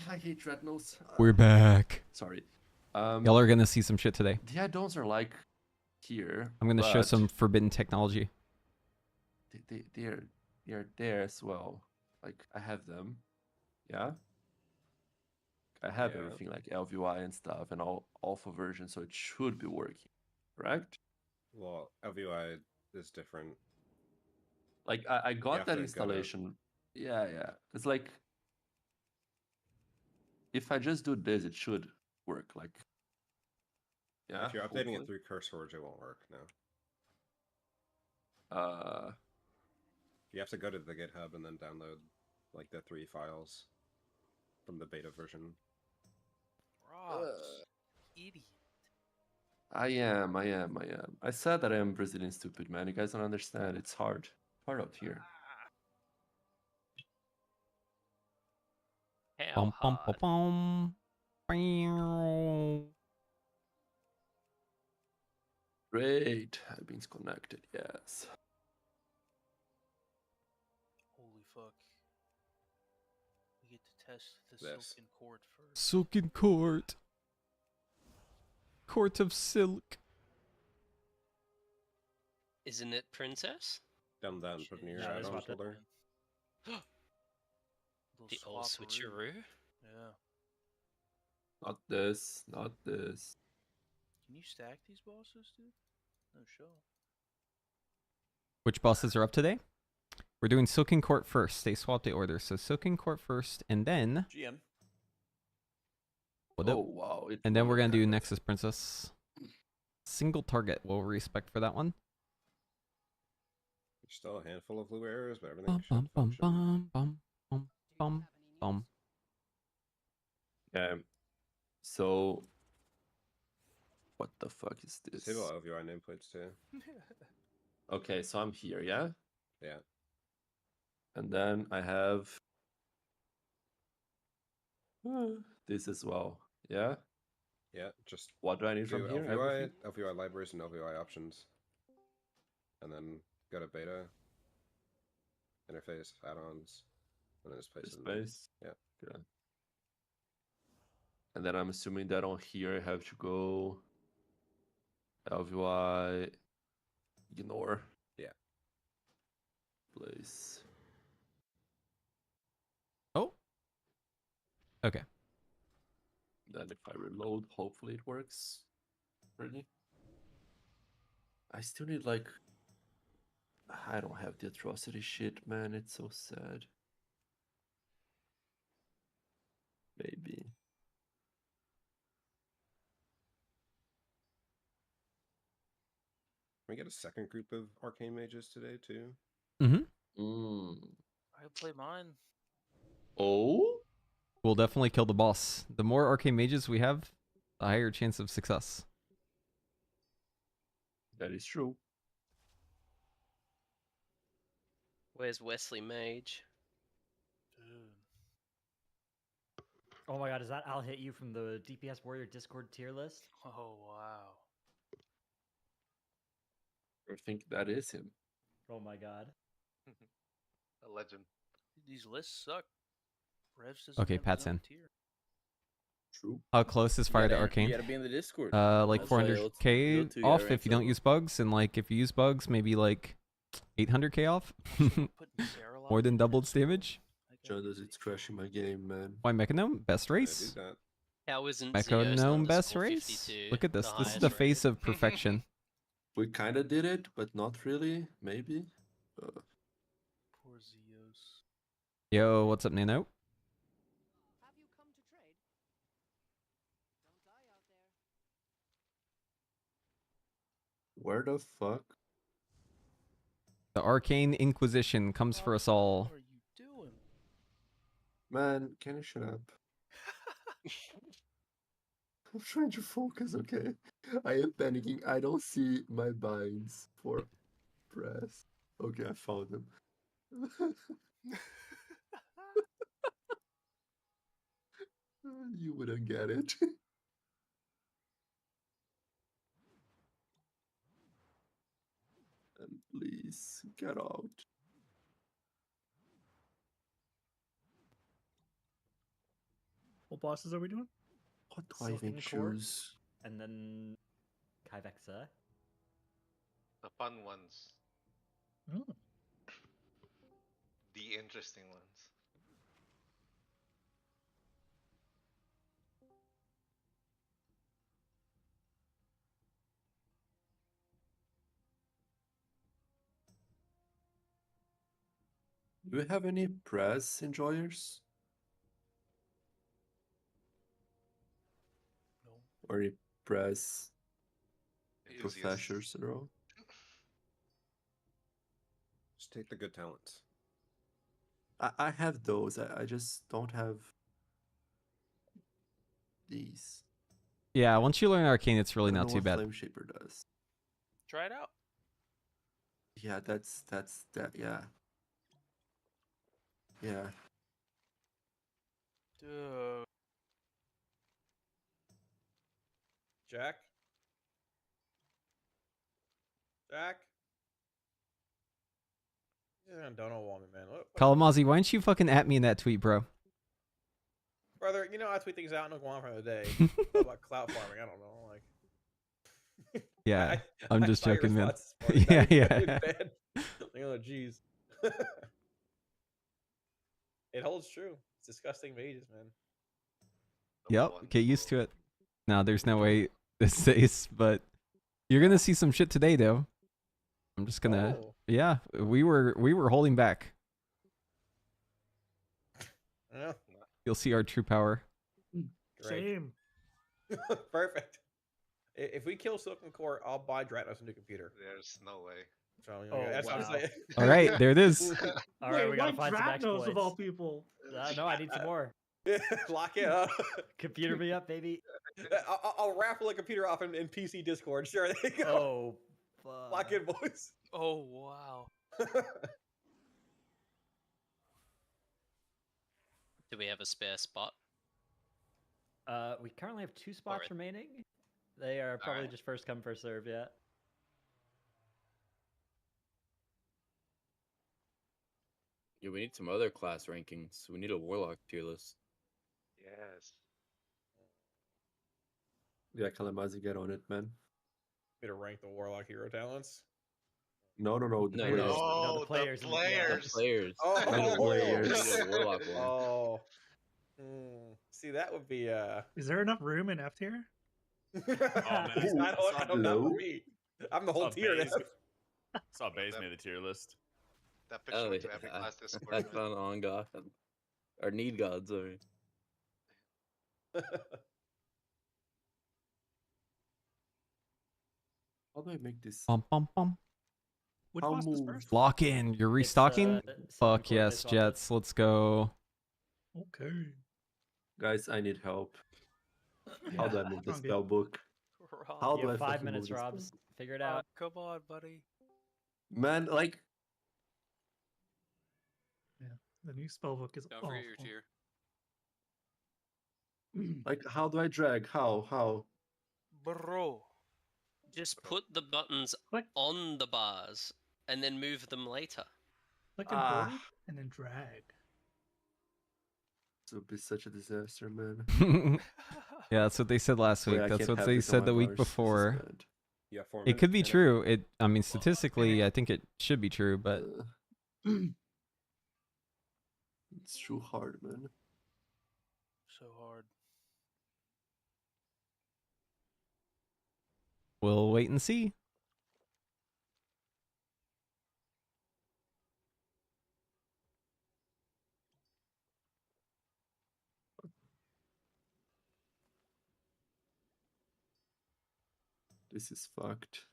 I hate dreadnoughts. We're back. Sorry. Y'all are gonna see some shit today. The add-ons are like here. I'm gonna show but some forbidden technology. they're there as well. Like I have them. Yeah. I have everything like LVY and stuff and all alpha version, so it should be working. Correct? Well, LVI is different. Like I got that to go to- installation. Yeah. It's like if I just do this, it should work. Like yeah. If you're updating hopefully. it through CurseForge, it won't work now. You have to go to the GitHub and then download like the 3 files from the beta version. Idiot. I am. I said that I am Brazilian stupid, man. You guys don't understand. It's hard. Hard out here. Bum, bum, bum, bum. Meow. Great. I've been connected. Yes. Holy fuck. We get to test the This. silken cord first. Silken court. Court of silk. Isn't it Princess? Down that and put in your Yeah, add-on that's folder. Little The old swapperoo. switcheroo? Yeah. Not this. Not this. Can you stack these bosses, dude? No show. Which bosses are up today? We're doing Silken Court first. They swapped the order. So Silken Court first, and then... GM. What up? Oh, wow. And then we're gonna do Nexus Princess. Single target. We'll respect for that one. There's still a handful of blue arrows, but everything Bum, should bum, bum, function. bum, bum, bum, bum, bum. Yeah. So, what the fuck is this? Disable LVI nameplates too. Okay, so I'm here, yeah? Yeah. And then I have this as well, yeah? Yeah, just What do I need do from here? LVI, Everything? LVI libraries and LVI options. And then go to beta, interface, add-ons, and then just place This it in there. space? Yeah. Okay. And then I'm assuming that on here I have to go LVI, ignore. Yeah. Place. Oh. Okay. Then if I reload, hopefully it works. Really? I still need like... I don't have the atrocity shit, man. It's so sad. Maybe. Can we get a second group of Arcane mages today too? Mm. I play mine. Oh? We'll definitely kill the boss. The more arcane mages we have, the higher chance of success. That is true. Where's Wesley Mage? Dude. Oh my god, is that I'll hit you from the DPS Warrior Discord tier list? Oh, wow. I think that is him. Oh my god. A legend. These lists suck. Revs doesn't Okay, have his Pat's own in. tier. True. How close is Fire to Arcane? You gotta be in the Discord. Like That's why you'll 400k do your off rank if you don't solo. use bugs, and like if you use bugs, maybe like 800k off. Putting Sarah More than in double there, its damage. I got Jonas, it's crashing my game, man. Why Mechanome? Best Yeah, race. do that. How isn't Zeus not Mechanome best underscore race. 52 Look at this. the This is highest the rated? face of perfection. We kind of did it, but not really. Maybe. Poor Zeus. Yo, what's up, Nano? Have you come to trade? Don't die out there. Where the fuck? The Arcane Inquisition comes for us all. What are you doing? Man, can you shut up? I'm trying to focus, okay? I am panicking. I don't see my binds for press. Okay, I found them. You wouldn't get it. And please get out. What bosses are we doing? What do I even Silken Court. choose? And then Kyvexa. The fun ones. Oh. The interesting ones. Do you have any press enjoyers? No. Or any press Enthusiasts. professors at all? Just take the good talents. I have those. I just don't have these. Yeah, once you learn Arcane, it's really I don't not know too what bad. Flame Shaper does. Try it out. Yeah, that's that. Yeah. Yeah. Dude. Jack? Jack? Yeah, don't know me, man. Kalamazzi, why don't you fucking at me in that tweet, bro? Brother, you know I tweet things out and go on for the day. About clout farming, I don't know. Like, Yeah, I'm just saw your joking, man. response this morning. Yeah, That was yeah. really bad. Like, oh, jeez. It holds true. It's disgusting mages, man. Yep, get used to it. No, there's no way this stays, but you're gonna see some shit today, though. I'm just gonna. Oh. Yeah, we were holding back. Yeah, You'll see our true power. great. Same. Perfect. If we kill Silken Court, I'll buy Dratnos a new computer. There's no way. So, you know, Oh, that's what I'm wow. saying. All right, there it is. All right, we gotta why find some Dragnos of all exploits. people? No, I need some more. Lock it up. Computer me up, baby. I'll raffle a computer off in PC Discord. Sure, there you go. Oh, fuck. Lock in, boys. Oh wow. Do we have a spare spot? We currently have 2 spots Alright. remaining. They are probably Alright. just first come, first serve, yeah. Yeah, we need some other class rankings. We need a warlock tier list. Yes. Yeah, Kalamazzi, get on it, man. Me to rank the Warlock hero talents. No, the No, players. no. No, the Oh, players. the yeah. players. The players. Oh, I need a players. warlock one. Oh. See, that would be Is there enough room in F tier? I I saw don't know low. for me. I'm the whole Saw tier. Baze- now. Saw Baze made the tier list. That picture Oh, went yeah. to every class Discord. I found on God. Or need God, sorry. How do I make this? Bum bum bum. Which I'll boss was move. first? Lock in. You're It's, restocking. Silken Fuck Court yes, based off this. Jets. Let's go. Okay. Guys, I need help. How do I move the Sound good. spell book? Rob. How You do I have 5 fucking minutes, move this Robs. spell? Figure it Oh, out. come on, buddy. Man, like, The new spellbook is Don't awful. forget your tier. how do I drag? How? Bro. Just put the buttons Click, on the bars and then move them later. click and Ah. hold, and then drag. This would be such a disaster, man. Yeah, that's what they said last week. Wait, I That's can't what have they this on said my the week bars. This is before. bad. Yeah, 4 It minutes could be in true. I mean, statistically, I think it should be true, but It's too hard, man. So hard. we'll wait and see. This is fucked.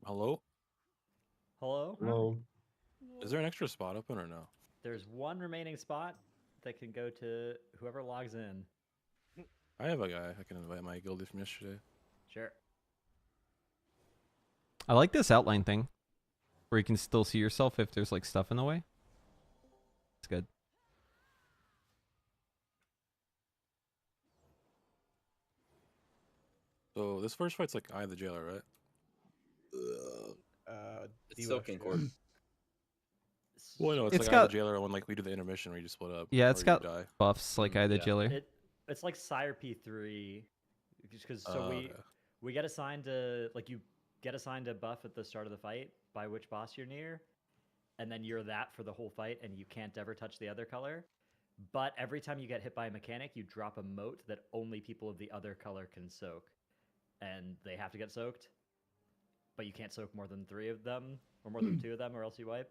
Hello? Hello? Well, Is there an extra spot open or no? There's 1 remaining spot that can go to whoever logs in. I have a guy I can invite my guildie from yesterday. Sure. I like this outline thing. where you can still see yourself if there's like stuff in the way. It's good. So this first fight's like Eye of the Jailer, right? It's Silken Court. Well, no, it's It's like Eye of got- the Jailer when like we do the intermission where you just split up. Yeah, it's or you got die. buffs like Eye the yeah. Jailer. It's like Sire P3, because so Okay. we get assigned to like you get assigned a buff at the start of the fight by which boss you're near, and then you're that for the whole fight, and you can't ever touch the other color. But every time you get hit by a mechanic, you drop a mote that only people of the other color can soak, and they have to get soaked. But you can't soak more than 3 of them, or more than 2 of them, or else you wipe.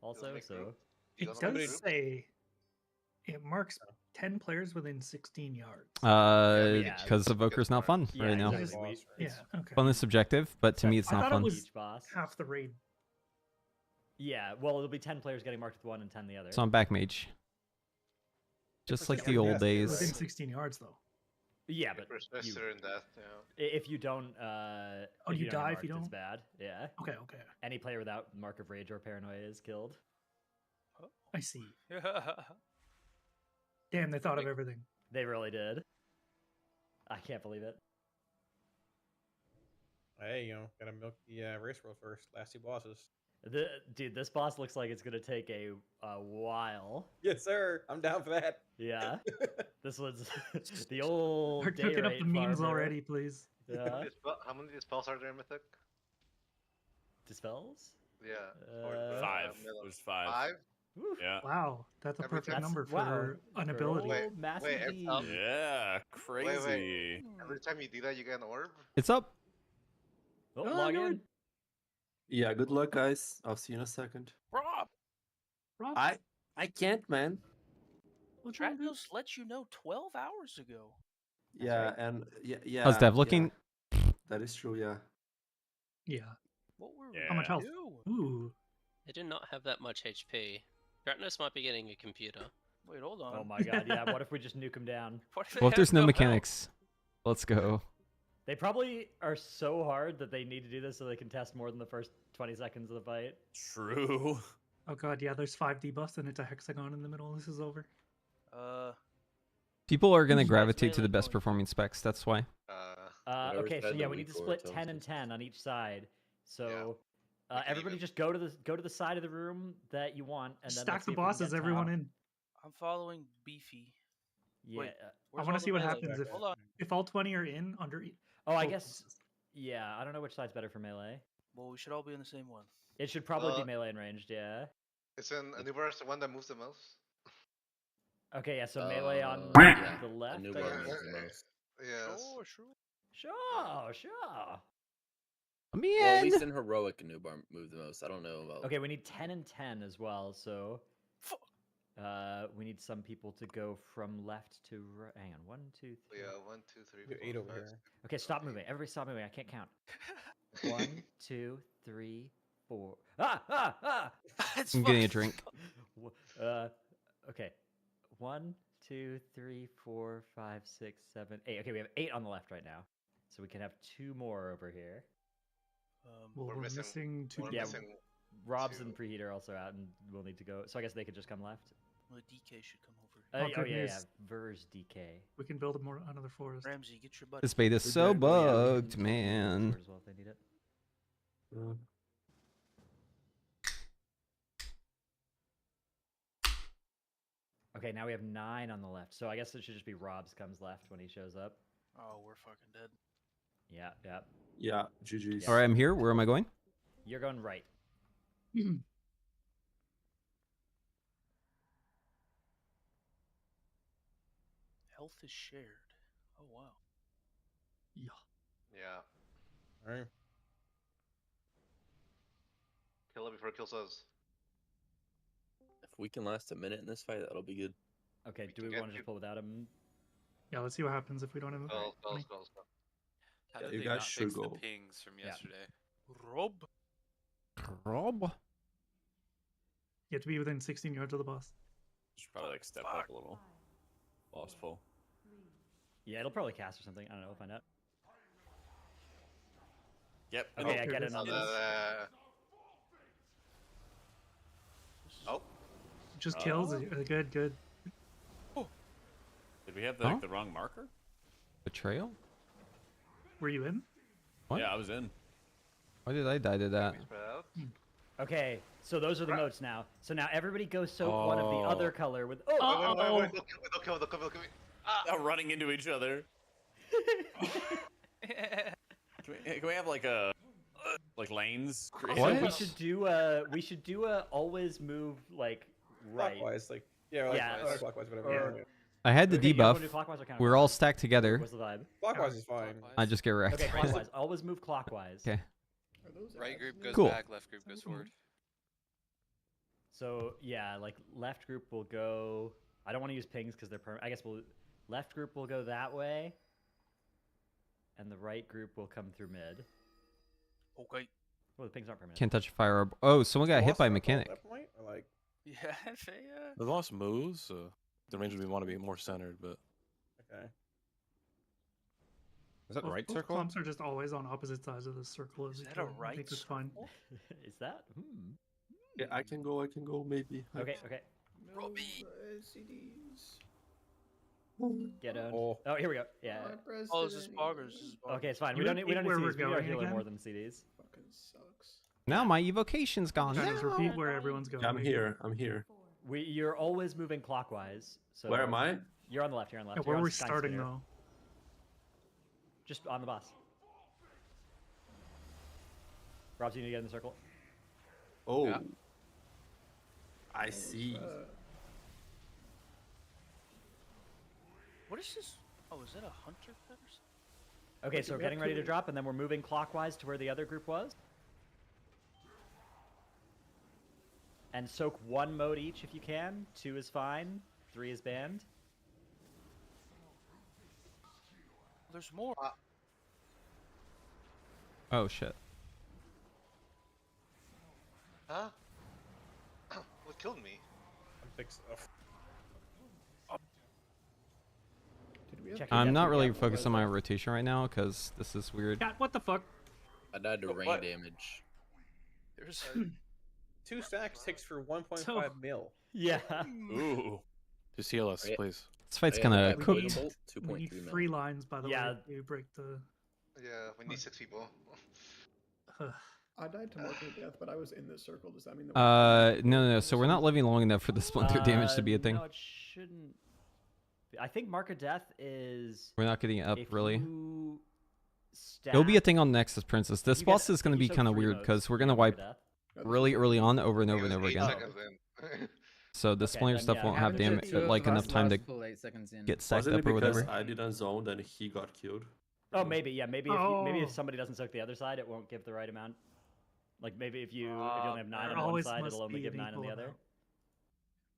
Also, make so group. It Doesn't make does group? say it marks 10 players within 16 yards. yeah. Because Evoker's not fun yeah, right now. exactly. Boss, Yeah, it's- okay. Fun is subjective, but to me it's I not thought it fun. was Each boss. half the raid. Yeah, well, it'll be 10 players getting marked with 1 and 10 the other. So I'm back mage. Just like the Yeah, old yeah, days. Within 16 yards, though. Yeah, but First you, Mister in death, yeah. if you don't, Oh, if you don't get die if marked, you it's don't? bad. Yeah. Okay, okay. Any player without mark of rage or paranoia is killed. I see. Yeah. Damn, they thought of everything. They really did. I can't believe it. Hey, gotta milk the race world first. Last 2 bosses. Dude, this boss looks like it's gonna take a while. Yes, sir. I'm down for that. Yeah. This one's the old Start day cooking up rate the memes farmer. already, please. Yeah. How many dispels are there in Mythic? Dispels? Yeah. or, 5. middle. There's 5. 5? Woof. Yeah. Wow, that's a Every perfect time- number wow, for an for ability. Wait, massive wait, D. Yeah. Crazy. Every time you do that, you get an orb? It's up. Oh, Oh, log no, in. Yeah, good luck, guys. I'll see you in a second. Rob. Rob, I can't, man. what's wrong, dude? Tratos let you know 12 hours ago. Yeah, and yeah. How's Dev yeah, looking? that is true. Yeah. Yeah. What were Yeah. How much health? doing? Ooh. They do not have that much HP. Dratnos might be getting a computer. Wait, hold on. Oh my god, yeah, what if we just nuke him down? What they Well, if have there's no health? mechanics, let's go. They probably are so hard that they need to do this so they can test more than the first 20 seconds of the fight. True. Oh god, yeah, there's 5 debuffs and it's a hexagon in the middle. This is over. People are gonna Whose gravitate side's to the melee best going? performing specs. That's why. Whatever's Okay, so better yeah, than we need to weak split core 10 and tells 10 on each side. So We can everybody even- just go to the side of the room that you want, and then Stack let's the see if we can bosses, get everyone top. in. I'm following Beefy. Yeah. Wait, I where's want all to see the what melee? happens if Hold on. if all 20 are in under. Oh, I both guess. bosses. Yeah, I don't know which side's better for melee. Well, we should all be in the same one. It should probably be Uh, melee and ranged. Yeah. It's in Anubar's the one that moves the most? Okay, yeah. So melee on yeah, the left. new I bar guess? moves the most. Yes. Sure. Sure. I'm Well, at in. least in heroic, new bar move the most. I don't know about. Okay, we need 10 and 10 as well. So. We need some people to go from left to right. Hang on, 1, 2, 3. Yeah, 1, 2, 3, We got 8 over here. Okay, stop moving. Everybody, stop moving. I can't count. 1, 2, 3, 4. Ah! It's I'm getting a fucking- drink. Okay. 1, 2, 3, 4, 5, 6, 7, 8. Okay, we have 8 on the left right now, so we can have 2 more over here. Well, We're we're missing- missing 2 we're Yeah, people. missing Rob's 2. and Preheater are also out, and we'll need to go. So I guess they could just come left. Well, DK should come over. Oh, Oh, good yeah, news. Ver's DK. We can build another forest. Ramsey, get your butt. This beta's We so did, Oh, yeah, we bugged, can man. sword as well if they need it. Okay, now we have 9 on the left. So I guess it should just be Rob's comes left when he shows up. Oh, we're fucking dead. Yeah. Yeah. GG's. All right, I'm here. Where am I going? You're going right. Health is shared. Oh wow. Yeah. Yeah. Alright. Kill it before it kills us. If we can last a minute in this fight, that'll be good. Okay, do can we get want to you- just pull without him? Yeah, let's see what happens if we don't have a Spells, spells, 20. spells, spells. How Yeah, did you they guys not should fix the go. pings from Yeah. yesterday? Rob. Rob? You have to be within 16 yards of the boss. Should probably like step up a little. Boss full. Yeah, it'll probably cast or something. I don't know. We'll find out. Yep. Okay, I here get it it is. on this. Oh. Just kills. Good, good. Did we have Huh? the wrong marker? Betrayal? Were you in? What? Yeah, I was in. Why did I die to that? Spread out. Okay, so those are the moats now. So now everybody go soak one of the Oh. other color with. Wait, Oh, wait. They'll kill me. Ah. Now running into each other. Can we have like lanes? What? we should do a always move like right. Clockwise, like yeah, like, Yeah. clockwise, whatever. Or- Yeah. I had the Okay, you guys wanna debuff. do clockwise or counterclockwise? We're all stacked together. What's the vibe? Clockwise is fine. I just get wrecked. Okay, clockwise. Always move clockwise. Okay. Right group goes Cool. back, left group goes forward. So yeah, like left group will go. I don't want to use pings because they're permanent. I guess left group will go that way, and the right group will come through mid. Okay. Well, the pings aren't permanent. Can't touch a fire orb. Oh, someone got hit by a mechanic. At that point, or like, Yeah, yeah. The lost moves, so the range we want to be more centered, but okay. Is that Both- right both circle? clumps are just always on opposite sides of the circle. As Is you that a go. I right think it's fine. circle? Is that? Yeah, I can go, maybe. Okay, okay. Get on. Oh. Oh, here we go. Yeah. Oh, this is boggers. This is boggers. Okay, it's fine. You We don't repeat need CDs. where we're We need our going healer again? more than CDs. Now my evocation's gone. Kind of No. repeat where everyone's going. I'm here. I'm here. You're always moving clockwise. So Where am I? You're on the left. You're on the Yeah, left. where You're on we're Sky's starting sphere. though. Just on the boss. Robs, you need to get in the circle. Oh. Yeah. I see. What is this? Oh, is that a hunter pet or something? Okay, so we're getting ready to drop, and then we're moving clockwise to where the other group was. And soak one mode each if you can. 2 is fine. 3 is banned. There's more. Oh shit. Huh? What killed me? I'm fixed. Check your I'm depth not of really depth. focused on my rotation right now because this is weird. God, what the fuck? I died to rain What? damage. There's 2 stacks takes for 1.5 So- mil. Yeah. ooh, just heal us, Right. please. This fight's I kind have of a cooked. lightning bolt, We need 2.3 mil. 3 lines, by the Yeah. way. You break the. Yeah, we need 6 people. I died to Mortal Death, but I was in this circle. Does that mean that? No. So we're not living long enough for the splinter damage to be a thing. No, it shouldn't. I think Mark of Death is. We're not getting it up if really. you It'll be a stack- thing on Nexus Princess. This you boss get- is going to you be soak kind of 3 weird modes because we're to going to get Mark wipe of Death. really early on over and over and It over was 8 again. seconds in. So the Okay, splinter then stuff yeah, won't have have it damage, to like enough time to get stacked Wasn't it up or because whatever. I didn't zone and he got killed? Oh, maybe yeah. Maybe maybe Oh. if somebody doesn't soak the other side, it won't give the right amount. Like maybe if you only have 9 there on one always side, must it'll only be give an 9 on the equal other. amount.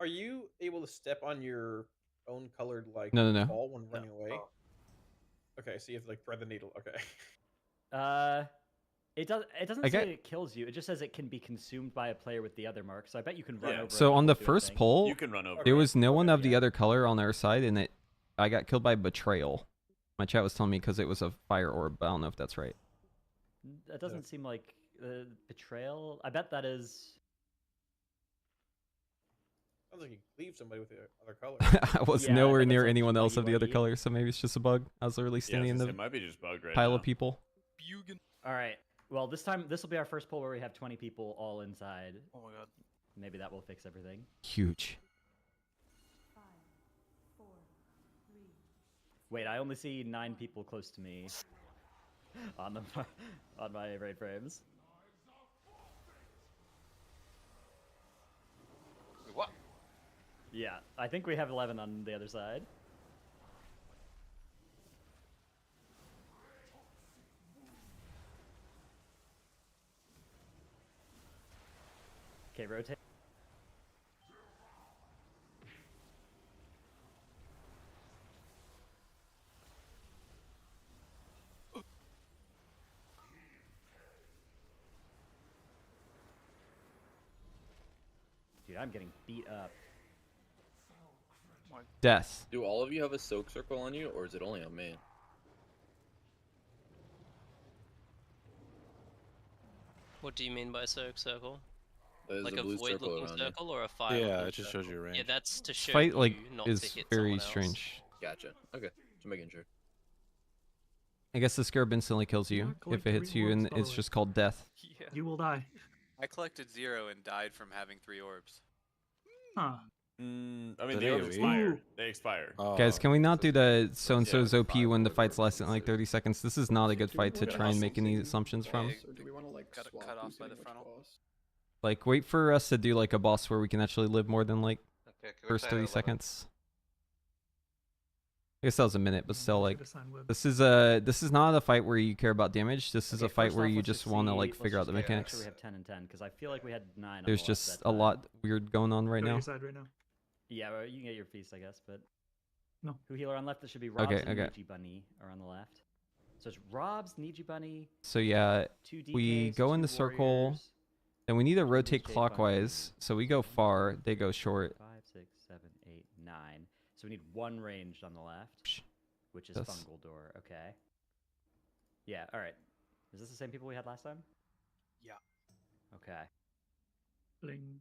Are you able to step on your own colored like No. ball when running away? Okay, so you have to like thread the needle. Okay. It doesn't I say get- it kills you. It just says it can be consumed by a player with the other mark. So I bet you can run Yeah. over. So it on the and do a first thing. poll, You can run over. there was no one Okay, of the yeah. other color on our side, and I got killed by betrayal. My chat was telling me because it was a fire orb, but I don't know if that's right. That doesn't seem like betrayal. I bet that is. Sounds like you leave somebody with the other color. I was Yeah, I nowhere bet near that's anyone like else of the other buggy. color, so maybe it's just a bug. I was literally Yeah, standing in it the might be just bugged right pile now. of people. Bugin. All right. Well, this will be our first poll where we have 20 people all inside. Oh my god. Maybe that will fix everything. Huge. Wait, I only see 9 people close to me on the on my raid frames. Wait, what? Yeah, I think we have 11 on the other side. Okay, rotate. Dude, I'm getting beat up. Death. Do all of you have a soak circle on you, or is it only on me? What do you mean by soak circle? There's Like a a blue circle void-looking around you. circle or a fire? Yeah, it just shows you your range. Yeah, that's to This show fight like you not to is hit very someone else. strange. Gotcha. Okay, just making sure. I guess the scarab instantly kills you Not going if it to hits read you, and orbs, by the it's way. just called death. Yeah. You will die. I collected 0 and died from having 3 orbs. Huh. I mean, Is the it orbs AoE? expire. Ooh. They expire. Guys, can we not do the so and Yeah, so's like OP 5 when the orb fight's orbs less than like is 30 seconds? This is not a good fight to we try and make any hustle assumptions from. Or do we want to like cut off by the frontal? Like, wait for us to do like a boss where we can actually live more than like Okay, can we first try 30 11? seconds. I guess that was a minute, but still, like, Should assign web. this is not a fight where you care about damage. This is a Okay, fight first where off, you let's just want to see- like let's figure out the just make mechanics. sure we have 10 and 10 because I feel like we had 9. There's on the left just that a time. lot weird going on right Go to now. your side right now. Yeah, well, you can get your feast, I guess, but No. who healer on left? That should be Rob's Okay, and okay. Niji Bunny are on the left. So it's Rob's, Niji Bunny, So yeah, 2 DKs, we go in 2 the circle. warriors, Then we need to 2 rotate HA clockwise. So we go far, they go short. 5, 6, 7, 8, 9. So we need 1 ranged on the left, which is That's- Fungal Door. Okay. Yeah. All right. Is this the same people we had last time? Yeah. Okay. Bling.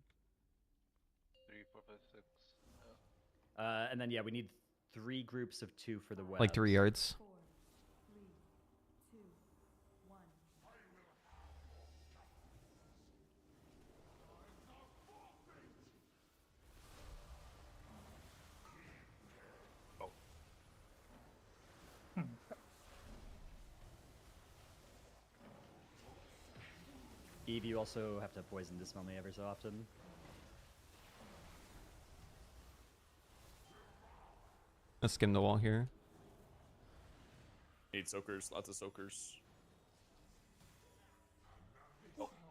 3, 4, 5, 6. And then yeah, we need 3 groups of 2 for the webs. Like 3 yards. Eve, you also have to poison dispel me every so often. Let's skim the wall here. Need soakers, lots of soakers.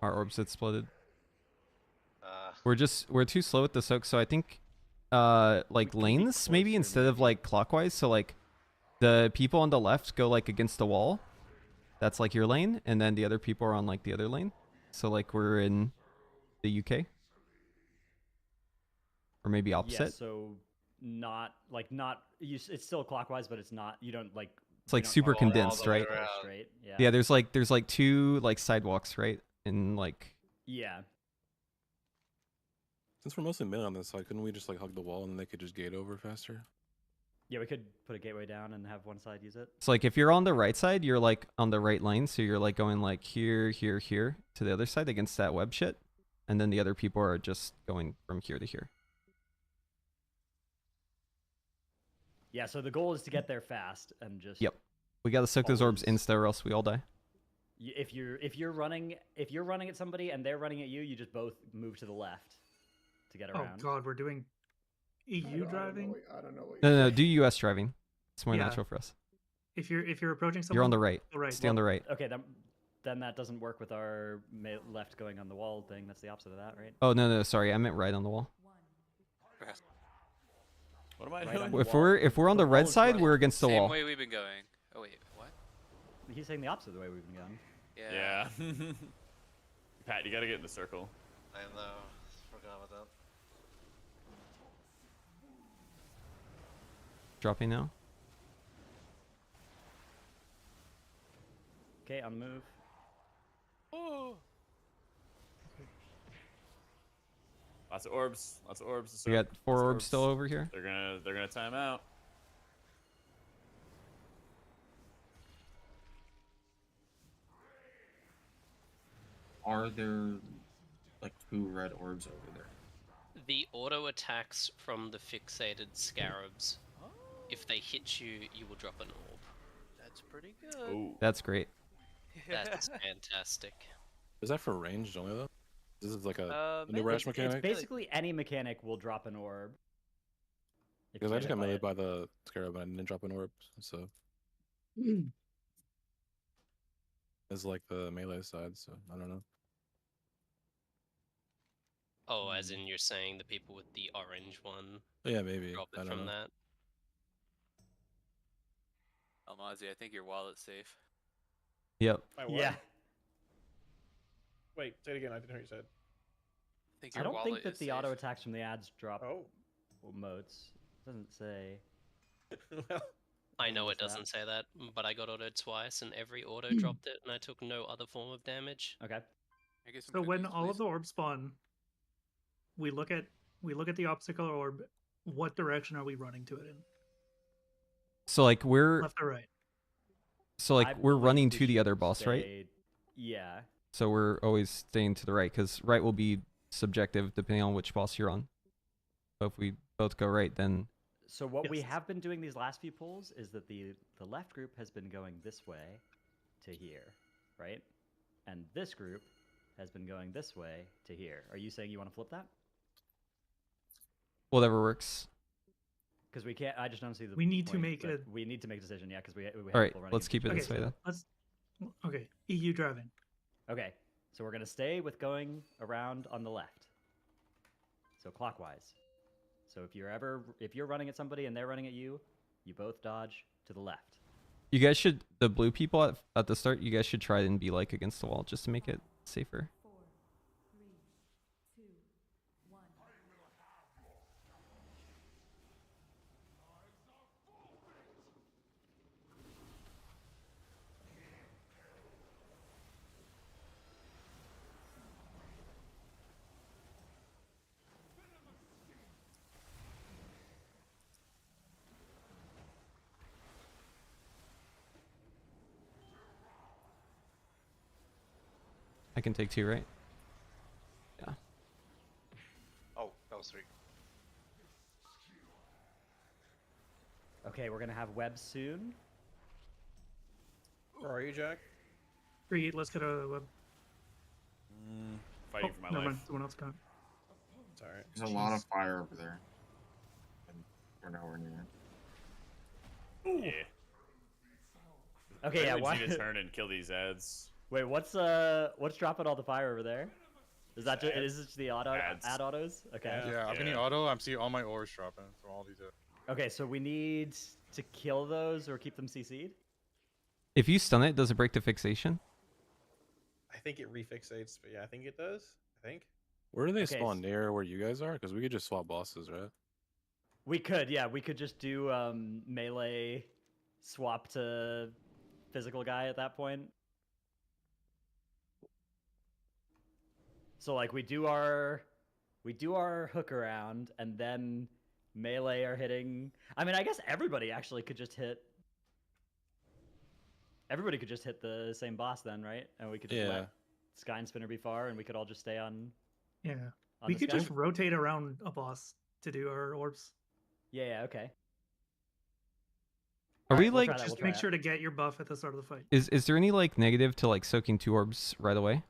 Our orbs had splitted. Uh, We're too slow with the soak, so I think like lanes maybe closer, instead of like clockwise. So like the people on the left go like against the wall. That's like your lane, and then the other people are on like the other lane. So like we're in the UK. Or maybe opposite. Yeah, so not it's still clockwise, but it's not, you don't like, It's like super all the way condensed, right? around. Straight. Yeah. Yeah, there's like 2 like sidewalks, right? And like Yeah. Since we're mostly melee on this side, couldn't we just like hug the wall and then they could just gate over faster? Yeah, we could put a gateway down and have one side use it. it's like if you're on the right side, you're like on the right lane, so you're like going like here, here, here to the other side against that web shit. And then the other people are just going from here to here. Yeah, so the goal is to get there fast and just Yep. We gotta soak those orbs Always. insta or else we all die. If you're running at somebody and they're running at you, you just both move to the left to get Oh around. god, we're doing EU driving. I don't know what No, do US driving. It's more Yeah. natural for us. If you're approaching someone, You're on the right. the right. Stay on the right. Okay, then that doesn't work with our left going on the wall thing. That's the opposite of that, right? Oh no, sorry, I meant right on the wall. What am I Right doing? on the If wall. we're on the wall red is side, right. we're against the Same wall. way we've been going. Oh wait, what? He's saying the opposite of the way we've been going. Yeah. Yeah. Pat, you gotta get in the circle. I know. Forgot about that. Dropping now. Okay, on the move. Oh. Lots of orbs. Lots of orbs. We got 4 Lots of orbs still over here. They're gonna time out. Are there like 2 red orbs over there? The auto attacks from the fixated scarabs. If they hit you, you will drop an orb. That's pretty good. Oh, That's great. That's fantastic. is that for ranged only though? This is like a new maybe. rash It's mechanic. basically any mechanic will drop an orb. If Because you I just get got hit by meleeed it. by the scarab and I didn't drop an orb, so it's like the melee side. So I don't know. Oh, as in you're saying the people with the orange one Yeah, maybe. drop I it don't from know. that. Almazi, I think your wallet's safe. Yep. My what? Yeah. Wait, say it again. I didn't hear what you said. I think I your don't wallet think that is the safe. auto attacks from the ads drop Oh. motes. Doesn't say. Well, I know it What's that? doesn't say that, but I got autoed twice and every auto dropped it and I took no other form of damage. Okay. I guess I'm So when confused, all of please. the orbs spawn, we look at the obstacle orb. What direction are we running to it in? So like we're Left or right? I we're believe running we to the other should boss, right? stay- Yeah. So we're always staying to the right because right will be subjective depending on which boss you're on. But if we both go right, then So what we Yes. have been doing these last few pulls is that the left group has been going this way to here, right? And this group has been going this way to here. Are you saying you want to flip that? whatever works. Because we can't. I just don't see the. We need to point, make but a- We need to make a decision, yeah, because we have All right, people running let's into keep it each this way other. then. Let's. Okay, EU driving. Okay, so we're gonna stay with going around on the left. So clockwise. So if you're running at somebody and they're running at you, you both dodge to the left. You guys should, the blue people at the start, you guys should try and be like against the wall just to make it safer. 4, 3, 2, 1. I can take 2, right? Yeah. Oh, that was 3. Okay, we're gonna have webs soon. Where are you, Jack? 3, let's get a web. Fighting for my never life. mind, someone else got it. It's alright. There's a lot of fire over there. And we're nowhere near. Yeah. Okay, yeah. I Why? need to turn and kill these ads. Wait, what's dropping all the fire over there? Is that just, is it just the auto Ads. ad autos? Okay. Yeah, I'm getting auto. I'm seeing all my ores dropping from all these. Okay, so we need to kill those or keep them CC'd. If you stun it, does it break the fixation? I think it refixates, but yeah, I think it does. I think. Where do they Okay, spawn? Near where you guys are? Because we could just swap bosses, right? We could, yeah, we could just do melee swap to physical guy at that point. So like we do our hook around and then melee are hitting. I mean, I guess everybody actually could just hit. Everybody could just hit the same boss then, right? And we could just let Sky and Spinner be far, and we could all just stay on. Yeah, on we the could Sky. just rotate around a boss to do our orbs. Yeah, okay. Are we we'll like try that, Just we'll try make it. sure to get your buff at the start of the fight. is there any like negative to like soaking 2 orbs right away?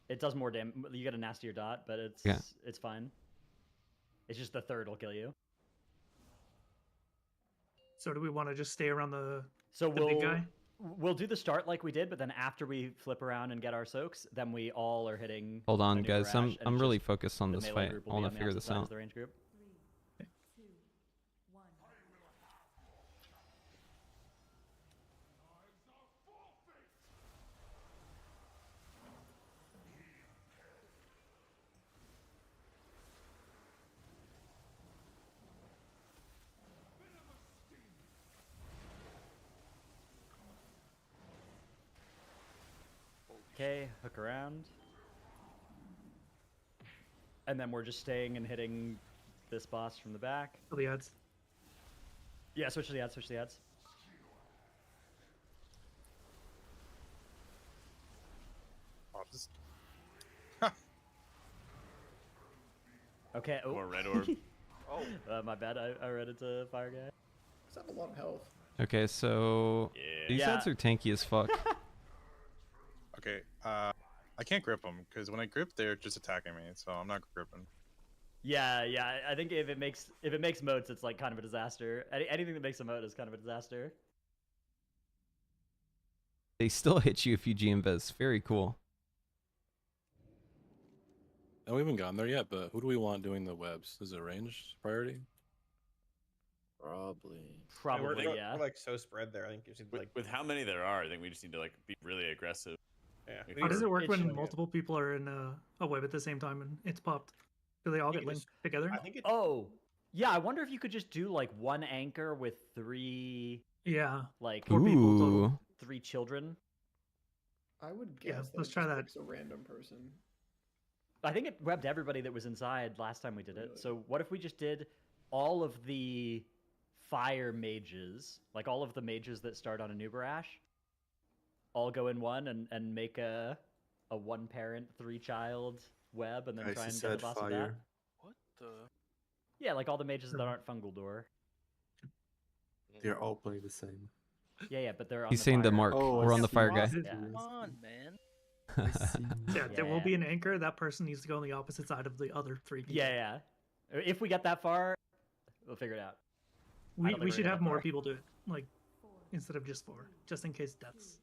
It does more damage. You get a nastier dot, but it's fine. It's just the third will kill you. So do we want to just stay around the So big guy? we'll do the start like we did, but then after we flip around and get our soaks, then we all are hitting. Hold a on, new guys. barrage, I'm and I'm it's really just focused on the this melee fight. group I will be want on to the figure opposite this side as out. the range group. 3, 2, 1. Okay, hook around. And then we're just staying and hitting this boss from the back. Kill the ads. Yeah, switch to the ads, switch to the ads. Oh, this... Okay, oh. More red orb. Oh. My bad, I read it to Fire Guy. Does have a lot of health. Okay, so Yeah. these Yeah. ads are tanky as fuck. Okay, I can't grip them because when I grip, they're just attacking me, so I'm not gripping. Yeah, yeah. I think if it makes moats, it's like kind of a disaster. Anything that makes a moat is kind of a disaster. They still hit you if you GM-ves. Very cool. No, we haven't gotten there yet, but who do we want doing the webs? Is it ranged priority? Probably. Probably, we're, yeah. We're like so spread there. I think you should like. With how many there are, I think we just need to like be really aggressive. Yeah. If How does we're- it work It's when showing it. multiple people are in a web at the same time and it's popped? Do they all I get think it linked together? I think it. Oh, yeah. I wonder if you could just do like one anchor with 3, Yeah. like 4 people total. Ooh. 3 children. I would Yeah, guess let's it try just that. picks a random person. I think it webbed everybody that was inside last time we did it. So what if we just did all of the fire mages, like all of the mages that start on a Nubarash, all go in one and make a one parent, 3-child web, and then Guys, try he and get the said boss with that? fire. What the? Yeah, like all the mages that aren't fungal door. They're all playing the same. Yeah, but they're on He's the saying the fire. mark. Oh, We're I on the see. fire guy. Yeah. Come on, man. Yeah, there will be an anchor. That person needs to go on the opposite side of the other 3 people. Yeah. If we get that far, we'll figure it out. I don't think We we're should gonna have get that more far. people do it, like instead of just 4, just in case deaths.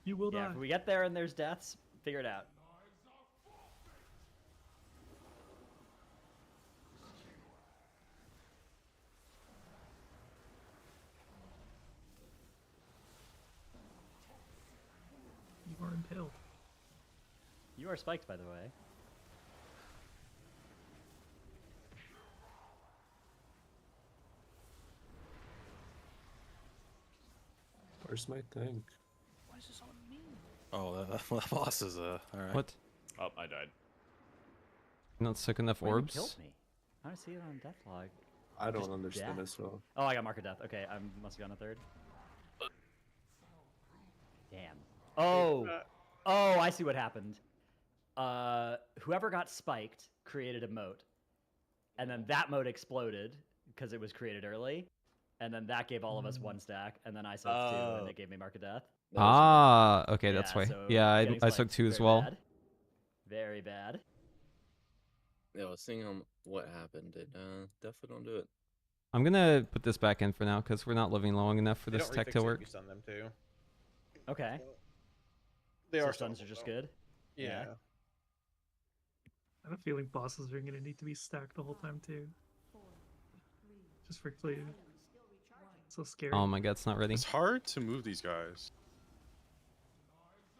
You will Yeah, die. if we get there and there's deaths, figure it out. You are impaled. You are spiked, by the way. Where's my tank? Why is this on me? Oh, that boss is alright. What? Oh, I died. Not sick enough Wait, you orbs? killed me. I don't see it on death log. I don't Just understand death? as well. Oh, I got marker death. Okay, I must have gone a 3rd. Damn. Oh, I see what happened. Whoever got spiked created a moat, and then that moat exploded because it was created early, and then that gave all of us 1 stack, and then I soaked 2, and it gave me mark of death. Ah, okay, that's Yeah, why. so Yeah, getting I spiked, took 2 as very well. bad. Very bad. Yeah, I was seeing what happened. And definitely don't do it. I'm gonna put this back in for now because we're not living long enough for They this don't tech refix to it if work. you stun them too. Okay. They So are stuns stunnable, are just though. good. Yeah. I have a feeling bosses are going to need to be stacked the whole time too. Just for clear. So scary. Oh my god, it's not ready. It's hard to move these guys.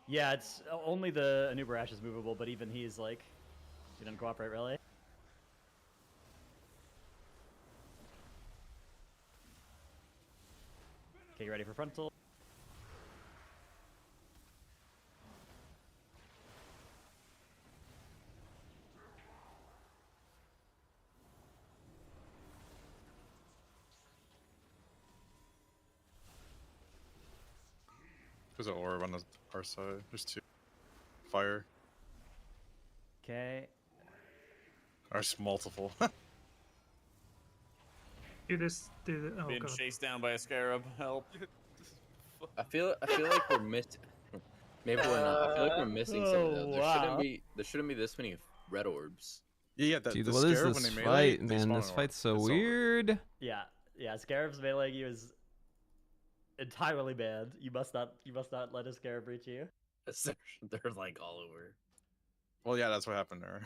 Yeah, it's only the Anubarash is movable, but even he's like, he doesn't cooperate really. Okay, you ready for frontal? There's an orb on our side. There's 2. Fire. Okay. There's multiple. Do this. Oh Being god. chased down by a scarab. Help. I feel like we're missing. Maybe we're not. I feel like we're missing something. Though. There shouldn't be this many red orbs. Yeah, Dude, the what is scarab this when they melee, fight, they man? spawn This an fight's so orb. It's over. weird. Yeah, Scarab's melee you is entirely banned. You must not let a Scarab reach you. They're like all over. Well, yeah, that's what happened there.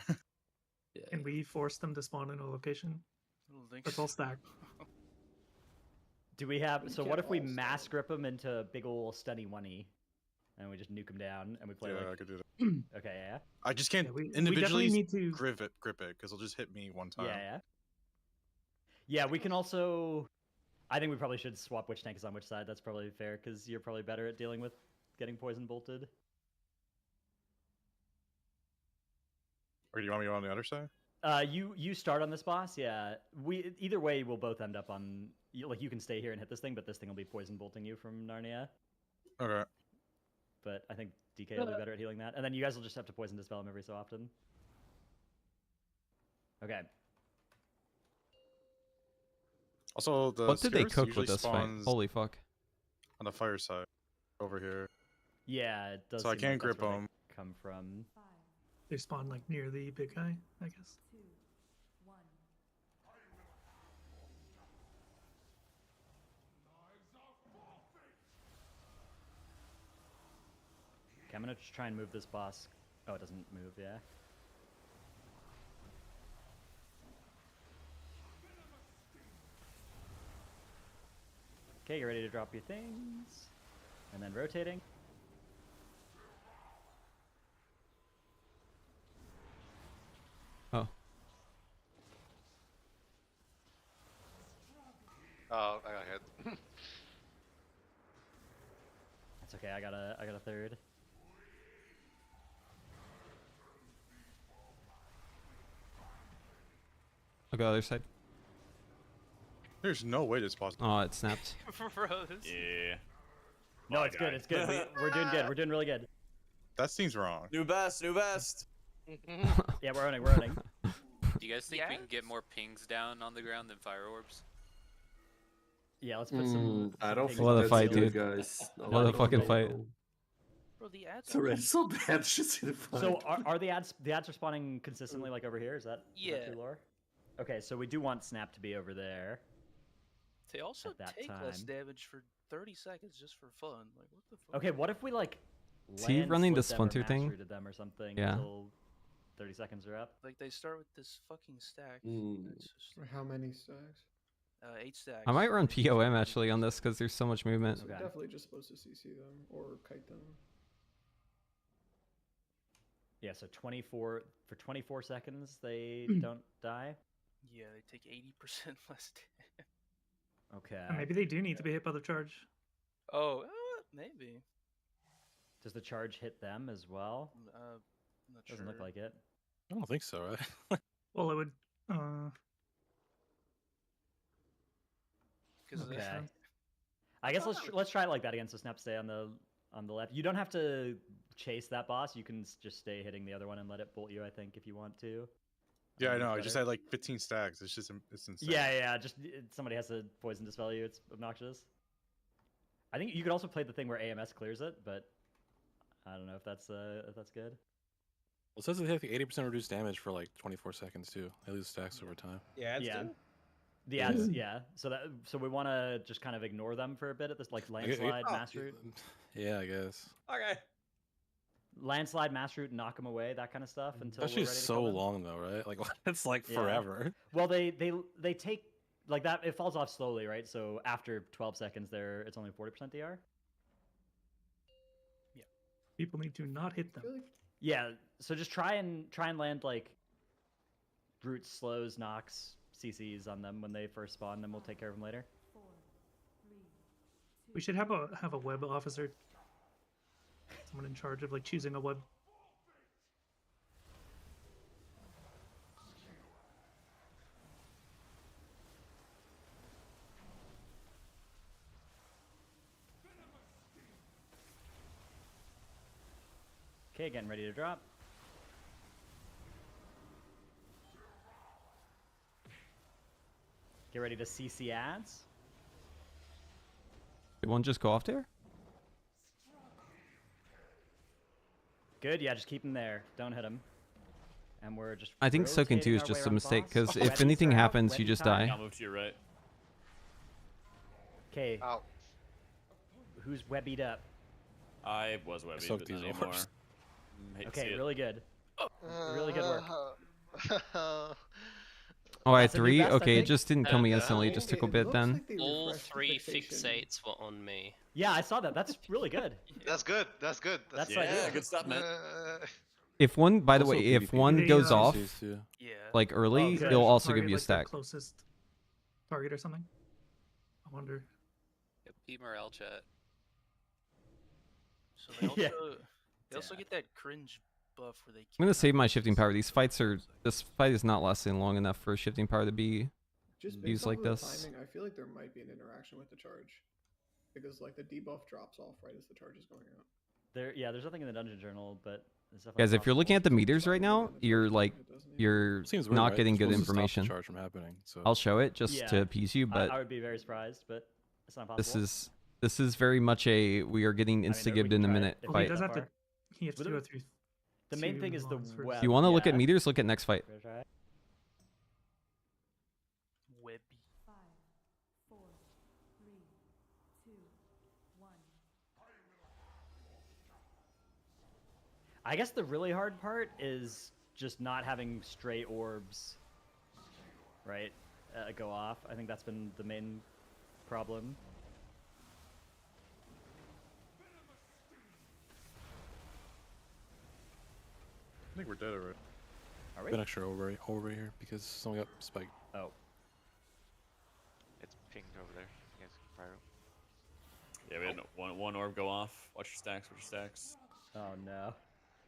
Yeah. Can we force them to spawn in a location? That's all stacked. Do we have? So what if we mass grip them into big ol' stunny one-y, and we just nuke them down and we play Yeah, like? I could do that. Okay, yeah. I just can't Yeah, we individually definitely need to. grip it because it'll just hit me one time. Yeah, we can also. I think we probably should swap which tank is on which side. That's probably fair because you're probably better at dealing with getting poison bolted. Or do you want me on the other side? You start on this boss. Yeah, either way we'll both end up on. Like you can stay here and hit this thing, but this thing will be poison bolting you from Narnia. Okay. But I think DK will be better at healing that, and then you guys will just have to poison dispel him every so often. Okay. Also, the What did they scarabs cook usually with this fight? spawns Holy fuck. on the fire side over here. Yeah, it does. So I seem can't like that's grip where they them. Come from. They spawn like near the big guy, I guess. Okay, I'm gonna just try and move this boss. Oh, it doesn't move. Yeah. Okay, you're ready to drop your things, and then rotating. Oh. Oh, I got hit. That's okay. I got a third. I'll go other side. There's no way this is possible. Oh, it snapped. Froze. Yeah. No, it's good. It's good. We're doing good. We're doing really good. That seems wrong. New best, new best. Yeah, we're owning. We're owning. Do you guys think we can get more pings down on the ground than fire orbs? Yeah, let's put some. I don't pigs think What a that's fight, good, dude. guys. No, What a no, fucking no, fight. no. Bro, the ads. It's already so bad. Just see the fight. So are the ads responding consistently like over here? Is that too lower? Okay, so we do want Snap to be over there. They also at that take less time. damage for 30 seconds just for fun. Like what the fuck? Okay, what if we like Is he running the splinter thing? To them or something Yeah. until 30 seconds are up? Like they start with this fucking stack. It's just, How many stacks? 8 stacks. I might run POM actually on this because there's so much movement. So we're definitely just supposed to CC them or kite them. Yeah, so 24 for 24 seconds they don't die. Yeah, they take 80% less damage. Okay. Maybe they do need to be hit by the charge. Oh, maybe. Does the charge hit them as well? Not Doesn't sure. look like it. I don't think so, right? Well, it would. Okay. I guess let's try it like that again. So Snap stay on the left. You don't have to chase that boss. You can just stay hitting the other one and let it bolt you. I think if you want to. Yeah, I think know. it's I just better. had like 15 stacks. It's just it's insane. Yeah. Just somebody has to poison dispel you. It's obnoxious. I think you could also play the thing where AMS clears it, but I don't know if that's good. Well, it says they take 80% reduced damage for like 24 seconds too. They lose stacks over time. Yeah. The ads, yeah. So we want to just kind of ignore them for a bit at this, like landslide, mass root. Yeah, I guess. Okay. Landslide, mass root, knock them away, that kind of stuff until That's we're ready just to so kill them. long though, right? Like it's like Yeah. forever. Well, they take like that. It falls off slowly, right? So after 12 seconds, it's only 40% DR. People need to not hit them. Yeah. So just try and land like brutes, slows, knocks, CCs on them when they first spawn. Then we'll take care of them later. We should have a web officer. Someone in charge of like choosing a web. Okay, getting ready to drop. Get ready to CC ads. Did one just go off there? Good, yeah, just keep him there. Don't hit him. And we're just. I think soaking 2 is rotating our just way a around mistake boss. because if Webbies anything are out, happens, you webby just time. die. I'll move to your right. Okay. Ow. Who's webbied up? I was webby, Soak but these not anymore. orbs. Hate to see Okay, it. really good. Really good work. Oh, I had That's a new 3? best, I Okay, it think. just didn't kill me instantly. It just took a bit then. All 3 fixates were on me. Yeah, I saw that. That's really good. That's good. That's good. That's Yeah, ideal. good stuff, man. If one, by the Also way, if PvP. one They, goes off, too. Yeah. like early, good. it'll also give Target, you a like, the stack. closest target or something. I wonder. Yep, P morale chat. So they also, Yeah. they also get that cringe buff where they. I'm gonna can't save my use shifting power. These fights are. skills. This fight is not lasting long enough for shifting power to be Just used based like off of this. the timing, I feel like there might be an interaction with the charge, because like the debuff drops off right as the charge is going out. There's nothing in the dungeon journal, but it's definitely Guys, if you're possible. looking at the meters right now, you're like you're Seems weird, not right? getting They're good supposed to stop the information. charge from happening. So I'll show it just Yeah. to appease you, but I would be very surprised, but it's not possible. this is very much a we are getting we insta-gibbed can in a try it minute if Well, he fight. does have to. far. He has to With go the- through. The main two thing is the ones first. web. If you want to look at yeah. meters, look at next fight. Wanna try it? Webby. I guess the really hard part is just not having stray orbs, right? Go off. I think that's been the main problem. I think we're dead already. Are we? Been extra over here because someone got spiked. Oh. It's pinged over there. You guys can fire up. Yeah, we had one orb go off. Watch your stacks, watch your stacks. Oh no.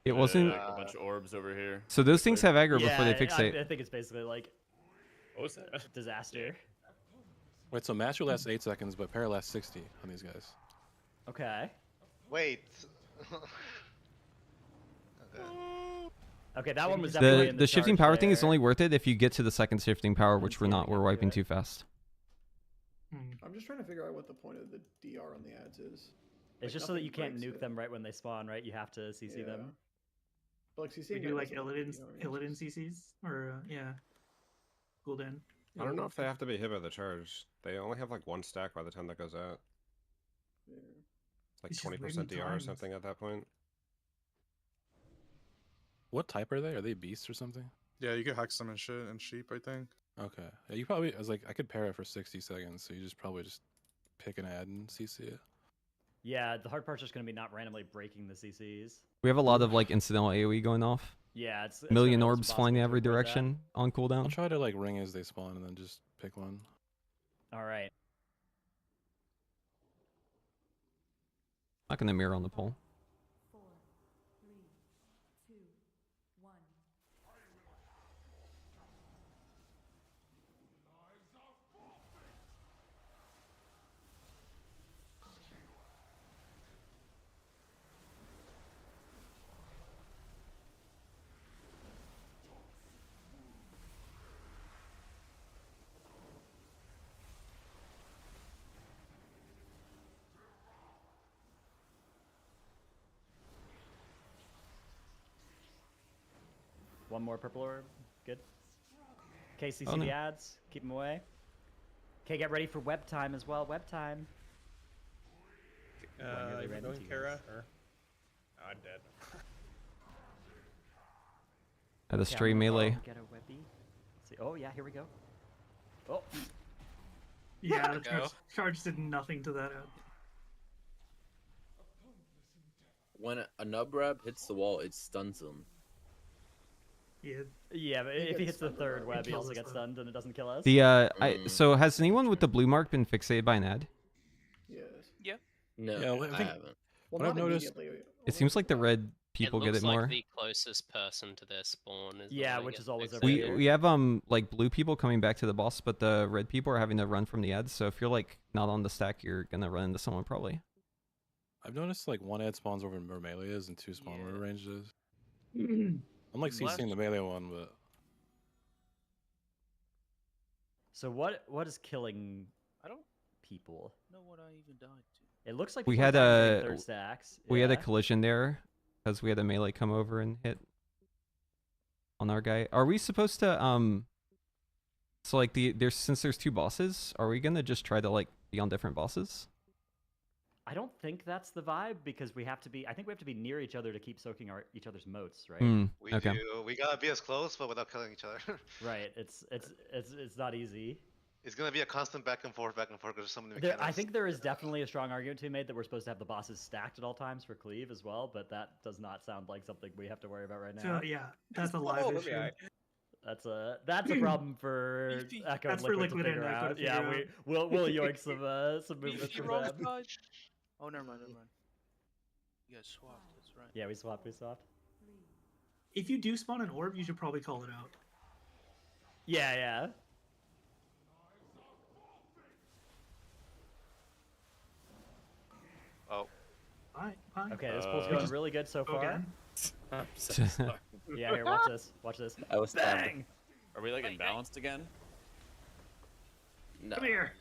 It wasn't. A bunch of orbs over here. So those things have aggro before they Yeah, fixate. I think it's basically like What was that? Disaster. Wait, so mastery lasts 8 seconds, but para lasts 60 on these guys. Okay. Wait. Okay, that one was definitely in The shifting charge power thing is there. only worth it if you get to the second shifting power, which we're not. We're wiping too fast. I'm just trying to figure out what the point of the DR on the ads is. It's just so that you can't nuke them right when they spawn, right? You have to CC them. But like CC We do like Illidan CCs or yeah, cooldown. I don't know if they have to be hit by the charge. They only have like 1 stack by the time that goes out. Like It's just 20% waiting DR or times. something at that point. What type are they? Are they beasts or something? Yeah, you can hex them and shit and sheep, I think. Okay. Yeah, you probably, I was like, I could para for 60 seconds, so you just probably just pick an ad and CC it. Yeah, the hard part's just going to be not randomly breaking the CCs. We have a lot of like incidental AoE going off. Yeah, it's million gonna be orbs flying in every impossible to avoid that. direction on cooldown. I'll try to like ring as they spawn and then just pick one. All right. Not gonna mirror on the pole. One more purple orb. Good. Okay, CC Oh, no. the ads. Keep them away. Okay, get ready for web time as well. Web time. You been going Kara or? Oh, I'm dead. At a Okay, stray I'm gonna melee. Get a webby. Let's see. Oh yeah, here we go. Oh. Yeah, the Go. charge did nothing to that ad. When a nub grab hits the wall, it stuns them. Yeah. Yeah, but if he hits the third web, he kills also us, gets though. stunned and it doesn't kill us. The so has anyone with the blue mark been fixated by an ad? Yes. Yeah. No, Yeah, well, I I think- haven't. Well, What I've not noticed- immediately. It seems like the red people it get looks it more. like the closest person to their spawn is the Yeah, one that which gets is always fixated. over We here. we have like blue people coming back to the boss, but the red people are having to run from the ads. So if you're like not on the stack, you're gonna run into someone probably. I've noticed like 1 ad spawns over where melee is and 2 spawn where ranged is. Mm. I'm like Last- CCing the melee one, but So what is killing I don't people? know what I even died to. It looks like We people are had dying a from third stacks. we had a Yeah. collision there because we had a melee come over and hit on our guy. Are we supposed to so like since there's 2 bosses, are we gonna just try to like be on different bosses? I don't think that's the vibe because we have to be. I think we have to be near each other to keep soaking each other's motes, right? We Okay. do. We gotta be as close, but without killing each other. Right. It's not easy. It's gonna be a constant back and forth, because there's so many There, mechanics. I think there is definitely a strong argument to be made that we're supposed to have the bosses stacked at all times for cleave as well, but that does not sound like something we have to worry about right now. So yeah, that's a live issue. That's a problem for Echo That's and for Liquid to Liquid and figure Echo to out. figure Yeah, out. we'll yoink some movements Beefy from wrong them. side. Oh, never mind, never mind. You guys swapped, that's right. Yeah, we swapped. If you do spawn an orb, you should probably call it out. Yeah, yeah. Oh. Fine, fine. Okay, this pull's going really good so far. again. I'm so sorry. Yeah, here, watch this. Watch this. I was Bang! Are we like imbalanced again? No. Come here.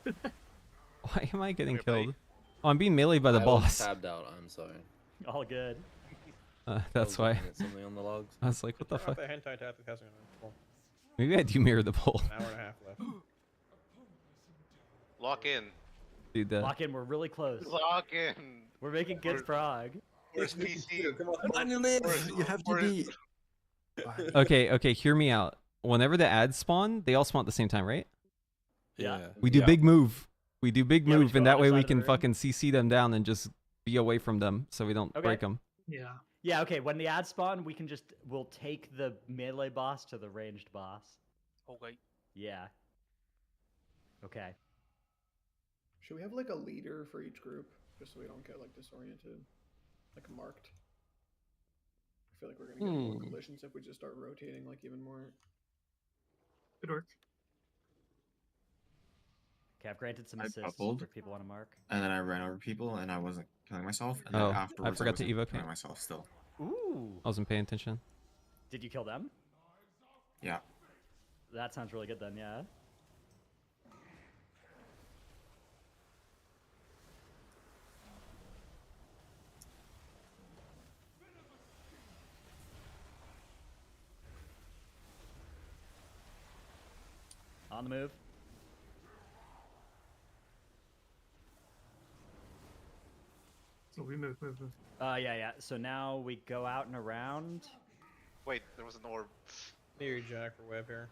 Why am I getting Here, buddy. killed? Oh, I'm being meleeed by the I was boss. tabbed out. I'm sorry. All good. That's I why. was looking at something on the logs. I was like, what the fuck? The hentai tactic hasn't been Maybe I do mirror the pole. an hour and a half left. Lock in. Dude, Lock in. We're really close. Lock in. We're making good prog. Where's PC? Come on, you have to be. okay, hear me out. Whenever the ads spawn, they all spawn at the same time, right? Yeah. We do big move. We do big Yeah, we move, go and that on way the we side of the can ring. fucking CC them down and just be away from them so we don't Okay. break them. Yeah. Yeah, okay. When the ads spawn, we'll take the melee boss to the ranged boss. Okay. Yeah. Okay. Should we have like a leader for each group, just so we don't get like disoriented, like marked? I feel like we're gonna get more collisions if we just start rotating like even more. Good work. Okay, I've granted some I assists bubbled. for people want to mark. And then I ran over people, and I wasn't killing myself. And Oh, then I afterwards, forgot to wasn't evoke killing it. myself still. Ooh. I wasn't paying attention. Did you kill them? Yeah. That sounds really good then, yeah. On the move. So we move. Yeah. So now we go out and around. Wait, there was an orb. Near you, Jack, for web here.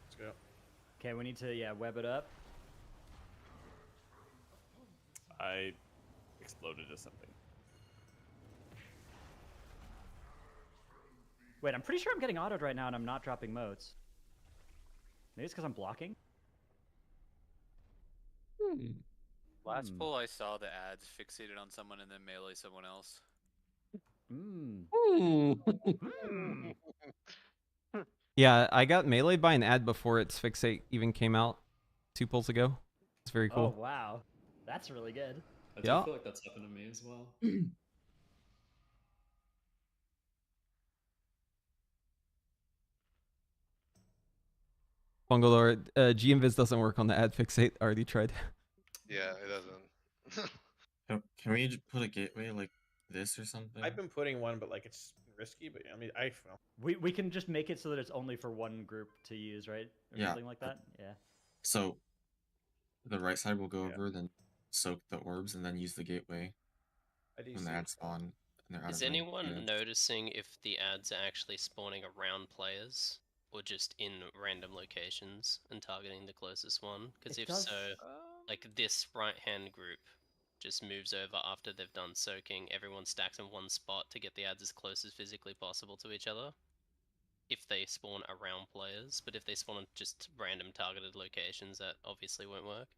Let's go. Okay, we need to web it up. I exploded to something. Wait, I'm pretty sure I'm getting autoed right now and I'm not dropping motes. Maybe it's because I'm blocking? Last pull, I saw the ads fixated on someone and then melee someone else. Yeah, I got meleeed by an ad before its fixate even came out 2 pulls ago. It's very cool. Oh, wow. That's really good. I do feel like that's happened to me as well. Bungalore, G-Invis doesn't work on the ad fixate. I already tried. Yeah, it doesn't. Can we just put a gateway like this or something? I've been putting one, but like it's risky. But I mean, I don't know. We can just make it so that it's only for one group to use, right? Or Yeah. something like that? Yeah. So the right side will go over, then soak the orbs, and then use the gateway when the ads spawn. And they're out Is of range. anyone noticing if the ads are actually spawning around players or just in random locations and targeting the closest one? Because It if does- so, like this right-hand group just moves over after they've done soaking. Everyone stacks in one spot to get the ads as close as physically possible to each other. If they spawn around players, but if they spawn in just random targeted locations, that obviously won't work.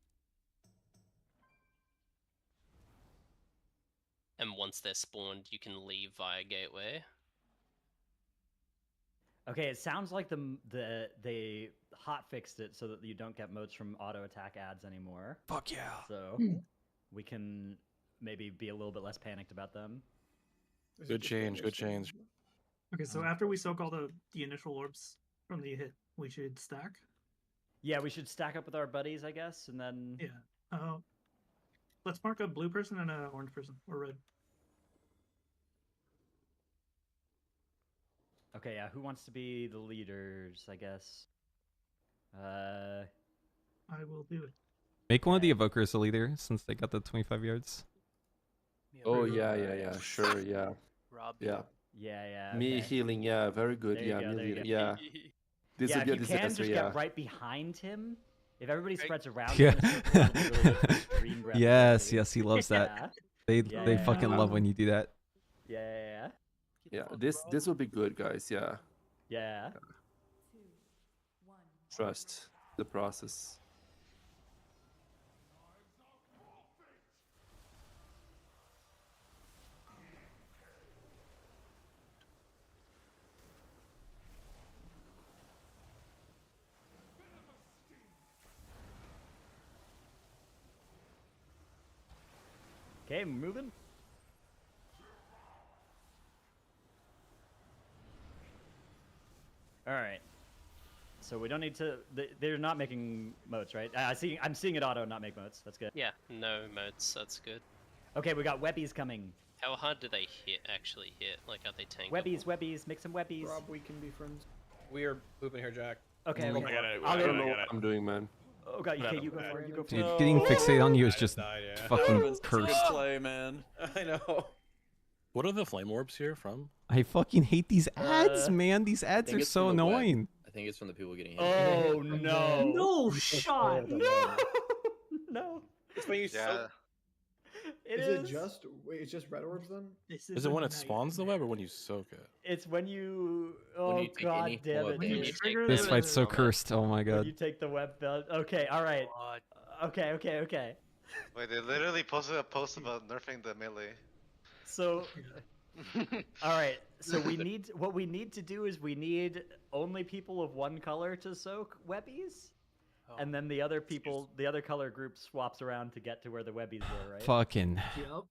And once they're spawned, you can leave via gateway. Okay, it sounds like they hot fixed it so that you don't get modes from auto attack ads anymore. Fuck yeah. So we can maybe be a little bit less panicked about them. Good change. Good change. Okay, so after we soak all the initial orbs from the hit, we should stack. Yeah, we should stack up with our buddies, I guess, and then Yeah. Let's mark a blue person and an orange person, or red. Okay, yeah, who wants to be the leaders, I guess? I will do it. Make one of the evokers a leader since they got the 25 yards. Oh yeah, sure, yeah. Rob. Yeah. Yeah. Me okay. healing, yeah, very good. There you Yeah, go, me there you leading, go. yeah. This Yeah, would be a if you can disaster, just yeah. get right behind him. If everybody spreads around Yeah. him, it's really good for screen grab Yes, ability. yes, he loves that. Yeah. They fucking love when you do that. Yeah. Yeah, this will be good, guys. Yeah. Yeah. Trust the process. Okay, moving. All right. So we don't need to. They're not making motes, right? I'm seeing it auto not make motes. That's good. Yeah, no modes, that's good. Okay, we got webbies coming. How hard do they actually hit? Like, are they tankable? Webbies, make some webbies. Rob, we can be friends. We are moving here, Jack. Okay. I don't know what I'm doing, man. Oh god, okay, you go for it. You go for Dude, it. getting fixated on you is just died, yeah. fucking cursed. Play, man. I know. What are the flame orbs here from? I fucking hate these ads, man. These ads think are it's so from the web. annoying. I think it's from the people getting hit. Oh no! No shot! No! No! It's when you soak. It Is is. it just wait? It's just red orbs then? Is it when it spawns the web or when you soak it? It's when you. When Oh you take god any damn full it! damage. dude. Trigger This the- fight's so cursed. Oh my When god. you take the web belt. Okay, all right. Okay. Wait, they literally posted a post about nerfing the melee. So, All right, so what we need to do is we need only people of one color to soak webbies, and then the other color group swaps around to get to where the webbies were, right? Fucking. Yep.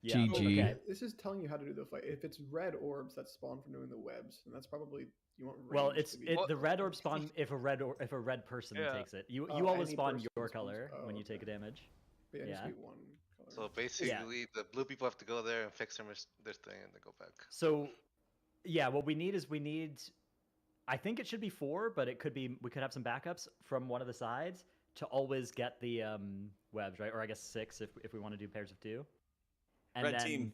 Yeah. GG. Okay. This is telling you how to do the fight. If it's red orbs that spawn from doing the webs, and that's probably you want. Well, range to be the red orb spawn if a red person takes it. You always any spawn person your spawns- color oh, when you okay. take a damage. But yeah, just be one color. So basically, the blue people have to go there and fix their thing, and then go back. So, yeah, what we need is I think it should be 4, but we could have some backups from one of the sides to always get the webs, right? Or I guess 6 if we want to do pairs of 2. And Red then, team.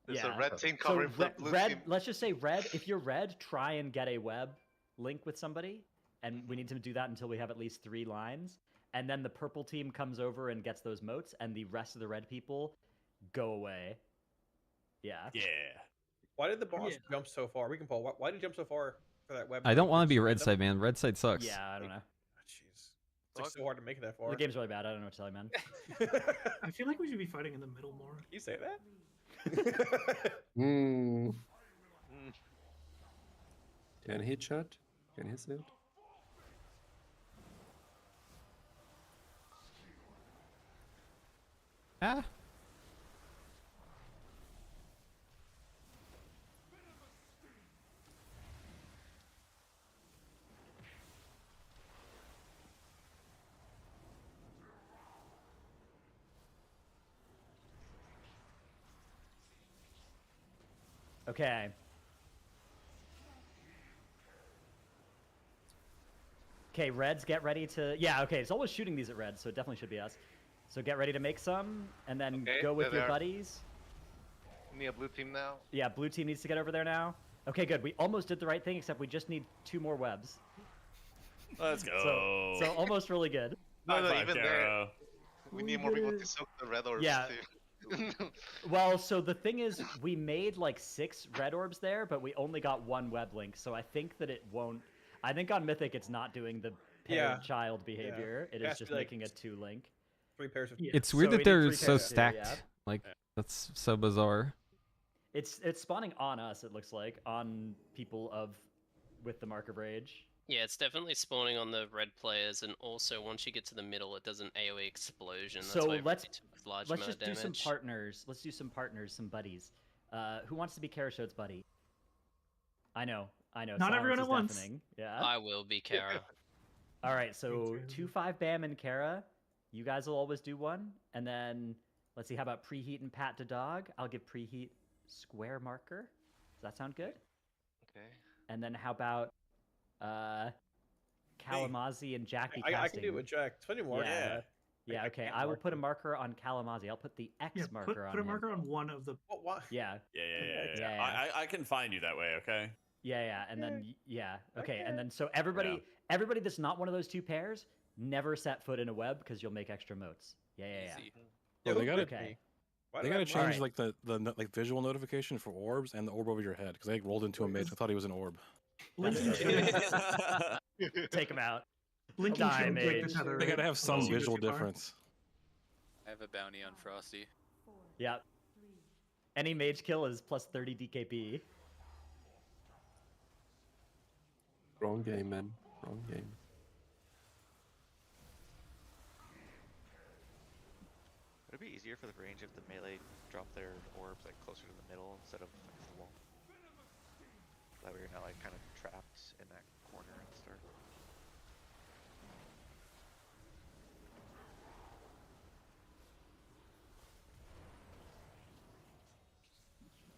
There's a red team covering for the blue red, team. let's just say red. If you're red, try and get a web link with somebody, and we need to do that until we have at least 3 lines. And then the purple team comes over and gets those motes, and the rest of the red people go away. Yeah. Yeah. Why did the boss jump so far? We can pull. Why did he jump so far for that web? I don't want to be red side, man. Red side sucks. Yeah, I don't know. Jeez. It's like so hard to make it that far. The game's really bad. I don't know what to tell you, man. I feel like we should be fighting in the middle more. You say that? Can he chat? Can he say it? Ah. Okay. Okay, reds, get ready to... Yeah, okay, it's always shooting these at reds, so it definitely should be us. So get ready to make some, and then go with your buddies. We need a blue team now. Yeah, blue team needs to get over there now. Okay, good. We almost did the right thing, except we just need 2 more webs. Let's go. So almost really good. No, even there. We need more people to soak the red orbs too. Well, so the thing is, we made like 6 red orbs there, but we only got 1 web link, so I think that it won't... I think on Mythic it's not doing the parent-child behavior. It is just making a 2 link. 3 pairs of... It's weird that they're so stacked. Like, that's so bizarre. It's spawning on us, it looks like, on people with the Mark of Rage. Yeah, it's definitely spawning on the red players, and also once you get to the middle, it does an AoE explosion. That's So why it let's took large just amount of do damage. some partners. Let's do some partners, some buddies. Who wants to be Karashote's buddy? I know. Not everyone at once. Deafening. Yeah. I will be Kara. All right, so 2-5 Bam and Kara. You guys will always do one, and then let's see. How about Preheat and Pat to Dog? I'll give Preheat square marker. Does that sound good? Okay. And then how about Kalamazi and Jack be casting? I can do it with Jack. 20 more. Yeah, okay. I will put a marker on Kalamazi. I'll put the X marker on Put a him. marker on one of the... What? Yeah. Yeah. I can find you that way, okay? Yeah, and then okay, and then so everybody that's not one of those 2 pairs, never set foot in a web because you'll make extra motes. Yeah. Yeah, they gotta, okay. They gotta change like the like visual notification for orbs and the orb over your head because I rolled into a mage. I thought he was an orb. Take him out. Die, mage. They gotta have some visual difference. I have a bounty on Frosty. Yep. Any mage kill is plus 30 DKP. Wrong game, man. Wrong game. Would it be easier for the range if the melee dropped their orbs like closer to the middle instead of against the wall? That way you're not like kind of trapped in that corner at the start.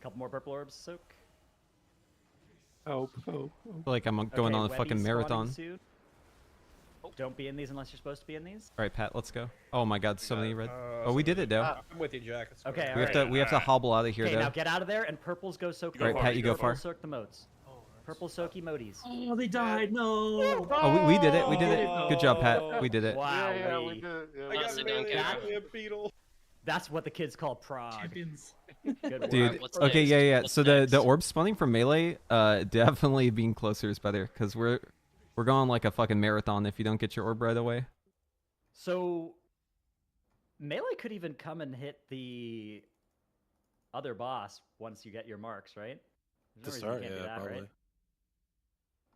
Couple more purple orbs, soak. Hope. I feel like I'm going on a fucking marathon. Don't be in these unless you're supposed to be in these. All right, Pat, let's go. Oh my God, so many red. Oh, we did it, though. I'm with you, Jack. Okay, We have to hobble out of here, okay, though. now get out of there, and purples go soak. All right, Pat, you go far. Soak the motes. Purple soaky moties. Oh, they died. No. Oh, we did it. We did it. Good job, Pat. We did it. Wow. Yeah, we did it. Yeah. I got a beetle. That's what the kids call prog. Champions. Good work. Dude, What's okay, next? yeah. What's So next? the orb spawning from melee, definitely being closer is better because we're going like a fucking marathon if you don't get your orb right away. So melee could even come and hit the other boss once you get your marks, right? To There's no reason start, you can't do yeah, that, probably. right?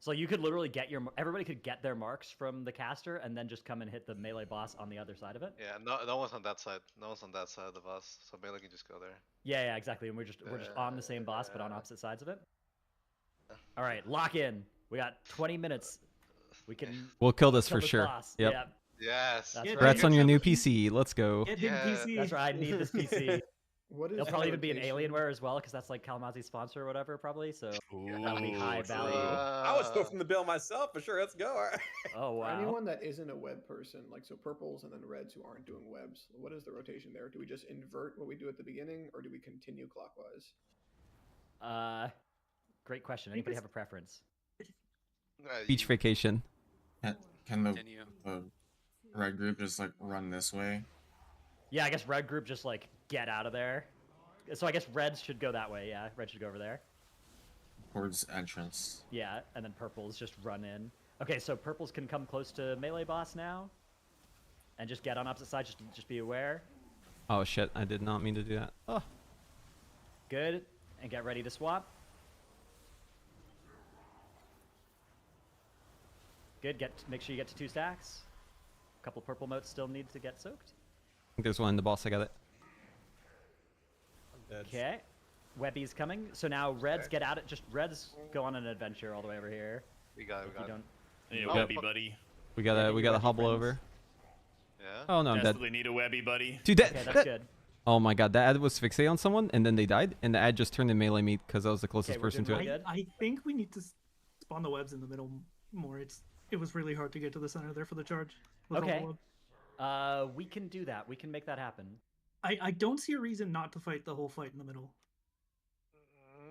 So you could literally get everybody could get their marks from the caster and then just come and hit the melee boss on the other side of it. Yeah, no one's on that side. No one's on that side of the boss, so melee can just go there. Yeah, exactly. And we're just on the same boss but on opposite sides of it. All right, lock in. We got 20 minutes. We can. We'll kill this for this sure. boss. Yep. Yeah. Yes. That's Congrats on your new PC. Let's go. PC. That's right. I need this PC. What is It'll probably even be an rotation? Alienware as well, because that's like Kalamazi's sponsor or whatever, probably. So that'll be high value. I was footing the bill myself for sure. Let's go. Oh For wow. anyone that isn't a web person, like so purples and then reds who aren't doing webs, what is the rotation there? Do we just invert what we do at the beginning, or do we continue clockwise? Great question. Anybody have a preference? Beach vacation. Can the red group just like run this way? Yeah, I guess red group just like get out of there. So I guess reds should go that way. Yeah, red should go over there. Towards entrance. Yeah, and then purples just run in. Okay, so purples can come close to melee boss now, and just get on opposite side. Just be aware. Oh shit! I did not mean to do that. Oh. Good, and get ready to swap. Good. Make sure you get to 2 stacks. A couple purple motes still need to get soaked. I think there's one in the boss. I got it. Okay. Webby's coming. So now reds get out. Just reds go on an adventure all the way over here. We got it. We got it. Hey, Webby, buddy. We gotta hobble over. Yeah. Oh no, I'm dead. Desperately need a Webby, buddy. Dude, Okay, that's good. Oh my god, that ad was fixated on someone and then they died, and the ad just turned in melee meat because I was the closest person to it. I think we need to spawn the webs in the middle more. It was really hard to get to the center there for the charge. with all the Okay. webs. We can do that. We can make that happen. I don't see a reason not to fight the whole fight in the middle.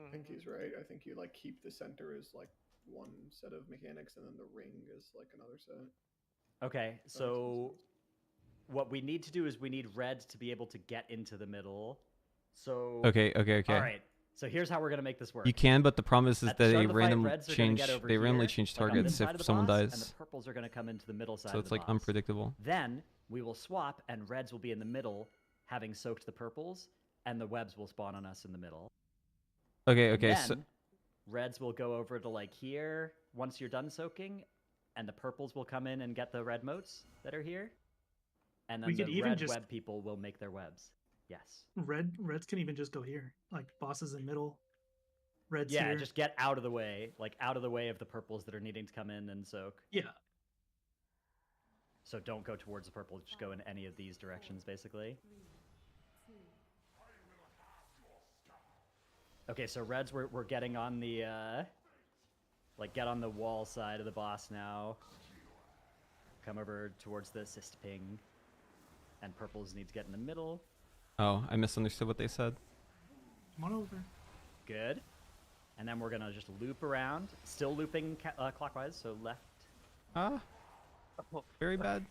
I think he's right. I think you like keep the center as like one set of mechanics, and then the ring is like another set. Okay, so what we need to do is we need red to be able to get into the middle. So Okay. All right. So here's how we're gonna make this work. You can, but the problem is At that the start they of the fight, randomly reds are gonna change. get over They randomly here, change like on this targets side of if the someone boss, and dies. the purples are gonna come into the middle side. So of it's the like boss. unpredictable. Then we will swap, and reds will be in the middle, having soaked the purples, and the webs will spawn on us in the middle. Okay. And So then reds will go over to like here once you're done soaking, and the purples will come in and get the red motes that are here, and then We could the even red just- web people will make their webs. Yes. Reds can even just go here, like bosses in middle. Reds Yeah, here. just get out of the way, like out of the way of the purples that are needing to come in and soak. Yeah. So don't go towards the purple, just go in any of these directions, basically. Okay, so reds, we're getting on the, like, get on the wall side of the boss now. Come over towards the assist ping. And purples need to get in the middle. Oh, I misunderstood what they said. Come on over. Good. And then we're gonna just loop around, still looping clockwise, so left. Very bad.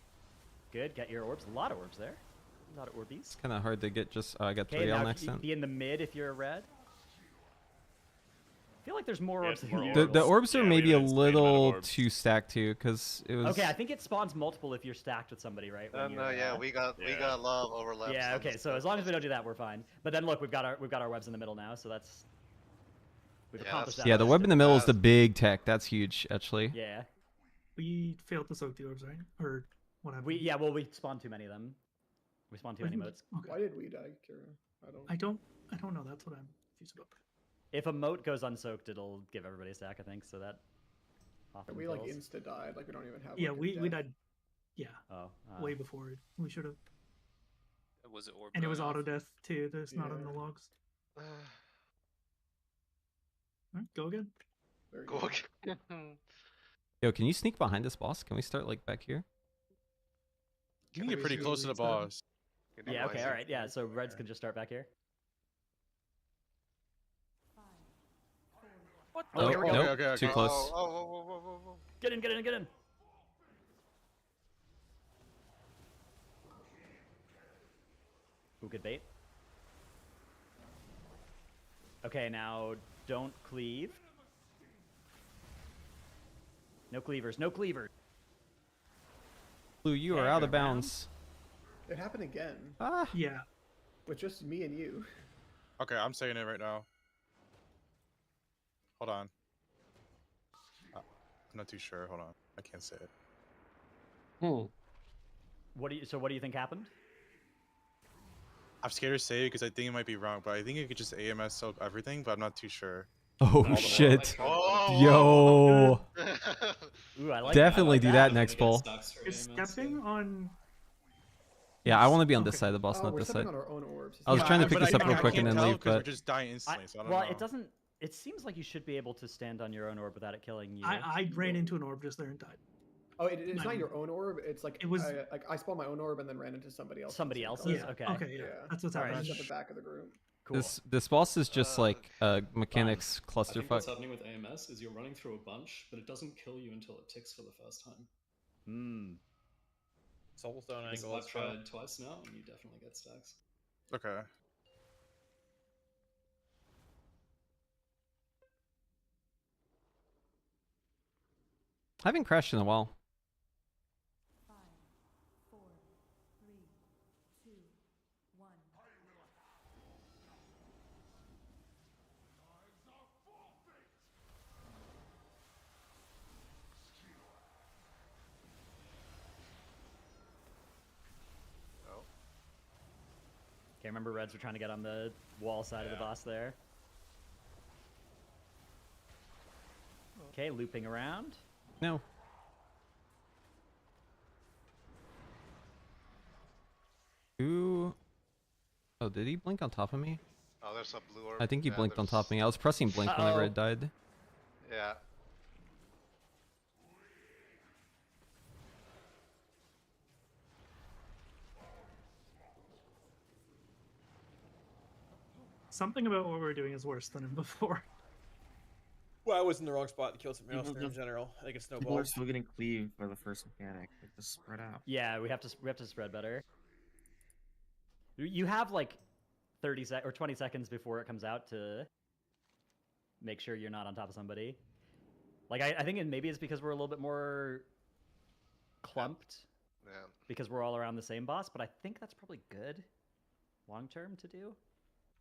Good, get your orbs. A lot of orbs there. A lot of orbies. It's kind of hard to get. Just I got Okay, 3 on now accident. be in the mid if you're a red. I feel like there's more orbs than you. The orbs are maybe a little too stacked too, because it was. Okay, I think it spawns multiple if you're stacked with somebody, right? When No, you're, yeah, we got a lot of overlaps. Yeah, on okay. this So as stuff. long as we don't do that, we're fine. But then look, we've got our webs in the middle now, so that's we've accomplished that. Yeah, the web in the middle is the big tech. That's huge, actually. Yeah. We failed to soak the orbs, right? Or whatever. We spawned too many of them. We spawned too many motes. Why did we die, Kira? I don't know. That's what I'm confused about. If a mote goes unsoaked, it'll give everybody a stack, I think. So that. Often We like kills. insta died. Like we don't even have. Yeah, like, a we death. died. Yeah. Oh. Way before it. We should have. Was it orb? And it was going off? auto death too. That's not in the logs. Alright, go again. Go again. Yo, can you sneak behind this boss? Can we start like back here? You can get pretty close to the boss. Yeah. Okay. All right. Yeah. So reds can just start back here. What? Oh, here we go. Nope, too close. Oh. Get in! Get in! Get in! Ooh, good bait. Okay, now don't cleave. No cleavers. No cleavers. Blue, you are Okay, out of around. bounds. It happened again. Ah. Yeah. With just me and you. Okay, I'm saying it right now. Hold on. I'm not too sure. Hold on. I can't say it. What do you think happened? I'm scared to say it because I think it might be wrong, but I think it could just AMS soak everything, but I'm not too sure. Oh shit! Oh, Yo. Ooh, I like Definitely do that next Is pull. stepping on? Yeah, I want to be on this side of the boss, Oh, not we're this stepping side. on our own orbs. I was trying to pick but this up real I quick and can't then tell leave, 'cause we're but just dying instantly, so I don't well, know. it doesn't. It seems like you should be able to stand on your own orb without it killing you. I ran into an orb just there and died. Oh, it's not your own orb. It's like It was I spawned my own orb and then ran into somebody else. Somebody else's. Yeah. Okay. Okay. Yeah. That's what's happening. Just at the back of the group. Cool. this boss is just like a mechanics I think what's clusterfuck. happening with AMS is you're running through a bunch, but it doesn't kill you until it ticks for the first time. Soulstone Because angle. I've tried twice now, and you definitely get stacks. Okay. I haven't crashed in a while. 5, 4, 3, 2, 1. Okay, remember Reds were trying to get on the wall side of the boss there. Okay, looping around. No. Ooh. Oh, did he blink on top of me? Oh, there's a blue orb. I think he Yeah, blinked on there's- top of me. I was pressing blink whenever it died. Yeah. Something about what we're doing is worse than before. Well, I was in the wrong spot to kill something else People in just- general. I think it's People snowballed. are still getting cleaved by the first mechanic. Like, just spread out. Yeah, we have to spread better. You have like 30 or 20 seconds before it comes out to make sure you're not on top of somebody. Like I think maybe it's because we're a little bit more clumped. Yeah. Because we're all around the same boss, but I think that's probably good long term to do.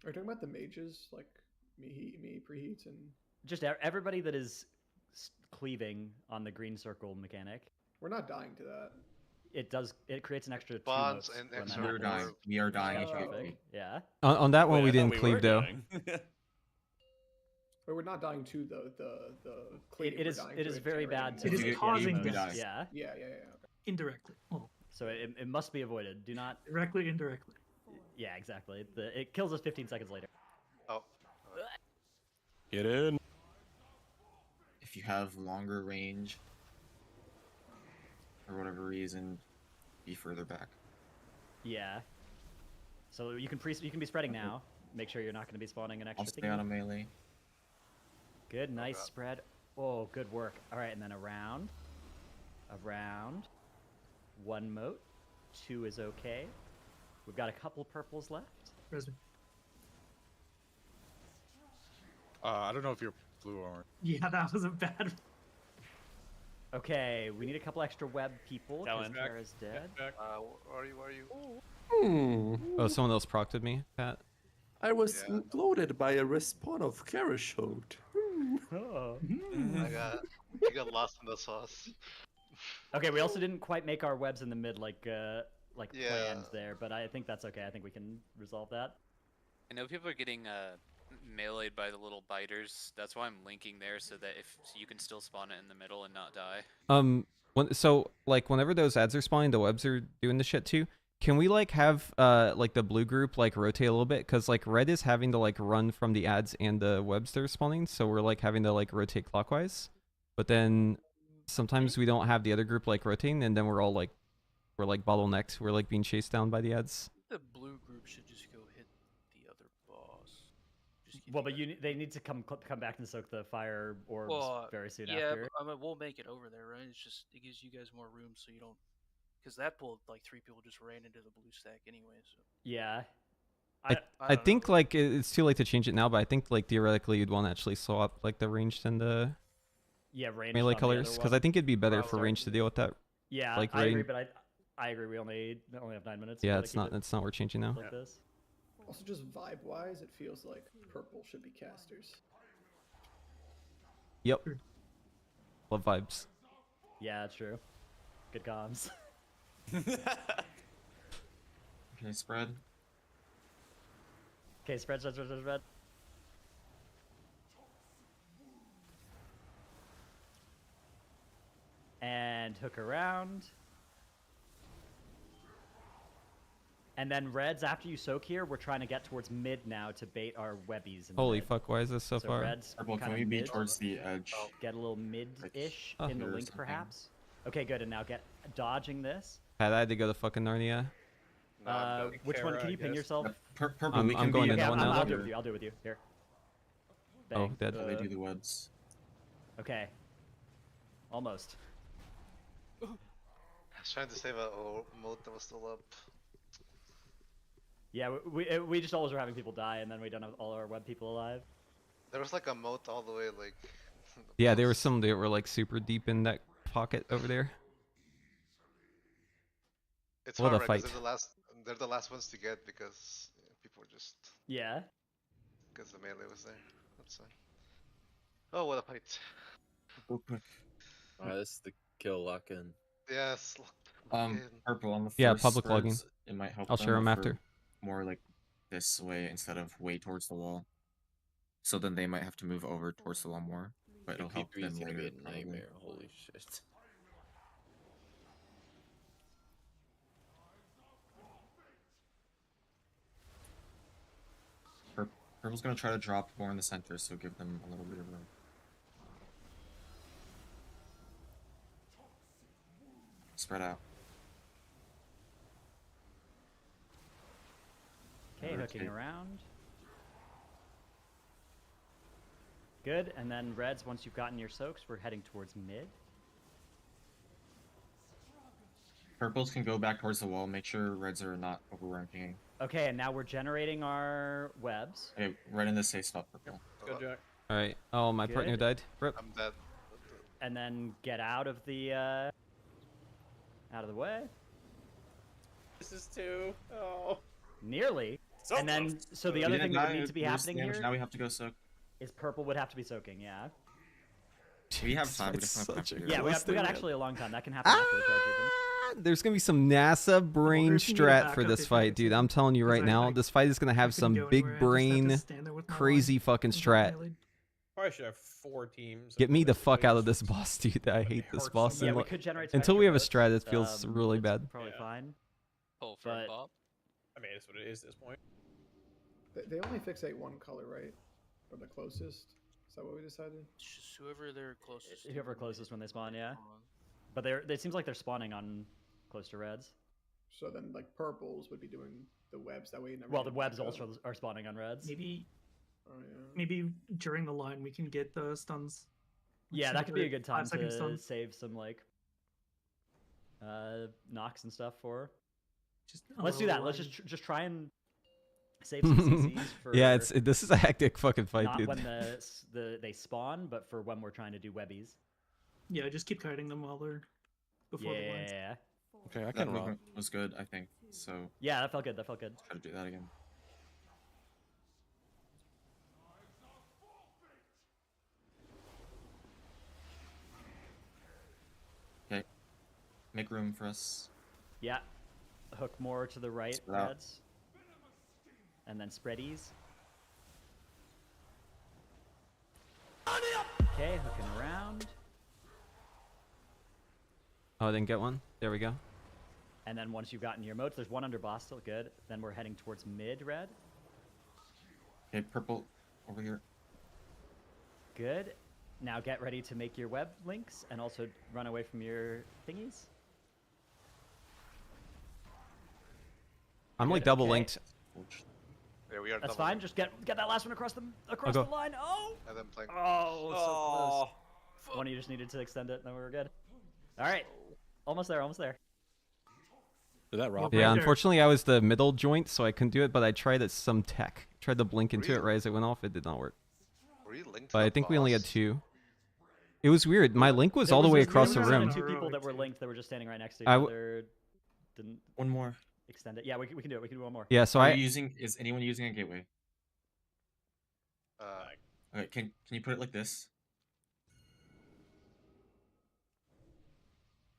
Are you talking about the mages, like me preheats and Just everybody that is cleaving on the green circle mechanic. we're not dying to that. It does. It creates an extra 2 Bonds motes and when that extra We are happens. dying. We are dying. Yeah, if you traffic. cleave. Yeah. On that one, Wait, we I thought didn't we cleave were though. dying. But we're not dying to the cleaving. It we're is. dying It to is very bad. generating To It is more. get causing emotes. death. Yeah. Yeah. Indirectly. Oh, So it must be avoided. Do not. directly, indirectly. Yeah, exactly. It kills us 15 seconds later. Oh. Get in. If you have longer range, for whatever reason, be further back. Yeah. So you can be spreading now. Make sure you're not going to be spawning an extra I'll stay on a thingy. melee. Good, nice spread. Oh, good work. All right, and then around. 1 mote. 2 is okay. We've got a couple purples left. Resmi. I don't know if you're blue or orange. Yeah, that was a bad. Okay, we need a couple extra web people because Talon. Tara's dead. Where are you? Oh, someone else procted me, Pat. I was loaded by a respawn of Karashot. Oh. You got lost in the sauce. Okay, we also didn't quite make our webs in the mid like Yeah. planned there, but I think that's okay. I think we can resolve that. I know people are getting meleeed by the little biters. That's why I'm linking there so that if you can still spawn it in the middle and not die. Whenever those ads are spawning, the webs are doing the shit too. Can we like have like the blue group like rotate a little bit? Cause like red is having to like run from the ads and the webs they're spawning, so we're like having to like rotate clockwise. But then sometimes we don't have the other group like rotating, and then we're like bottlenecked. We're like being chased down by the ads. The blue group should just go hit the other boss. Well, but they need to come back and soak the fire orbs very soon yeah, after. but, I mean, we'll make it over there, right? It's just it gives you guys more room so you don't, because that pulled like 3 people just ran into the blue stack anyway. So Yeah. I think like it's too late to change it now, but I think like theoretically you'd want to actually swap like the ranged and the ranged melee on the colors, other because one. I think it'd be better for Sorry. range to deal with that. Yeah, like I agree, range. but I agree. We only have 9 minutes. Yeah, We it's gotta not keep it's not worth changing now. it like this. Also, just vibe-wise, it feels like purple should be casters. Yep. Love vibes. Yeah, true. Good comms. Okay, spread. Okay, spread. And hook around. And then reds, after you soak here, we're trying to get towards mid now to bait our webbies. Holy fuck, why is this so far? Reds, Purple, can kinda we be mid. towards the edge? Get a little mid-ish Like in the here or link, something? perhaps. Okay, good. And now get dodging this. I had to go to fucking Narnia. Which one? Can you ping yourself? Purple, I'm we can going be into Okay, one I'll now. do it with you. I'll do it with you. Here. Oh, Bang. dead. They do the webs. Okay. Almost. I was trying to save a moat that was still up. Yeah, we just always are having people die, and then we don't have all our web people alive. There was like a moat all the way like. Yeah, there were some that were like super deep in that pocket over there. It's What hard, a right? 'Cause fight. They're the last ones to get because people were just. Yeah. Because the melee was there. That's fine. Oh, what a fight! Alright, this is the kill lock in. Yes. Purple on the first Yeah, public logging. spreads, it might help I'll them share if 'em we're after. More like this way instead of way towards the wall. So then they might have to move over towards the wall more, but it'll help P3 them is gonna later. be a nightmare. Holy shit. Purple's gonna try to drop more in the center, so give them a little bit of room. Spread out. Okay, hooking around. Good, and then reds, once you've gotten your soaks, we're heading towards mid. Purples can go back towards the wall, make sure reds are not overranking. Okay, and now we're generating our webs. Okay, right in the safe spot, purple. Go, Jack. Alright. Oh, my partner Good. died. Rip. I'm dead. And then get out of the way. This is two. Oh. Nearly. So and then, close. so the We other didn't thing that die, would need to be lose happening damage, here now we have to go soak. is purple would have to be soaking, yeah. We have time, we That's just don't have such to a do Yeah, it. we got actually a long time. That can happen after the charge even. There's gonna be some NASA brain if you need a strat for backup this if you fight, need dude. to. I'm telling you right 'Cause now, this fight is gonna have couldn't some go big anywhere, I just had to brain, stand there with my crazy line fucking and strat. melee. Probably should have 4 teams. Get me the fuck out of this boss, dude. I hate this hurts boss. so Yeah, and we lo- could generate Until some we have a extra strat, votes, it feels really it's bad. Probably fine. Pull for a But bop. I mean, it's what it is at this point. They only fixate one color, right? Or the closest? Is that what we decided? It's just whoever they're closest to. whoever closest when they spawn, yeah. But it seems like they're spawning on close to reds. So then, like, purples would be doing the webs. That way, you never. Well, the get webs back also up. are spawning on reds. Maybe Oh, yeah. maybe during the line we can get the stuns. Like, Yeah, that could be a good time 5-second to stuns. save some like knocks and stuff for. Just Let's do allow that. Let's line. just try and save some CCs for. Yeah, this is a hectic fucking fight, not dude. when they spawn, but for when we're trying to do webbies. Yeah, just keep kiting them while they're before the lines. Yeah. Okay, I That can rock. movement was good, I think. So Yeah, that felt good. That felt good. try to do that again. Okay. Make room for us. Yeah. Hook more to the right, Spread out. reds. And then spreadies. Okay, hooking around. Oh, I didn't get one. There we go. And then once you've gotten your moats, there's one under boss still good. Then we're heading towards mid red. Okay, purple over here. Good. Now get ready to make your web links and also run away from your thingies. I'm like Good, double okay. linked. Yeah, we are. That's double fine. linked. Just get that last one across the go. line. Oh. And then playing. Oh, so close. One of you just needed to extend it, and then we were good. All right. Almost there. Almost there. Did that rock? Yeah, Right there. unfortunately I was the middle joint, so I couldn't do it, but I tried at some tech. Tried to blink into it right as it went off. It did not work. Were you linked? But to I the think we only had boss? 2. It was weird. My link was There all the way there across the was room. Two people that were linked that were just standing right next to each I other. Didn't. One more. extend it. Yeah, we can do it. We can do one more. Yeah, so Is anyone using a gateway? Okay, can you put it like this?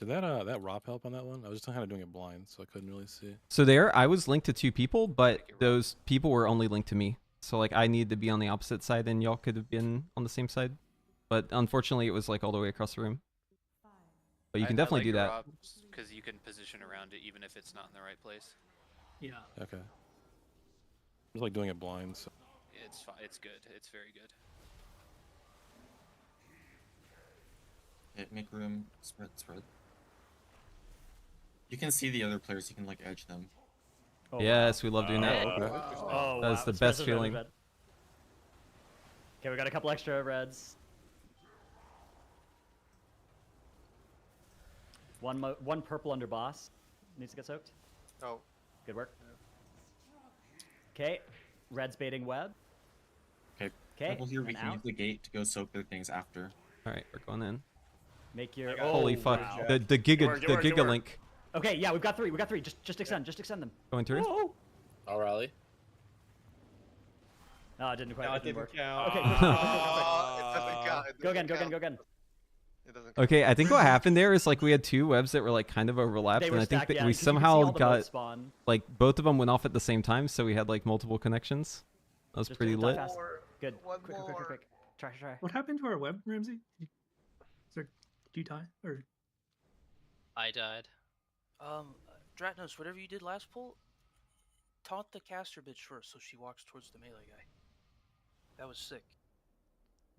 Did that ROP help on that one? I was just kind of doing it blind, so I couldn't really see. So there, I was linked to 2 people, but those people were only linked to me. So like I need to be on the opposite side, and y'all could have been on the same side. But unfortunately, it was like all the way across the room. But you can definitely do that. Because you can position around it even if it's not in the right place. Yeah. Okay. I was like doing it blind, so. It's fine. It's good. It's very good. Okay, make room. Spread. You can see the other players. You can like edge them. Oh, yes, we love doing that. Oh, That's the best feeling. Okay, we got a couple extra reds. One purple under boss needs to get soaked. Oh. Good work. Okay, red's baiting web. Okay. Okay. Purple here. We can use the gate to go soak their things after. All right, we're going in. Make your. Holy fuck! Wow. The giga link. Okay, yeah, we've got 3. We got 3. Just extend. Just extend them. Going through. Whoa. I'll rally. No, it didn't quite. No, it didn't work. count. Okay. It doesn't count. Go again. It doesn't count. Okay, I think what happened there is like we had 2 webs that were like kind of overlapped, They and were I think stacked, that yeah, we 'cause you can see somehow all the got boats spawn. like both of them went off at the same time, so we had like multiple connections. That was Just pretty do it lit. fast. Good. Quick. Try. What happened to our web, Ramsey? Did you die or? I died. Dratnos, whatever you did last pull, taunt the caster bitch first so she walks towards the melee guy. That was sick.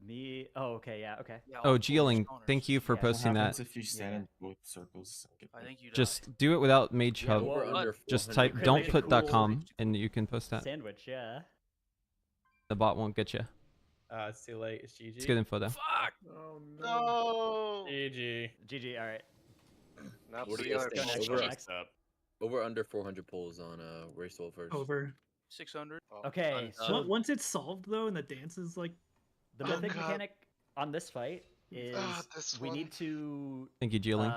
Me? Oh, okay, yeah, okay. Yeah, Oh, I'll pull Geeling, spawners. thank you for Yeah. posting What that. happens if you stand in both circles? I think you died. Just do it without Mage Yeah, Hub. we're under Just 400. type Create don't a put cool .com and you can post that. Sandwich, yeah. The bot won't get you. It's too late. It's GG. It's good info though. Fuck! Oh No. GG. All right. Not What do the you other guys think? pull. Over under 400 pulls on Race Wolfers. Over. 600. Okay, So so once it's solved though, and the dance is like. the Oh, mythic God. mechanic on this fight is this we one. need to Thank you, Geeling.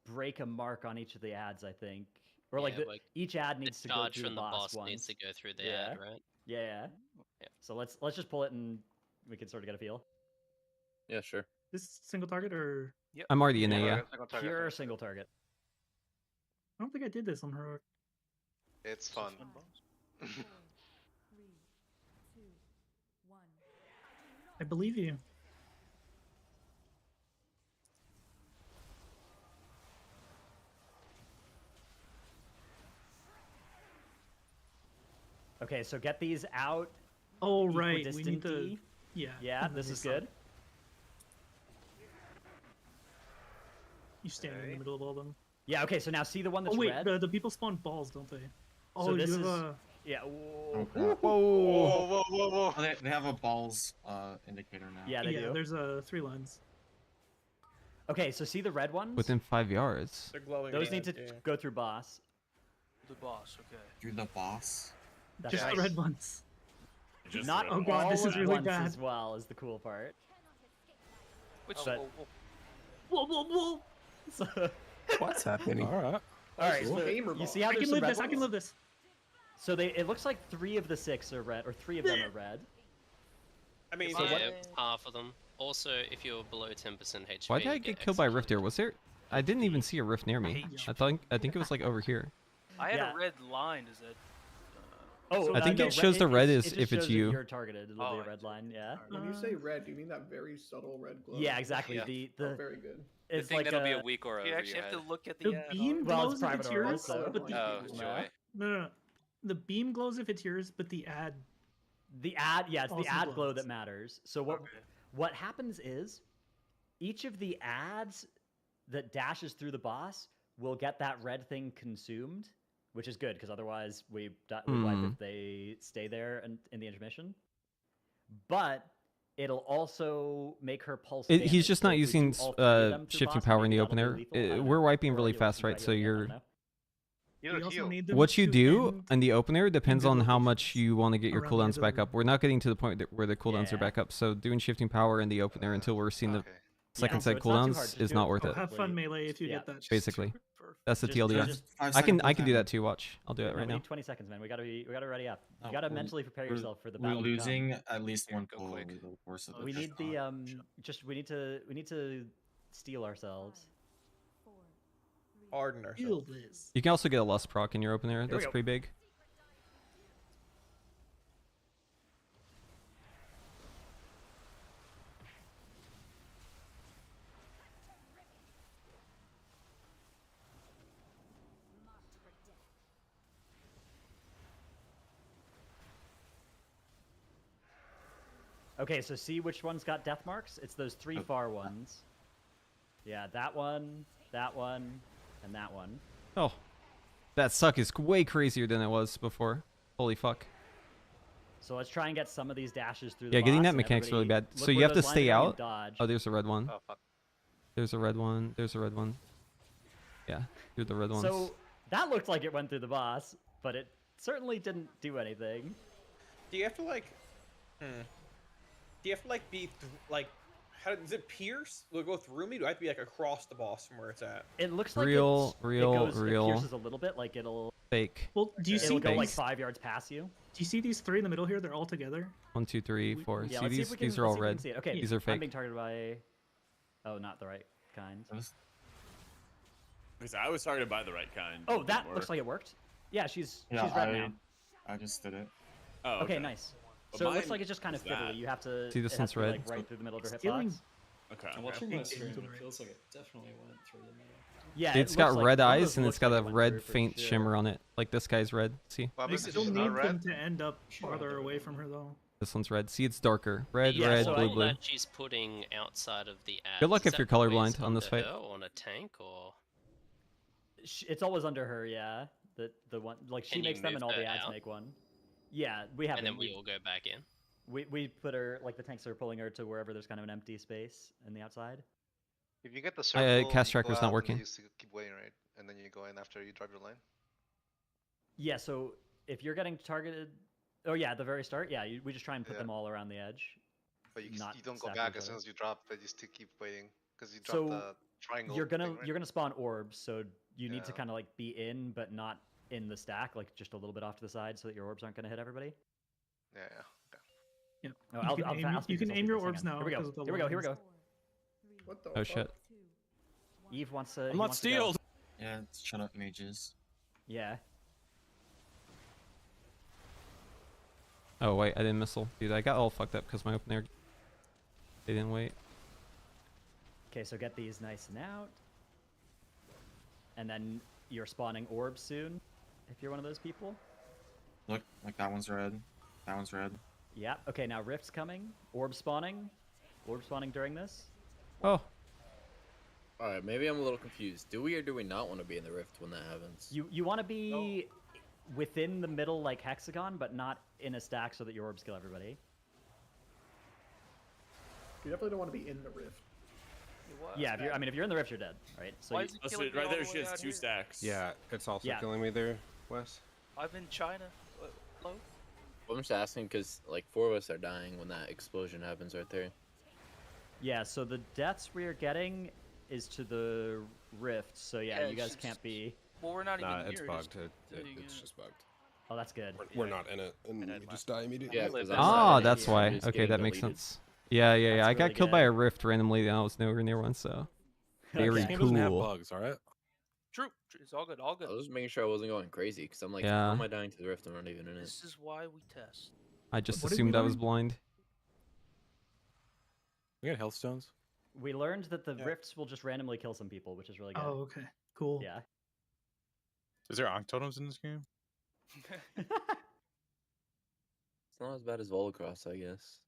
break a mark on each of the ads, I think. Or like, Yeah, like each ad The needs to go charge through from the boss once. needs to go through the Yeah. ad, right? Yeah. Yeah. So let's just pull it and we can sort of get a feel. Yeah, sure. This single target or? Yep. I'm already in there, yeah. Pure single target. I don't think I did this on heroic. It's fun. I believe you. Okay, so get these out. Oh right, we need to. equidistanty. Yeah. Yeah, and then this they is stop. good. You stand in the middle of all of them. Yeah. Okay, so now see the one that's Oh wait, red. the people spawn balls, don't they? Oh, So this you have is- a. Yeah. Oh, Whoa. crap. Whoa. Whoa. Oh, they have a balls indicator now. Yeah, they do. There's 3 lines. Okay, so see the red ones. Within 5 yards. They're glowing. Those need red, to too. go through boss. The boss, okay. You're the boss. That's Just right. the red ones. Just Not red Oh ones. god, this all is at really once bad. as well is the cool part. Which But- Whoa, whoa, whoa! So, What's happening? All right. all right, Cool. so Gamer you boss. see how I there's can some live red this. I can ones? live this. So it looks like 3 of the 6 are red, or 3 of them are red. I mean, So yeah, what- half of them. Also, if you're below 10% HP, Why did I you get get killed by a extra rift here? Was there? I didn't even see a rift near me. I think it was like over here. I had Yeah. a red line. Is that? Oh, I think no, it shows the red is just if it's shows that you. You're targeted. It'll Oh, be a I red see. line. Yeah. When you say red, do you mean that very subtle red glow? Yeah, exactly. Yeah. The Oh, very good. Good it's thing like that'll be a weak aura You over actually your have head. to look at The the ad. beam Well, glows it's if private it's aura, yours, so- but the Oh, People joy. no. The beam glows if it's yours, but the ad. The ad, yeah, it's Also the ad glow glows. that matters. So what happens is each of the ads that dashes through the boss will get that red thing consumed, which is good because otherwise we wipe if they stay there in the intermission. But it'll also make her pulse. He's damage. just So not if we do using all 3 of them through shifting boss, power in maybe the that'll be opener. lethal, I don't We're know. wiping Or really you'll fast, keep right? So regular, I you're. don't know. You We don't also heal. need them What you to do end in the opener depends on good how locations much you want to get your around the cooldowns edge of back the up. We're not getting to the point where the cooldowns are Yeah. back up. So doing shifting power in the opener until we're seeing Okay. second so set it's not too hard, cooldowns just is do not it worth it. Have fun perfectly. melee if you Yeah. get that. Basically, that's the Just- TLDR. just- I can do that too. Watch, I'll do it No, right we now. need 20 seconds, man. We gotta ready up. You No, gotta we're- mentally prepare we're- yourself for the We're battle to come. losing at least Yeah, one go pull quick. over the course of the We need first the round. we need to steel ourselves. Harden ourselves. Feel this. You can also get a lust proc in your open air. we That's go. pretty big. Okay, so see which one's got death marks? It's those three far ones. Yeah, that one, and that one. Oh, that suck is way crazier than it was before. Holy fuck. So let's try and get some of these dashes through the Yeah, getting boss that and mechanic's really everybody- bad. look So you where have to those lines stay are and you out. dodge. Oh, there's a red one. Oh fuck. There's a red one. There's a red one. Yeah, do the red ones. So that looked like it went through the boss, but it certainly didn't do anything. Do you have to like? Do you have to like be like? How does it pierce? Will it go through me? Do I have to be like across the boss from where it's at? It looks like Real, it real. pierces a little bit, like it'll Fake. Well, do you it'll see go like these? 5 yards past you. Do you see these three in the middle here? They're all together. 1, 2, 3, 4. Yeah, See let's see if these? we can, These are let's all see if we can red. see it. Okay, These are I'm fake. being targeted by. Oh, not the right kind. Because I was targeted by the right kind. Oh, It that didn't looks work. like it worked. Yeah, she's Yeah, red now. I just did it. Oh, Okay, nice. But So it looks mine like it's just kind of is that. fiddly. You have to See, this it has one's to be, red. like right through the middle of her Stealing- hitbox. Okay. I'm watching my stream and it feels like it definitely went through the middle. Yeah, It's it got looks like- red one of eyes those and it's looks got like a it went red through for faint sure. shimmer on it. Like this guy's red. See? What They happens if still it's need not them red? to end up farther away from her, though. This one's red. See, it's darker. Red, Yeah, red, so blue, all blue. that she's putting outside of the ads. Good luck is if you're that always colorblind on this under fight. her on a tank or? It's always under her, yeah. The one like she Can you makes them move and all the her ads out? make one. Yeah, we have. And then we all go back in. We put her like the tanks are pulling her to wherever there's kind of an empty space in the outside. If you get the circle, cast you tracker's go not out and working. You just keep waiting, right? And then you go in after you drive your line. Yeah, so if you're getting targeted, oh yeah, at the very start, yeah, we just try and put Yeah. them all around the edge. But you not don't go stack back each as soon other. as you drop, but you still keep waiting because you drop So the triangle. you're gonna thing, right? you're gonna spawn orbs, so you need to Yeah. kind of like be in, but not in the stack, like just a little bit off to the side, so that your orbs aren't gonna hit everybody. Yeah, yeah. Okay. Yep. Oh, You can aim- I'll speak you can this, I'll aim speak your this, hang orbs on. now Here we go. because of the Here we go. Here we lines. go. What the Oh fuck? shit. Eve wants to. I'm he not wants to go. steeled. Yeah, shut up, mages. Yeah. Oh wait, I didn't missile. Dude, I got all fucked up because my open air. They didn't wait. Okay, so get these nice and out. And then you're spawning orbs soon, if you're one of those people. Look, like that one's red. That one's red. Yeah. Okay, now Rift's coming. Orb spawning. Orb spawning during this. Oh. Alright, maybe I'm a little confused. Do we or do we not want to be in the rift when that happens? You want to be within the middle like hexagon, but not in a stack so that your orbs kill everybody. You definitely don't want to be in the rift. Yeah, if you're in the rift, you're dead, right? So Why you, is it Let's killing do it me right all there. the She way has out 2 here? stacks. Yeah, it's also Yeah. killing me there, Wes. I'm in China. Hello? I'm just asking because like 4 of us are dying when that explosion happens right there. yeah. So the deaths we're getting is to the rift. So yeah, you guys can't be. Well, we're not Nah, even it's here. bugged. It's It's just bugged. Oh, that's good. We're not in it, and we just die immediately. Yeah, 'cause I'm Ah, not that's in it, why. I'm just Okay, getting that makes deleted. sense. Yeah, yeah, yeah. That's I got really killed by good. a rift randomly, and I was nowhere near one, so very Okay. This game doesn't have cool. bugs, all right? True. It's all good. All I good. was just making sure I wasn't going crazy because I'm like, Yeah. how am I dying to the rift and I'm not even in it? This is why we test. I just What did assumed we I was learn? blind. We got health stones. We learned that the Yeah. rifts will just randomly kill some people, which is really good. Oh, okay. Cool. Yeah. Is there Ankh totems in this game? It's not as bad as Volocross, I guess.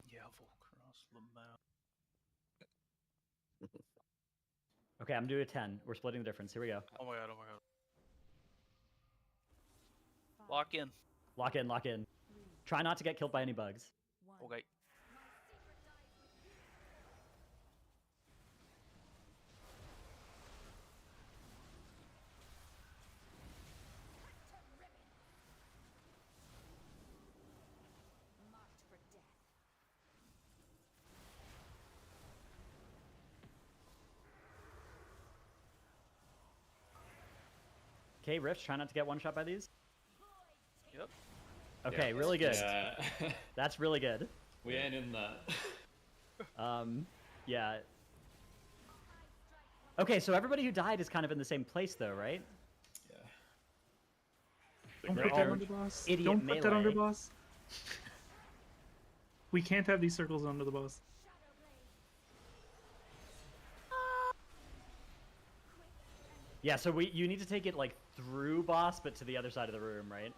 Yeah, Volcross, Lamau. Okay, I'm doing a 10. We're splitting the difference. Here we go. Oh my god, oh my god. Lock in. Lock in, lock in. Try not to get killed by any bugs. Okay. Okay, Rifts, try not to get one shot by these. Yep. Okay, Yeah. really good. Yeah. That's really good. We ain't in that. Yeah. Okay, so everybody who died is kind of in the same place, though, right? Yeah. Don't They're put that all on the boss. idiot Don't put that on the melee. boss. We can't have these circles under the boss. Yeah, so you need to take it like through boss, but to the other side of the room, right?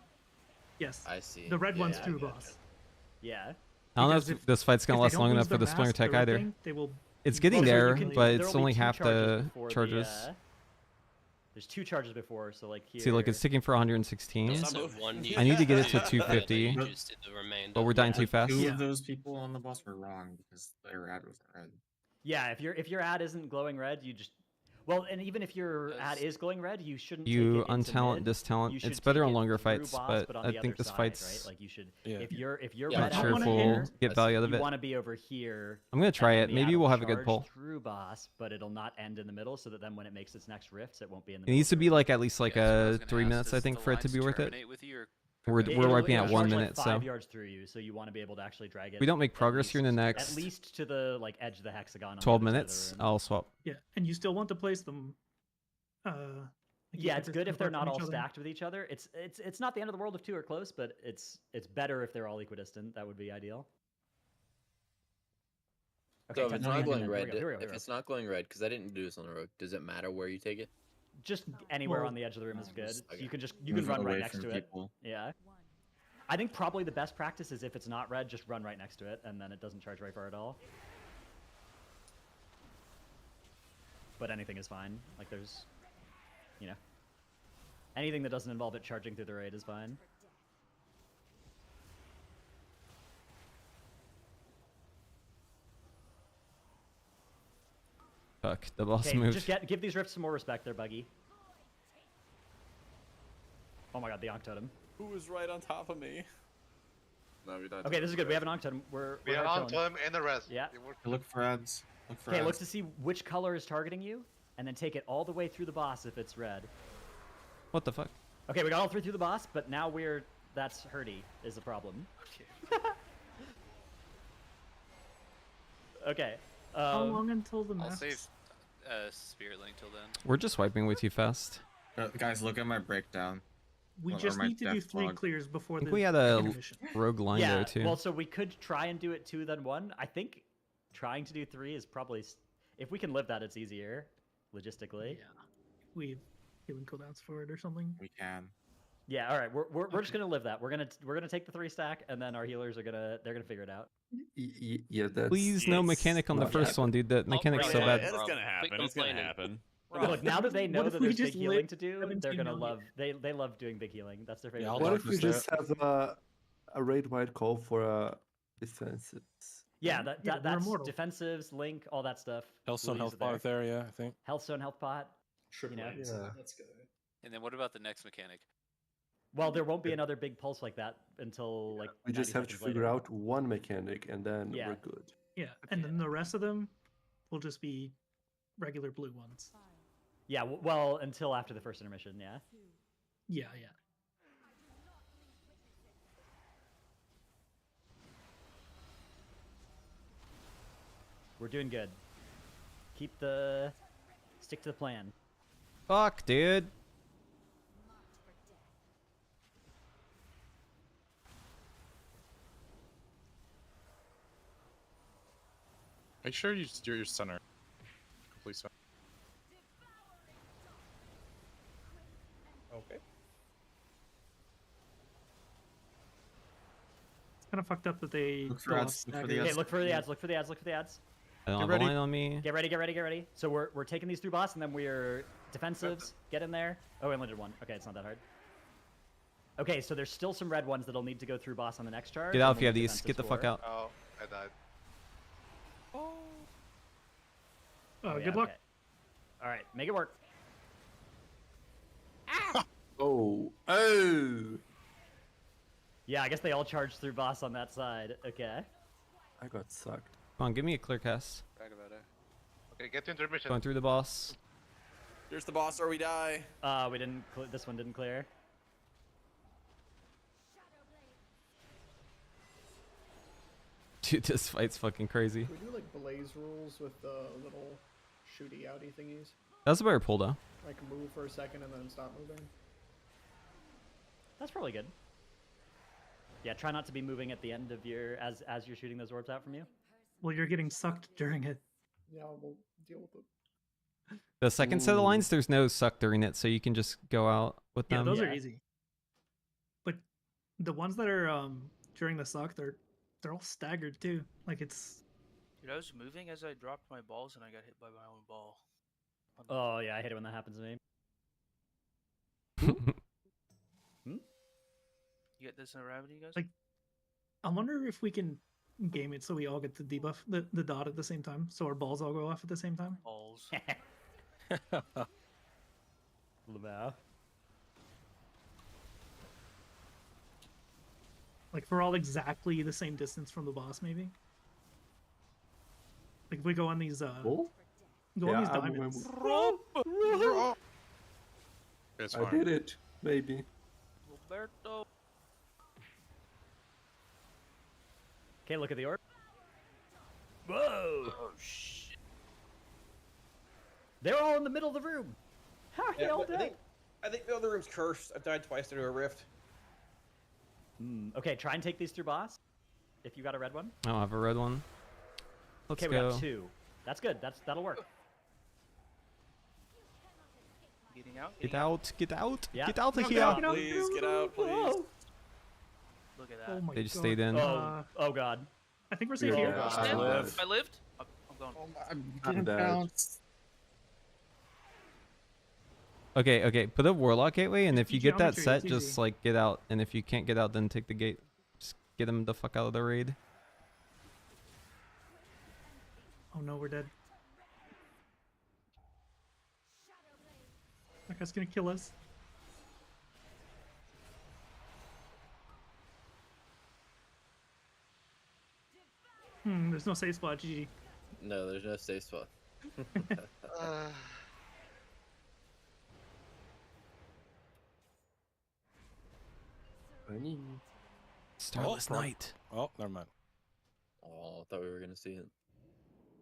Yes. I see. The red one's Yeah, through I gotcha. boss. Yeah. I don't know Because if this fight's gonna if they last don't long lose enough for their the Splinter mask, Tech their either. thing, they will. It's getting so there, you can- but there'll it's be only 2 half charges the before charges. There's 2 charges before, so like here. See, look, it's ticking for 116. Yeah, so one I need to get it used to the 250, other just did the remainder. but we're dying too Like, fast. Two of those people on the boss were wrong because their ad was red. Yeah, if your ad isn't glowing red, you just and even if your ad is glowing red, you shouldn't You take it into untalent, mid. distalent. You should It's better take on it longer through fights, boss, but on I the think other this side, fight's right? Like you should Yeah. if your not red ad sure is if we'll here, get value out of you it. want to be over here. I'm gonna try and it. then the Maybe ad we'll will have a good charge pull. through boss, but it'll not end in the middle, so that then when it makes its next rifts, it won't be in the It middle. needs to be like at least like Yeah, that's what I was gonna 3 ask. minutes, I Does think, the for it to lines be worth it. terminate with you, or We're It'll wiping at 1 charge minute, like 5 so yards through you, so you want to be able to actually drag it. we don't make at progress here in the least- next At least to the like edge of the hexagon. On the 12 other side of the minutes. room. I'll swap. Yeah, and you still want to place them. Like Yeah, you it's said, good if they're apart not from all each other. stacked with each other. It's not the end of the world if 2 are close, but it's better if they're all equidistant. That would be ideal. Okay, So if 10 it's seconds. not glowing Here we red, go, here we go, if here we it's not glowing red, because I didn't do this on the road, does it matter where you take it? go. Just anywhere Well, on the edge of the room is good. okay. You can Move run right away next from to people. it. Yeah. I think probably the best practice is if it's not red, just run right next to it, and then it doesn't charge very far at all. But anything is fine. Like there's, anything that doesn't involve it charging through the raid is fine. Fuck, the boss Okay, moved. just give these rifts some more respect. They're buggy. Oh my god, the Ankh Totem. Who was right on top of me? No, we died. Okay, this is good. We have an Ankh Totem. We're We are hard on killing. time and the res. Yeah. Look for ads. Look for Okay, ads. look to see which color is targeting you, and then take it all the way through the boss if it's red. What the fuck? Okay, we got all 3 through the boss, but now that's hurdy is the problem. Okay. How long until the I'll masks? save Spirit Link till then. We're just wiping way too fast. Guys, look at my breakdown. We Or just my need to do death 3 log. clears before I think the we had a intermission. rogue line Yeah, there too. well, so we could try and do it 2 then 1. I think trying to do 3 is probably if we can live that, it's easier logistically. We have healing cooldowns for it or something. We can. Yeah, all right. We're just gonna live that. We're gonna take the 3 stack, and then our healers are gonna figure it out. Yeah, that's. Please, no mechanic on the not first one, dude. That mechanic's so Yeah, bad. it's gonna happen. It's gonna happen. Look, now that they know What if that we there's big just healing lit to do, 17 they're gonna million? love. They love doing big healing. That's their favorite. Yeah, I'll thing. What if we darkness there. just have a raid wide call for defenses? Yeah, Yeah, we're that's immortal. defensives, link, all that stuff. Healthstone, We'll use health it there. pot there, yeah, I think. Healthstone, health pot. Triple know? A's. Yeah. Let's go. And then what about the next mechanic? Well, there won't be another big pulse like that until like. We just 90 have to seconds figure later. out one mechanic and then Yeah. we're good. Yeah, and then the rest of them will just be regular blue ones. Yeah, well, until after the first intermission. Yeah. Yeah, yeah. We're doing good. Stick to the plan. Fuck, dude. Make sure you steer your center. Complete center. Okay. It's kind of fucked up that they. Look for go ads, off look for stagger. the Okay, ads. look for the ads. Look for the ads. Look for the ads. I don't Get have a ready. line on me. Get ready. Get ready. Get ready. So we're taking these through boss, and then we're defensives. Get in there. Oh, we only did 1. Okay, it's not that hard. Okay, so there's still some red ones that'll need to go through boss on the next charge. Get out and if you we'll have do these. Get the defensives fuck for- out. Oh, I died. Oh, yeah, good luck. okay. All right, make it work. Oh, oh! Yeah, I guess they all charged through boss on that side. Okay. I got sucked. Come on, give me a clear cast. Brag about it. Okay, get to intermission. Going through the boss. Here's the boss or we die. We didn't. This one didn't clear. Dude, this fight's fucking crazy. Can we do like blaze rules with the little shooty outy thingies? That's a better pull though. Like move for a second and then stop moving. That's probably good. Yeah, try not to be moving at the end of your as you're shooting those orbs out from you. Well, you're getting sucked during it. Yeah, we'll deal with it. The second set of lines, there's no suck during it, so you can just go out with Yeah, them. those are easy. But the ones that are during the suck, they're all staggered too. Like it's. Dude, I was moving as I dropped my balls and I got hit by my own ball. Oh yeah, I hate it when that happens to me. You get this in a rabbit, you guys? Like, I wonder if we can game it so we all get the debuff, the dot at the same time, so our balls all go off at the same time. Balls. Lamau. Like, if we're all exactly the same distance from the boss, maybe. Like, if we go on these, on these diamonds. It's I fine. did it. Maybe. Roberto. Okay, look at the orb. Whoa! Oh shit! They're all in the middle of the room. How are they all dead? I think the other room's cursed. I've died twice through a rift. Okay, try and take these through boss. If you got a red one. I don't have a red one. Let's okay, go. we got 2. That's good. That'll work. Getting out. Get out! Get out! Yeah. Get out of No, here! get out. Please get out, please. Look at that. Oh my They just God. stayed in. Oh god. I think we're safe here. I lived. I'm going. I'm dead. Okay, put a warlock gateway, and if you get that Geometry, set, it's just easy. like get out. And if you can't get out, then take the gate. Just get him the fuck out of the raid. Oh no, we're dead. That guy's gonna kill us. There's no safe spot, GG. No, there's no safe spot. Starless Night. Oh, never mind. Oh, I thought we were gonna see it.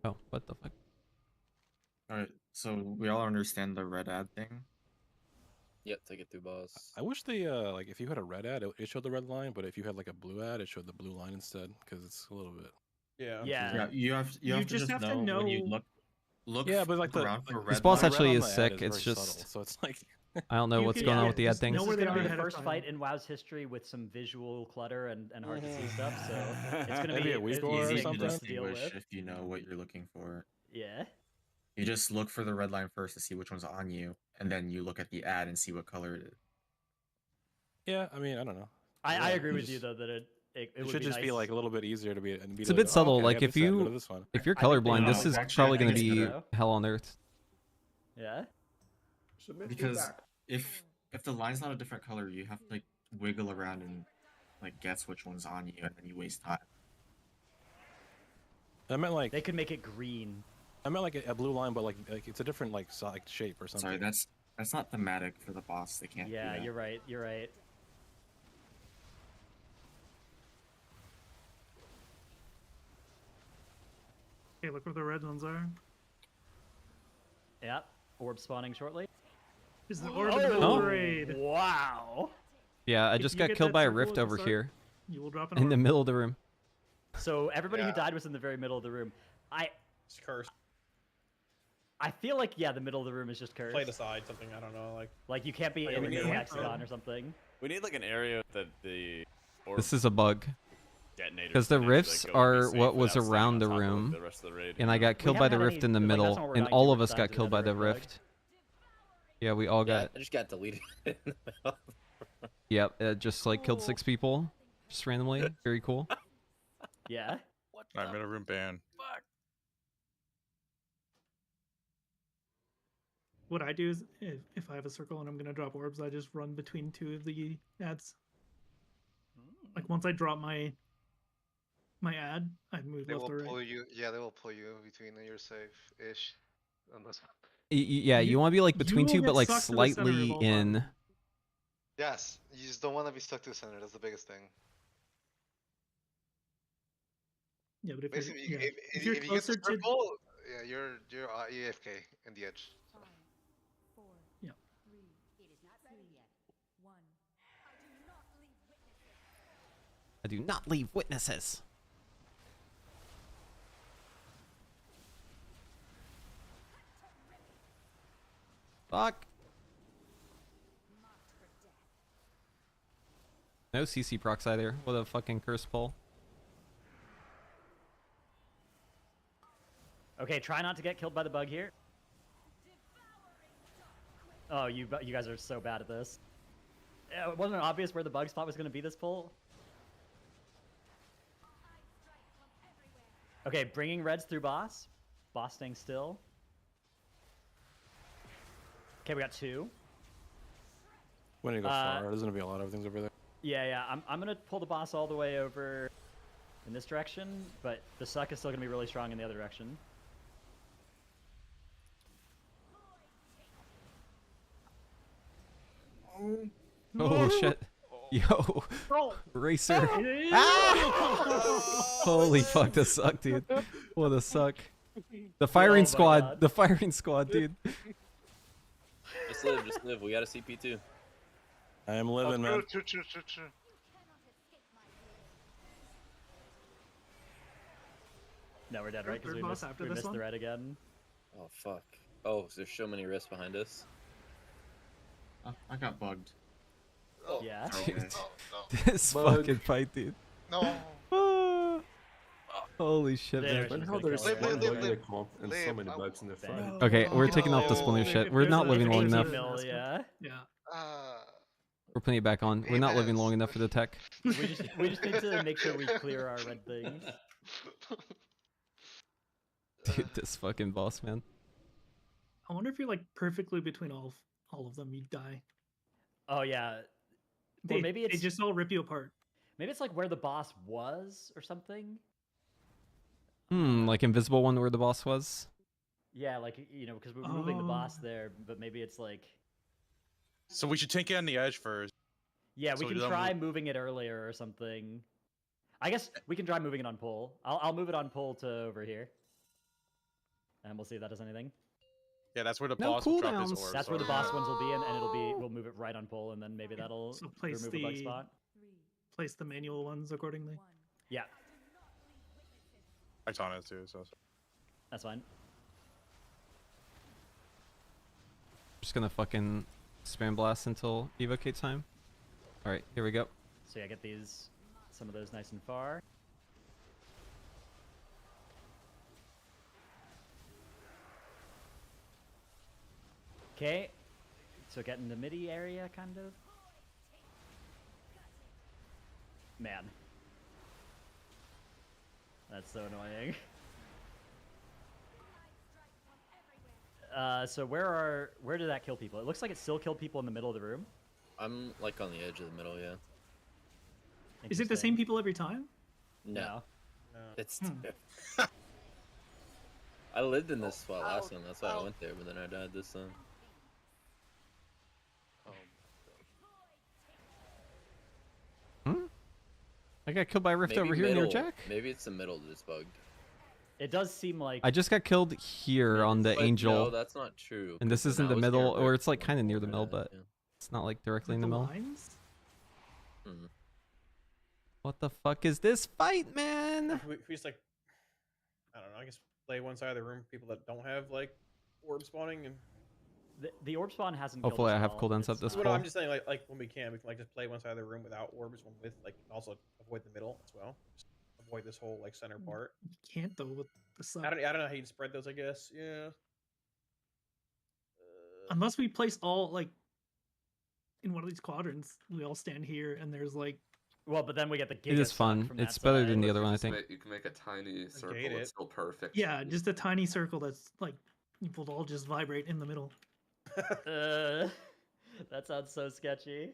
Oh, what the fuck? Alright, so we all understand the red ad thing? Yep, take it through boss. I wish they like if you had a red ad, it showed the red line, but if you had like a blue ad, it showed the blue line instead, because it's a little bit. Yeah. Yeah, you have to just have to know when you know- look Yeah, but like around for This red boss line. actually red is on the ad sick. is It's very just subtle, so it's like I don't know You what's can- going on yeah, with the ad just things. know This where is they gonna are be the ahead of first time. fight in WoW's history with some visual clutter and hard to see stuff. So it's gonna Maybe be a weak it's or easy Easy to to something? deal distinguish with. if you know what you're looking for. Yeah. You just look for the red line first to see which one's on you, and then you look at the ad and see what color it is. yeah. I mean, I don't know. I agree You with you just- though that it It would should be just nice. be like a little bit easier to be. It's a bit subtle. Like if go you to this one. if you're I think they colorblind, this know. is Actually, probably I going to think be it's better. hell on earth. Yeah. Submit Because feedback. if the line's not a different color, you have to like wiggle around and like guess which one's on you, and then you waste time. I meant like They could make it green. I meant like a blue line, but like it's a different like shape or something. Sorry, that's not thematic for the boss. They can't. Yeah, do that. you're right. You're right. Okay, look where the red ones are. Yep. Orb spawning shortly. Is the orb in the middle of the raid? Wow. Yeah, I If just you got get killed that by a circle rift at the over start, here You will drop an in the orb. middle of the room. So everybody who Yeah. died was in the very middle of the room. It's cursed. I feel like yeah, the middle of the room is just cursed. Play the side, something, I don't know, like you can't be Like, in we the need- hexagon or something. We need like an area that the orb This is a bug. detonators Because the can actually, rifts like, go and be are safe what was without staying around on the top of room, the rest of the raid, and you I know? got killed by the haven't had rift any- in the like, that's middle, not what we're and dying all to of us besides got killed by the another bug. rift. Yeah, we all Yeah, got. I just got deleted. Yep, it just like killed 6 people, just randomly. Very cool. Yeah. What Alright, middle room ban. fuck? What I do is, if I have a circle and I'm gonna drop orbs, I just run between 2 of the ads. Like once I drop my ad, I move They left will or right. pull you. Yeah, they will pull you between. And you're safe-ish on this one. Yeah, you want to be like between will two, but get like stuck to the center slightly of all in. time. Yes, you just don't want to be stuck to the center. That's the biggest thing. Yeah, but if Basically, you're, yeah. if you're you get the closer to circle, yeah, you're AFK in the edge. yeah. I do not leave witnesses. Fuck. No CC procs either. What a fucking curse pull. Okay, try not to get killed by the bug here. Oh, you guys are so bad at this. It wasn't obvious where the bug spot was going to be this pull. Okay, bringing reds through boss. Boss staying still. Okay, we got 2. When you go far, there's gonna be a lot of things over there. Yeah. I'm gonna pull the boss all the way over in this direction, but the suck is still gonna be really strong in the other direction. Oh shit. Yo. Oh. Racer. Holy fuck, this suck, dude. What a suck. The firing squad. God. The firing squad, dude. Just live. We got a CP too. I am living, man. True. No, we're dead, right? Because we missed the red again. Oh fuck. Oh, there's so many risks behind us. Oh, I got bugged. Oh, Yeah. Dude, no. this fucking fight, dude. No. Holy shit, man. But how there's Live, one live, way comp and so many bugs in the fight. Okay, we're taking off the splinter shit. We're not living long enough. Yeah. We're putting it back on. We're not living long enough for the tech. We just need to make sure we clear our red things. Dude, this fucking boss, man. I wonder if you're like perfectly between all of them, you'd die. Oh yeah. They, Or maybe they it's just all rip you apart. maybe it's like where the boss was or something. Like invisible one where the boss was. Yeah, like because we're moving the boss there, but maybe it's like. So we should take it on the edge first. Yeah, we So can don't try move- moving it earlier or something. I guess we can try moving it on pull. I'll move it on pull to over here, and we'll see if that does anything. Yeah, that's where the No boss will drop his cooldowns. orbs. That's where the boss ones will be, and we'll move it right on pull, and then maybe that'll So place remove a bug the spot. place the manual ones accordingly. Yeah, It's on it too, so. that's fine. Just gonna fucking spam blast until evocate time. Alright, here we go. So yeah, get some of those nice and far. Okay, so get in the midi area, kind of. Man. That's so annoying. So where did that kill people? It looks like it still killed people in the middle of the room. I'm like on the edge of the middle, yeah. Is it the same people every time? No. It's. I lived in this spot last one, that's why I went there, but then I died this time. I got killed by a rift Maybe over here near middle. Jack. Maybe it's the middle that's bugged. It does seem like I just got killed here on the But angel. no, that's not true. And this 'cause isn't when the I was near middle, or Rift, it's like kind of near the middle, yeah, but it's not like directly in the middle. Lines? What the fuck is this fight, man? We just like, I don't know. I guess play one side of the room. People that don't have like orb spawning and. the orb spawn hasn't. Hopefully killed us I have all. cooldowns up this Well, pull. no, I'm just saying like when we can like just play one side of the room without orbs, one with like also avoid the middle as well. Just avoid this whole like center part. You can't though with the sun. I don't know how you spread those. I guess yeah. Unless we place all like in one of these quadrants, we all stand here, and there's like. Well, but then we get the. It is fun. It's better than the other one, I think. You can make a tiny circle. Gate It's it. still perfect. Yeah, just a tiny circle that's like will all just vibrate in the middle. That sounds so sketchy.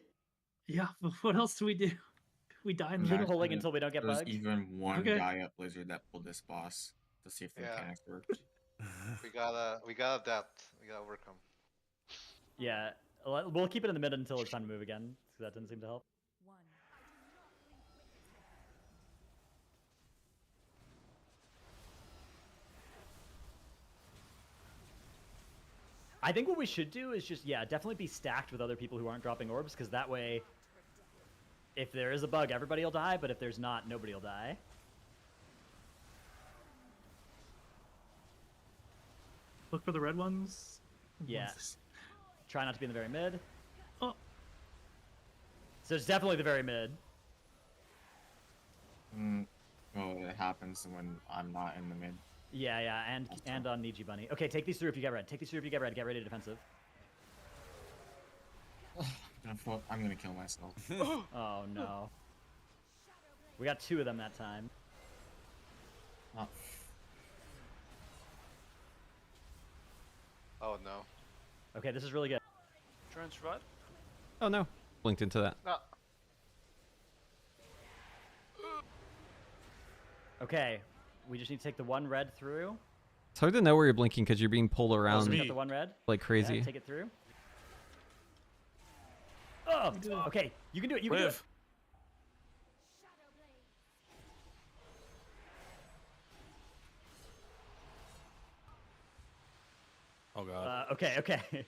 Yeah, but what else do we do? We die in the Keep middle. pulling until we don't get There's bugged. even one Okay. guy at Blizzard that pulled this boss to see if the mechanics worked. We gotta adapt. We gotta overcome. Yeah, we'll keep it in the mid until it's time to move again, because that didn't seem to help. I think what we should do is just, yeah, definitely be stacked with other people who aren't dropping orbs, because that way, if there is a bug, everybody will die, but if there's not, nobody will die. Look for the red ones. Yeah. Ones. Try not to be in the very mid. Oh. So it's definitely the very mid. Well, it happens when I'm not in the mid. Yeah, and on Niji Bunny. Okay, take these through if you get red. Take these through if you get red. Get ready to defensive. I'm gonna kill myself. Oh no. We got 2 of them that time. Oh. Oh no. Okay, this is really good. Try and survive. Oh no. Blinked into that. No. Okay, we just need to take the 1 red through. It's hard to know where you're blinking because you're being pulled around Got the 1 red. like crazy. Yeah, take it through. Oh, okay, you can do it. You can do it. Oh god. Okay.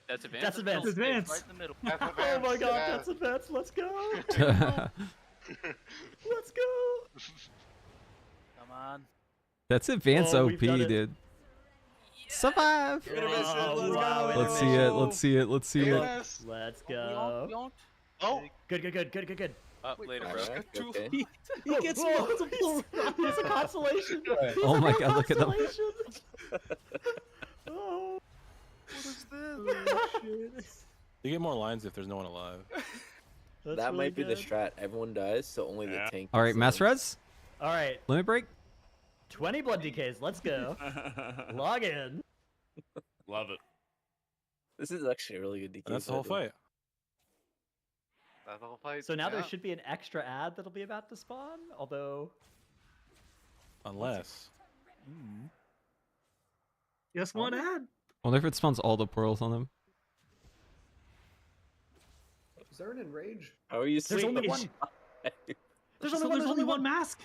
That's advanced. That's advanced. Advanced. Right in the middle. That's Oh my god, yeah. that's advanced. Let's go. Let's go. Come on. That's advanced Oh, OP, we've done it. dude. Survive! Oh, wow, Let's see it. Let's see it. Let's see it. Yes. Let's We go. don't. Oh. Good. Up later, bro. Alright, okay. He gets multiple. He's a consolation. Oh my god, look at them. Oh. What is this? You get more lines if there's no one alive. That's That really might be the good. strat. Everyone dies, so only the tank. All right, gets mass the res. All right, Limit break. 20 blood DKs. Let's go. Log in. Love it. This is actually a really good DK. That's the whole fight. That's the whole fight. So now there yeah. should be an extra ad that'll be about to spawn, although. Unless. Yes, one ad. Wonder if it spawns all the portals on them. Is there an enrage? How are you There's sleeping? only one. There's Only one mask.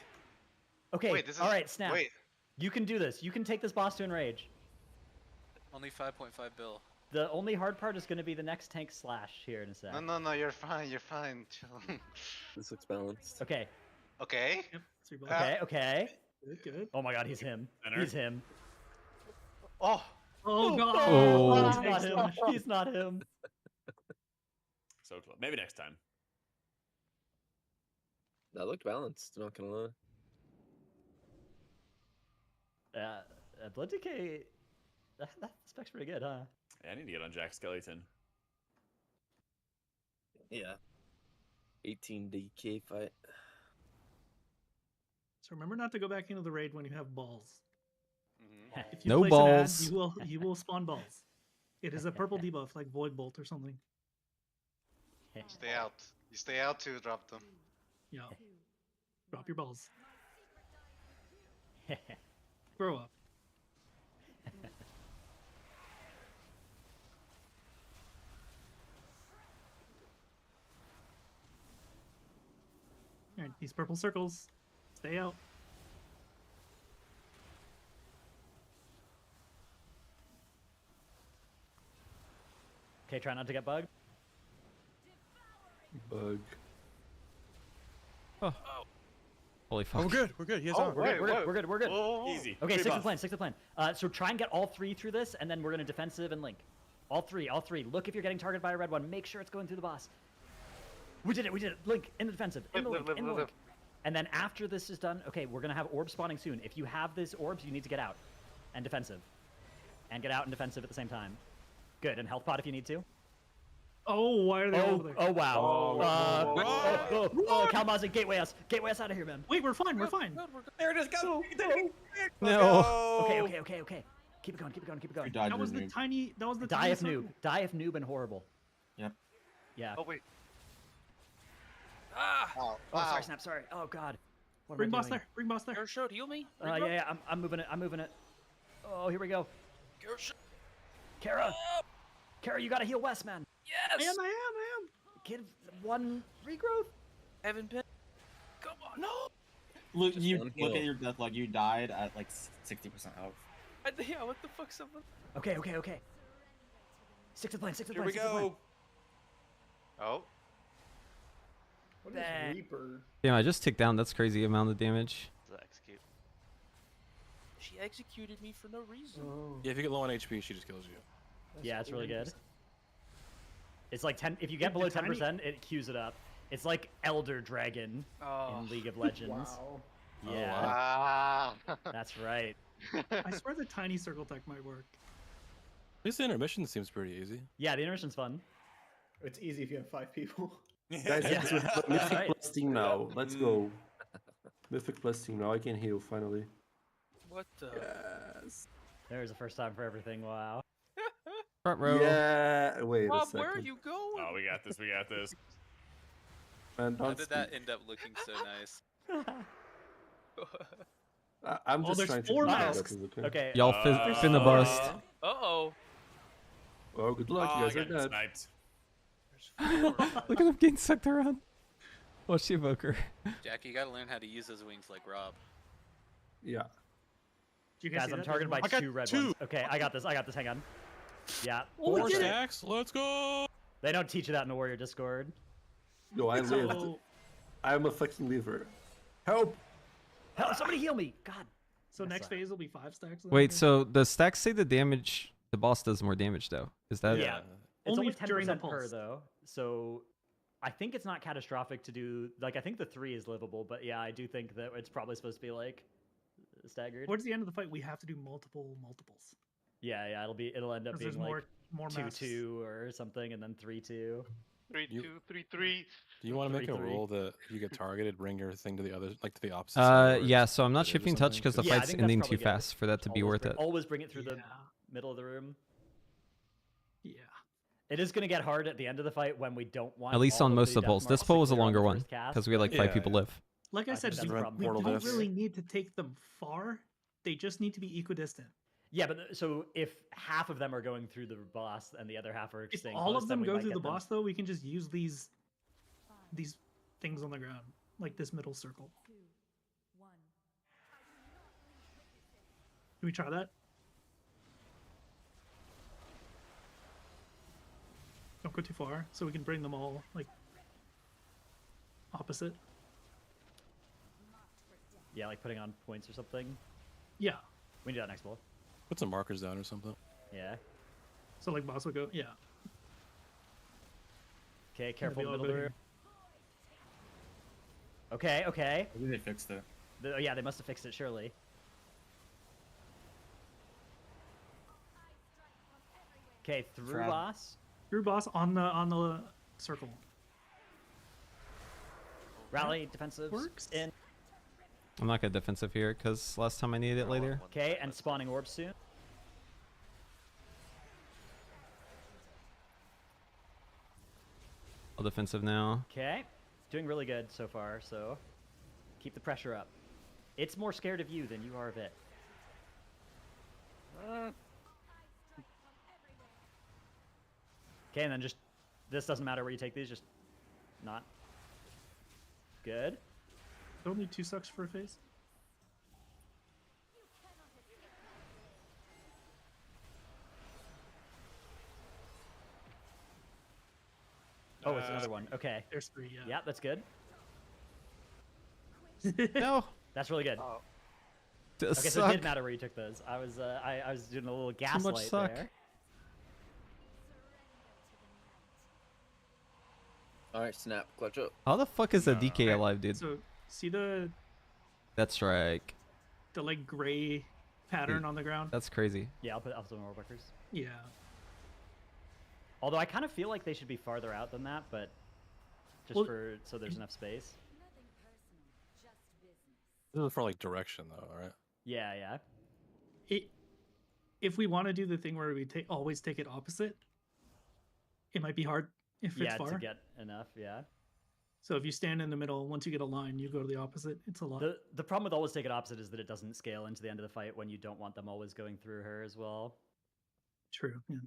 Okay. Wait, this is. All right, Snap. Wait. You can do this. You can take this boss to enrage. Only 5.5 bill. The only hard part is going to be the next tank slash here in a sec. No, you're fine. You're fine. Chill. This looks balanced. Okay. Okay. Yep. So you're Okay. good. Oh my god, he's him. Enter. He's him. Oh. Oh god. Oh. He's not him. He's not him. So close. Maybe next time. That looked balanced. Not gonna lie. Blood Decay. That spec's pretty good, huh? Yeah, I need to get on Jack Skellington. Yeah. 18 DK fight. So remember not to go back into the raid when you have balls. If you No place an ad, balls. you will spawn balls. It is a purple debuff like Void Bolt or something. Stay out. You stay out to drop them. Yeah. Drop your balls. Grow up. Alright, these purple circles. Stay out. Okay, try not to get bugged. Bug. Oh. Holy fuck. Oh, we're good. We're good. He has Oh, on. We're good. Easy. Okay, Free stick to the buff. plan. Stick to the plan. So try and get all 3 through this, and then we're gonna defensive and link. All three. Look if you're getting targeted by a red one. Make sure it's going through the boss. We did it. Link in the defensive. In the link. And then after this is done, okay, we're gonna have orbs spawning soon. If you have this orbs, you need to get out and defensive, and get out and defensive at the same time. Good. And health pot if you need to. Oh, why are they over there? Oh wow. Oh, Kalmazi, gateway us out of here, man. Wait, we're fine. We're fine. There it is. Go. No. Okay. Keep it going. That was the tiny. That was the Die tiny if noob. circle. Die if noob and horrible. Yep. Yeah. Oh wait. Ah! Oh, sorry, Snap. Sorry. Oh god. Bring boss there. Bring boss there. Showed heal me. Yeah. I'm moving it. Oh, here we go. Kara! Kara, you gotta heal West, man. Yes. I am. Give one regrowth. Heaven pin. Come on, no. Look, Just you one look at heal. your death log. You died at like 60% health. Yeah, what the fuck, someone? Okay. Stick to the plan. Here we go. Oh. What is Reaper? Damn, I just ticked down. That's crazy amount of damage. Execute. She executed me for no reason. Yeah, if you get low on HP, she just kills you. Yeah, it's really good. It's like 10. If you get below 10%, it queues it up. It's like Elder Dragon in League of Legends. Wow. Yeah. That's right. I swear the tiny circle tech might work. At least the intermission seems pretty easy. Yeah, the intermission's fun. It's easy if you have 5 people. Guys, let's do Mythic plus team now. Let's go. Mythic plus team now. I can heal finally. What the? Yes. There's the first time for everything. Wow. Front row. Yeah. Wait a Rob, second. where are you going? Oh, we got this. We got this. Man, How don't did that end up looking so nice? I'm just there's trying to 4 do masks. that. Okay. Y'all finna bust. Uh-oh. Oh, good luck. Oh, You I guys are got dead. sniped. Look at him getting sucked around. Watch the evoker. Jack, you gotta learn how to use those wings like Rob. Yeah. Guys, I'm targeted by 2 red ones. Okay, I got this. Hang on. Yeah. 4 stacks. Let's go. They don't teach you that in the Warrior Discord. No, I lived. I'm a fucking liver. Help! Help! Somebody heal me! God. So next phase will be 5 stacks. Wait, so the stacks say the damage, the boss does more damage though. Is that? Yeah. It's Only only during the 10% per pulse. though. So I think it's not catastrophic to do. Like I think the 3 is livable, but yeah, I do think that it's probably supposed to be like staggered. Towards the end of the fight, we have to do multiples. Yeah, it'll end up 'Cause being there's like more masks. 2-2 or something, and then 3-2. 3-2, 3-3. Do you want to make a 3-3. rule that if you get targeted, bring your thing to the other, like to the opposite side? Yeah. So I'm not it is or shifting touch something? because the Yeah, I fight's think that's ending probably too good. fast for that to be worth it. Always bring it through the middle of the room. Yeah. It is going to get hard at the end of the fight when we don't want. At least all on of most the of the death pulls. This marks pull to was a clear on the longer one first cast. because we had like 5 people live. Like I said, think we, that's we probably don't best. really need to take them far. They just need to be equidistant. Yeah, but so if half of them are going through the boss and the other half are If staying all close, of then them we go might through get the them. boss, though, we can just use these things on the ground, like this middle circle. Can we try that? Don't go too far, so we can bring them all like opposite. Yeah, like putting on points or something. Yeah. We can do that next bowl. Put some markers down or something. Yeah. So like boss would go, yeah. Okay, careful be all middle good room. here. Okay, okay. Maybe they fixed it. Yeah, they must have fixed it, surely. Okay, through Trap. boss. Through boss on the circle. Rally, defensive. Works. In. I'm not gonna defensive here because last time I needed it later. Okay, and spawning orbs soon. I'll defensive now. Okay, doing really good so far, so keep the pressure up. It's more scared of you than you are of it. Okay, and then just, this doesn't matter where you take these, just not. Good. Only 2 sucks for a phase. Oh, it's another one. Okay. There's 3, yeah. Yeah, that's good. No. That's really good. Oh. Okay, so it Suck. did matter where you took those. I was doing a little much gaslight suck. there. Alright, snap, clutch up. How the fuck is a DK alive, dude? So see the That's right. like gray pattern on the ground? That's crazy. Yeah, I'll put more workers. Yeah. Although I kind of feel like they should be farther out than that, but just Well, so there's enough space. This is for like direction though, right? Yeah, yeah. If we want to do the thing where we always take it opposite, it might be hard if Yeah, it's far. to get enough, yeah. So if you stand in the middle, once you get a line, you go to the opposite. It's a lot. The problem with always take it opposite is that it doesn't scale into the end of the fight when you don't want them always going through her as well. True. Yeah.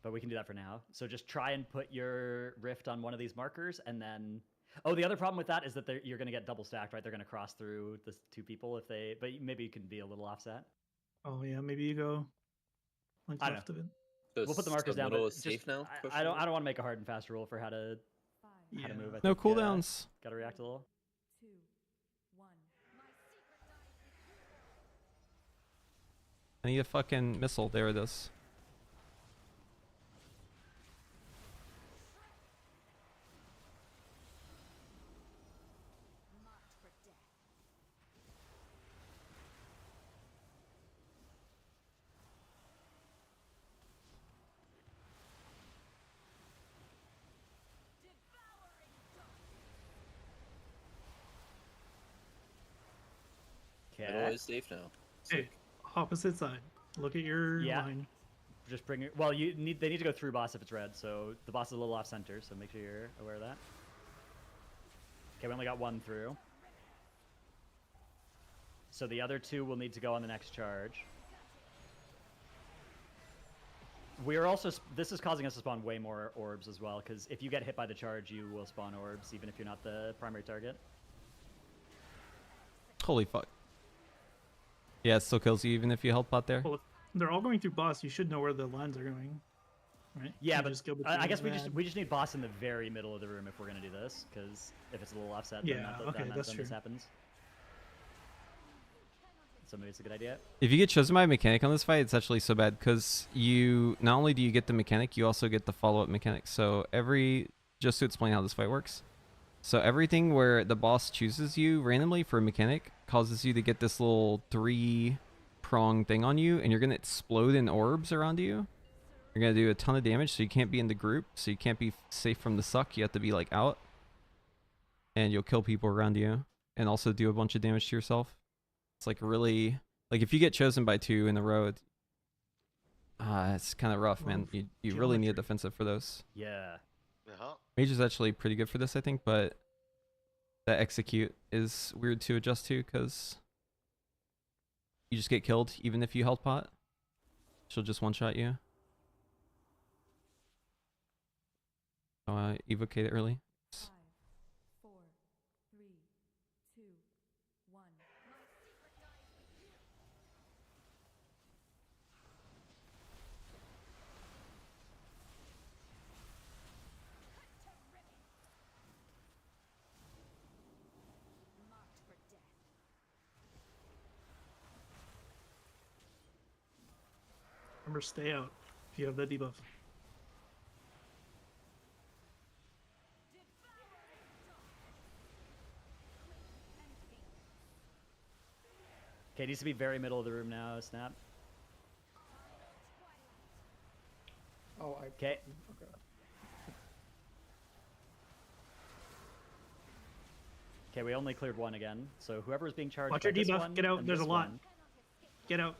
But we can do that for now. So just try and put your rift on one of these markers, and then. Oh, the other problem with that is that you're going to get double stacked, right? They're going to cross through the two people if they. But maybe you can be a little offset. Oh yeah, maybe you go like I know. left of it. We'll put the markers down. Middle But is safe just, now? I don't want to make a hard and fast rule for how to move. I No think, cooldowns. Got to react a little. 2, 1. I need a fucking missile. There it is. Middle is safe now. Hey, opposite side. Look at your line. Just bring it. Well, they need to go through boss if it's red. So the boss is a little off center. So make sure you're aware of that. Okay, we only got one through. So the other two will need to go on the next charge. We are also. This is causing us to spawn way more orbs as well. Because if you get hit by the charge, you will spawn orbs, even if you're not the primary target. Holy fuck. Yeah, it still kills you even if you health pot there. Well, if they're all going through boss, you should know where the lines are going, right? Yeah, You but just go I guess between we just need boss in the very middle of the room if we're gonna do this. Because if it's a little offset, then Yeah, then okay, that's this true. happens. So maybe it's a good idea. If you get chosen by a mechanic on this fight, it's actually so bad because you not only do you get the mechanic, you also get the follow-up mechanic. So just to explain how this fight works. So everything where the boss chooses you randomly for a mechanic causes you to get this little 3-prong thing on you, and you're going to explode in orbs around you. You're going to do a ton of damage, so you can't be in the group, so you can't be safe from the suck. You have to be like out, and you'll kill people around you and also do a bunch of damage to yourself. It's like really, like if you get chosen by 2 in a row, it's kind of rough, man. You really need a defensive for those. Yeah. Mage is actually pretty good for this, I think, but that execute is weird to adjust to because you just get killed even if you health pot. She'll just one-shot you. Evocate it early. 5, 4, 3, 2, 1. Remember, stay out if you have the debuff. Okay, it needs to be very middle of the room now. Snap. Oh, Okay. Okay. Okay, we only cleared one again. So whoever's being charged. Watch by your this debuff. one Get out. and There's a this lot. one- Get out.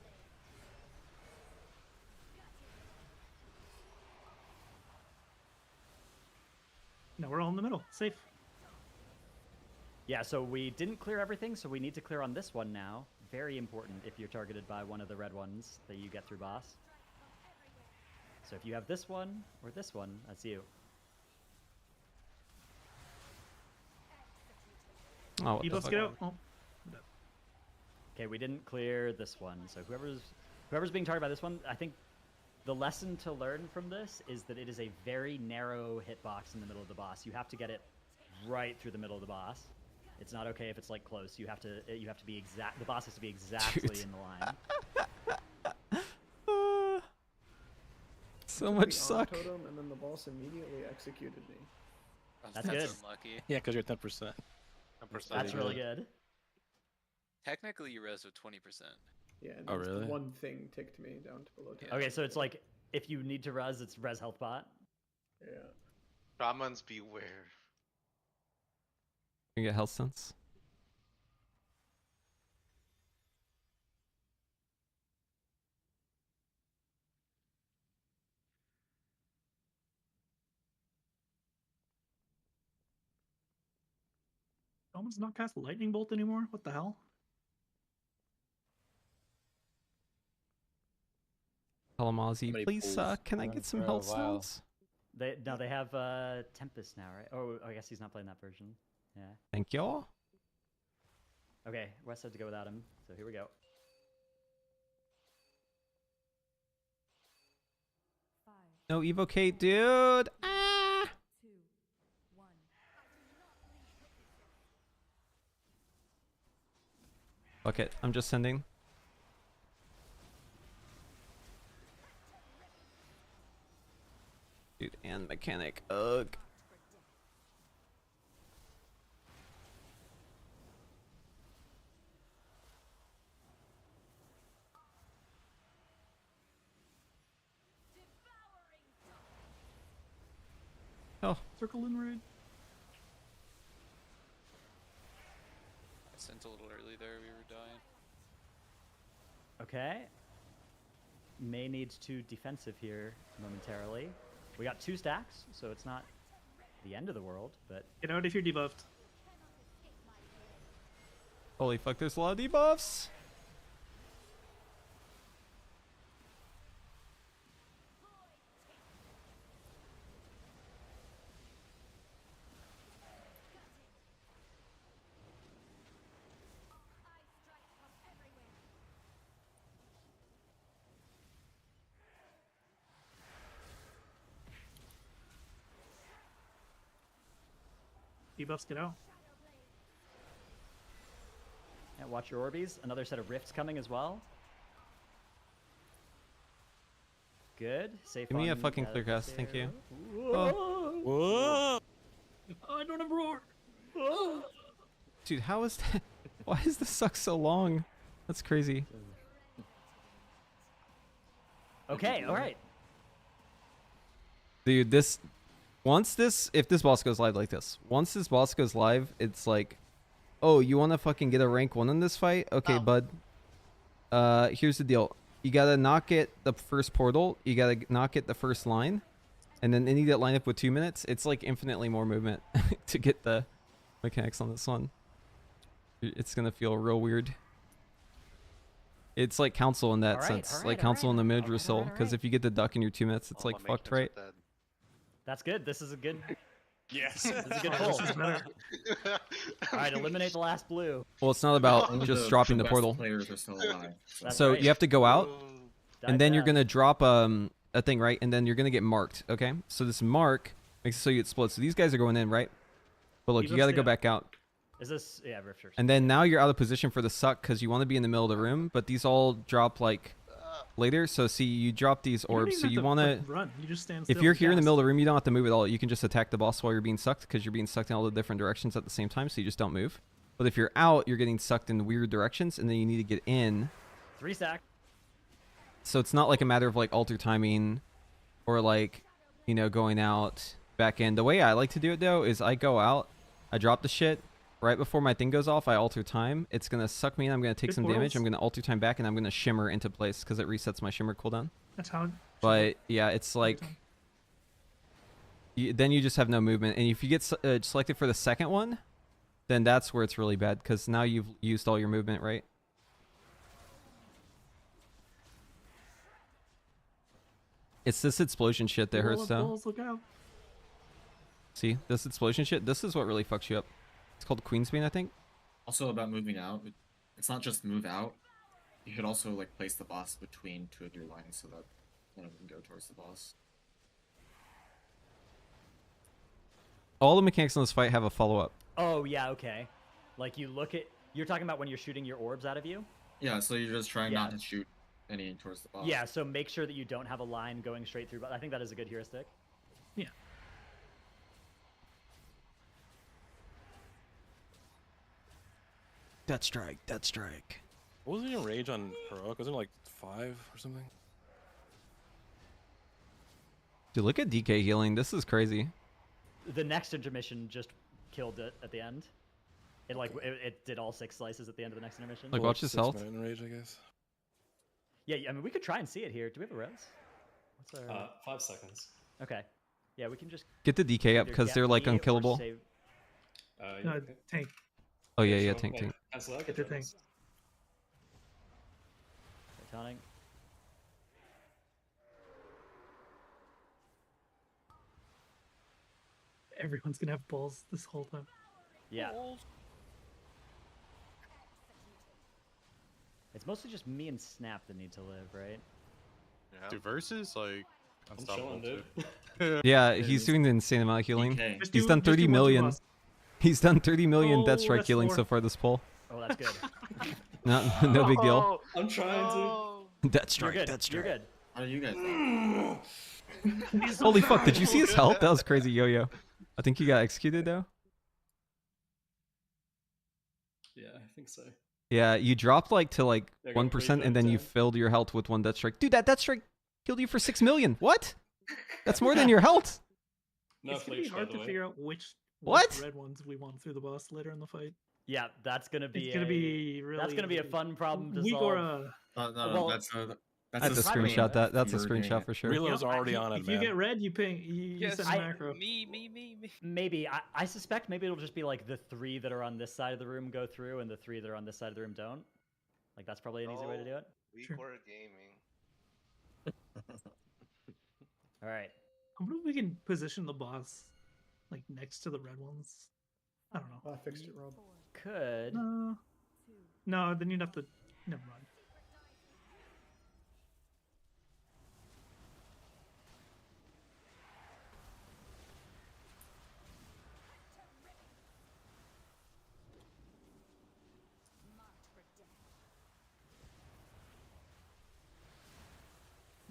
No, we're all in the middle. Safe. Yeah, so we didn't clear everything, so we need to clear on this one now. Very important if you're targeted by one of the red ones that you get through boss. So if you have this one or this one, that's you. Oh, what the Debuffs, fuck? get out. Oh. Okay, we didn't clear this one, so whoever's being targeted by this one, I think the lesson to learn from this is that it is a very narrow hitbox in the middle of the boss. You have to get it right through the middle of the boss. It's not okay if it's like close. You have to be exact. The boss has to be exactly Dude. in the line. So Took much the suck. Totem, and then the boss immediately executed me. That's good. Unlucky. Yeah, because you're at 10%. That's really good. Technically, you res with 20%. Yeah, and Oh, just really? one thing ticked me down to below 10. Okay, so it's like if you need to res, it's res health bot. Yeah. Brahmins beware. You get health sense. Almost not cast lightning bolt anymore. What the hell? Kalamazi, please, can I get some health cells? They have Tempest now, right? Oh, I guess he's not playing that version. Yeah. Thank you. Okay, West had to go without him, so here we go. No evocate, dude. Ah! Fuck it, I'm just sending. Dude, and mechanic. Ugh. Oh. Circle and raid. I sent a little early there, we were dying. Okay. May needs to defensive here momentarily. We got 2 stacks, so it's not the end of the world, but... Get out if you're debuffed. Holy fuck, there's a lot of debuffs. Debuffs, get out. And watch your Orbeez. Another set of rifts coming as well. Good. Safe. Give me a fucking clear cast, thank you. Whoa. Whoa. I don't have roar. Dude, how is that? Why is this suck so long? That's crazy. Okay, alright. Dude, if this boss goes live like this, once this boss goes live, it's like, oh, you want to fucking get a rank 1 in this fight? Okay, bud. Here's the deal. You gotta not get the first portal. You gotta not get the first line. And then any that line up with 2 minutes, it's like infinitely more movement to get the mechanics on this one. It's gonna feel real weird. It's like council in that sense. Like council in the mid result. Because if you get the duck in your 2 minutes, it's like fucked, right? That's good. This is a good... Yes. This is a good pull. Alright, eliminate the last blue. Well, it's not about just dropping the portal. Players are still alive. So you have to go out, and then you're gonna drop a thing, right? And then you're gonna get marked. Okay. So this mark makes it so you get split. So these guys are going in, right? But look, you gotta go back out. Is this... Yeah, Rifters. And then now you're out of position for the suck because you want to be in the middle of the room, but these all drop like later. So see, you drop these orbs, so you want to run. You just stand still. If you're here in the middle of the room, you don't have to move at all. You can just attack the boss while you're being sucked because you're being sucked in all the different directions at the same time, so you just don't move. But if you're out, you're getting sucked in weird directions, and then you need to get in. 3 stack. So it's not like a matter of like alter timing or like, you know, going out back in. The way I like to do it though is I go out, I drop the shit. Right before my thing goes off, I alter time. It's going to suck me in. I'm going to take some damage. I'm going to alter time back, and I'm going to shimmer into place because it resets my shimmer cooldown. That's how... But, yeah, it's like... then you just have no movement. And if you get selected for the second one, then that's where it's really bad because now you've used all your movement, right? It's this explosion shit that hurts, though. Look out. See? This explosion shit? This is what really fucks you up. It's called Queensbane, I think. Also about moving out, it's not just move out. You should also like place the boss between 2 of your lines so that one of them go towards the boss. All the mechanics in this fight have a follow-up. Oh, yeah, okay. Like you look at... You're talking about when you're shooting your orbs out of you? Yeah, so you're just trying not to shoot any towards the boss. Yeah, so make sure that you don't have a line going straight through. But I think that is a good heuristic. Yeah. Death strike, death strike. What was the rage on heroic? Was it like 5 or something? Dude, look at DK healing. This is crazy. The next intermission just killed it at the end. It like it did all 6 slices at the end of the next intermission. Like, watch his health. Rage, I guess. Yeah, I mean we could try and see it here. Do we have a res? What's our... 5 seconds. Okay. Yeah, we can just get the DK up because they're like unkillable. Tank. Oh yeah, yeah, tank. Get the tank. Tonic. Everyone's gonna have balls this whole time. Yeah. It's mostly just me and Snap that need to live, right? Yeah. Do versus like unstoppable chilling, too. Yeah, he's doing the insane amount of healing. DK. He's done 30 million. He's done 30 million Death Strike that's healing four. so far this pull. Oh, that's good. No big deal. I'm trying to. Death You're Strike, good. Death You're Strike. good. How do you guys? Holy fuck, did you see his health? That was crazy, Yo-Yo. I think he got executed though. Yeah, I think so. Yeah, you dropped like to like Yeah, I got 1% and then you 3.10. filled your health with one Death Strike. Dude, that Death Strike killed you for 6 million. What? That's more than your health. No It's gonna be fleets, by hard the to way. figure out which What? red ones we want through the boss later in the fight. Yeah, that's gonna be. It's gonna be really. That's gonna be a fun problem to weak solve. or a. No, Well, that's a That's a screen. screenshot. That's a You were doing screenshot it. for sure. Reload's already on it, If man. you get red, you ping. You send a macro. Me. Maybe I suspect maybe it'll just be like the 3 that are on this side of the room go through, and the 3 that are on this side of the room don't. Like that's probably an easy way to do it. Weak or gaming. All right. I wonder if we can position the boss like next to the red ones. I don't know. I fixed it, Rob. Could. No, then you'd have to. Never mind.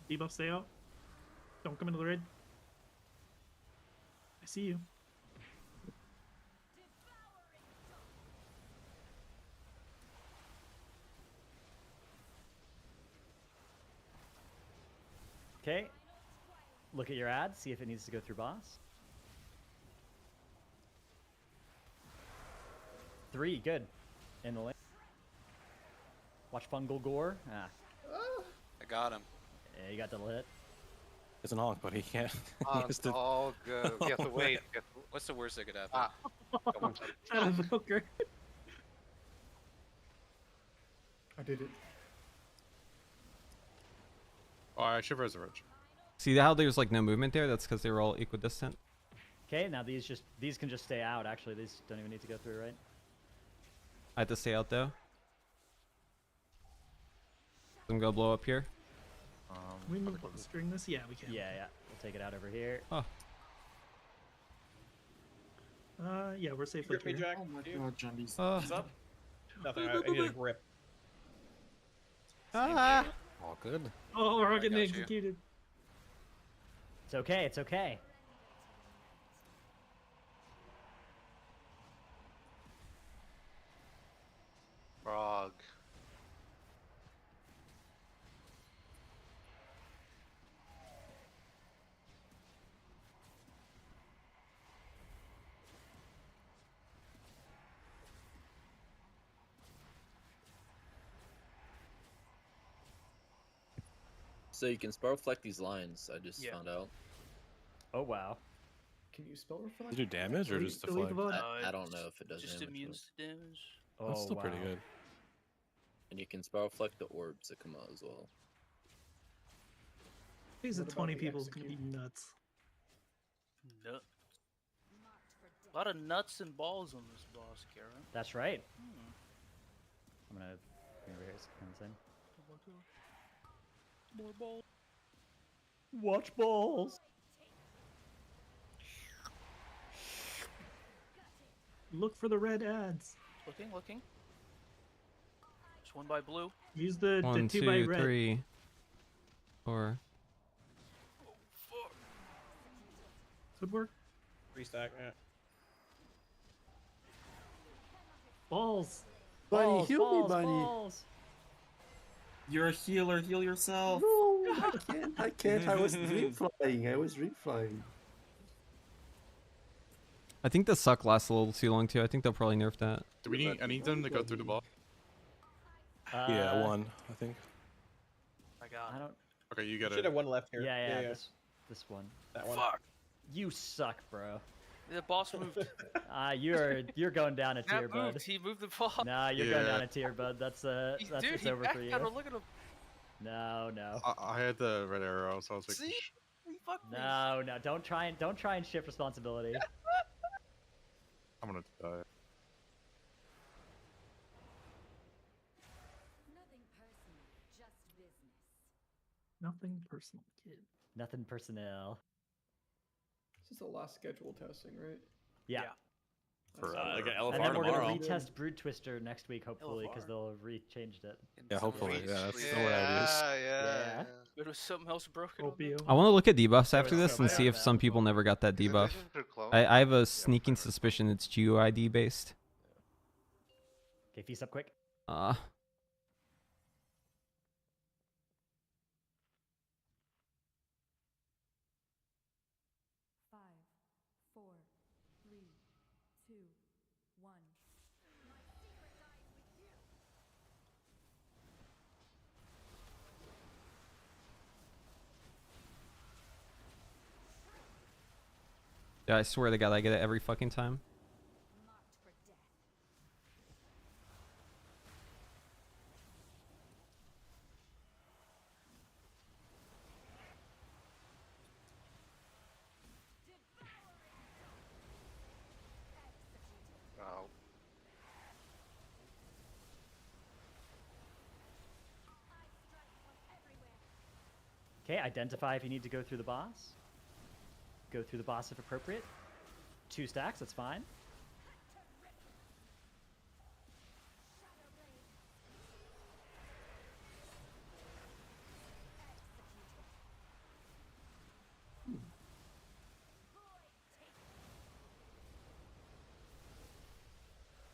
Debuff, stay out. Don't come into the raid. I see you. Okay. Look at your ad. See if it needs to go through boss. 3, good. In the lane. Watch fungal gore. Ah. I got him. Yeah, you got the hit. It's an honk, but he can't. he has to- all good. You have to wait. What's the worst that could happen? Come on. Out of the hooker. I did it. Oh, I should resurrect. See how there's like no movement there? That's because they were all equidistant. Okay, now these can just stay out. Actually, these don't even need to go through, right? I have to stay out though. I'm gonna blow up here. Can we move during this? Yeah, we can. Yeah. We'll take it out over here. Oh. Yeah, we're safe. Grip me, here. Jack. Oh my You? god, Jundies. What's up? Nothing. I need a grip. Ah! All good. Oh, we're all getting got you. executed. It's okay. It's okay. Frog. So you can spell reflect these lines. I just found out. Oh wow. Can you spell reflect? Does it do damage or just deflect? I don't know if it does Just damage. immune but- to damage. Oh, That's still pretty wow. good. And you can spell reflect the orbs that come out as well. These are What about 20 the people is gonna be execute? nuts. Nut. A lot of nuts and balls on this boss, Karen. That's right. Hmm. I'm gonna bring over here. It's kind of the same. More balls. Watch balls. Look for the red ads. Looking. Just one by blue. Use the 1, 2 by 2, red. 3, 4. Could work. Restack. Yeah. Balls. Bunny, Balls, heal balls, me, Bunny. balls. You're a healer. Heal yourself. No, I can't. I was dream flying. I think the suck lasts a little too long too. I think they'll probably nerf that. Do we need? I need them to go through the ball. Yeah, 1, I think. I got I don't. Okay, you got Should it. have one left here. Yeah. This one. That one. Fuck. You suck, bro. The boss moved. You're going down a tier, Matt bud. moved. He moved the boss. Nah, you're going Yeah. down a tier, bud. That's Dude, it's he over for you. backpedaled. Look at him. No. I had the red arrow, so I was like, See? He fucked me. No. Don't try and shift responsibility. I'm gonna die. Nothing personal, just business. Nothing personal, kid. Nothing personnel. This is the last scheduled testing, right? Yeah. For Nice. like an And LFR then we're tomorrow. gonna retest Brood Twister next week, hopefully, because LFR. they'll have re-changed it. Yeah, hopefully. Yeah, that's still where Yeah, it is. yeah. There was something else broken. Hope you. I want to look at debuffs There after was this so and much see on if that some as people well. never got that Is it debuff. Vision for Clone? I have a sneaking suspicion it's GUID based. Okay, feast up quick. Five, four, three, two, one. My secret dies with you. Yeah, I swear to God, I get it every fucking time. Marked for death. Oh. Okay, identify if you need to go through the boss. Go through the boss if appropriate. 2 stacks, that's fine.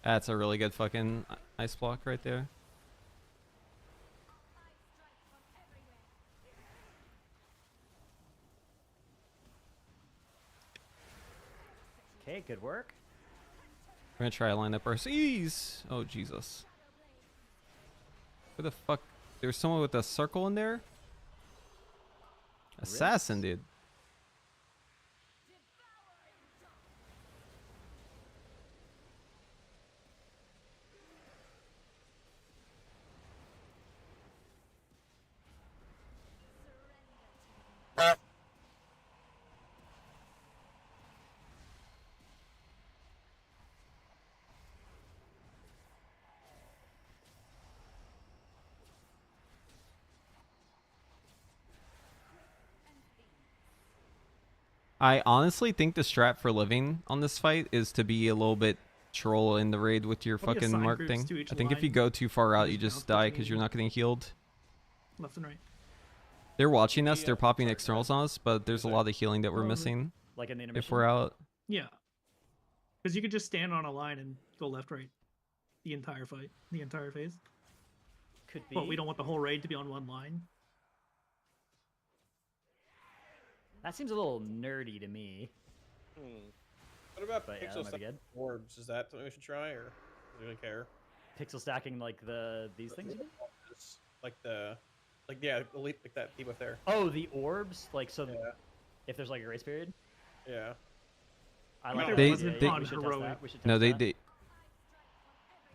That's a really good fucking ice block right there. Okay, good work. We're gonna try to line up our C's. Oh Jesus! Where the fuck? There's someone with a circle in there. Assassin, dude. I honestly think the strat for living on this fight is to be a little bit troll in the raid with your Probably fucking assign mark groups thing. to each I think if you line. go too far out, you Just just bounce die because you're between- not getting healed. Left and right. They're watching us. Yeah, They're popping sorry, externals on us, but there's a lot of healing that we're Oh, missing Like in the if intermission. we're out. Yeah. Because you could just stand on a line and go left, right, the entire fight, the entire phase. Could be. But we don't want the whole raid to be on one line. That seems a little nerdy to me. What about But yeah, that pixel might be stack good. orbs? Is that something we should try, or do you really care? Pixel stacking like these things? You mean? Like the elite, like that debuff there. Oh, the orbs. Like so. Yeah. If there's like a grace period. Yeah. I No, like there that. wasn't Yeah, on we should test heroic. that. We should No, test they that. they. I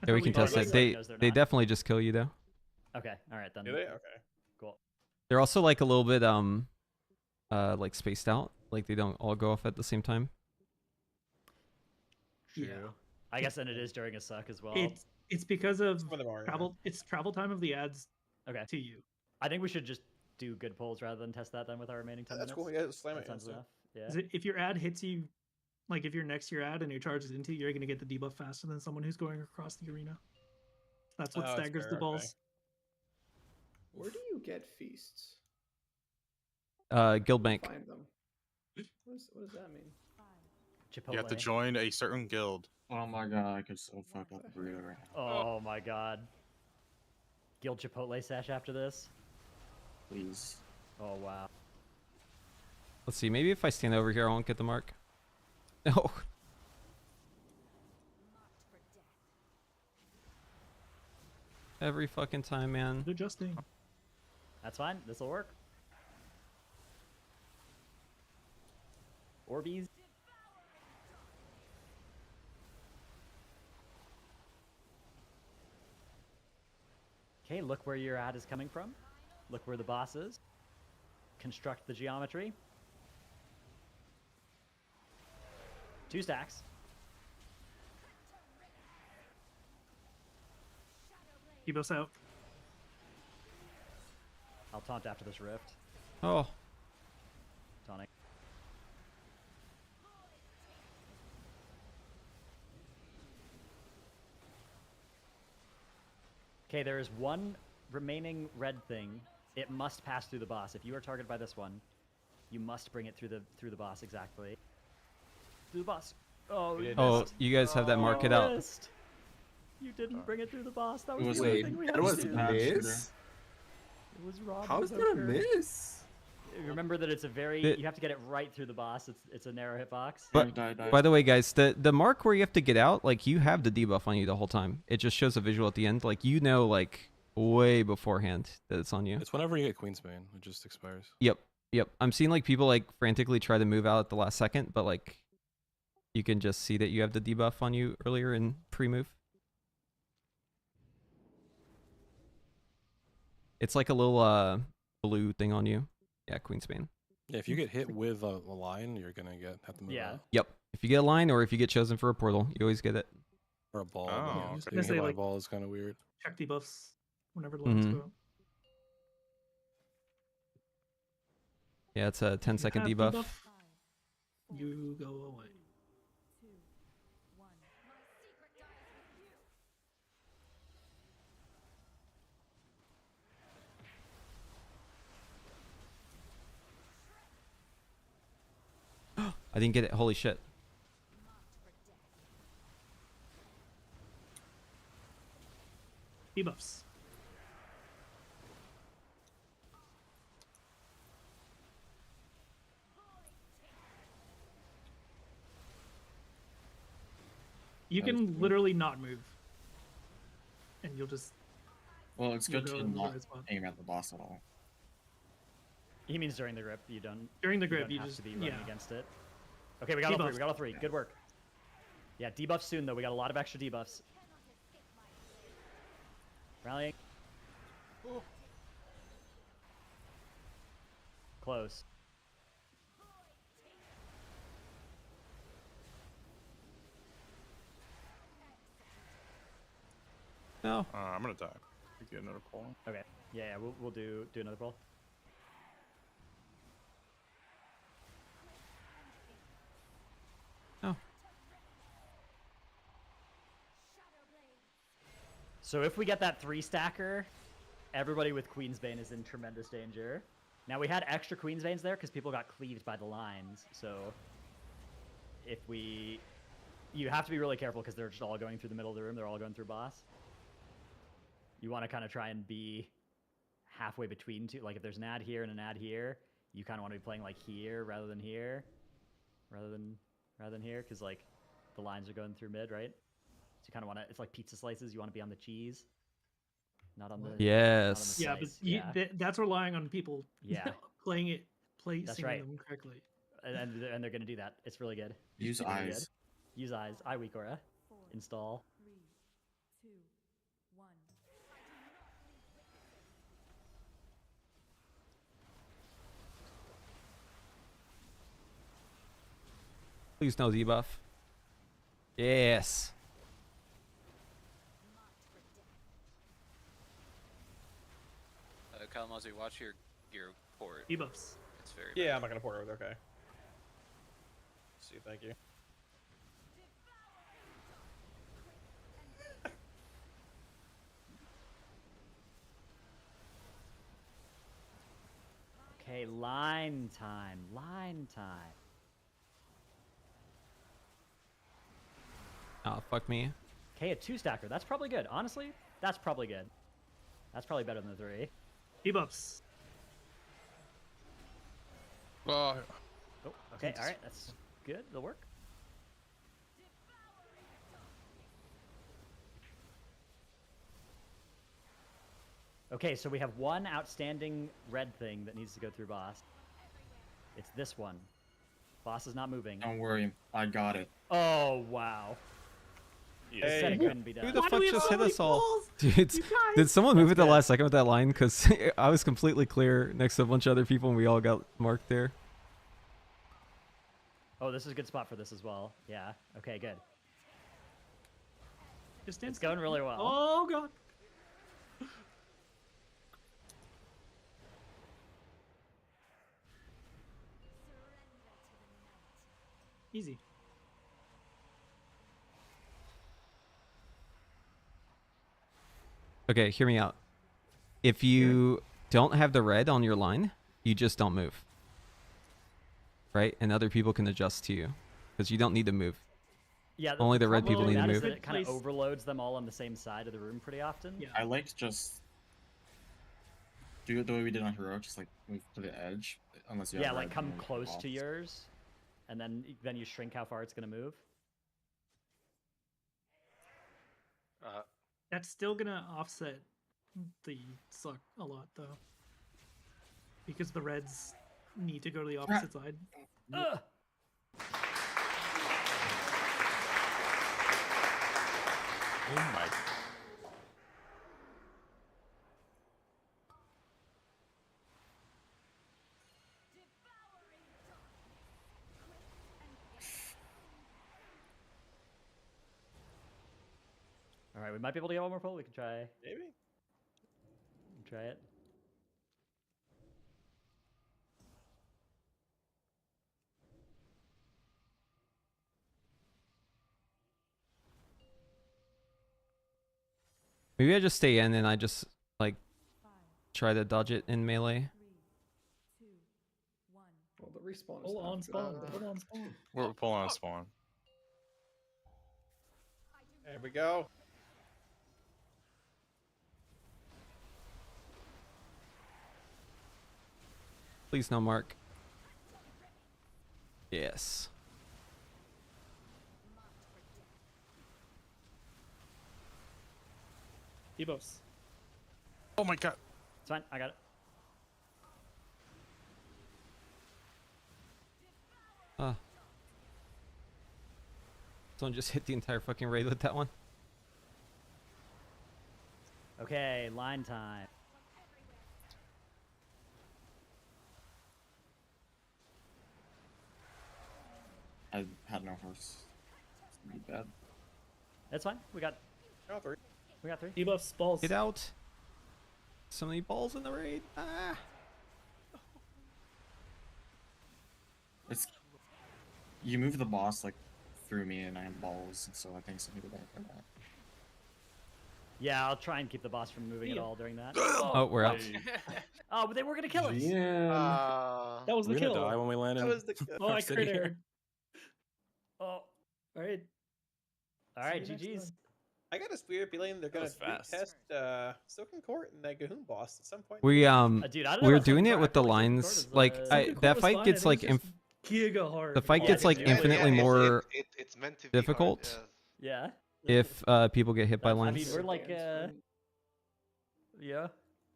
Yeah, we thought can thought test it it. was They knows they're they not. definitely just kill you though. Okay. All right then. Do they? Okay. Cool. They're also like a little bit like spaced out. Like they don't all go off at the same time. True. I guess then it is during a suck as well. It's because of Some of them are, yeah. travel. It's travel time of the ads Okay. to you. I think we should just do good pulls rather than test that then with our remaining 10 That's minutes. cool. Yeah, slam That it. sounds Yeah. enough. Yeah. 'Cause if your ad hits you, like if you're next to your ad and your charge is into you, you're going to get the debuff faster than someone who's going across the arena. That's what Oh, that's staggers fair, the okay. balls. Where do you get feasts? Guild bank. Find them. What does that mean? Chipotle. You have to join a certain guild. Oh my god, I could so fuck up the burrito right now. Oh my god. Guild Chipotle sesh after this? Please. Oh wow. Let's see. Maybe if I stand over here, I won't get the mark. No. Every fucking time, man. Adjusting. That's fine. This will work. Orbeez. Okay, look where your ad is coming from. Look where the boss is. Construct the geometry. 2 stacks. Keep us out. I'll taunt after this rift. Oh. Taunting. Okay, there is one remaining red thing. It must pass through the boss. If you are targeted by this one, you must bring it through the boss exactly. Through the boss. Oh, you Oh, missed. you guys have that mark it out. Missed. You didn't bring it through the boss. That was the Wait, only thing we had that to was do. a miss? It was Rob. How is that a miss? Remember that it's a very you have to get it right through the boss. It's a narrow hitbox. But by the way, guys, the mark where you have to get out, like you have the debuff on you the whole time. It just shows a visual at the end, like you know, like way beforehand that it's on you. It's whenever you get Queensbane, it just expires. Yep. I'm seeing like people like frantically try to move out at the last second, but like you can just see that you have the debuff on you earlier in pre-move. It's like a little blue thing on you. Yeah, Queensbane. Yeah, if you get hit with a line, you're gonna have to move out. Yep. If you get a line or if you get chosen for a portal, you always get it. Or a ball. Oh, Yeah, okay. getting hit by a ball is kind of weird. Check debuffs whenever the lines go out. Yeah, it's a 10-second Have debuff. You go away. I didn't get it. Holy shit. Debuffs. You can literally not move, and you'll just. Well, it's good go to in the not right spot. aim at the boss at all. He means during the grip. You don't. During the you grip, don't you have just to be running yeah. against it. Okay, we got all three. We got all three. Good work. Yeah, debuff soon though. We got a lot of extra debuffs. Rallying. Close. No. I'm gonna die. We get another pull. Okay. Yeah, we'll do another pull. Oh. So if we get that 3-stacker, everybody with Queensbane is in tremendous danger. Now we had extra Queensbanes there because people got cleaved by the lines. So if you have to be really careful because they're just all going through the middle of the room. They're all going through boss. You want to kind of try and be halfway between two. Like if there's an ad here and an ad here, you kind of want to be playing like here rather than here, rather than here, because like the lines are going through mid, right? So you kind of want to. It's like pizza slices. You want to be on the cheese, not on the. Yes. Yeah, but that's relying on people. Yeah. Placing That's right. them correctly. And they're gonna do that. It's really good. Use It's really eyes. good. Use eyes. Eye weak aura. Install. Please no debuff. Yes. Kalamazoo, watch your port. Debuffs. It's very Yeah, bad. I'm not gonna port over. Okay. See, thank you. Okay, line time. Line time. Oh, fuck me. Okay, a 2-stacker. That's probably good. Honestly, that's probably good. That's probably better than the 3. Debuffs. Oh, Okay, all right. That's good. It'll work. Okay, so we have one outstanding red thing that needs to go through boss. It's this one. Boss is not moving. Don't worry, I got it. Oh, wow. Hey, Said it couldn't be done. Who the fuck just hit us all? Dude, did someone move at the last second with that line? Because I was completely clear next to a bunch of other people and we all got marked there. Oh, this is a good spot for this as well. Yeah. Okay, good. Just It's going really well. Oh god. Easy. Okay, hear me out. If you don't have the red on your line, you just don't move. Right? And other people can adjust to you. Because you don't need to move. Yeah, Only the red problem people with need to that is move. that it kind of overloads them all on the same side of the room pretty often. Yeah. I like to just do it the way we did on Heroic, just like move to the edge, unless you Yeah, have like red, come and then close off. to yours, and then you shrink how far it's gonna move. That's still gonna offset the suck a lot though, because the reds need to go to the opposite side. Ugh. Oh my. All right, we might be able to get one more pull. We can try. Maybe. Try it. Maybe I just stay in and I just like try to dodge it in melee. Well, the respawn is Hold on, spawn. Hold on, spawn. We're pulling on spawn. There we go. Please no mark. Yes. Debuffs. Oh my god. It's fine. I got it. Someone just hit the entire fucking raid with that one. Okay, line time. I had no horse. It's gonna be bad. That's fine. We got. Oh, three. We got 3. Debuffs, balls. Get out. So many balls in the raid. Ah. It's you move the boss like through me and I have balls, so I think some people don't like that. Yeah, I'll try and keep the boss from moving at all during that. Oh, we're out. Oh, but they were gonna kill us. That was the We're kill. gonna die when we land in. That was the kill. Oh, I City. crit aired. Oh, All right. all right, See you next GG's. time. I got a weird feeling they're gonna was fast. test Silken Court and that Gahoon boss at some point. We Dude, I don't know we're about doing Silken it Court. with I the feel like Silken lines. Court is, Like Silken Court that was fight fine, gets I like think it's just giga hard. the fight Yeah, gets like it's- infinitely more It's meant to be difficult Yeah. if people get hit by I mean, lines. we're like, yeah,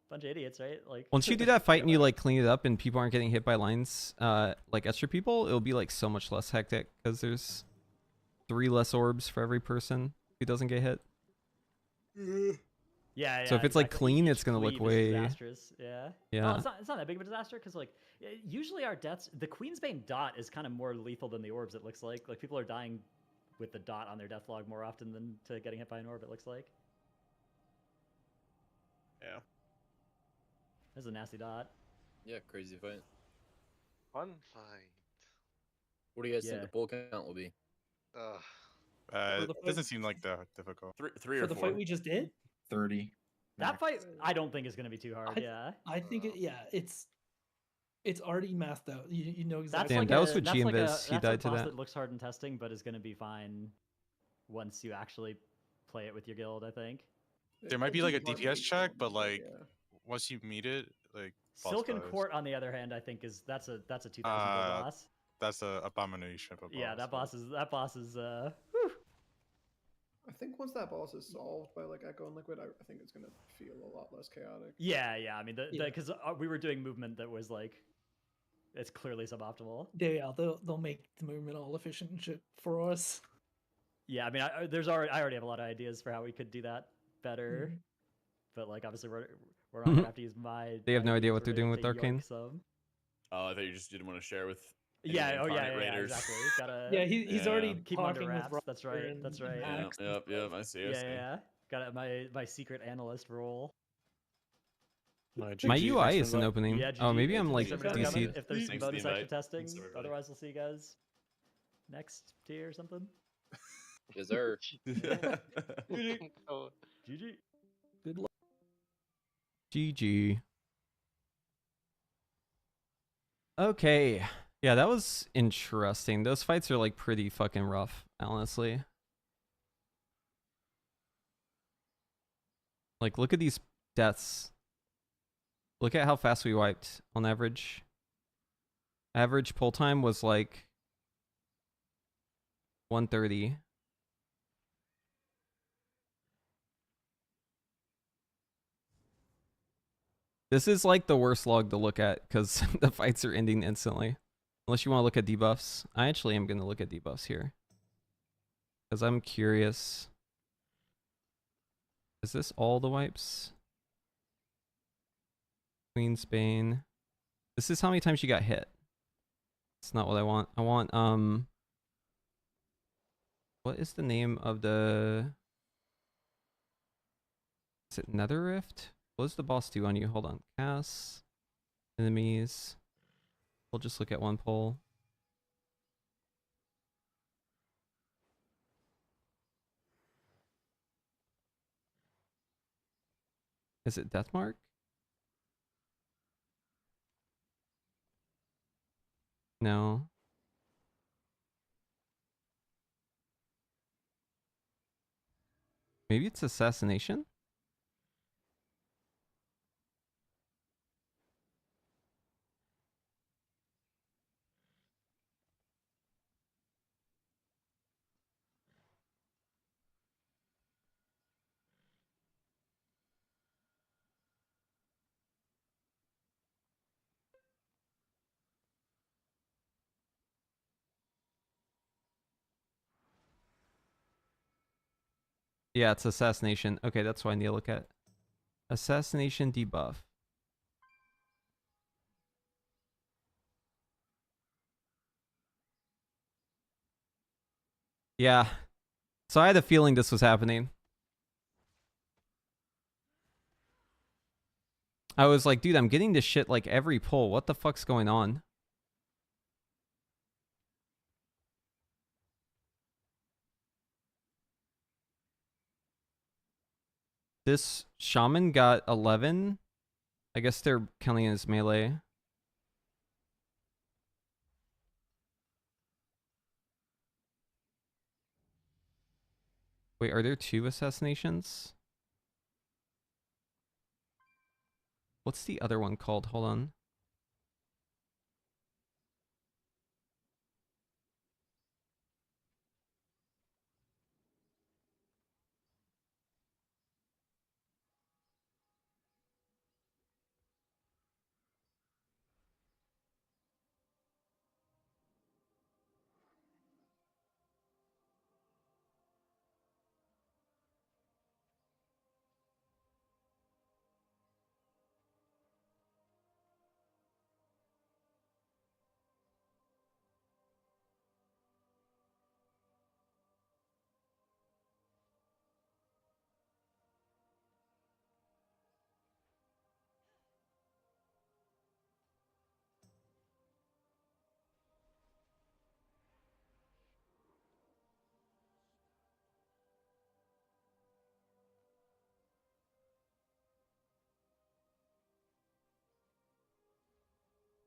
bunch of idiots, right? Like. Once you do that fight and you like clean it up and people aren't getting hit by lines, like extra people, it'll be like so much less hectic because there's 3 less orbs for every person who doesn't get hit. Yeah. So if it's like exactly. clean, Each it's gonna look cleave is way. disastrous. Yeah. Yeah. Well, it's not that big of a disaster because like usually our deaths, the Queensbane dot is kind of more lethal than the orbs. It looks like people are dying with the dot on their death log more often than to getting hit by an orb. It looks like. Yeah. This is a nasty dot. Yeah, crazy fight. Fun fight. What do you guys think Yeah. the pull count will be? It the fight- doesn't seem like that difficult. Three For or the 4. fight we just did, 30. That fight, I don't think is going to be too hard. Yeah. I think it's already mathed out. You know That's exactly. Damn, like that was a, with that's like a, GMViz. He that's died a to boss that. looks hard in testing, but is going to be fine once you actually play it with your guild. I think. There might be like a DPS check, but like once you meet it, like boss Silken fights. Court, on the other hand, I think that's a 2000 gold boss. That's a abomination of a boss. Yeah, that boss is I think once that boss is solved by like Echo and Liquid, I think it's gonna feel a lot less chaotic. Yeah. I mean, because we were doing movement that was like, it's clearly suboptimal. Yeah, they'll make the movement all efficient and shit for us. Yeah, I mean, I already have a lot of ideas for how we could do that better, Mhm. but like obviously we're not gonna have to use my. They have no my idea ideas what they're to- doing to with Arcane. yoink some. Oh, I thought you just didn't want to share with. Yeah. any Oh yeah. incarnate raiders. Exactly. Gotta. Yeah, he's already keep 'em under talking with wraps. Roger That's right. and That's right. Max and Yep. stuff. I see. I see. Yeah. Got it. My secret analyst role. My GG, UI thanks for isn't the- opening. Yeah. Oh, GG, maybe I'm like thanks for coming. DC'd. If there's some Thanks for the bonus extra invite. testing, Thanks, everybody. otherwise we'll see you guys next tier or something? Yes, sir. Oh. GG. Good luck. GG. Okay. Yeah, that was interesting. Those fights are like pretty fucking rough, honestly. Like, look at these deaths. Look at how fast we wiped on average. Average pull time was like 130. This is like the worst log to look at because the fights are ending instantly. Unless you want to look at debuffs. I actually am going to look at debuffs here. Because I'm curious. Is this all the wipes? Queen's Bane. This is how many times you got hit. It's not what I want. I want, what is the name of the... Is it Nether Rift? What does the boss do on you? Hold on. Cast. Enemies. We'll just look at one pull. Is it Deathmark? No. Maybe it's Assassination? Yeah, it's Assassination. Okay, that's what I need to look at. Assassination debuff. Yeah. So I had a feeling this was happening. I was like, dude, I'm getting this shit like every pull. What the fuck's going on? This shaman got 11. I guess they're counting as melee. Wait, are there 2 assassinations? What's the other one called? Hold on.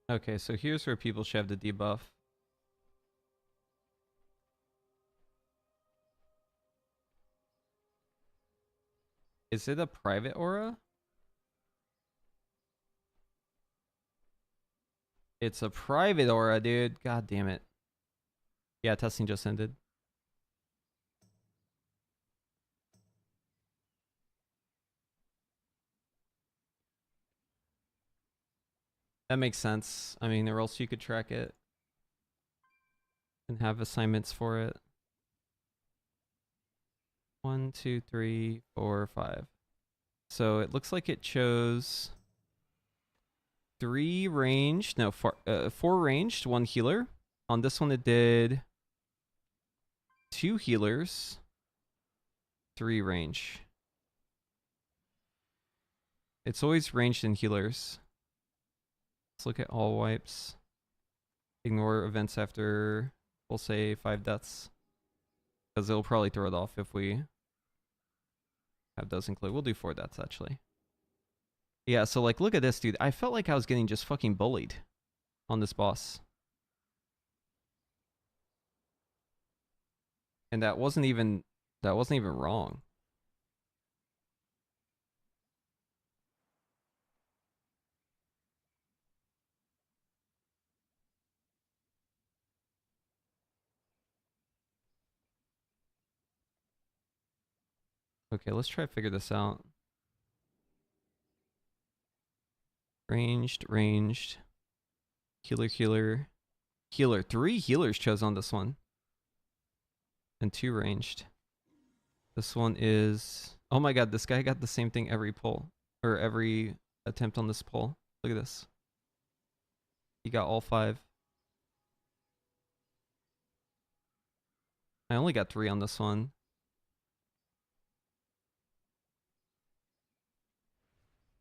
Okay, so here's where people should have the debuff. Is it a private aura? It's a private aura, dude. God damn it. Yeah, testing just ended. That makes sense. I mean, or else you could track it and have assignments for it. 1, 2, 3, 4, 5. So it looks like it chose 3 ranged, no, 4 ranged, 1 healer. On this one, it did 2 healers, 3 range. It's always ranged in healers. Let's look at all wipes. Ignore events after We'll say 5 deaths. Because it'll probably throw it off if we have those include. We'll do 4 deaths, actually. Yeah, so, like, look at this, dude. I felt like I was getting just fucking bullied on this boss. And that wasn't even wrong. Okay, let's try to figure this out. Ranged. Healer. 3 healers chose on this one. And 2 ranged. This one is... Oh my god, this guy got the same thing every pull. Or every attempt on this pull. Look at this. He got all 5. I only got 3 on this one.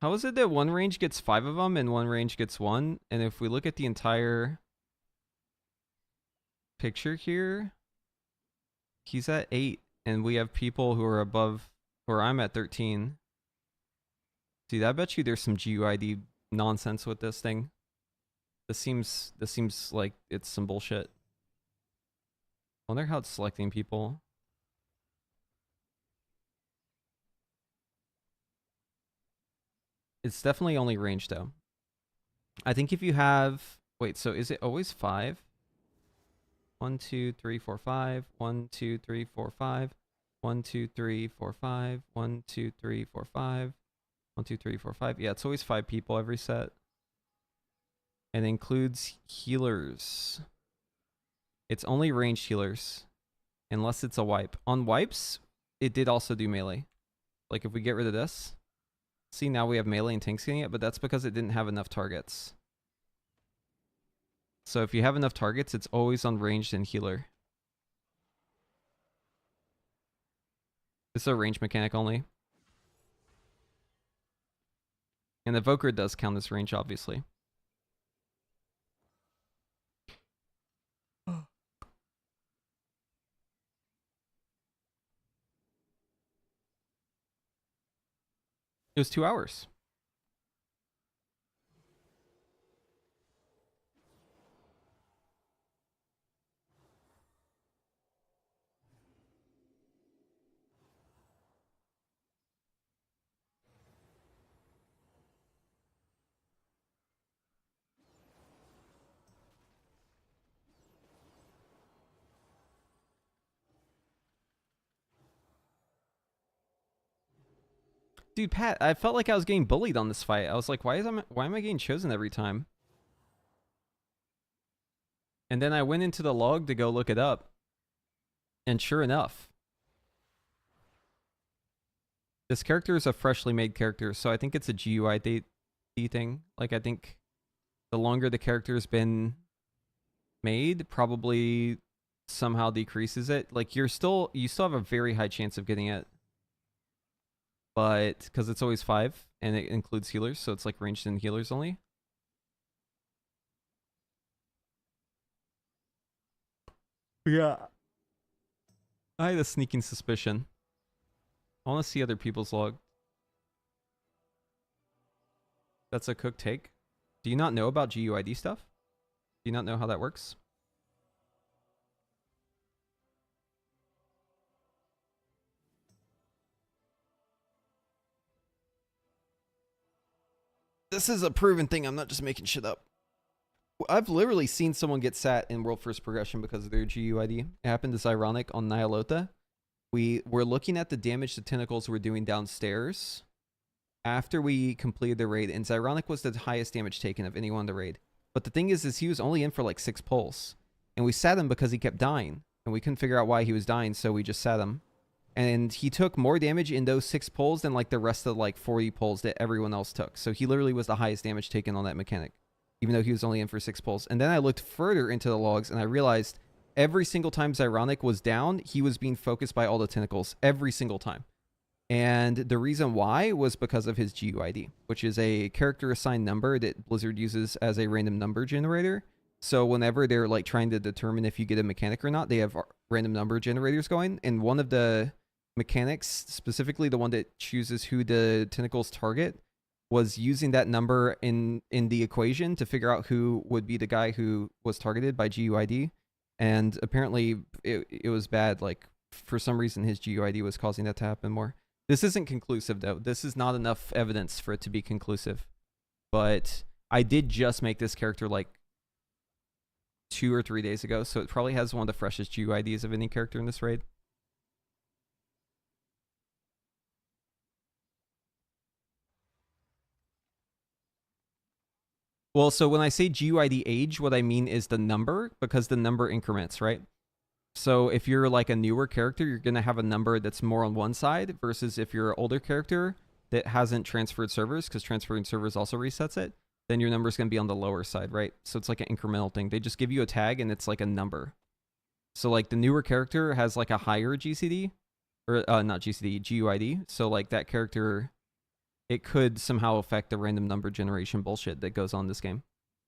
How is it that one range gets 5 of them and one range gets 1? And if we look at the entire picture here, he's at 8, and we have people who are above, or I'm at 13. Dude, I bet you there's some GUID nonsense with this thing. This seems like it's some bullshit. I wonder how it's selecting people. It's definitely only range though. I think if you have... Wait, so is it always 5? 1, 2, 3, 4, 5. 1, 2, 3, 4, 5. 1, 2, 3, 4, 5. 1, 2, 3, 4, 5. 1, 2, 3, 4, 5. Yeah, it's always 5 people every set. And it includes healers. It's only ranged healers. Unless it's a wipe. On wipes, it did also do melee. Like if we get rid of this... See, now we have melee and tanks getting it, but that's because it didn't have enough targets. So if you have enough targets, it's always on ranged and healer. It's a range mechanic only. And Evoker does count as range, obviously. It was 2 hours. Dude, Pat, I felt like I was getting bullied on this fight. I was like, why am I getting chosen every time? And then I went into the log to go look it up. And sure enough, this character is a freshly made character, so I think it's a GUID thing. Like, I think the longer the character's been made, probably somehow decreases it. Like, you still have a very high chance of getting it. But because it's always 5 and it includes healers, so it's like ranged and healers only. Yeah. I had a sneaking suspicion. I want to see other people's log. That's a cooked take. Do you not know about GUID stuff? Do you not know how that works? This is a proven thing. I'm not just making shit up. I've literally seen someone get sat in World First Progression because of their GUID. It happened as ironic on Nyalotha. We were looking at the damage the tentacles were doing downstairs after we completed the raid, and Zyronic was the highest damage taken of anyone in the raid. But the thing is he was only in for like 6 pulls. And we sat him because he kept dying. And we couldn't figure out why he was dying, so we just sat him. And he took more damage in those 6 pulls than like the rest of like 40 pulls that everyone else took. So he literally was the highest damage taken on that mechanic, even though he was only in for 6 pulls. And then I looked further into the logs and I realized every single time Zyronic was down, he was being focused by all the tentacles every single time. And the reason why was because of his GUID, which is a character assigned number that Blizzard uses as a random number generator. So whenever they're like trying to determine if you get a mechanic or not, they have random number generators going, and one of the mechanics, specifically the one that chooses who the tentacles target, was using that number in the equation to figure out who would be the guy who was targeted by GUID. And apparently it was bad. Like, for some reason his GUID was causing that to happen more. This isn't conclusive though. This is not enough evidence for it to be conclusive. But I did just make this character like 2 or 3 days ago, so it probably has one of the freshest GUIDs of any character in this raid. Well, so when I say GUID age, what I mean is the number, because the number increments, right? So if you're like a newer character, you're going to have a number that's more on one side, versus if you're an older character that hasn't transferred servers, because transferring servers also resets it, then your number is going to be on the lower side, right? So it's like an incremental thing. They just give you a tag and it's like a number. So like the newer character has like a higher GCD, or not GCD, GUID. So like that character, it could somehow affect the random number generation bullshit that goes on this game.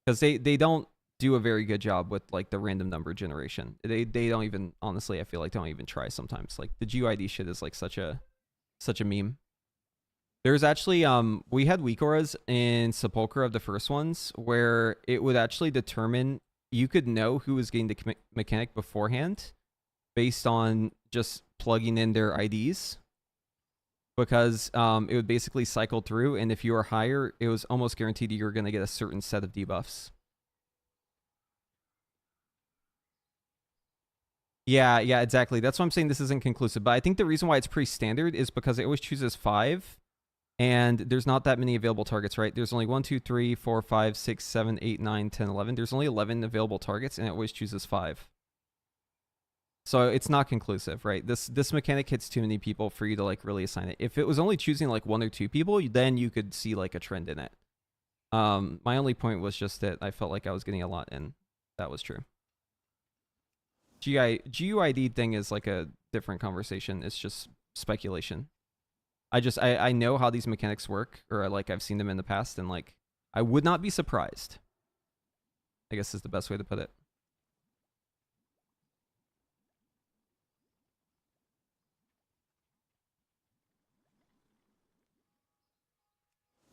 Because they don't do a very good job with like the random number generation. They don't even, honestly, I feel like don't even try sometimes. Like the GUID shit is like such a meme. There's actually we had weak auras in Sepulchre of the first ones where it would actually determine, you could know who was getting the mechanic beforehand based on just plugging in their IDs, because it would basically cycle through, and if you were higher, it was almost guaranteed you were going to get a certain set of debuffs. Yeah, exactly. That's why I'm saying this isn't conclusive. But I think the reason why it's pretty standard is because it always chooses 5, and there's not that many available targets, right? There's only 1, 2, 3, 4, 5, 6, 7, 8, 9, 10, 11. There's only 11 available targets, and it always chooses 5. So it's not conclusive, right? This mechanic hits too many people for you to like really assign it. If it was only choosing like 1 or 2 people, then you could see like a trend in it. My only point was just that I felt like I was getting a lot, and that was true. GUID thing is like a different conversation. It's just speculation. I know how these mechanics work, or like I've seen them in the past, and like I would not be surprised, I guess is the best way to put it.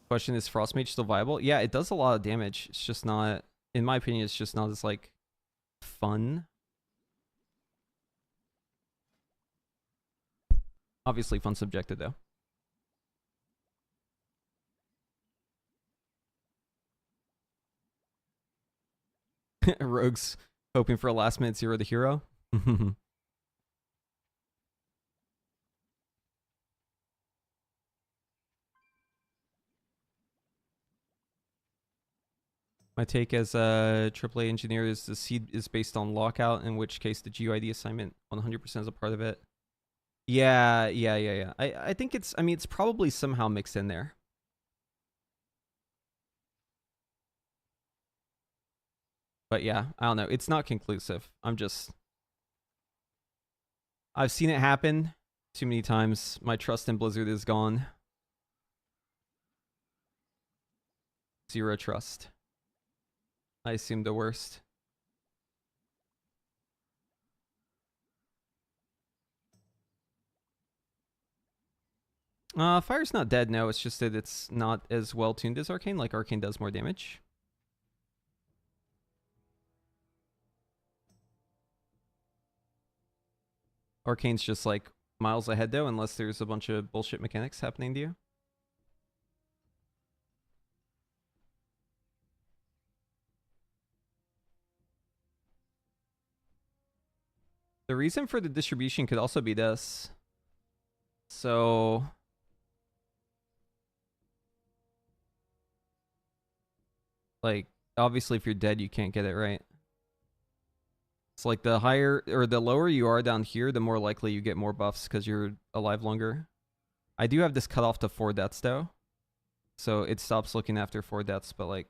Question, is Frost Mage still viable? Yeah, it does a lot of damage. It's just not, in my opinion, it's just not as like fun. Obviously fun subjective though. Rogues hoping for a last minute 0 to hero. My take as a AAA engineer is the seed is based on lockout, in which case the GUID assignment 100% is a part of it. Yeah. I think it's, I mean, it's probably somehow mixed in there. But yeah, I don't know. It's not conclusive. I've seen it happen too many times. My trust in Blizzard is gone. 0 trust. I assume the worst. Fire's not dead, no. It's just that it's not as well tuned as Arcane. Like, Arcane does more damage. Arcane's just like miles ahead though, unless there's a bunch of bullshit mechanics happening to you. The reason for the distribution could also be this. So like, obviously if you're dead, you can't get it, right? It's like the higher or the lower you are down here, the more likely you get more buffs because you're alive longer. I do have this cut off to 4 deaths though. So it stops looking after 4 deaths, but like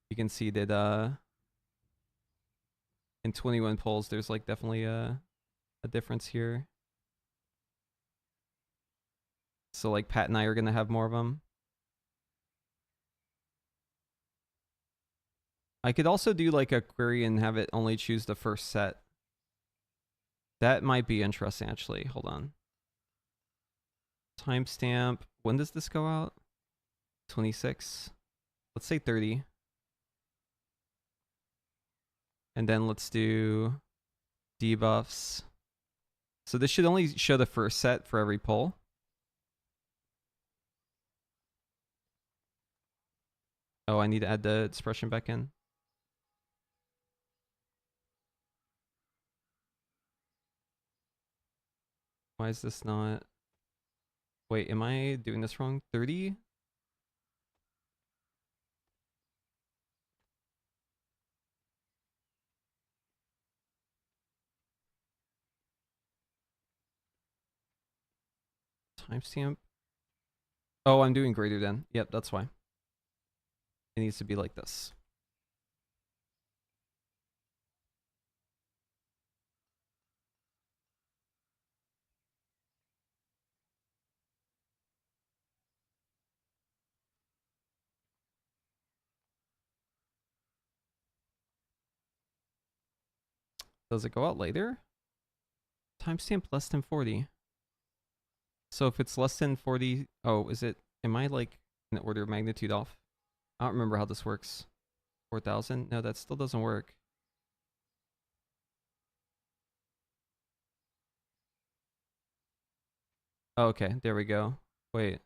you can see that in 21 pulls there's like definitely a difference here. So like Pat and I are gonna have more of them. I could also do like a query and have it only choose the first set. That might be interesting, actually. Hold on. Timestamp. When does this go out? 26. Let's say 30. And then let's do debuffs. So this should only show the first set for every pull. Oh, I need to add the expression back in. Why is this not... Wait, am I doing this wrong? 30? Timestamp? Oh, I'm doing greater than. Yep, that's why. It needs to be like this. Does it go out later? Timestamp less than 40. So if it's less than 40... Oh, is it... Am I like an order of magnitude off? I don't remember how this works. 4,000? No, that still doesn't work. Oh, okay, there we go. Wait.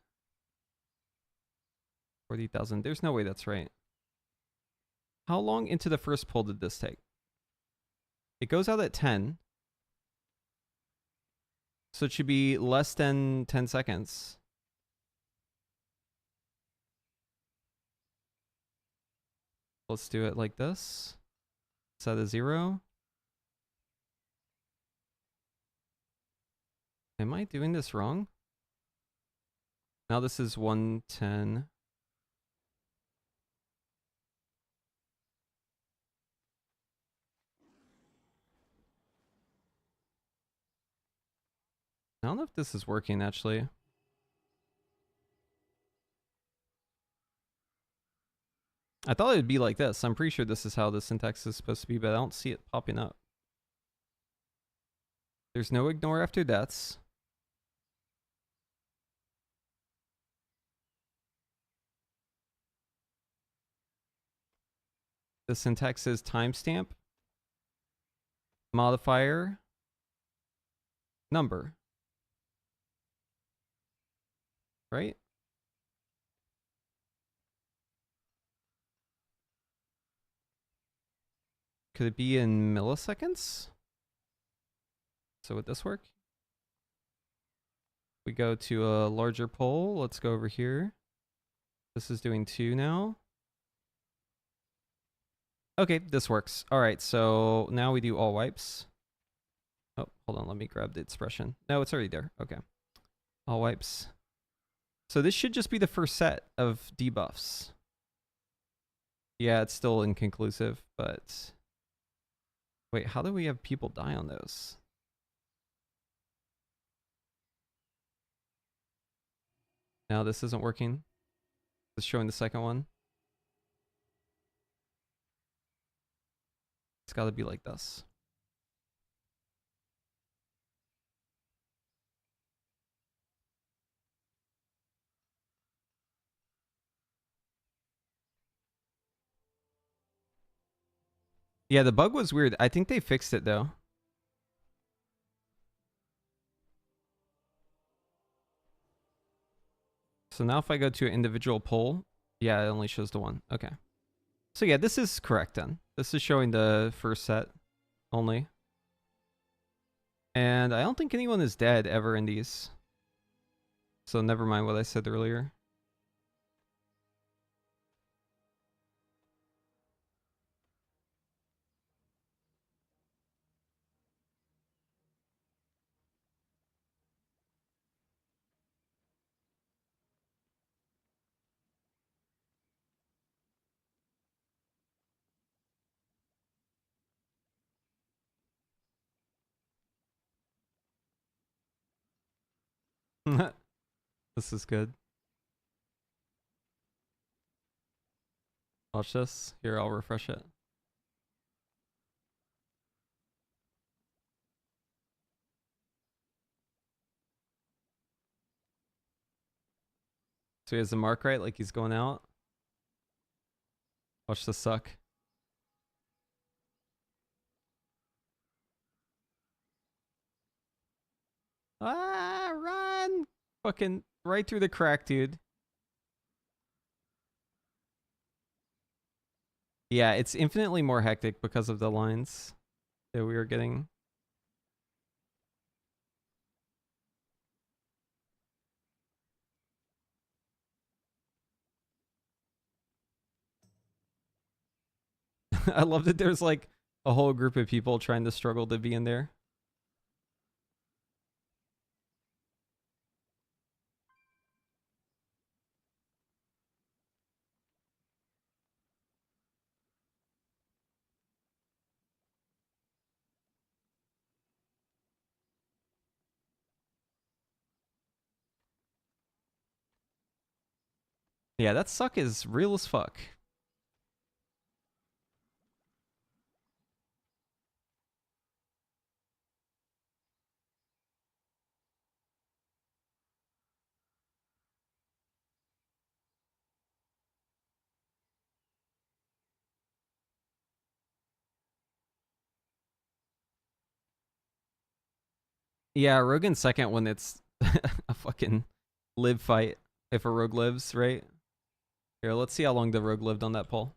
40,000. There's no way that's right. How long into the first pull did this take? It goes out at 10. So it should be less than 10 seconds. Let's do it like this. Set a 0. Am I doing this wrong? Now this is 110. I don't know if this is working actually. I thought it would be like this. I'm pretty sure this is how the syntax is supposed to be, but I don't see it popping up. There's no ignore after deaths. The syntax is timestamp, modifier, number. Right? Could it be in milliseconds? So would this work? We go to a larger poll. Let's go over here. This is doing 2 now. Okay, this works. All right, so now we do all wipes. Oh, hold on. Let me grab the expression. No, it's already there. Okay. All wipes. So this should just be the first set of debuffs. Yeah, it's still inconclusive, but... Wait, how do we have people die on those? Now this isn't working. It's showing the second one. It's got to be like this. Yeah, the bug was weird. I think they fixed it though. So now if I go to an individual poll, yeah, it only shows the one. Okay. So yeah, this is correct then. This is showing the first set only. And I don't think anyone is dead ever in these. So never mind what I said earlier. This is good. Watch this. Here, I'll refresh it. So he has the mark right, like he's going out. Watch this suck. Ah, run! Fucking right through the crack, dude. Yeah, it's infinitely more hectic because of the lines that we were getting. I love that there's like a whole group of people trying to struggle to be in there. Yeah, that suck is real as fuck. Yeah, rogue in second when it's a fucking live fight. If a rogue lives, right? Here, let's see how long the rogue lived on that pole.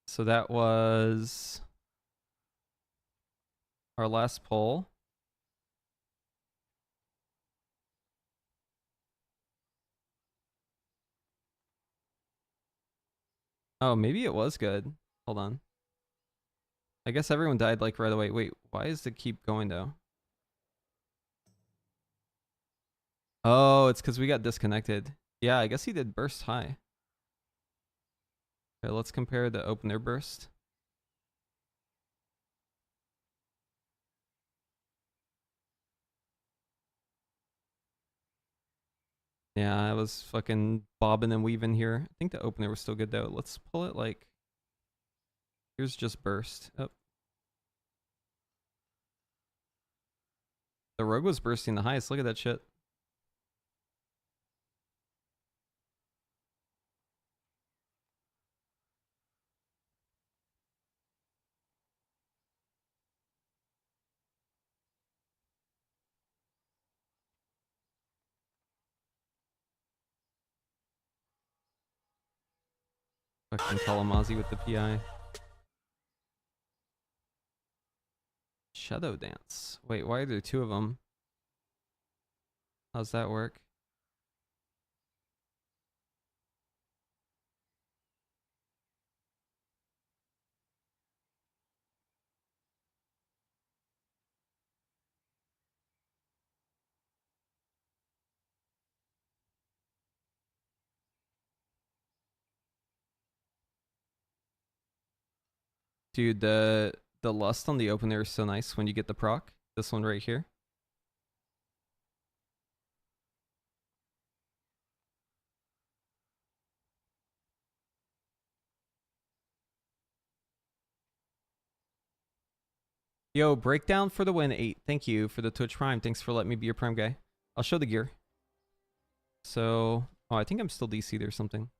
So that was our last poll. Oh, maybe it was good. Hold on. I guess everyone died like right away. Wait, why does it keep going though? Oh, it's because we got disconnected. Yeah, I guess he did burst high. Okay, let's compare the opener burst. Yeah, I was fucking bobbing and weaving here. I think the opener was still good though. Let's pull it like... Here's just burst. Oh. The rogue was bursting the highest. Look at that shit. Fucking Kalamazi with the PI. Shadow Dance. Wait, why are there two of them? How's that work? Dude, the lust on the opener is so nice when you get the proc. This one right here. Yo, breakdown for the win 8. Thank you for the Twitch Prime. Thanks for letting me be your Prime guy. I'll show the gear. So, oh, I think I'm still DC'd or something.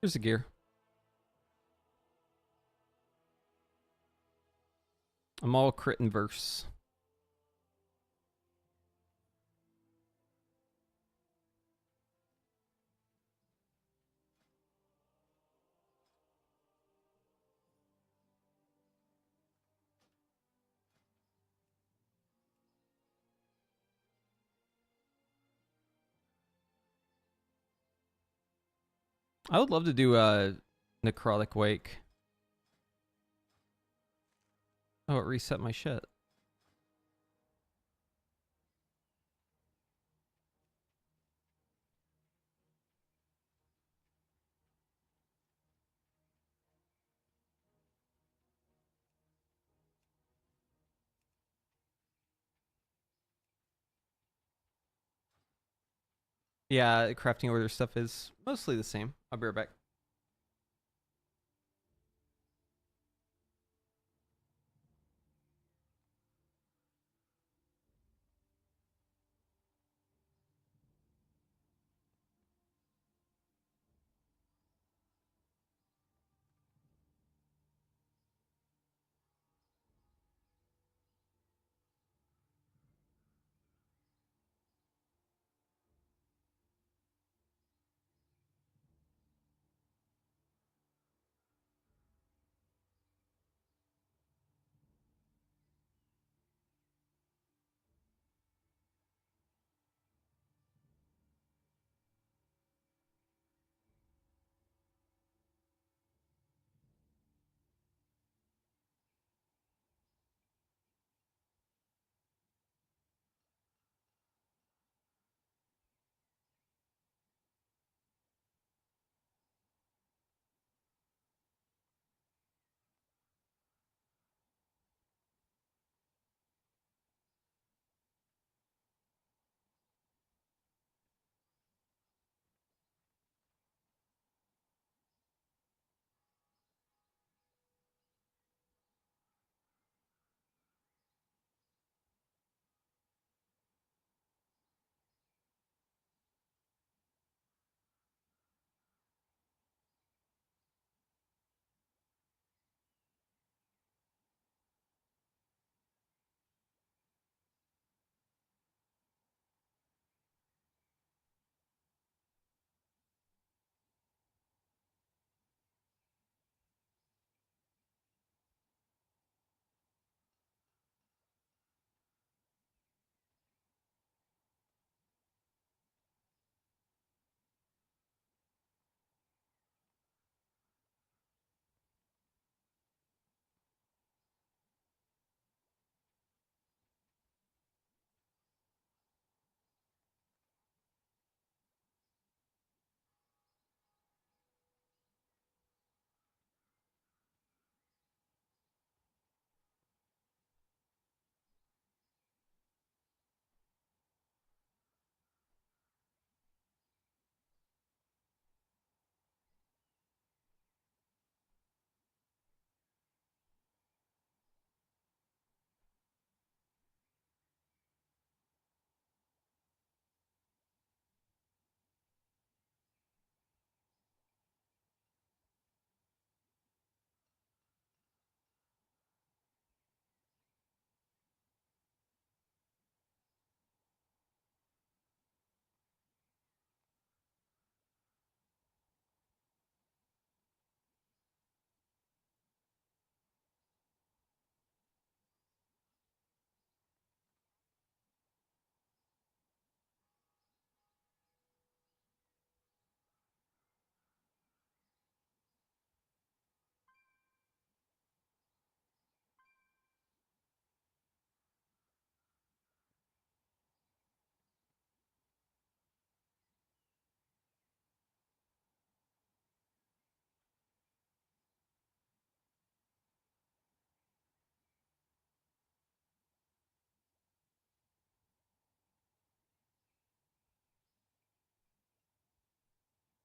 Here's the gear. I'm all crit and verse. I would love to do a necrotic wake. Oh, it reset my shit. Yeah, crafting order stuff is mostly the same. I'll be right back.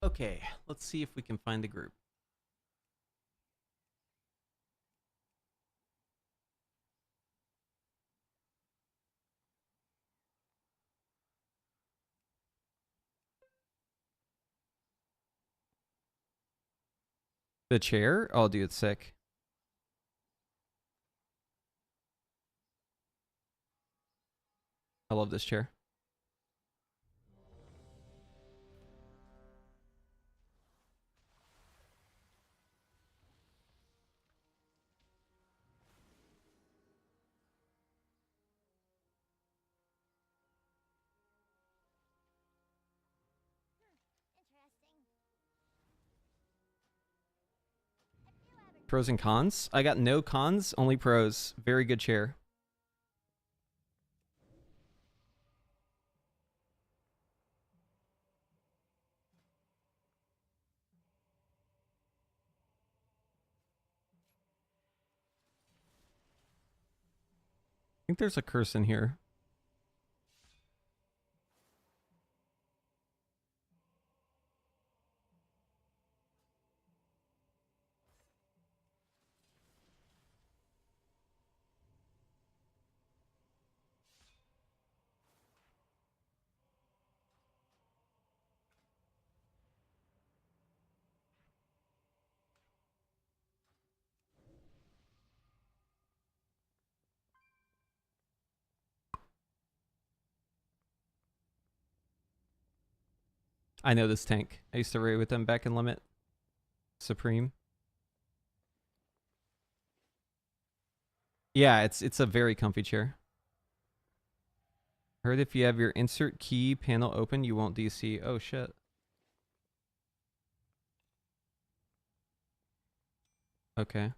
Okay, let's see if we can find the group. The chair? Oh, dude, it's sick. I love this chair. Pros and cons? I got no cons, only pros. Very good chair. I think there's a curse in here. I know this tank. I used to raid with them back in Limit. Supreme. Yeah, it's a very comfy chair. Heard if you have your insert key panel open, you won't DC. Oh shit. Okay.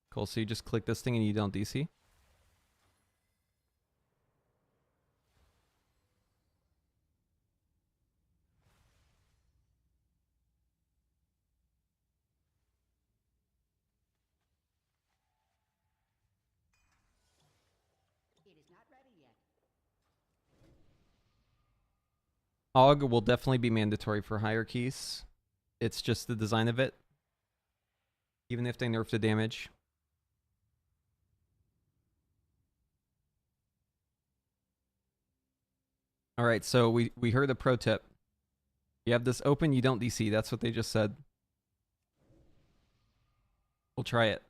Cool. So you just click this thing and you don't DC? AUG will definitely be mandatory for higher keys. It's just the design of it. Even if they nerf the damage. Alright, so we heard a pro tip. You have this open, you don't DC. That's what they just said. We'll try it.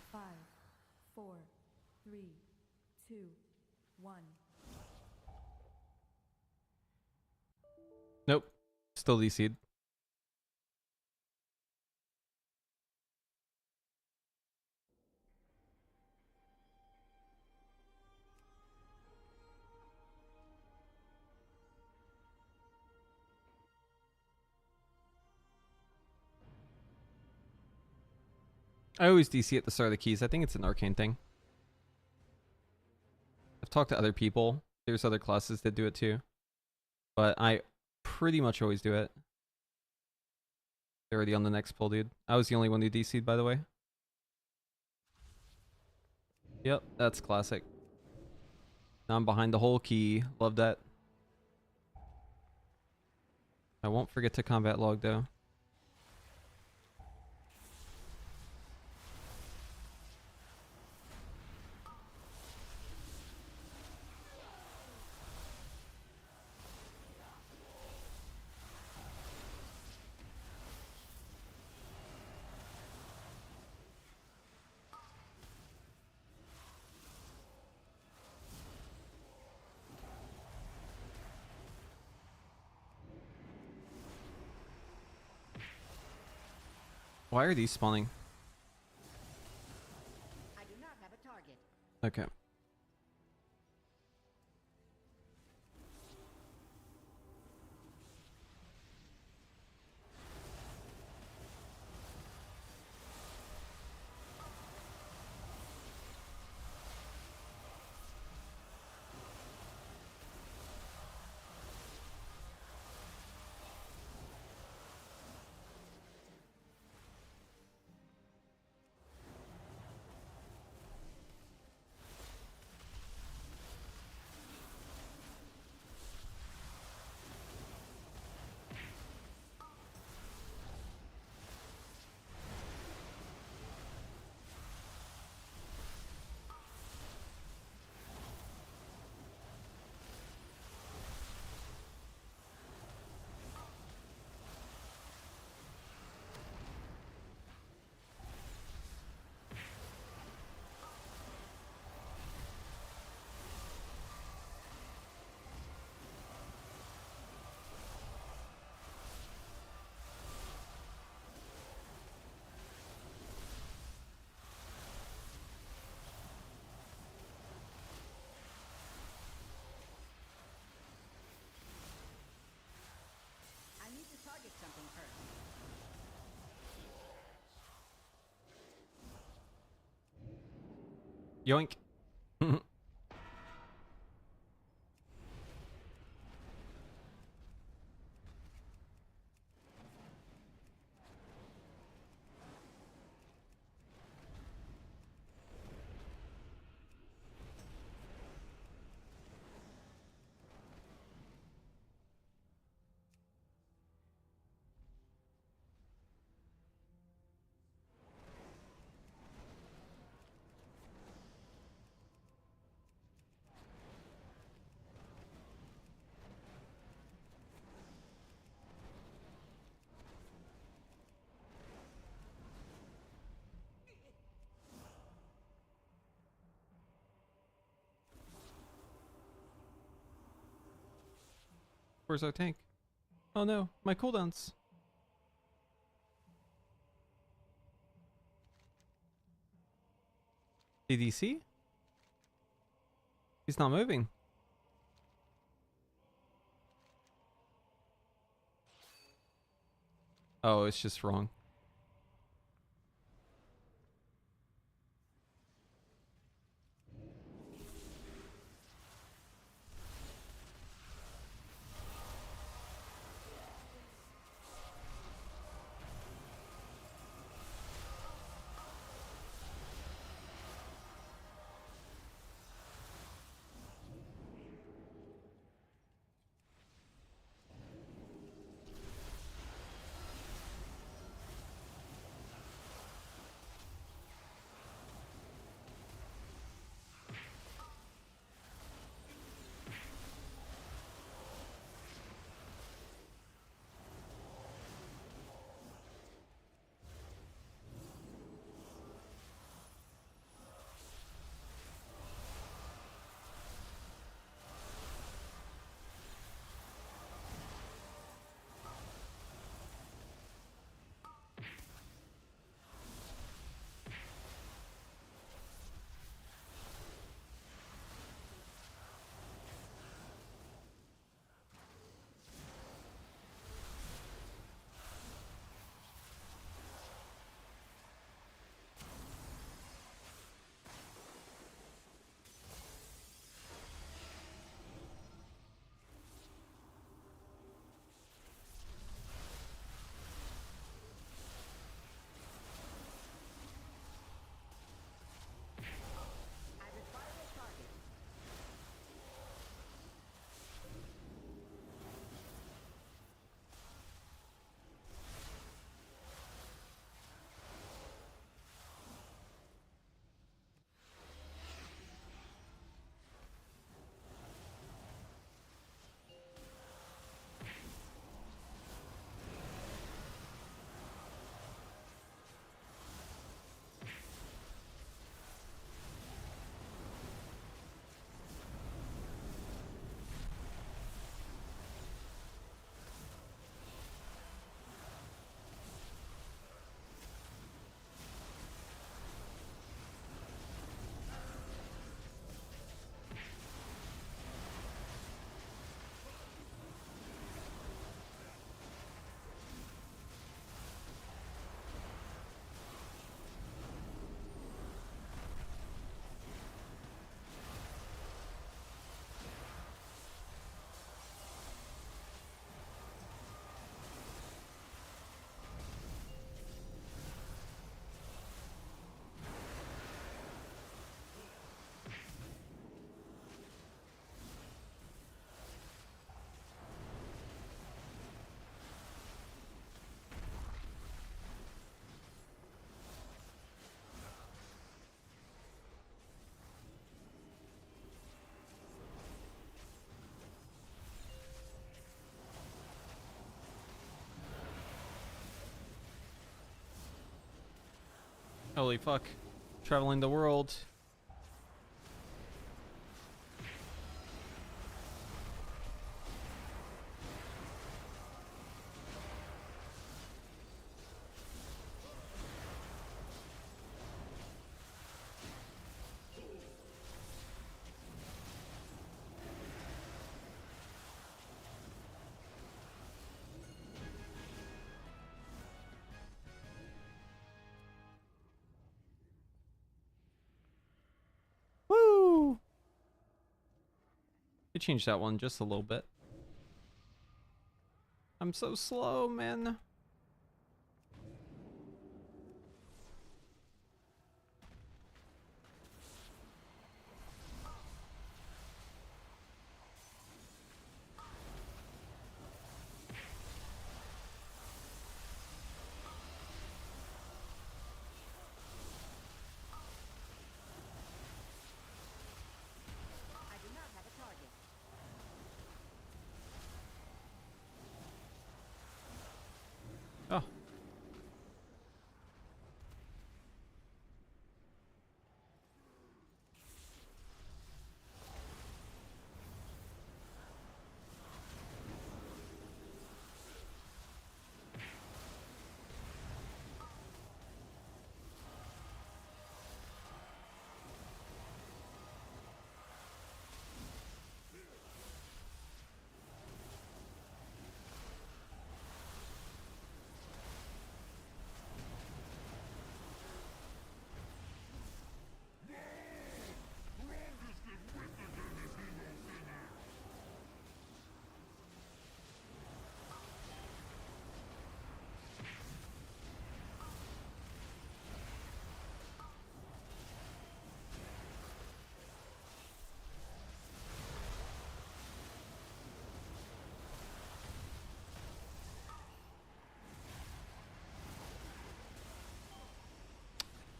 Five, 4, 3, 2, 1. Nope. Still DC'd. I always DC at the start of the keys. I think it's an Arcane thing. I've talked to other people. There's other classes that do it too. But I pretty much always do it. They're already on the next pull, dude. I was the only one who DC'd, by the way. Yep, that's classic. Now I'm behind the whole key. Love that. I won't forget to combat log, though. Why are these spawning? I do not have a target. Okay. Yoink. Where's our tank? Oh no, my cooldowns. DDC? He's not moving. Oh, it's just wrong. Holy fuck. Traveling the world. Could change that one just a little bit. I'm so slow, man. I do not have a target. Oh.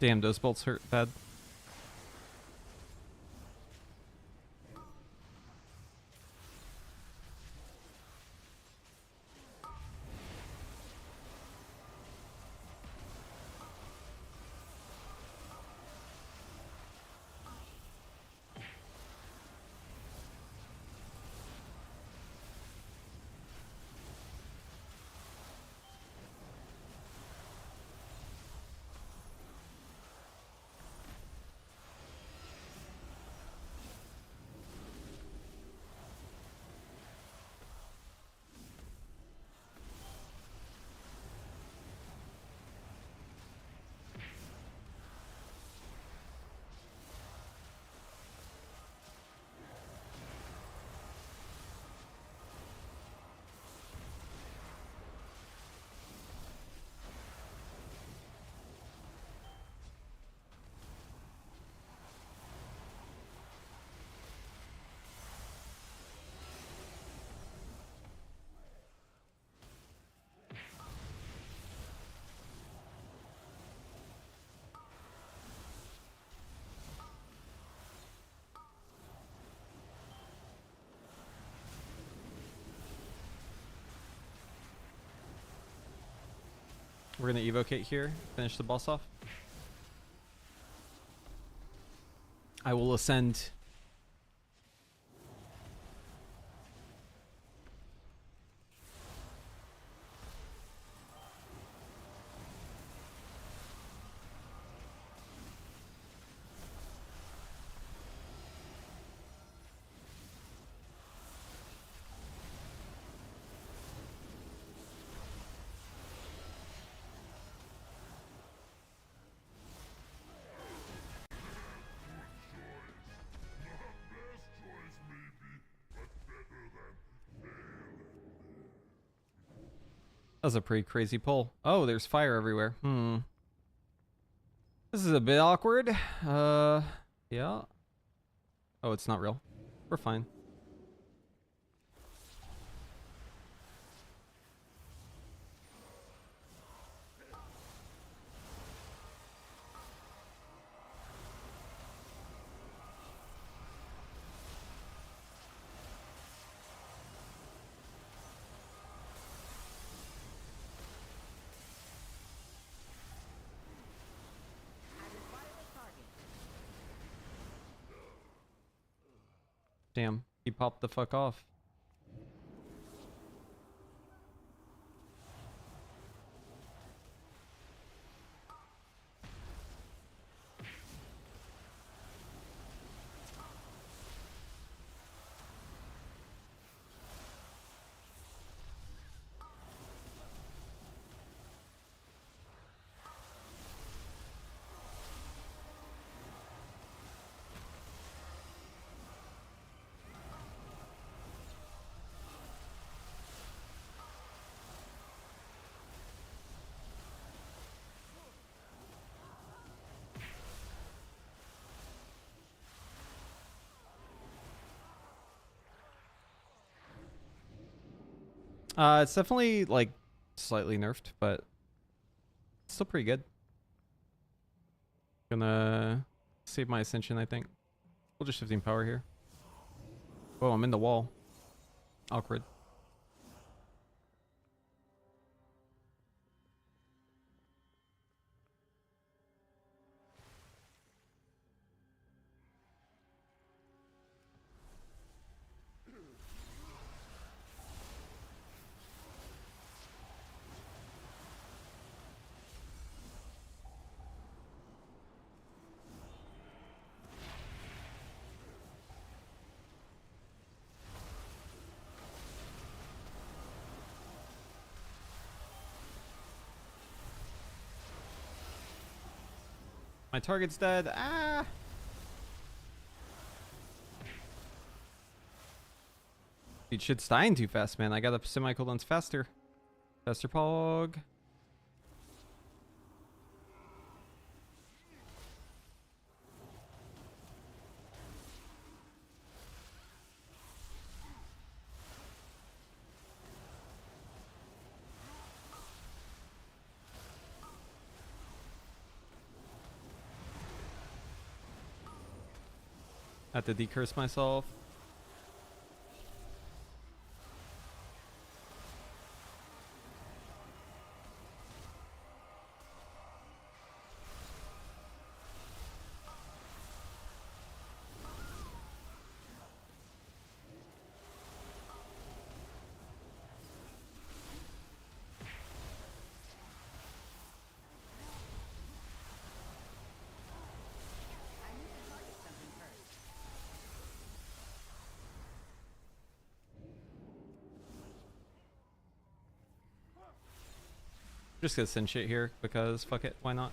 Damn, those bolts hurt bad. We're gonna evocate here, finish the boss off. I will ascend. That was a pretty crazy pull. Oh, there's fire everywhere. This is a bit awkward. Yeah. Oh, it's not real. We're fine. Damn, he popped the fuck off. It's definitely like slightly nerfed, but still pretty good. Gonna save my ascension, I think. We'll just shifting power here. Oh, I'm in the wall. Awkward. My target's dead. Ah! Dude, shit's dying too fast, man. I got up semicolons faster. Faster pog. I have to decurse myself. Just gonna send shit here because fuck it, why not?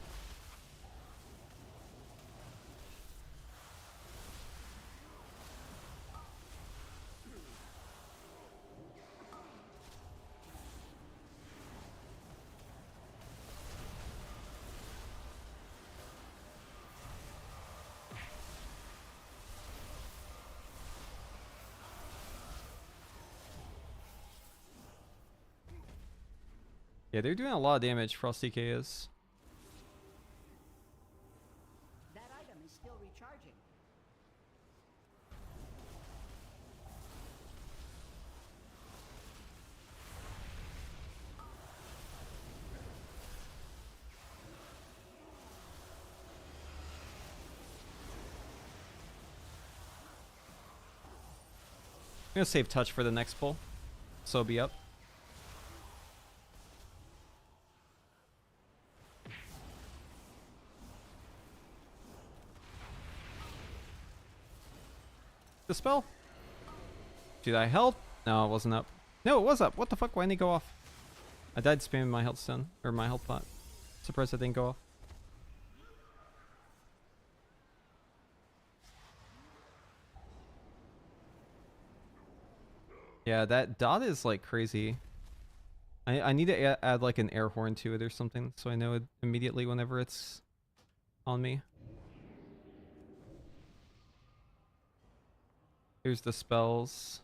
Yeah, they're doing a lot of damage. Frost DK is. That item is still recharging. I'm gonna save touch for the next pull. So be up. The spell? Did I help? No, it wasn't up. No, it was up. What the fuck? Why didn't it go off? I died spamming my health stone. Or my health pot. Surprised it didn't go off. Yeah, that dot is like crazy. I need to add like an air horn to it or something so I know it immediately whenever it's on me. Here's the spells.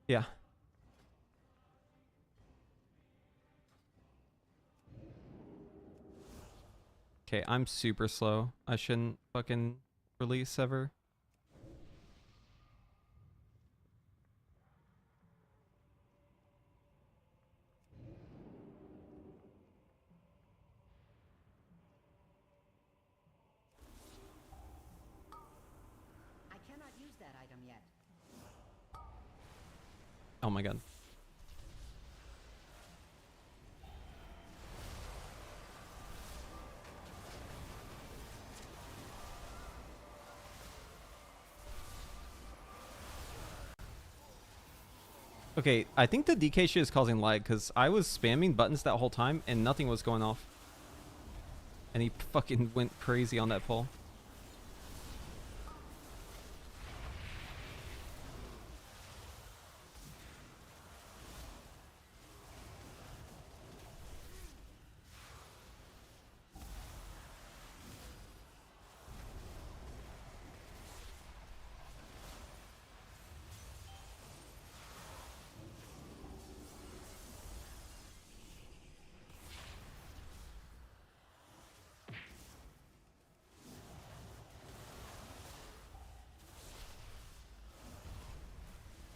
Yeah. Okay, I'm super slow. I shouldn't fucking release ever. I cannot use that item yet. Oh my god. Okay, I think the DK shit is causing lag because I was spamming buttons that whole time and nothing was going off. And he fucking went crazy on that pull.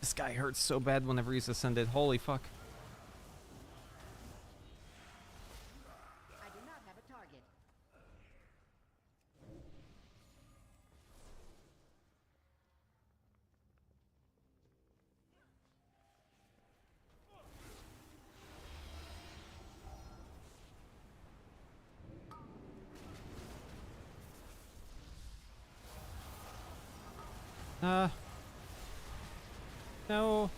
This guy hurts so bad whenever he's ascended. Holy fuck. I do not have a target. No.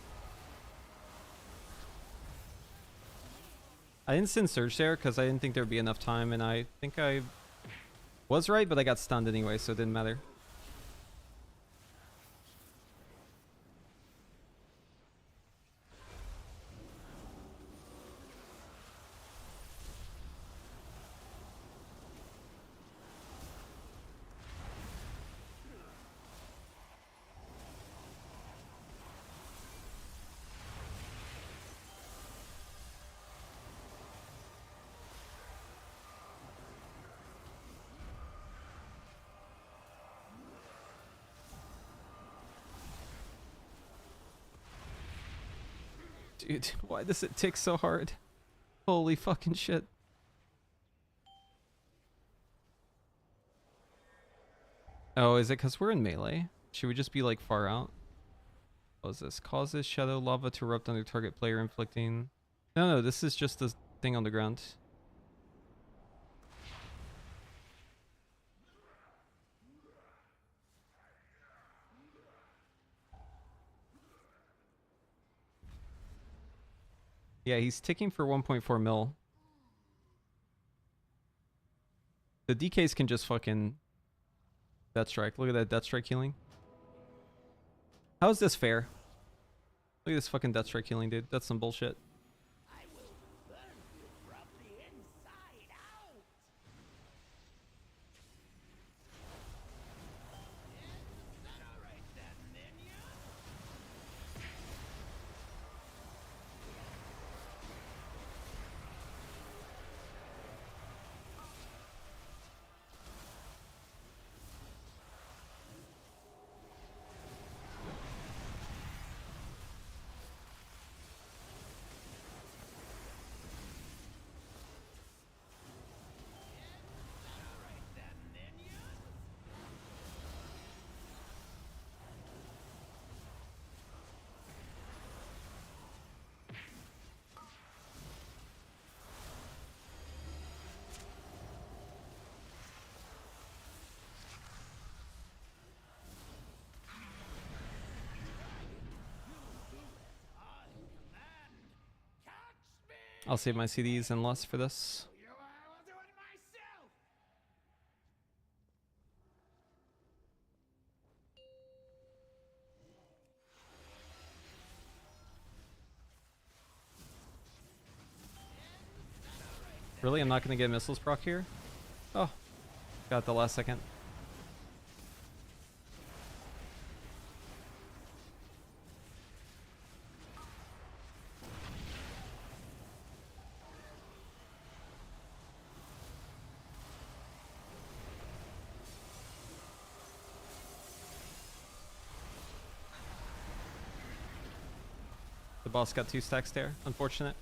I didn't send Surge there because I didn't think there'd be enough time, and I think I was right, but I got stunned anyway, so it didn't matter. Dude, why does it tick so hard? Holy fucking shit. Oh, is it because we're in melee? Should we just be like far out? What is this? Causes shadow lava to erupt under target player, inflicting... No, this is just the thing on the ground. Yeah, he's ticking for 1.4 mil. The DKs can just fucking death strike. Look at that death strike healing. How is this fair? Look at this fucking death strike healing, dude. That's some bullshit. I'll save my CDs and lust for this. Really? I'm not going to get missiles proc here? Oh, got it the last second. The boss got 2 stacks there. Unfortunate.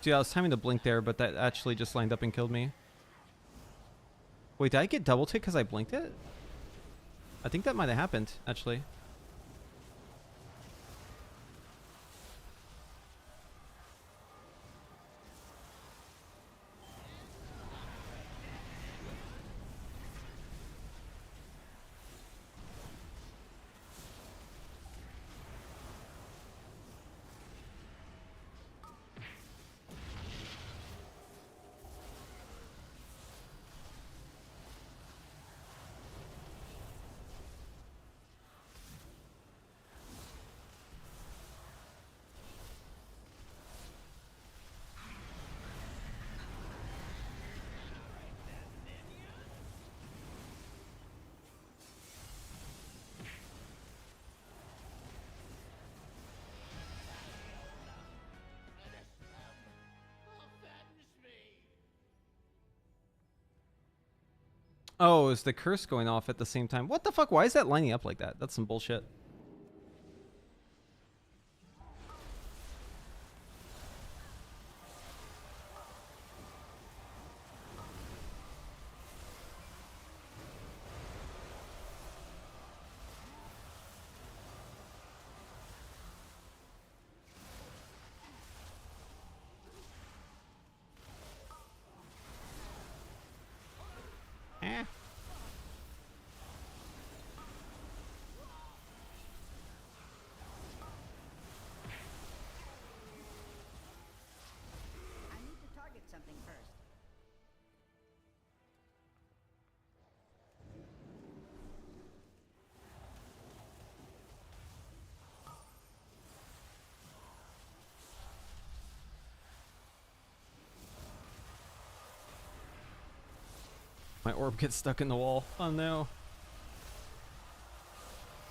Dude, I was timing to blink there, but that actually just lined up and killed me. Wait, did I get double tick because I blinked it? I think that might have happened, actually. Oh, is the curse going off at the same time? What the fuck? Why is that lining up like that? That's some bullshit. Eh. I need to target something first. My orb gets stuck in the wall. Oh no.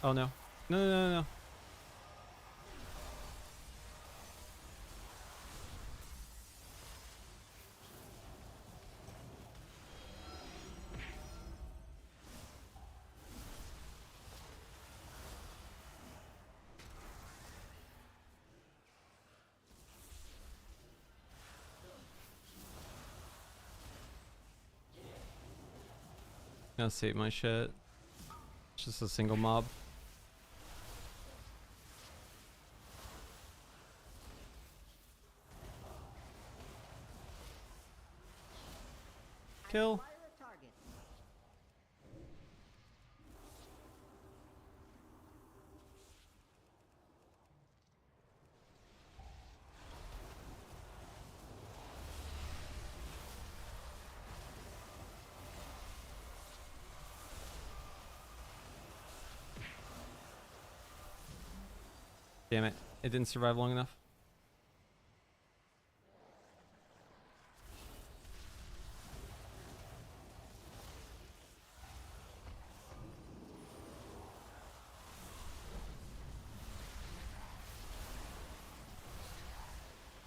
Oh no. No, no, no, no. Gotta save my shit. It's just a single mob. Kill. Fire a target. Damn it. It didn't survive long enough.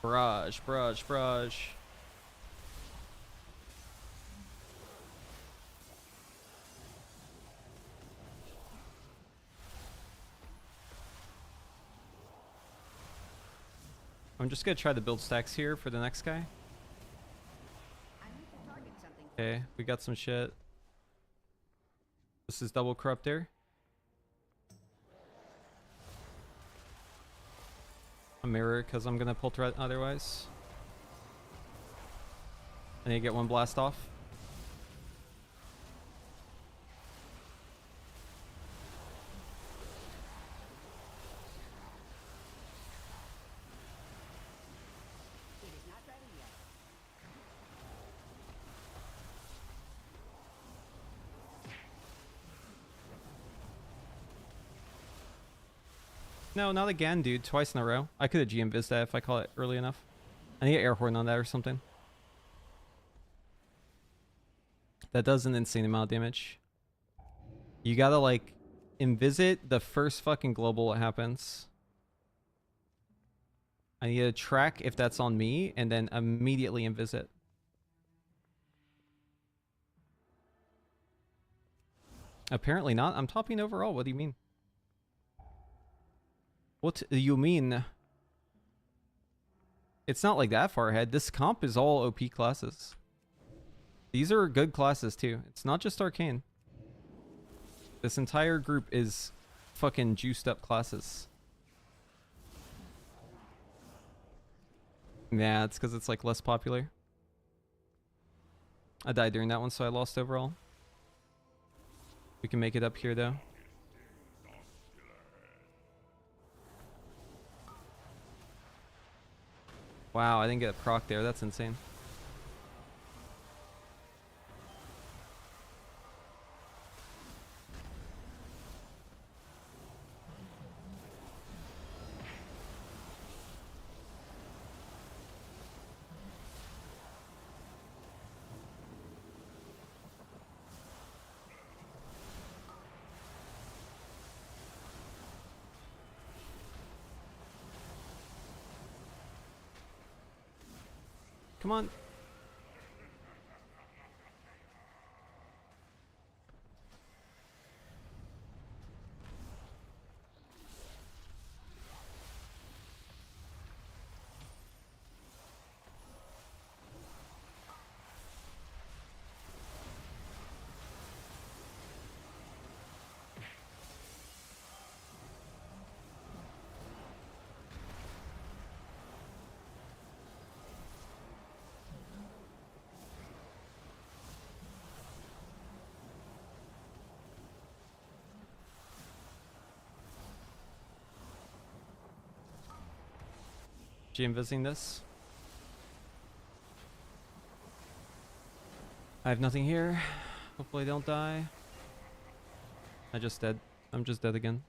Barrage, barrage, barrage. I'm just gonna try to build stacks here for the next guy. I need to target something. Okay, we got some shit. This is double corrupt there. A mirror, because I'm gonna pull threat otherwise. I need to get one blast off. It is not ready yet. No, not again, dude. Twice in a row. I could have GM-Viz that if I call it early enough. I need an air horn on that or something. That does an insane amount of damage. You gotta, like, invisit the first fucking global that happens. I need to track if that's on me, and then immediately invisit. Apparently not. I'm topping overall. What do you mean? What do you mean? It's not like that far ahead. This comp is all OP classes. These are good classes too. It's not just Arcane. This entire group is fucking juiced up classes. Yeah, it's because it's like less popular. I died during that one, so I lost overall. We can make it up here though. Wow, I didn't get a proc there. That's insane. Come on. GM visiting this. I have nothing here. Hopefully I don't die. I just dead. I'm just dead again.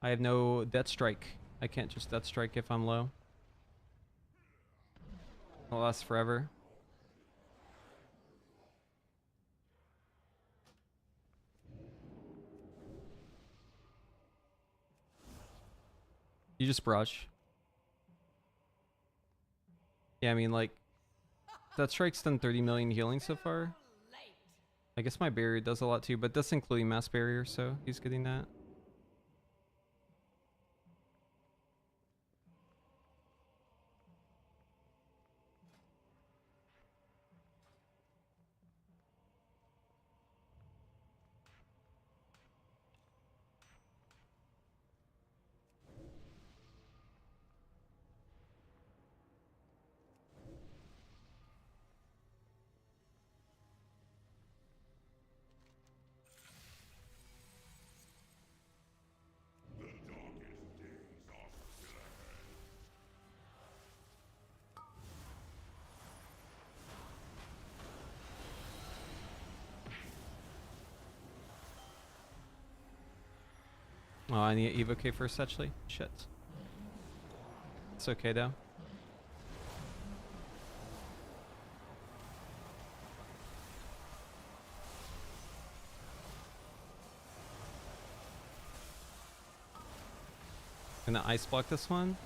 I have no death strike. I can't just death strike if I'm low. It'll last forever. You just brush. Yeah, I mean, like, that strike's done 30 million healing so far. I guess my barrier does a lot too, but that's including mass barrier, so he's getting that. Oh, I need to evoke first, actually. Shit. It's okay, though. Gonna ice block this one.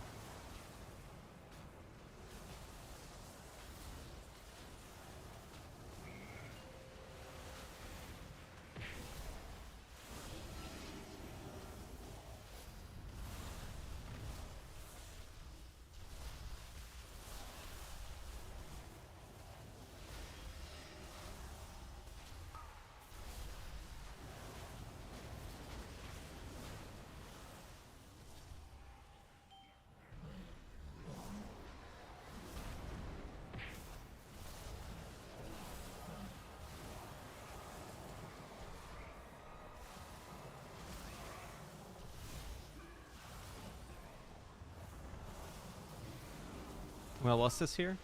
Well, lost this here.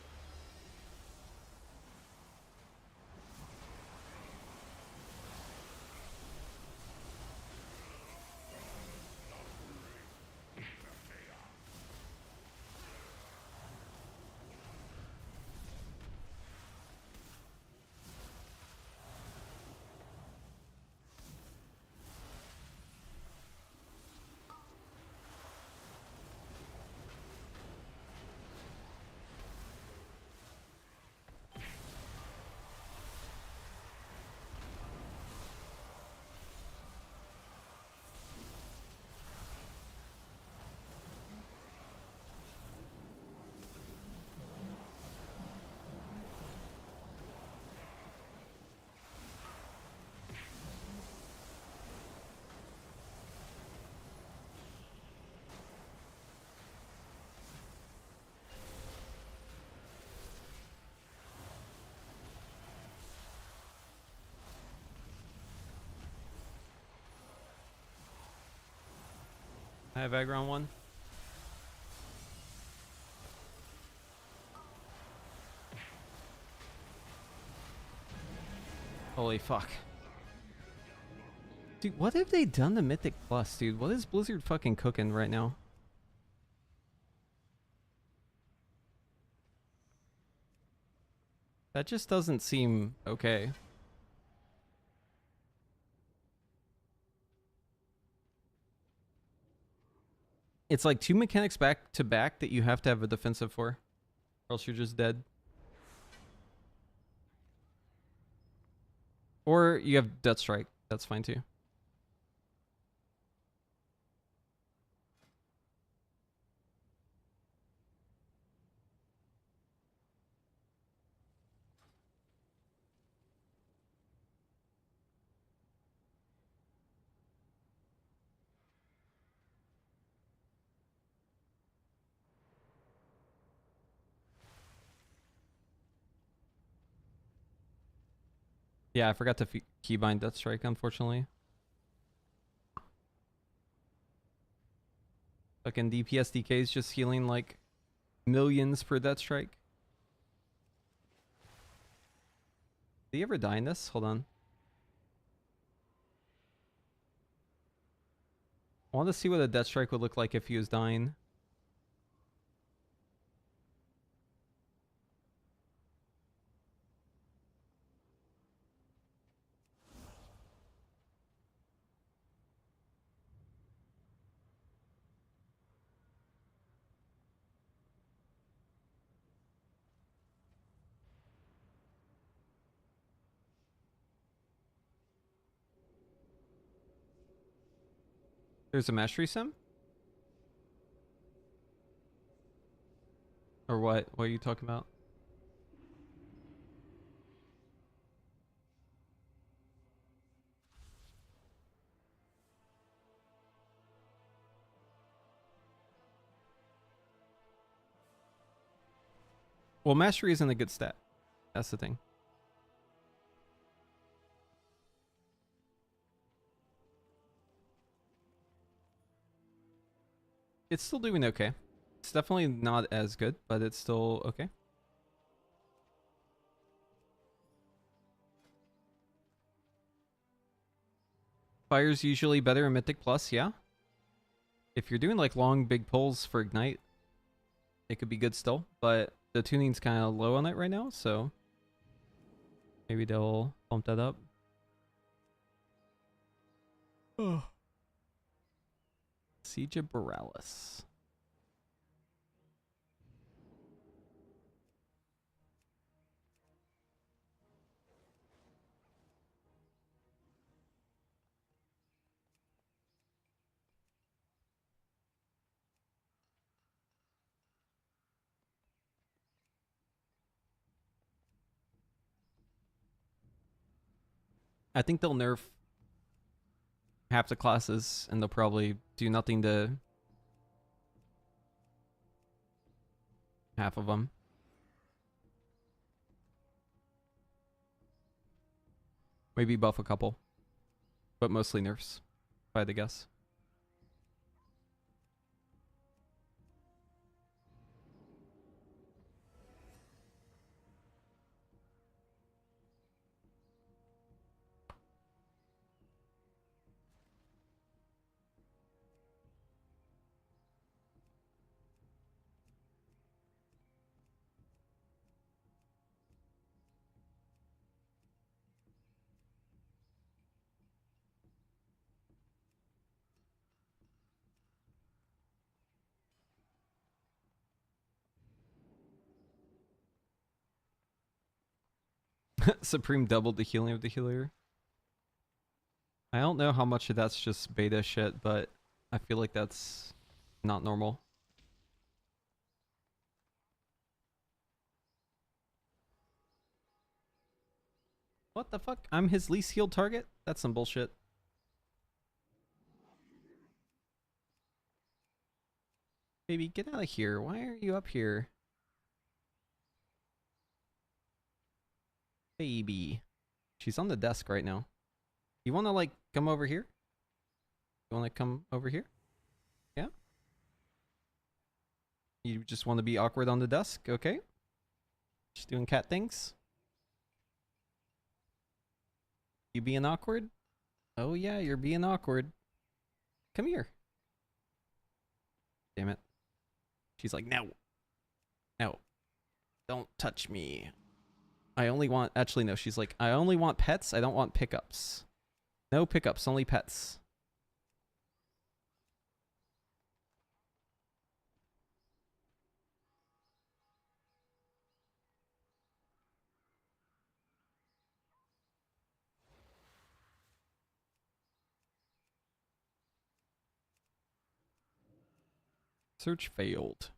I have aggro on one. Holy fuck. Dude, what have they done to Mythic Plus, dude? What is Blizzard fucking cooking right now? That just doesn't seem okay. It's like 2 mechanics back to back that you have to have a defensive for, or else you're just dead. Or you have Death Strike. That's fine too. Yeah, I forgot to keybind Death Strike, unfortunately. Fucking DPS DK is just healing like millions per death strike. Did he ever die in this? Hold on. I want to see what a death strike would look like if he was dying. There's a mastery sim? Or what? What are you talking about? Well, mastery isn't a good stat. That's the thing. It's still doing okay. It's definitely not as good, but it's still okay. Fire's usually better in Mythic Plus, yeah. If you're doing like long big pulls for Ignite, it could be good still, but the tuning's kind of low on it right now, so maybe they'll bump that up. Oh. Siege of Borealis. I think they'll nerf half the classes, and they'll probably do nothing to half of them. Maybe buff a couple, but mostly nerfs, if I had to guess. Supreme doubled the healing of the healer. I don't know how much of that's just beta shit, but I feel like that's not normal. What the fuck? I'm his least healed target? That's some bullshit. Baby, get out of here. Why are you up here? Baby. She's on the desk right now. You want to, like, come over here? You want to come over here? Yeah? You just want to be awkward on the desk? Okay. Just doing cat things? You being awkward? Oh yeah, you're being awkward. Come here. Damn it. She's like, no. No. Don't touch me. I only want... Actually, no. She's like, I only want pets. I don't want pickups. No pickups, only pets. Search failed.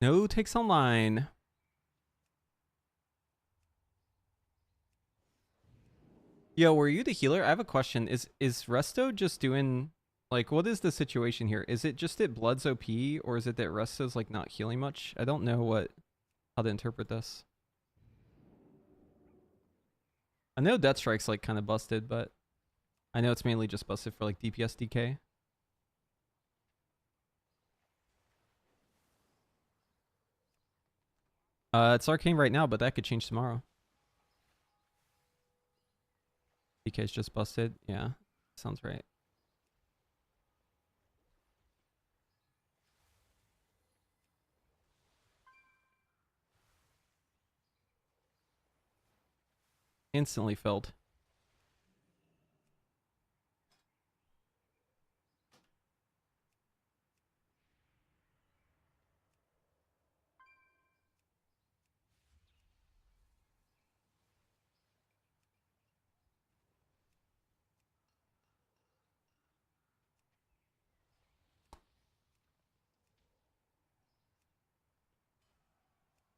No takes online. Yo, were you the healer? I have a question. Is Resto just doing... Like, what is the situation here? Is it just that Blood's OP, or is it that Resto's, like, not healing much? I don't know how to interpret this. I know Death Strike's like kind of busted, but I know it's mainly just busted for like DPS DK. It's Arcane right now, but that could change tomorrow. DK's just busted. Yeah, sounds right. Instantly filled.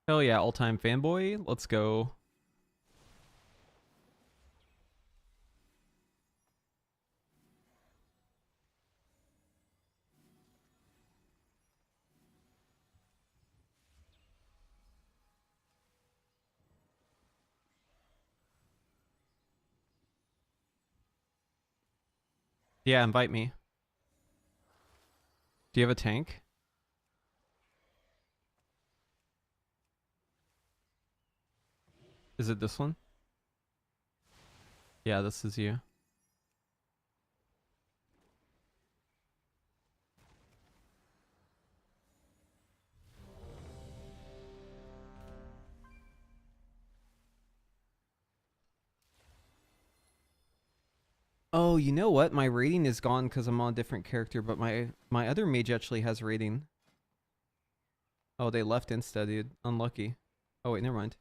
Hell yeah, all-time fanboy. Let's go. Yeah, invite me. Do you have a tank? Is it this one? Yeah, this is you. Oh, you know what? My rating is gone because I'm on a different character, but my other mage actually has rating. Oh, they left instead, dude. Unlucky. Oh, wait, never mind.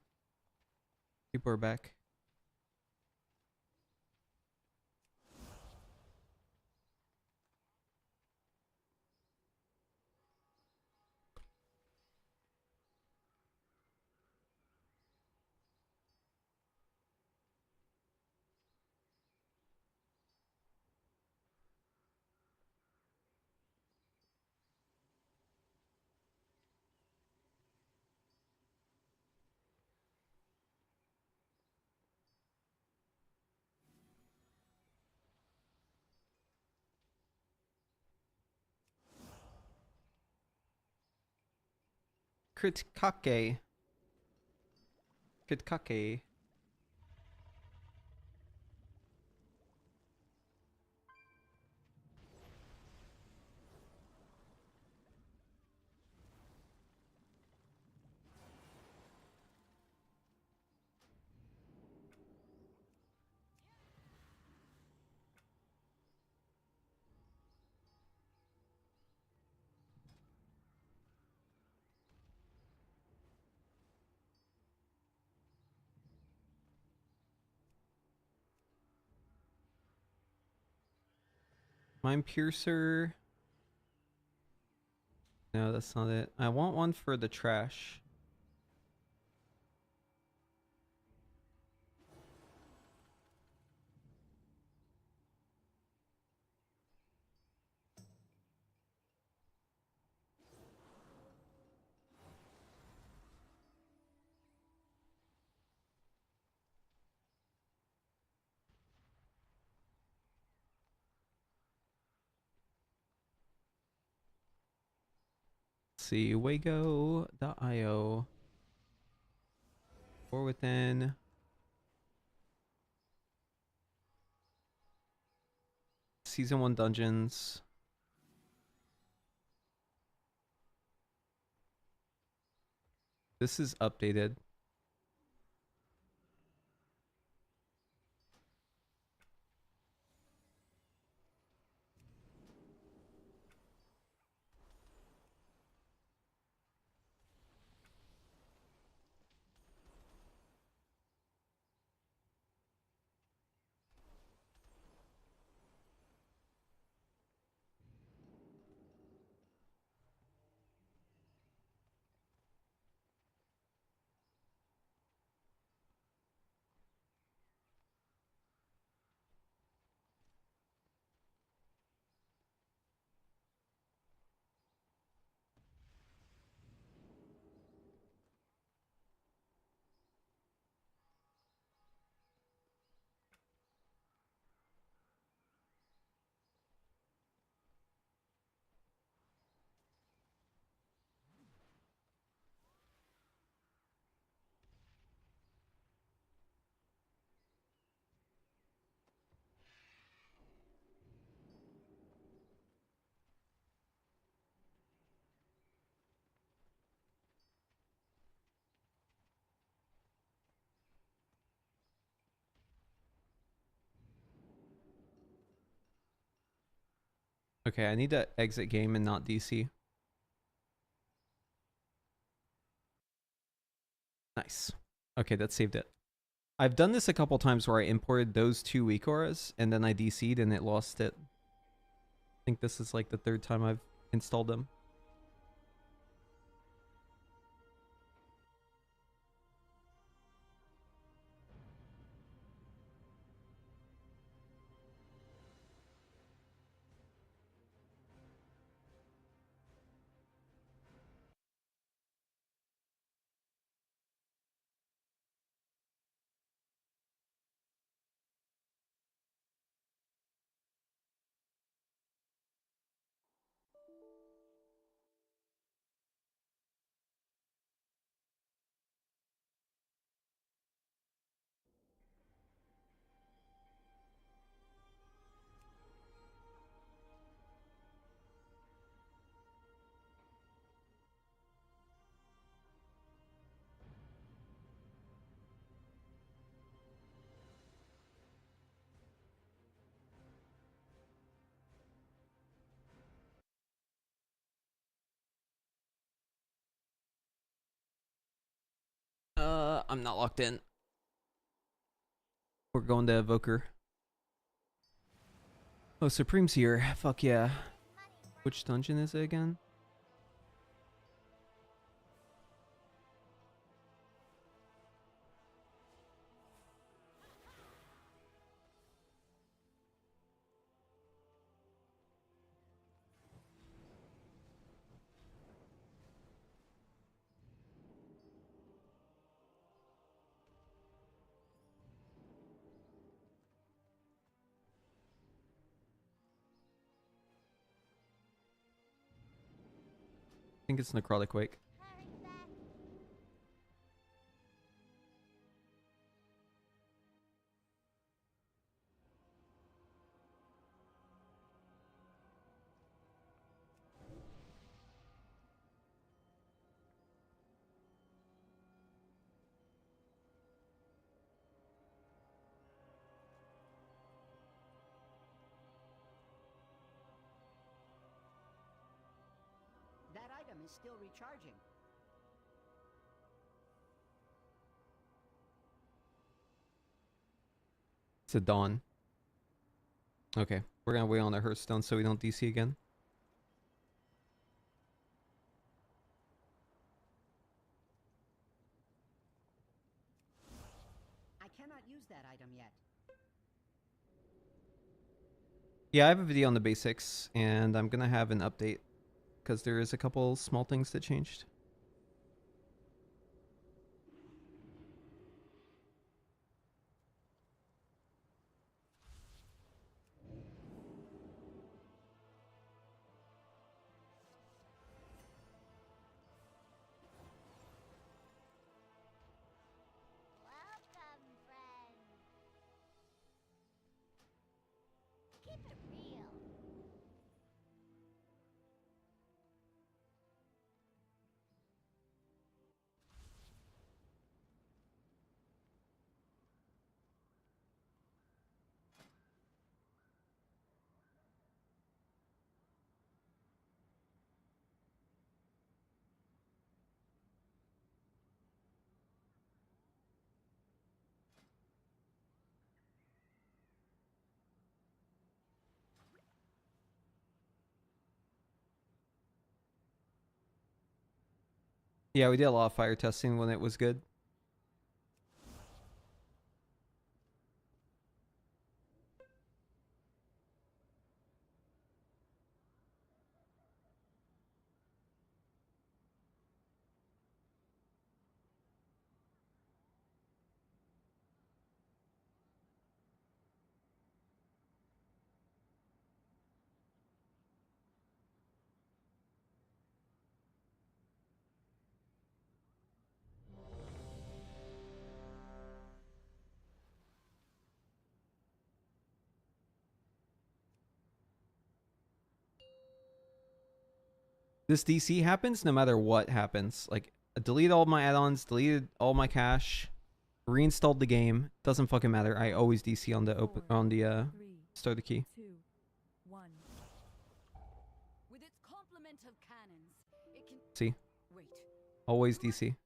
People are back. Kritkake. Kritkake. Mind Piercer. No, that's not it. I want one for the trash. Let's see, wago.io. Or within. Season 1 dungeons. This is updated. Okay, I need to exit game and not DC. Nice. Okay, that saved it. I've done this a couple times where I imported those 2 weak auras and then I DC'd and it lost it. I think this is like the 3rd time I've installed them. I'm not locked in. We're going to Evoker. Oh, Supreme's here. Fuck yeah. Which dungeon is it again? I think it's Necrotic Wake. That item is still recharging. It's a Dawn. Okay, we're gonna wait on the Hearthstone so we don't DC again. I cannot use that item yet. Yeah, I have a video on the basics, and I'm gonna have an update because there is a couple small things that changed. Welcome, friend. Keep it real. Yeah, we did a lot of fire testing when it was good. This DC happens no matter what happens. Like, I deleted all my add-ons, deleted all my cache, reinstalled the game. Doesn't fucking matter. I always DC on the start the key. 2, 1. Always DC.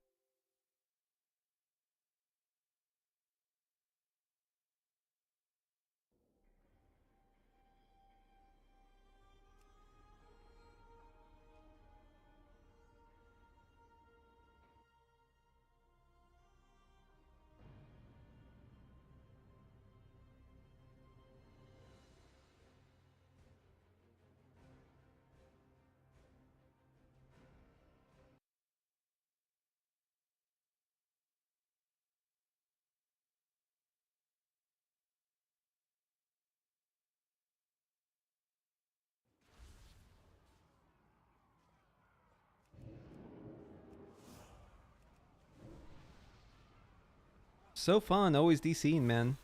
So fun, always DCing, man.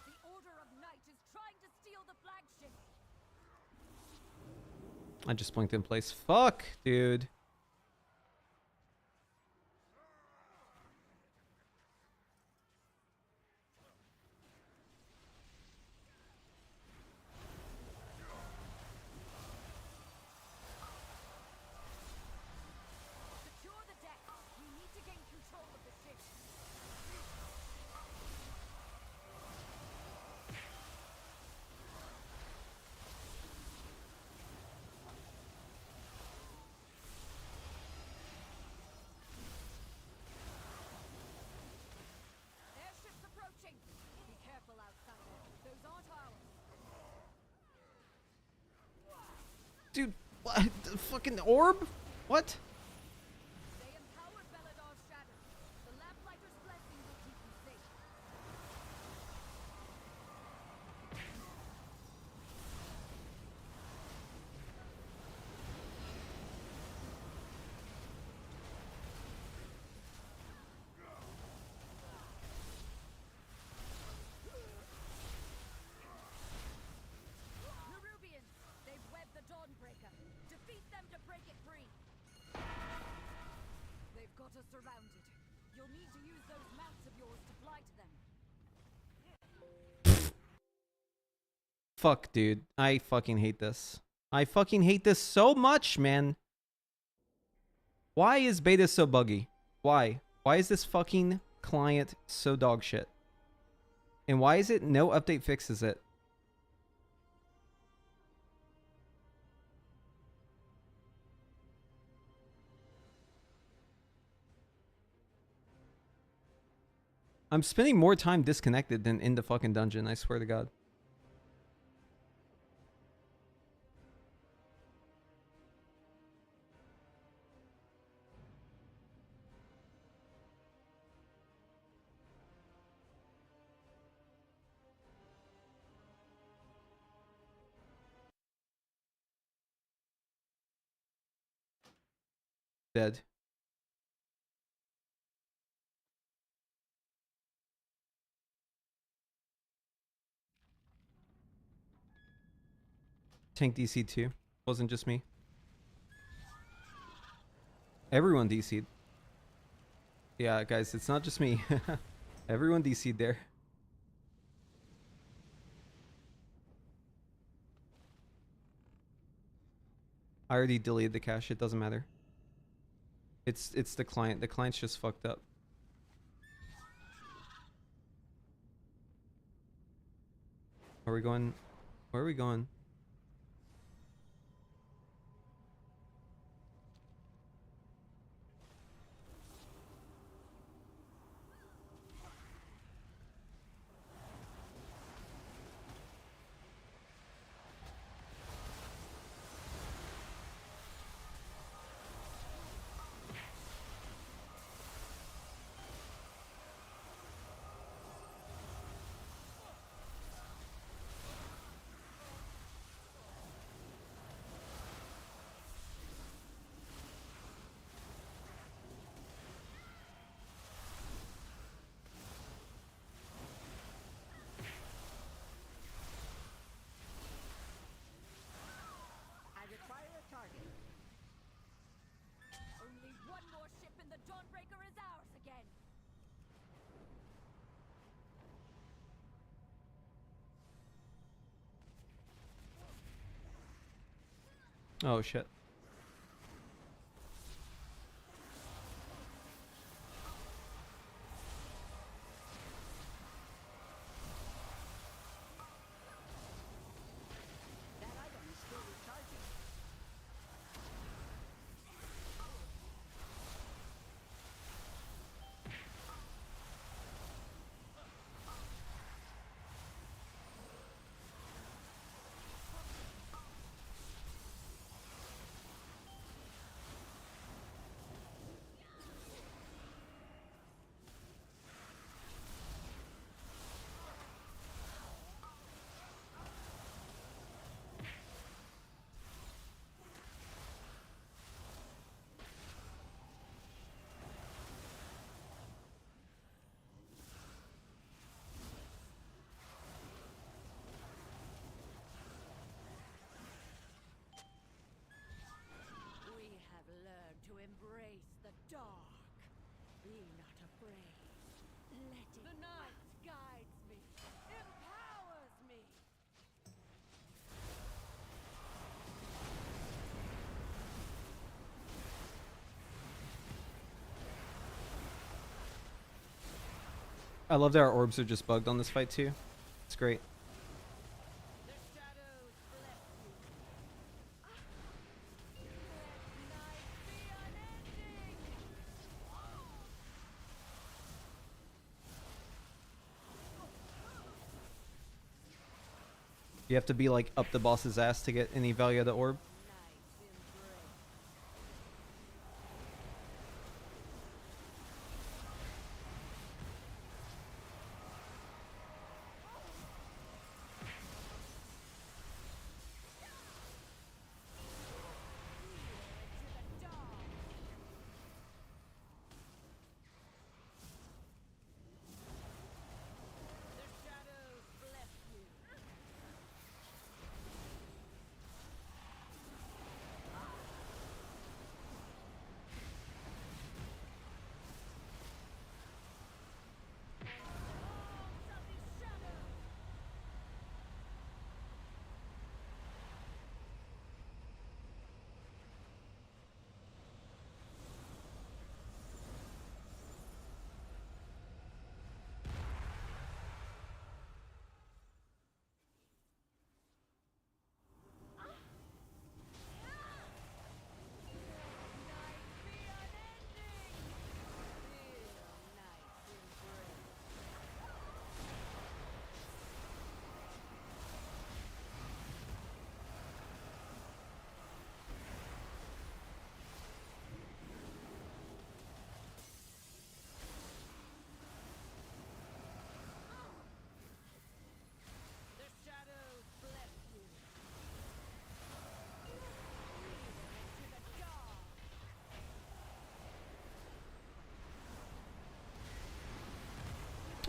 The Order of Night is trying to steal the flagship. I just blinked in place. Fuck, dude. Secure the deck. We need to gain control of the ship. Airship's approaching. Be careful, outsider. Those aren't ours. Dude, what? The fucking orb? What? They empowered Belladar's shadow. The lamplighter's blessing will keep you safe. Nerubians, they've webbed the Dawnbreaker. Defeat them to break it free. They've got us surrounded. You'll need to use those mounts of yours to fly to them. Fuck, dude. I fucking hate this. I fucking hate this so much, man. Why is beta so buggy? Why? Why is this fucking client so dog shit? And why is it no update fixes it? I'm spending more time disconnected than in the fucking dungeon, I swear to God. Dead. Tank DC too. Wasn't just me. Everyone DC'd. Yeah, guys, it's not just me. Everyone DC'd there. I already deleted the cache. It doesn't matter. It's the client. The client's just fucked up. Are we going? Where are we going? Oh shit. That item is still recharging. We have learned to embrace the dark. Be not afraid. Let it. The night guides me, empowers me. I love that our orbs are just bugged on this fight too. It's great. You have to be like up the boss's ass to get any value of the orb.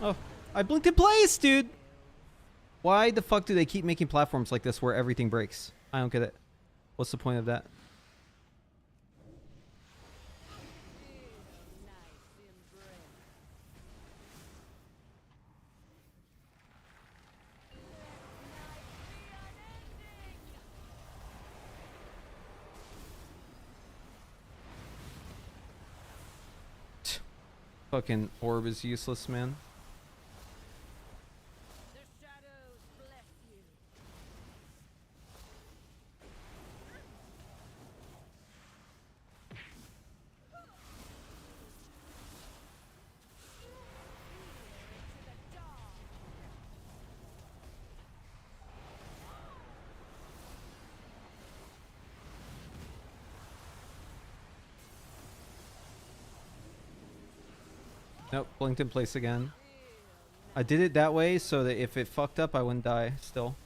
Oh, I blinked in place, dude. Why the fuck do they keep making platforms like this where everything breaks? I don't get it. What's the point of that? Fucking orb is useless, man. Nope, blinked in place again. I did it that way so that if it fucked up, I wouldn't die still.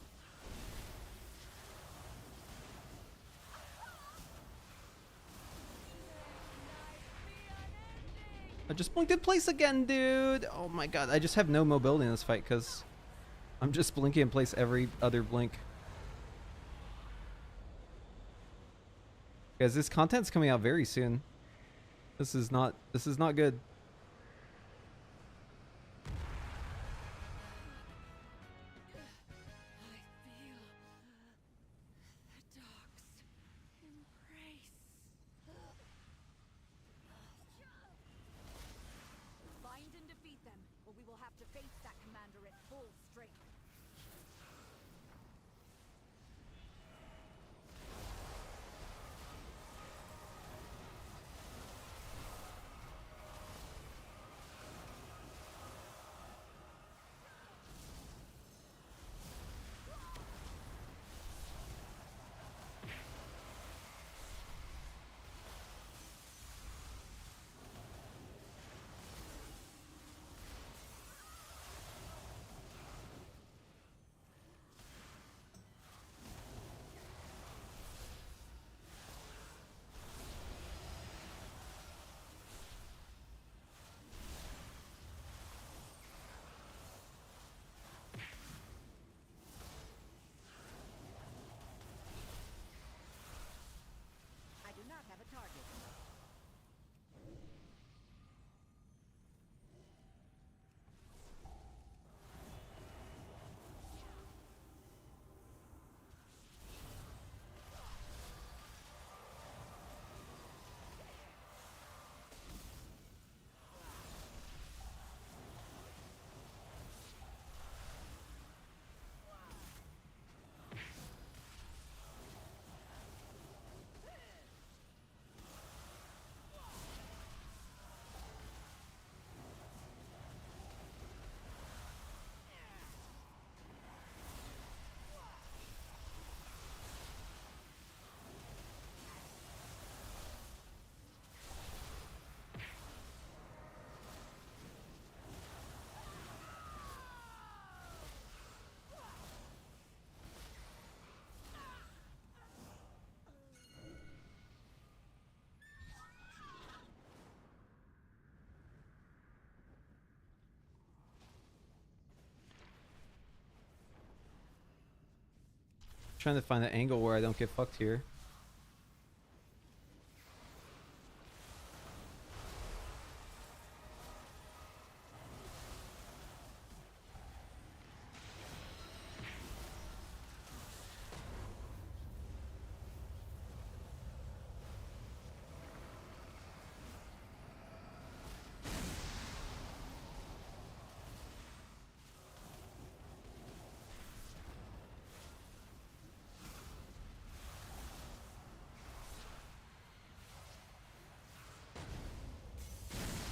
I just blinked in place again, dude. Oh my god, I just have no mobility in this fight because I'm just blinking in place every other blink. Guys, this content's coming out very soon. This is not good. Trying to find an angle where I don't get fucked here.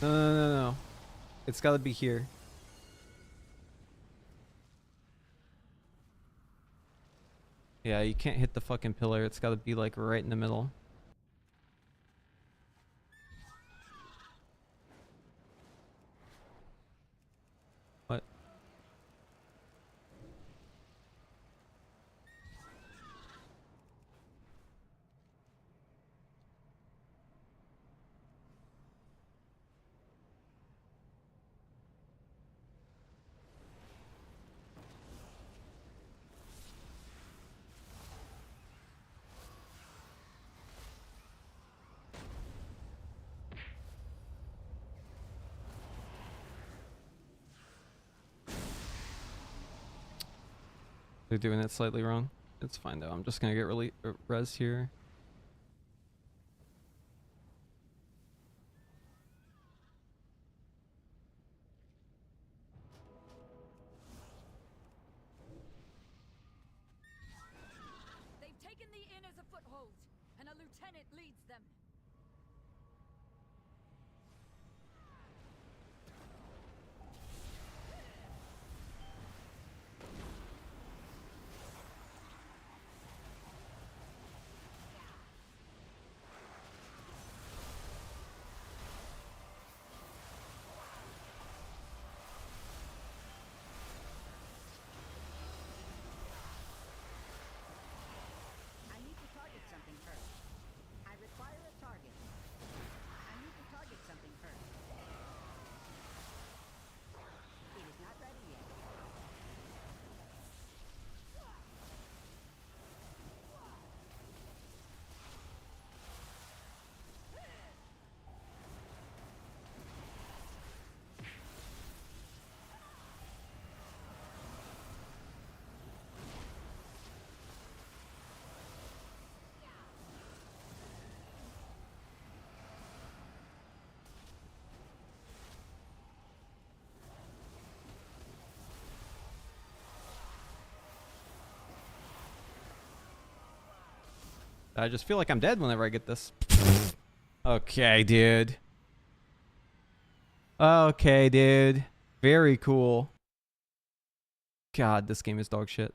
No. It's gotta be here. Yeah, you can't hit the fucking pillar. It's gotta be like right in the middle. What? They're doing it slightly wrong. It's fine though. I'm just gonna get res here. They've taken the inn as a foothold, and a lieutenant leads them. I need to target something first. I require a target. I need to target something first. It is not ready yet. I just feel like I'm dead whenever I get this. Okay, dude. Okay, dude. Very cool. God, this game is dog shit.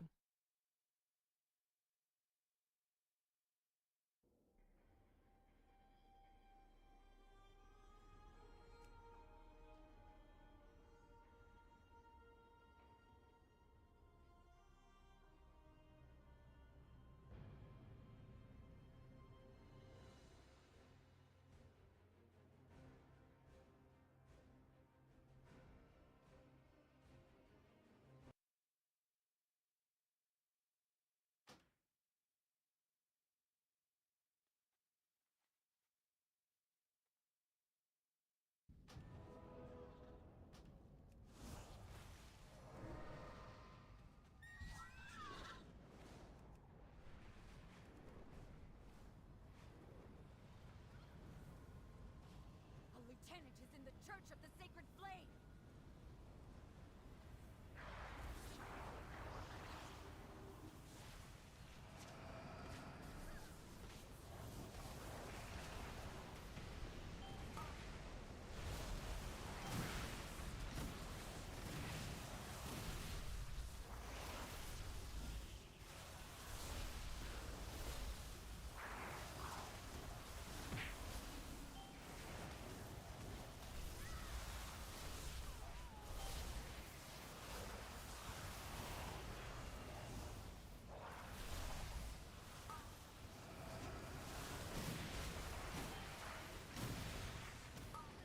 A lieutenant is in the Church of the Sacred Flame.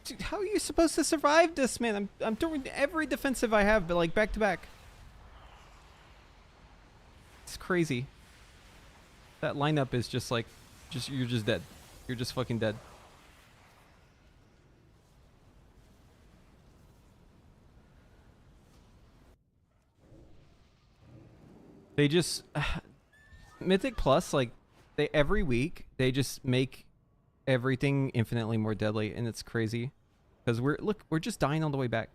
Dude, how are you supposed to survive this, man? I'm doing every defensive I have, but like back to back. It's crazy. That lineup is just like, you're just dead. You're just fucking dead. They just Mythic Plus, like they every week they just make everything infinitely more deadly, and it's crazy because we're just dying on the way back.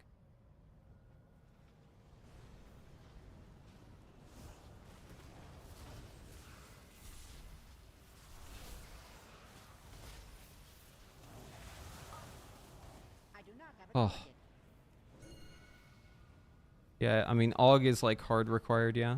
Oh. Yeah, I mean, AUG is like hard required, yeah.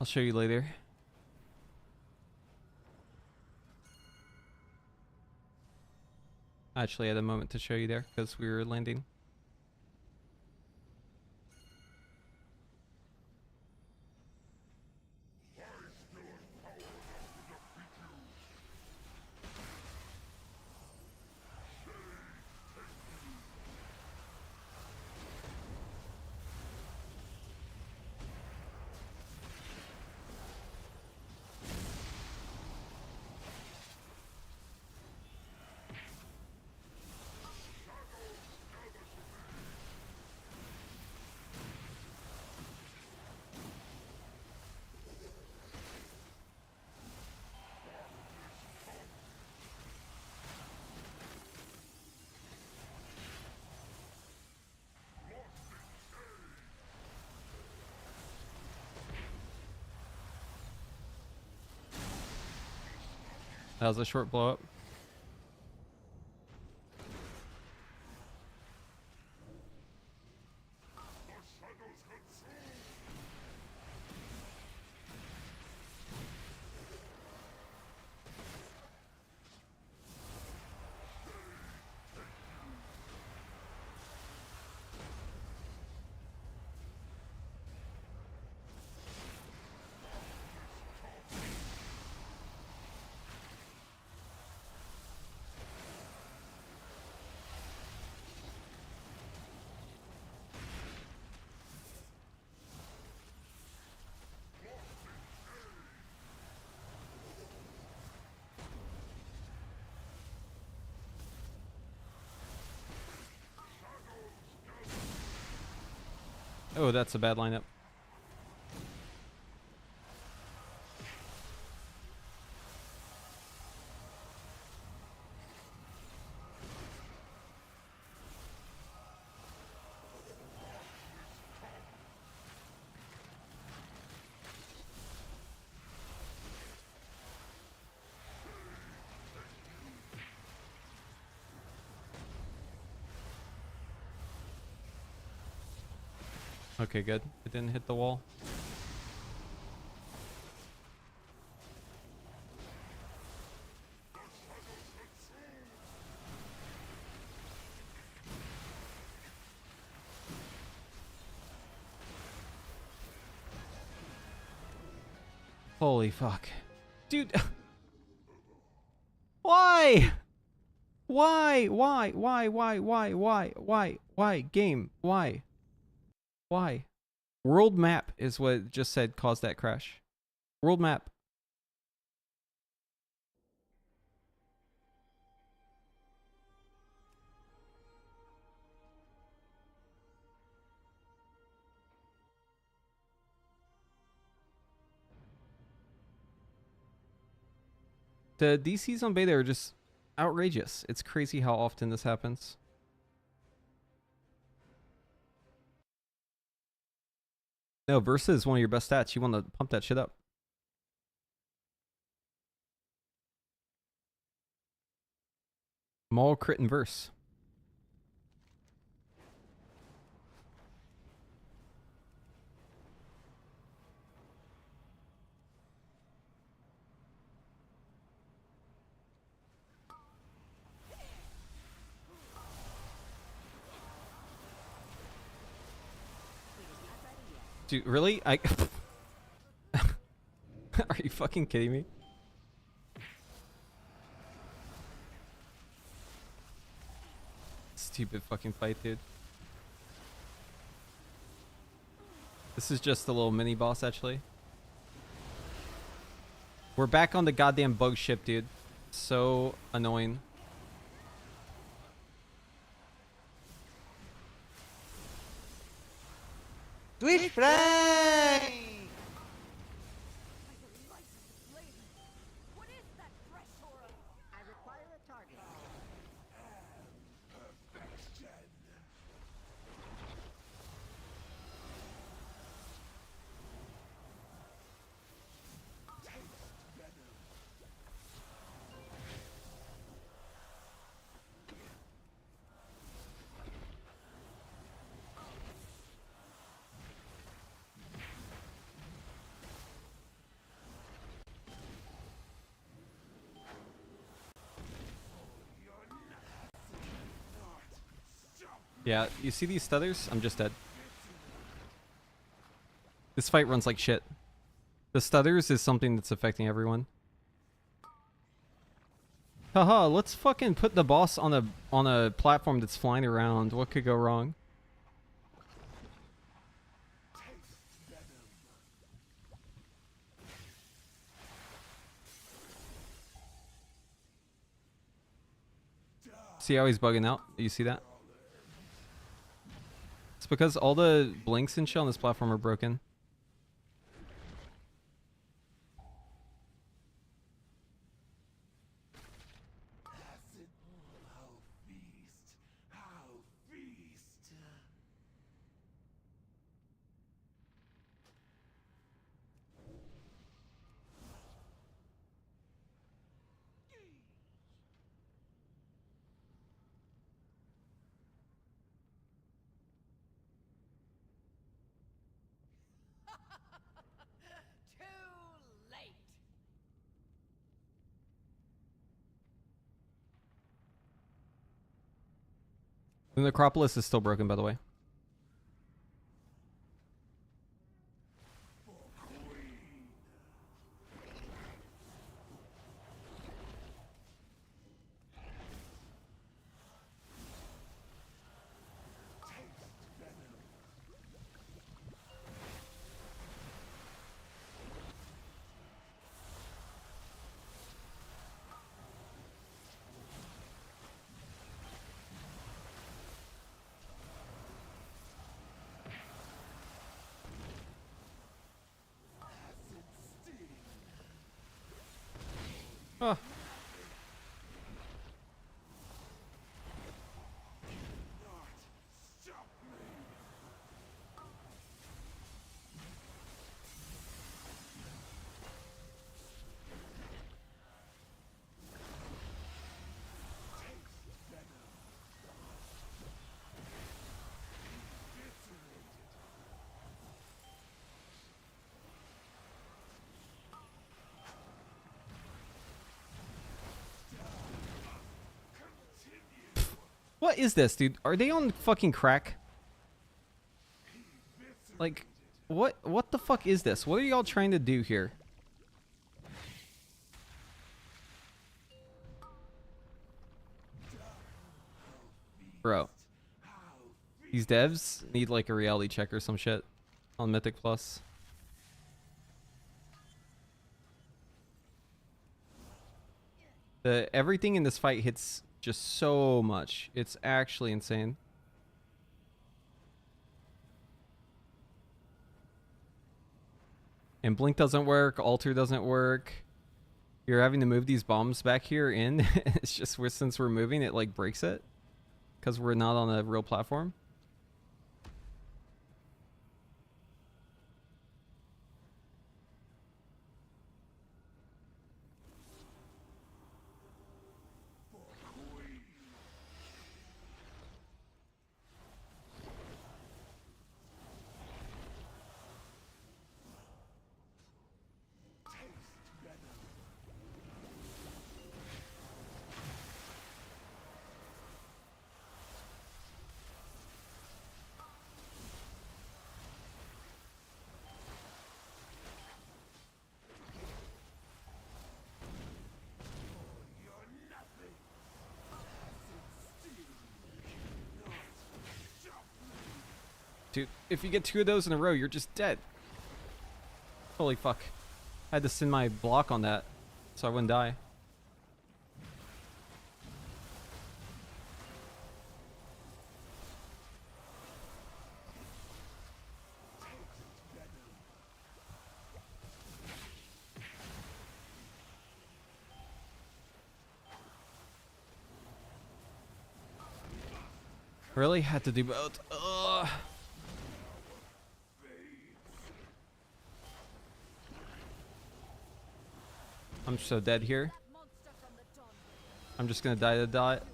I'll show you later. I actually had a moment to show you there because we were landing. That was a short blow up. Oh, that's a bad lineup. Okay, good. It didn't hit the wall. Holy fuck. Dude. Why? Why? Game. Why? World map is what it just said caused that crash. World map. The DCs on beta are just outrageous. It's crazy how often this happens. No, Versa is one of your best stats. You want to pump that shit up. Maul, crit, and verse. Dude, really? Are you fucking kidding me? Stupid fucking fight, dude. This is just a little mini boss, actually. We're back on the goddamn bug ship, dude. So annoying. Twitch Prime! Yeah, you see these stutters? I'm just dead. This fight runs like shit. The stutters is something that's affecting everyone. Haha, let's fucking put the boss on a platform that's flying around. What could go wrong? See how he's bugging out? You see that? It's because all the blinks and shit on this platform are broken. The necropolis is still broken, by the way. Oh. What is this, dude? Are they on fucking crack? Like, what the fuck is this? What are y'all trying to do here? Bro. These devs need like a reality check or some shit on Mythic Plus. Everything in this fight hits just so much. It's actually insane. And Blink doesn't work, Alter doesn't work. You're having to move these bombs back here in. It's just since we're moving, it like breaks it. Because we're not on a real platform. Dude, if you get 2 of those in a row, you're just dead. Holy fuck. I had to send my block on that so I wouldn't die. Really had to do both. Ugh. I'm so dead here. I'm just gonna die to dot.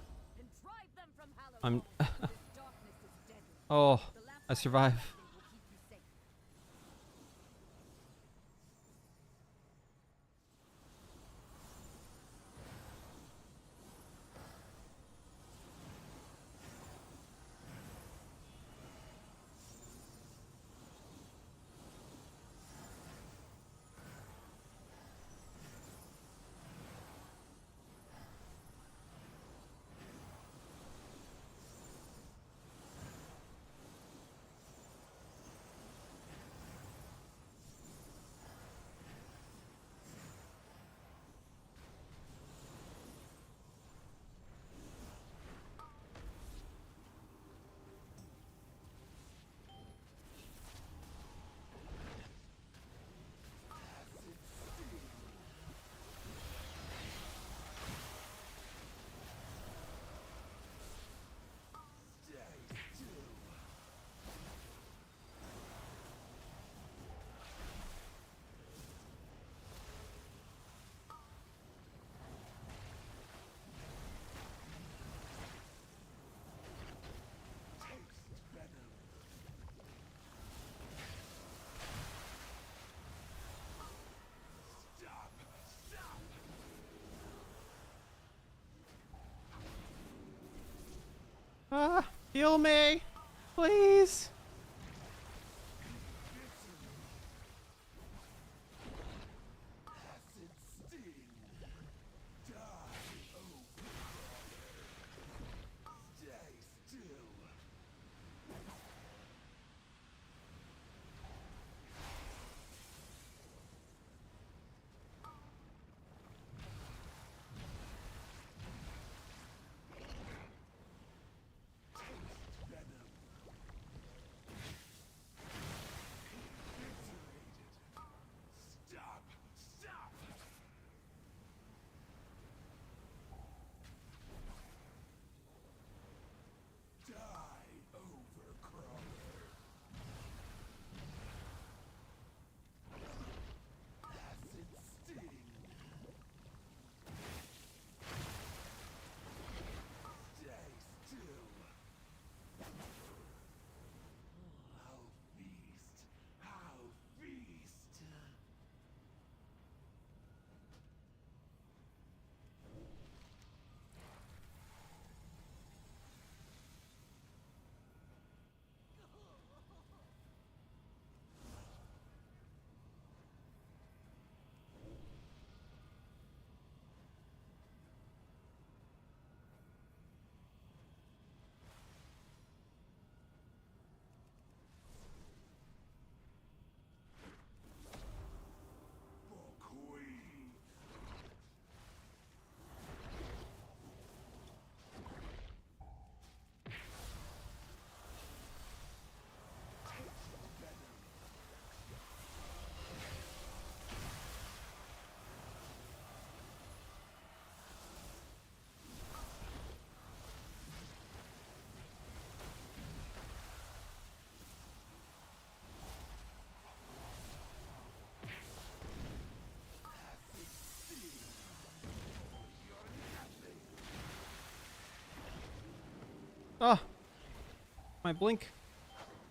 I'm. Oh, I survive. Heal me, please. Ah! My blink.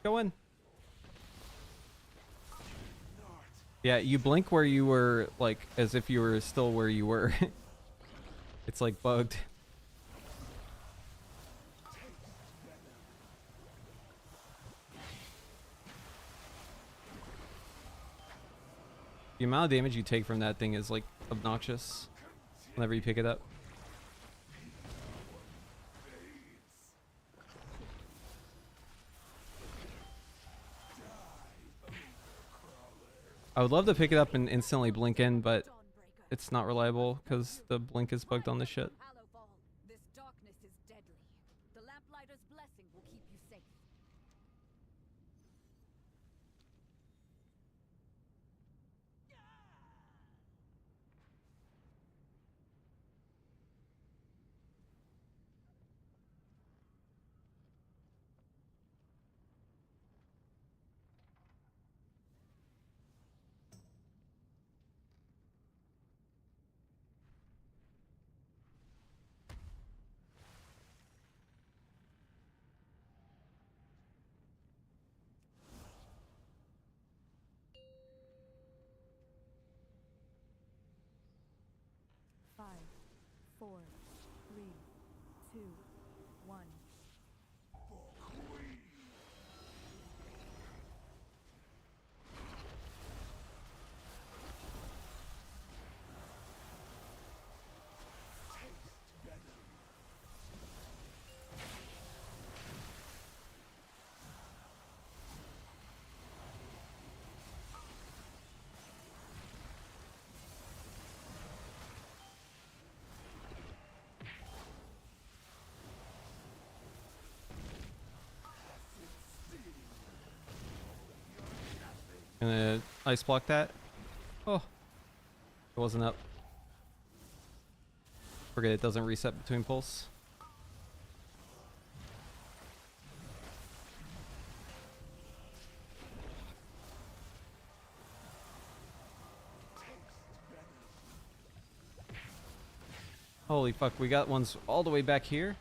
Go in. Yeah, you blink where you were, like, as if you were still where you were. It's like bugged. The amount of damage you take from that thing is like obnoxious whenever you pick it up. I would love to pick it up and instantly blink in, but it's not reliable because the blink is bugged on this shit. This darkness is deadly. The lamplighter's blessing will keep you safe. Five, four, three, two, one. Gonna ice block that. Oh, it wasn't up. Forget it doesn't reset between pulse. Holy fuck, we got ones all the way back here.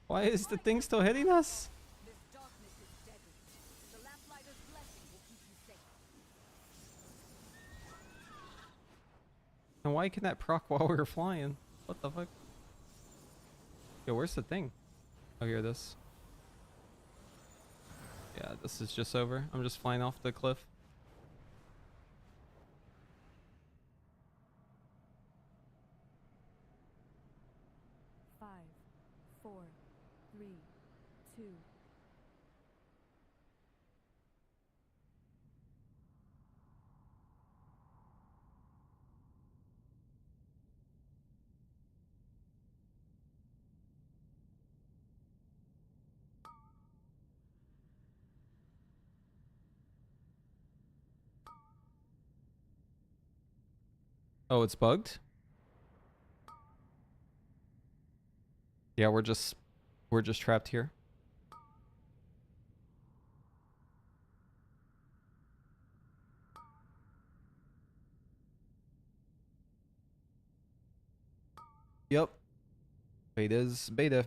Why is the thing still hitting us? This darkness is deadly. The lamplighter's blessing will keep you safe. And why can that proc while we were flying? What the fuck? Yo, where's the thing? Oh, here it is. Yeah, this is just over. I'm just flying off the cliff. Five, four, three, two. Oh, it's bugged? Yeah, we're just trapped here. Yep. Beta's beta.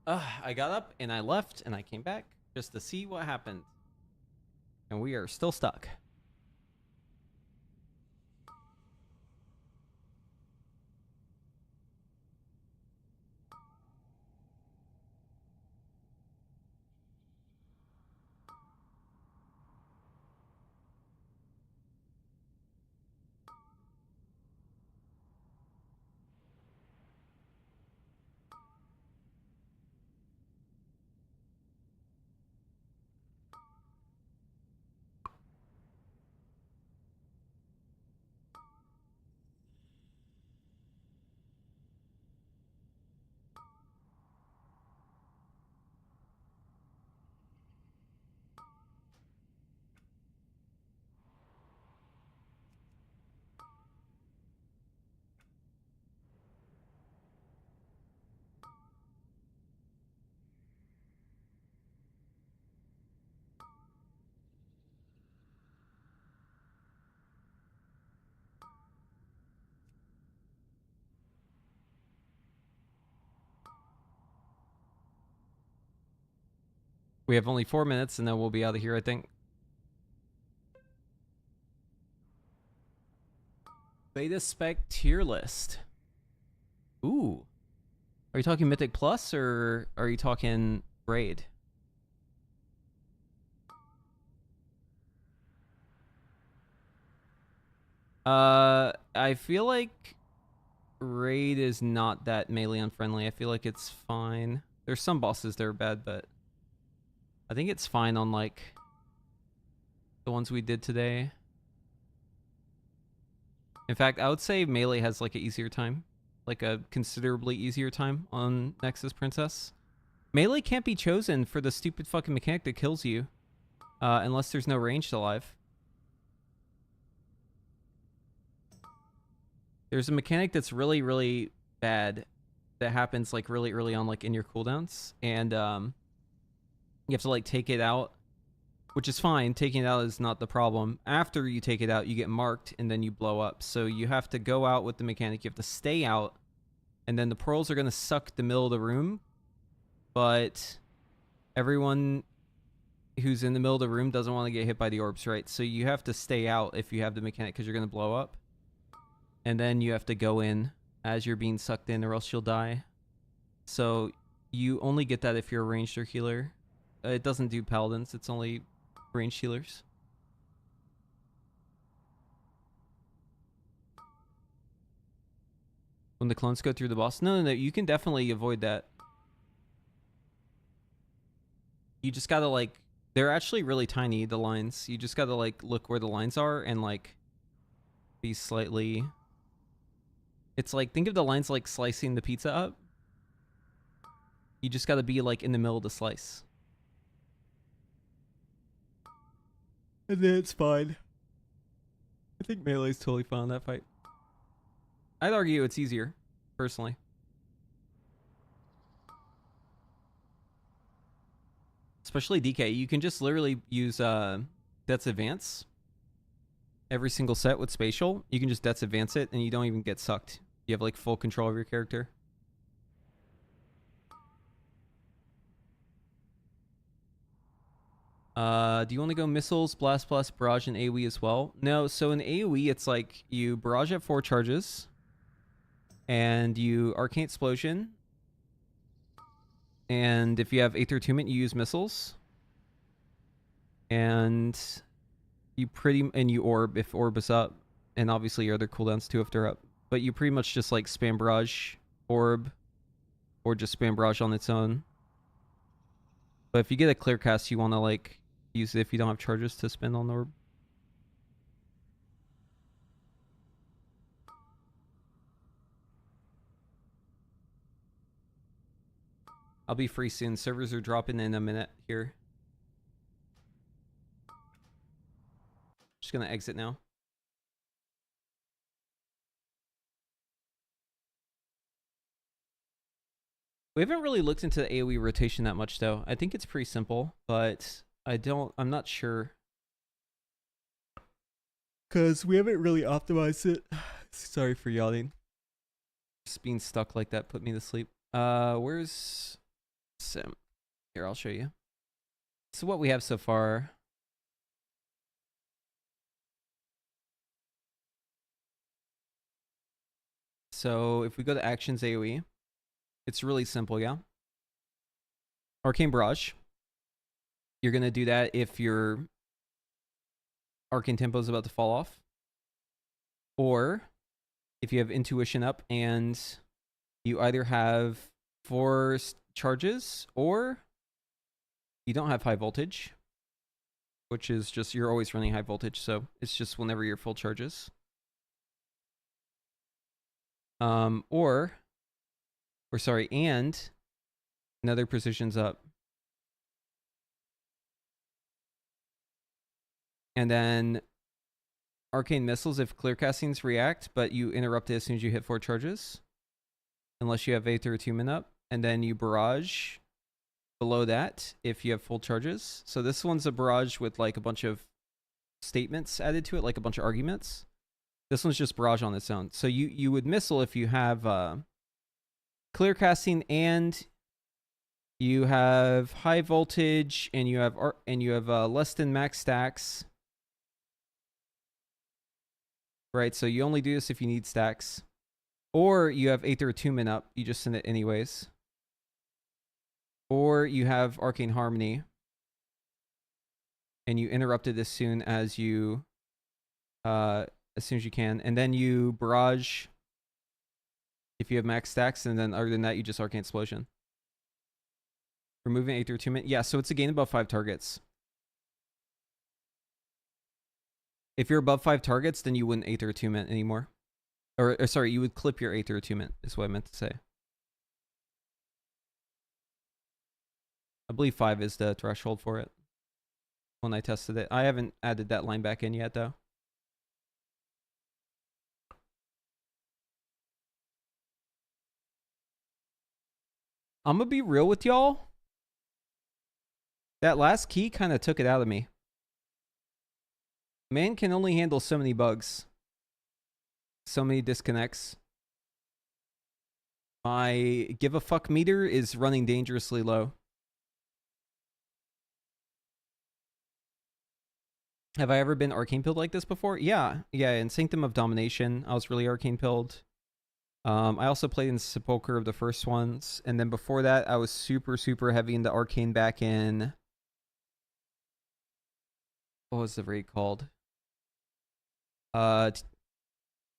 I got up and I left and I came back just to see what happened. And we are still stuck. We have only 4 minutes and then we'll be out of here, I think. Beta spec tier list. Ooh. Are you talking Mythic Plus or are you talking Raid? I feel like Raid is not that melee unfriendly. I feel like it's fine. There's some bosses that are bad, but I think it's fine on like the ones we did today. In fact, I would say melee has like an easier time, like a considerably easier time on Nexus Princess. Melee can't be chosen for the stupid fucking mechanic that kills you, unless there's no ranged alive. There's a mechanic that's really, really bad that happens like really early on, like in your cooldowns, and you have to like take it out, which is fine. Taking it out is not the problem. After you take it out, you get marked and then you blow up. So you have to go out with the mechanic. You have to stay out, and then the pearls are going to suck the middle of the room. But everyone who's in the middle of the room doesn't want to get hit by the orbs, right? So you have to stay out if you have the mechanic because you're going to blow up. And then you have to go in as you're being sucked in or else you'll die. So you only get that if you're a ranged or healer. It doesn't do paladins. It's only ranged healers. When the clones go through the boss? No. You can definitely avoid that. You just gotta like... They're actually really tiny, the lines. You just gotta like look where the lines are and like be slightly... It's like, think of the lines like slicing the pizza up. You just gotta be like in the middle of the slice. And then it's fine. I think melee's totally fine in that fight. I'd argue it's easier, personally. Especially DK. You can just literally use Death's Advance. Every single set with Spatial. You can just Death's Advance it and you don't even get sucked. You have like full control of your character. Do you want to go missiles, blast blast, barrage, and AoE as well? No, so in AoE it's like you barrage at 4 charges and you arcane explosion, and if you have Aether Attunement you use missiles, and you orb if orb is up, and obviously your other cooldowns too if they're up. But you pretty much just like spam barrage, orb, or just spam barrage on its own. But if you get a clear cast, you want to like use it if you don't have charges to spend on the orb. I'll be free soon. Servers are dropping in a minute here. Just gonna exit now. We haven't really looked into the AoE rotation that much though. I think it's pretty simple, but I'm not sure. Cause we haven't really optimized it. Sorry for yawning. Just being stuck like that put me to sleep. Where's So here, I'll show you. So what we have so far. So if we go to actions AoE, it's really simple, yeah? Arcane Barrage. You're going to do that if your Arcane Tempo is about to fall off. Or if you have Intuition up and you either have 4 charges or you don't have high voltage, which is just you're always running high voltage, so it's just whenever you're full charges. And another precision's up. And then Arcane Missiles if clear castings react, but you interrupt it as soon as you hit 4 charges. Unless you have Aether Attunement up. And then you Barrage below that if you have full charges. So this one's a Barrage with like a bunch of statements added to it, like a bunch of arguments. This one's just Barrage on its own. So you would Missile if you have clear casting and you have high voltage and you have less than max stacks. Right, so you only do this if you need stacks. Or you have Aether Attunement up, you just send it anyways. Or you have Arcane Harmony and you interrupt it as soon as you can. And then you Barrage if you have max stacks, and then other than that you just Arcane Explosion. Removing Aether Attunement. Yeah, so it's a gain above 5 targets. If you're above 5 targets, then you wouldn't Aether Attunement anymore. Or sorry, you would clip your Aether Attunement, is what I meant to say. I believe 5 is the threshold for it when I tested it. I haven't added that line back in yet, though. I'm gonna be real with y'all. That last key kind of took it out of me. Man can only handle so many bugs. So many disconnects. My give a fuck meter is running dangerously low. Have I ever been arcane pilled like this before? Yeah. Yeah, in Sanctum of Domination, I was really arcane pilled. I also played in Sepulchre of the first ones. And then before that, I was super, super heavy into arcane back in... What was the raid called?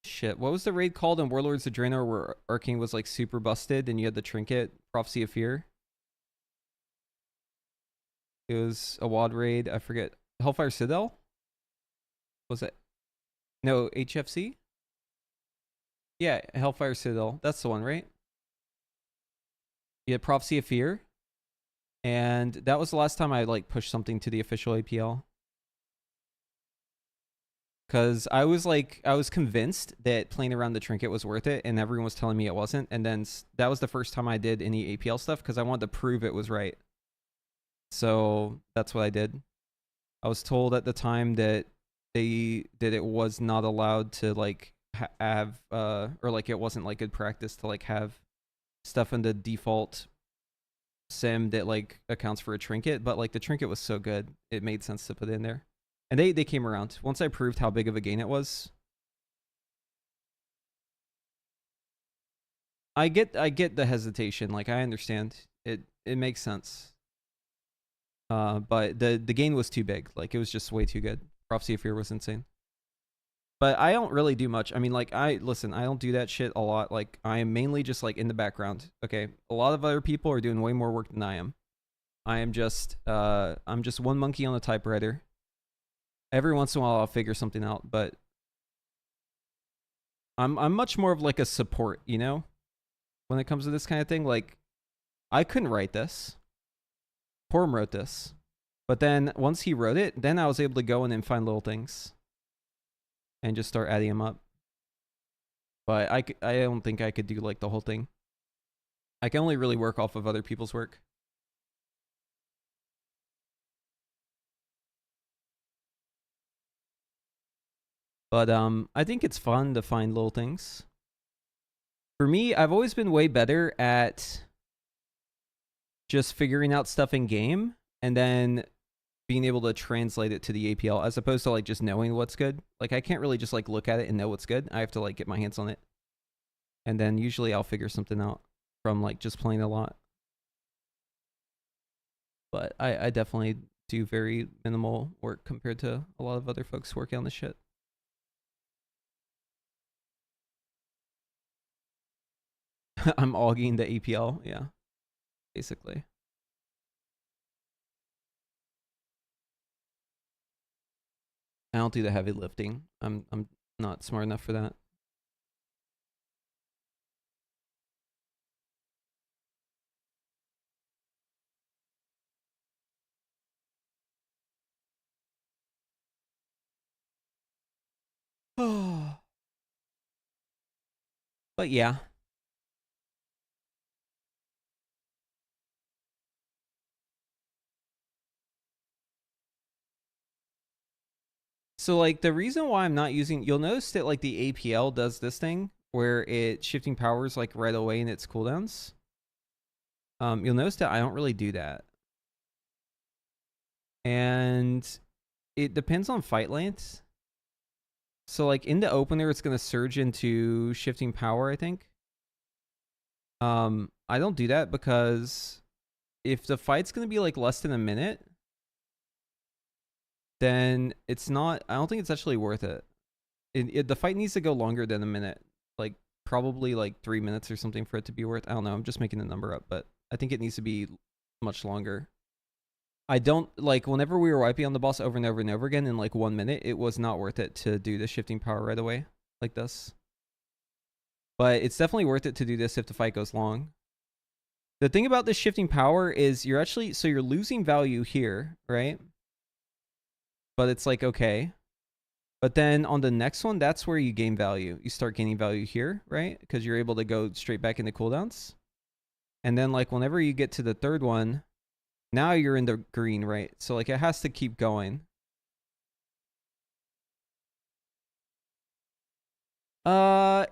Shit. What was the raid called in Warlords of Draenor where arcane was like super busted and you had the trinket? Prophecy of Fear? It was a WoD raid. I forget. Hellfire Citadel? Was it? No, HFC? Yeah, Hellfire Citadel. That's the one, right? Yeah, Prophecy of Fear. And that was the last time I like pushed something to the official APL. Because I was convinced that playing around the trinket was worth it, and everyone was telling me it wasn't. And then that was the first time I did any APL stuff because I wanted to prove it was right. So that's what I did. I was told at the time that it was not allowed to like have or like it wasn't like good practice to like have stuff in the default sim that like accounts for a trinket, but like the trinket was so good it made sense to put it in there. And they came around once I proved how big of a gain it was. I get the hesitation, like I understand it makes sense. But the gain was too big, like it was just way too good. Prophecy of Fear was insane. But I don't really do much. I mean, like I don't do that shit a lot. Like I am mainly just like in the background. Okay, a lot of other people are doing way more work than I am. I'm just one monkey on a typewriter. Every once in a while I'll figure something out, but I'm much more of like a support, you know? When it comes to this kind of thing, like I couldn't write this. Porm wrote this. But then once he wrote it, then I was able to go in and find little things and just start adding them up. But I don't think I could do like the whole thing. I can only really work off of other people's work. But I think it's fun to find little things. For me, I've always been way better at just figuring out stuff in game and then being able to translate it to the APL as opposed to like just knowing what's good. Like I can't really just like look at it and know what's good. I have to like get my hands on it. And then usually I'll figure something out from like just playing a lot. But I definitely do very minimal work compared to a lot of other folks working on this shit. I'm auging the APL, yeah. Basically. I don't do the heavy lifting. I'm not smart enough for that. But yeah. So like the reason why I'm not using, you'll notice that like the APL does this thing where it shifting powers like right away in its cooldowns. You'll notice that I don't really do that. And it depends on fight length. So like in the opener, it's going to surge into shifting power, I think. I don't do that because if the fight's going to be like less than a minute, then it's not, I don't think it's actually worth it. The fight needs to go longer than a minute, like probably like 3 minutes or something for it to be worth. I don't know. I'm just making the number up, but I think it needs to be much longer. I don't like whenever we were wiping on the boss over and over and over again in like 1 minute, it was not worth it to do the shifting power right away like this. But it's definitely worth it to do this if the fight goes long. The thing about this shifting power is you're actually, so you're losing value here, right? But it's like, okay. But then on the next one, that's where you gain value. You start gaining value here, right? Because you're able to go straight back into cooldowns. And then like whenever you get to the third one, now you're in the green, right? So like it has to keep going.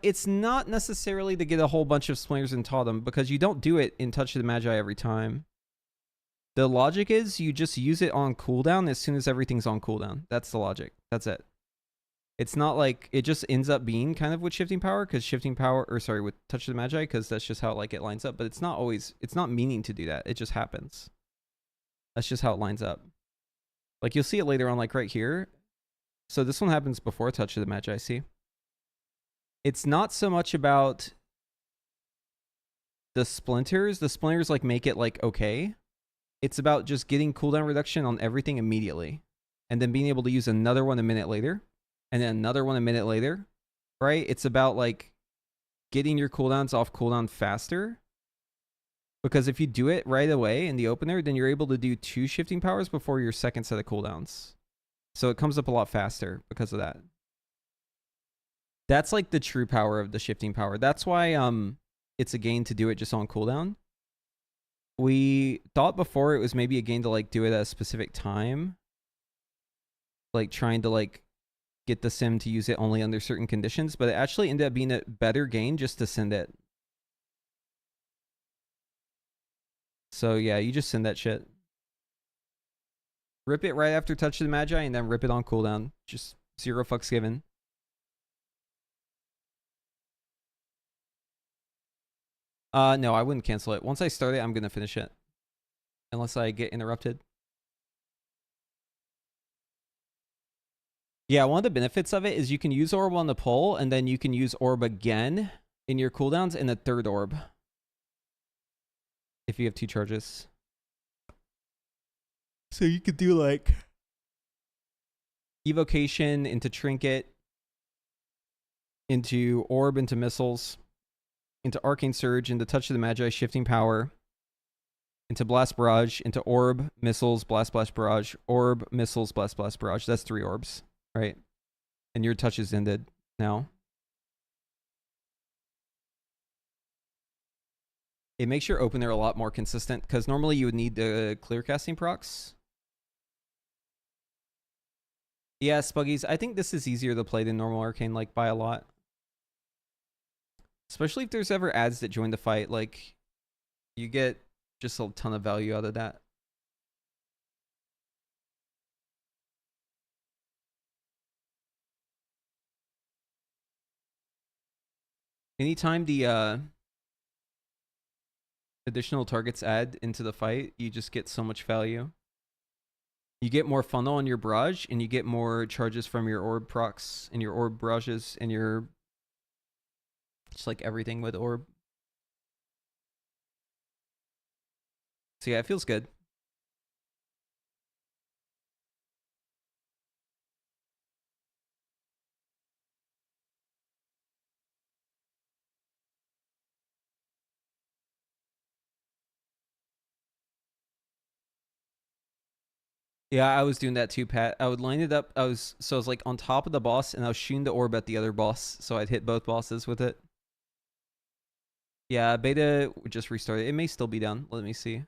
It's not necessarily to get a whole bunch of splinters and totem because you don't do it in Touch of the Magi every time. The logic is you just use it on cooldown as soon as everything's on cooldown. That's the logic. That's it. It's not like it just ends up being kind of with shifting power because shifting power, or sorry, with Touch of the Magi because that's just how like it lines up. But it's not always, it's not meaning to do that. It just happens. That's just how it lines up. Like you'll see it later on, like right here. So this one happens before Touch of the Magi, see? It's not so much about the splinters. The splinters like make it like okay. It's about just getting cooldown reduction on everything immediately. And then being able to use another one a minute later. And then another one a minute later. Right? It's about like getting your cooldowns off cooldown faster. Because if you do it right away in the opener, then you're able to do 2 shifting powers before your second set of cooldowns. So it comes up a lot faster because of that. That's like the true power of the shifting power. That's why it's a gain to do it just on cooldown. We thought before it was maybe a gain to like do it at a specific time. Like trying to like get the sim to use it only under certain conditions, but it actually ended up being a better gain just to send it. So yeah, you just send that shit. Rip it right after Touch of the Magi and then rip it on cooldown. Just 0 fucks given. No, I wouldn't cancel it. Once I start it, I'm going to finish it. Unless I get interrupted. Yeah, one of the benefits of it is you can use orb on the pole, and then you can use orb again in your cooldowns in a third orb. If you have 2 charges. So you could do like evocation into trinket, into orb, into missiles, into Arcane Surge, into Touch of the Magi, shifting power, into Blast Barrage, into orb, missiles, blast, blast, barrage, orb, missiles, blast, blast, barrage. That's 3 orbs, right? And your touch is ended now. It makes your opener a lot more consistent because normally you would need the clear casting procs. Yeah, Spuggies, I think this is easier to play than normal Arcane, like by a lot. Especially if there's ever ads that join the fight, like you get just a ton of value out of that. Anytime the additional targets add into the fight, you just get so much value. You get more funnel on your barrage, and you get more charges from your orb procs and your orb barrages and your just like everything with orb. So yeah, it feels good. Yeah, I was doing that too, Pat. I would line it up. I was like on top of the boss, and I was shooting the orb at the other boss, so I'd hit both bosses with it. Yeah, beta just restarted. It may still be down. Let me see.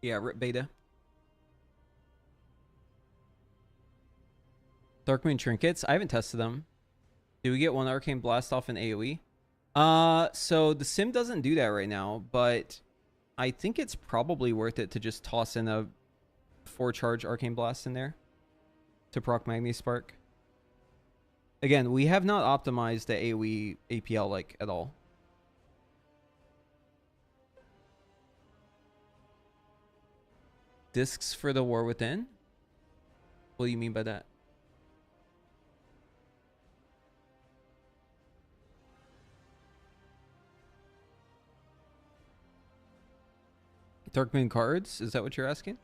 Yeah, rip beta. Darkmoon trinkets. I haven't tested them. Do we get one arcane blast off in AoE? So the sim doesn't do that right now, but I think it's probably worth it to just toss in a 4-charge arcane blast in there to proc Magni Spark. Again, we have not optimized the AoE APL like at all. Discs for the War Within? What do you mean by that? Darkmoon cards? Is that what you're asking?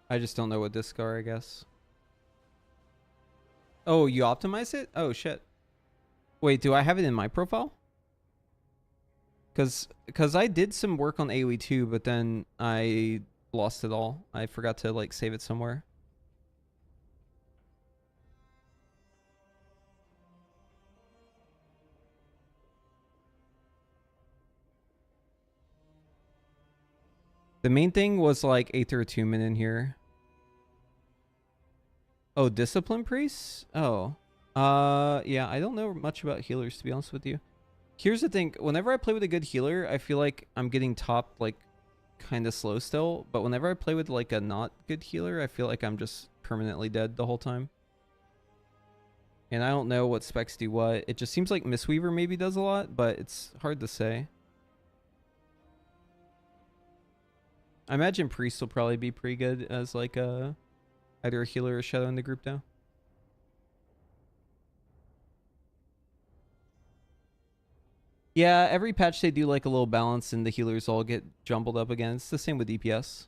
I just don't know what discs are, I guess. Oh, you optimize it? Oh, shit. Wait, do I have it in my profile? Because I did some work on AoE too, but then I lost it all. I forgot to like save it somewhere. The main thing was like Aether Attunement in here. Oh, Discipline Priests? Oh. Yeah, I don't know much about healers, to be honest with you. Here's the thing. Whenever I play with a good healer, I feel like I'm getting top, like, kind of slow still. But whenever I play with, like, a not good healer, I feel like I'm just permanently dead the whole time. And I don't know what specs do what. It just seems like Mistweaver maybe does a lot, but it's hard to say. I imagine Priest will probably be pretty good as, like, either a healer or a shadow in the group now. Yeah, every patch they do like a little balance and the healers all get jumbled up again. It's the same with DPS.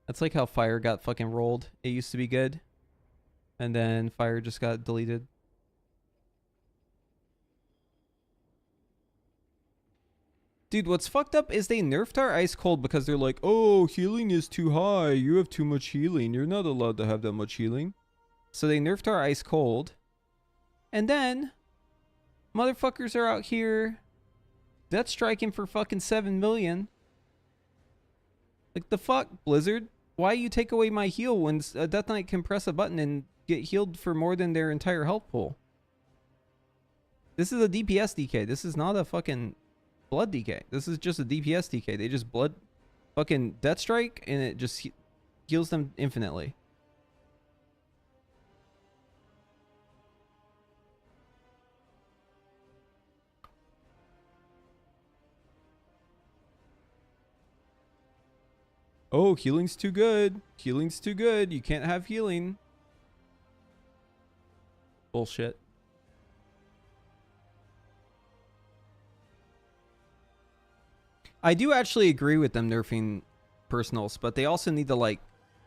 That's like how Fire got fucking rolled. It used to be good. And then Fire just got deleted. Dude, what's fucked up is they nerfed our Ice Cold because they're like, oh, healing is too high. You have too much healing. You're not allowed to have that much healing. So they nerfed our Ice Cold. And then motherfuckers are out here death striking for fucking 7 million. Like the fuck, Blizzard? Why you take away my heal when a Death Knight can press a button and get healed for more than their entire health pool? This is a DPS DK. This is not a fucking blood DK. This is just a DPS DK. They just blood fucking Death Strike and it just heals them infinitely. Oh, healing's too good. Healing's too good. You can't have healing. Bullshit. I do actually agree with them nerfing personals, but they also need to like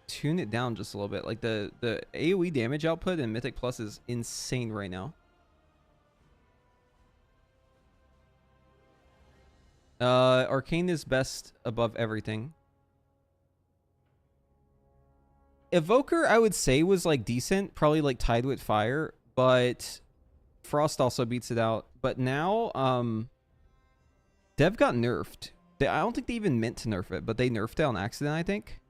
tune it down just a little bit. Like the AoE damage output in Mythic Plus is insane right now. Arcane is best above everything. Evoker, I would say, was like decent, probably like tied with Fire, but Frost also beats it out. But now, Dev got nerfed. I don't think they even meant to nerf it, but they nerfed it on accident, I think.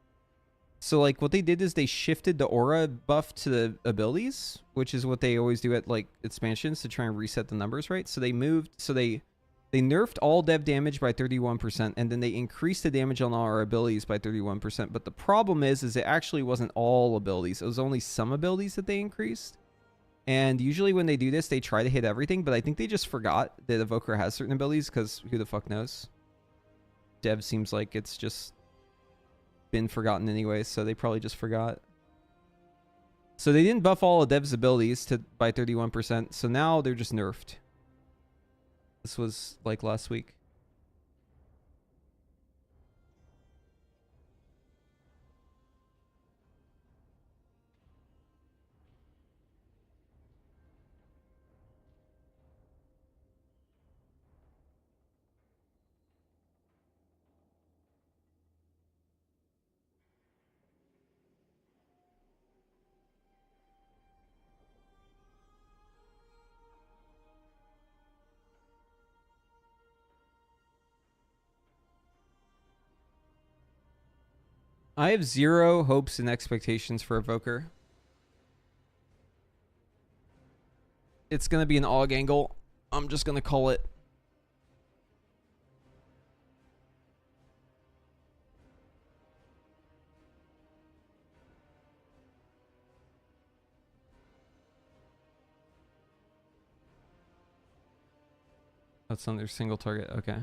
So like what they did is they shifted the aura buff to the abilities, which is what they always do at like expansions to try and reset the numbers, right? So they nerfed all dev damage by 31%, and then they increased the damage on all our abilities by 31%. But the problem is it actually wasn't all abilities. It was only some abilities that they increased. And usually when they do this, they try to hit everything, but I think they just forgot that Evoker has certain abilities, because who the fuck knows? Dev seems like it's just been forgotten anyway, so they probably just forgot. So they didn't buff all of Dev's abilities by 31%, so now they're just nerfed. This was like last week. I have zero hopes and expectations for Evoker. It's going to be an AUG angle. I'm just going to call it. That's on their single target. Okay.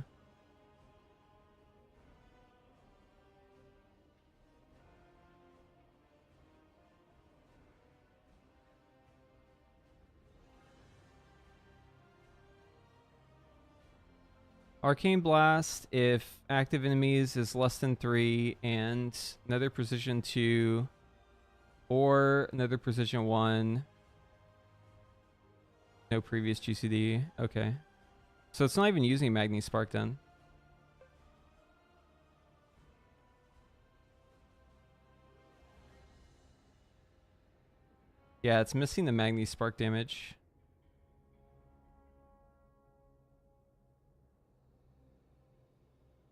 Arcane Blast if active enemies is less than 3 and another precision 2 or another precision 1. No previous GCD. Okay. So it's not even using Magni Spark then. Yeah, it's missing the Magni Spark damage.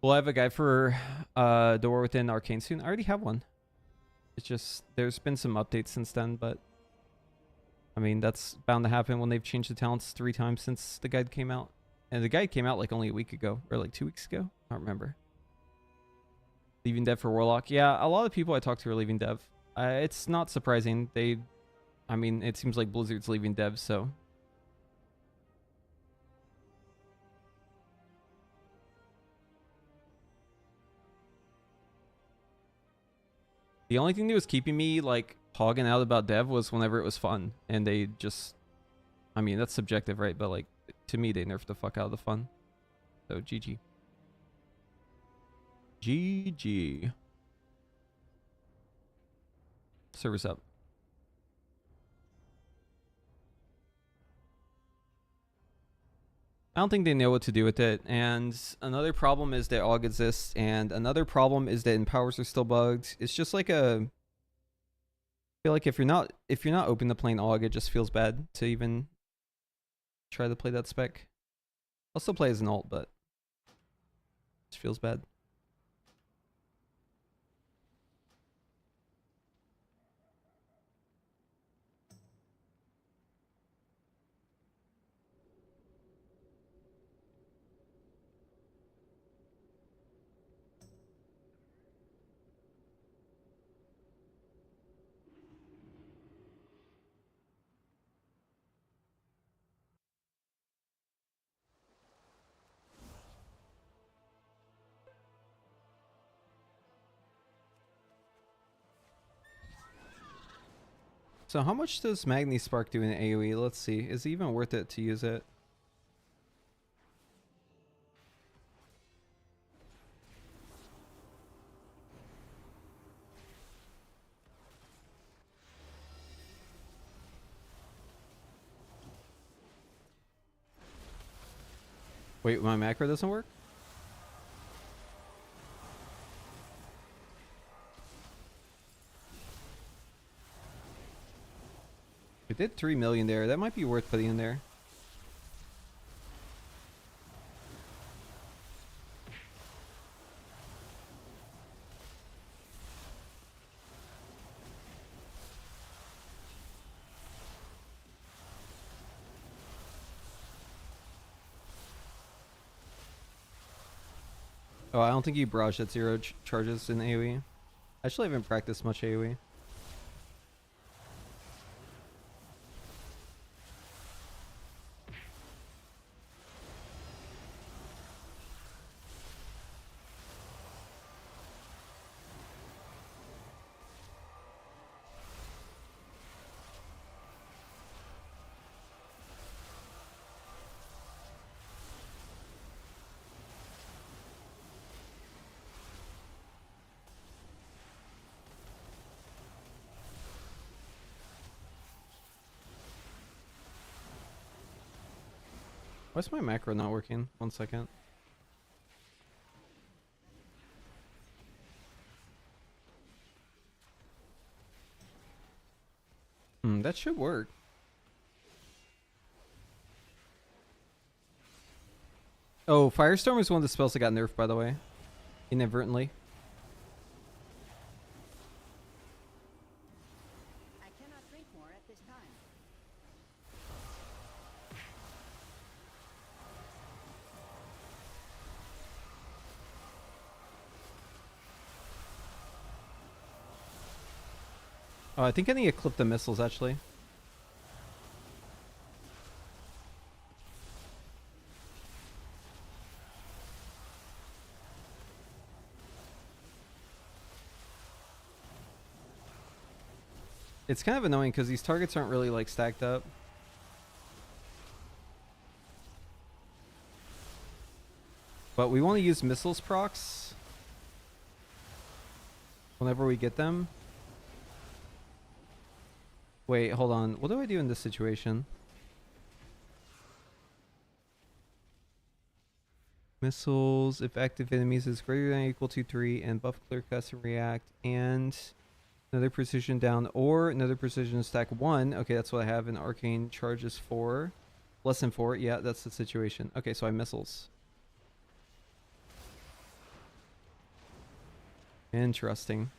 We'll have a guide for Door Within Arcane soon. I already have one. It's just, there's been some updates since then, but I mean, that's bound to happen when they've changed the talents 3 times since the guide came out. And the guide came out like only a week ago, or like 2 weeks ago. I don't remember. Leaving Dev for Warlock. Yeah, a lot of people I talked to are leaving Dev. It's not surprising. I mean, it seems like Blizzard's leaving Dev, so. The only thing that was keeping me like hogging out about Dev was whenever it was fun, and they just, I mean, that's subjective, right? But like, to me, they nerfed the fuck out of the fun. So GG. GG. Server's up. I don't think they know what to do with it. And another problem is that AUG exists, and another problem is that empowers are still bugged. It's just like I feel like if you're not open to playing AUG, it just feels bad to even try to play that spec. I'll still play as an alt, but it just feels bad. So how much does Magni Spark do in AoE? Let's see. Is it even worth it to use it? Wait, my macro doesn't work? We did 3 million there. That might be worth putting in there. Oh, I don't think you barrage at 0 charges in AoE. I actually haven't practiced much AoE. Why's my macro not working? 1 second. That should work. Oh, Firestorm is one of the spells that got nerfed, by the way. Inadvertently. I cannot drink more at this time. Oh, I think I need to clip the missiles, actually. It's kind of annoying because these targets aren't really like stacked up. But we want to use missiles procs whenever we get them. Wait, hold on. What do I do in this situation? Missiles, if active enemies is greater than or equal to 3, and buff clear cast and react, and another precision down, or another precision stack 1. Okay, that's what I have. And arcane charges 4. Less than 4. Yeah, that's the situation. Okay, so I missiles. Interesting.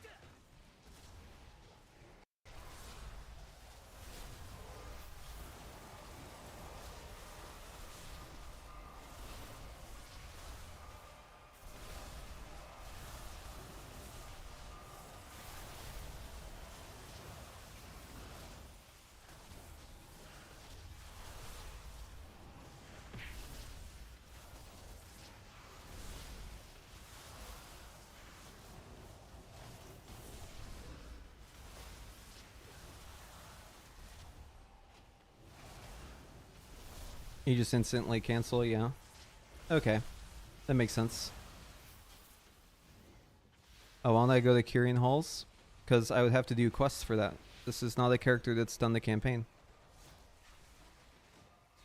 You just instantly cancel, yeah. Okay. That makes sense. Oh, why don't I go to Kyrian Halls? Because I would have to do quests for that. This is not a character that's done the campaign.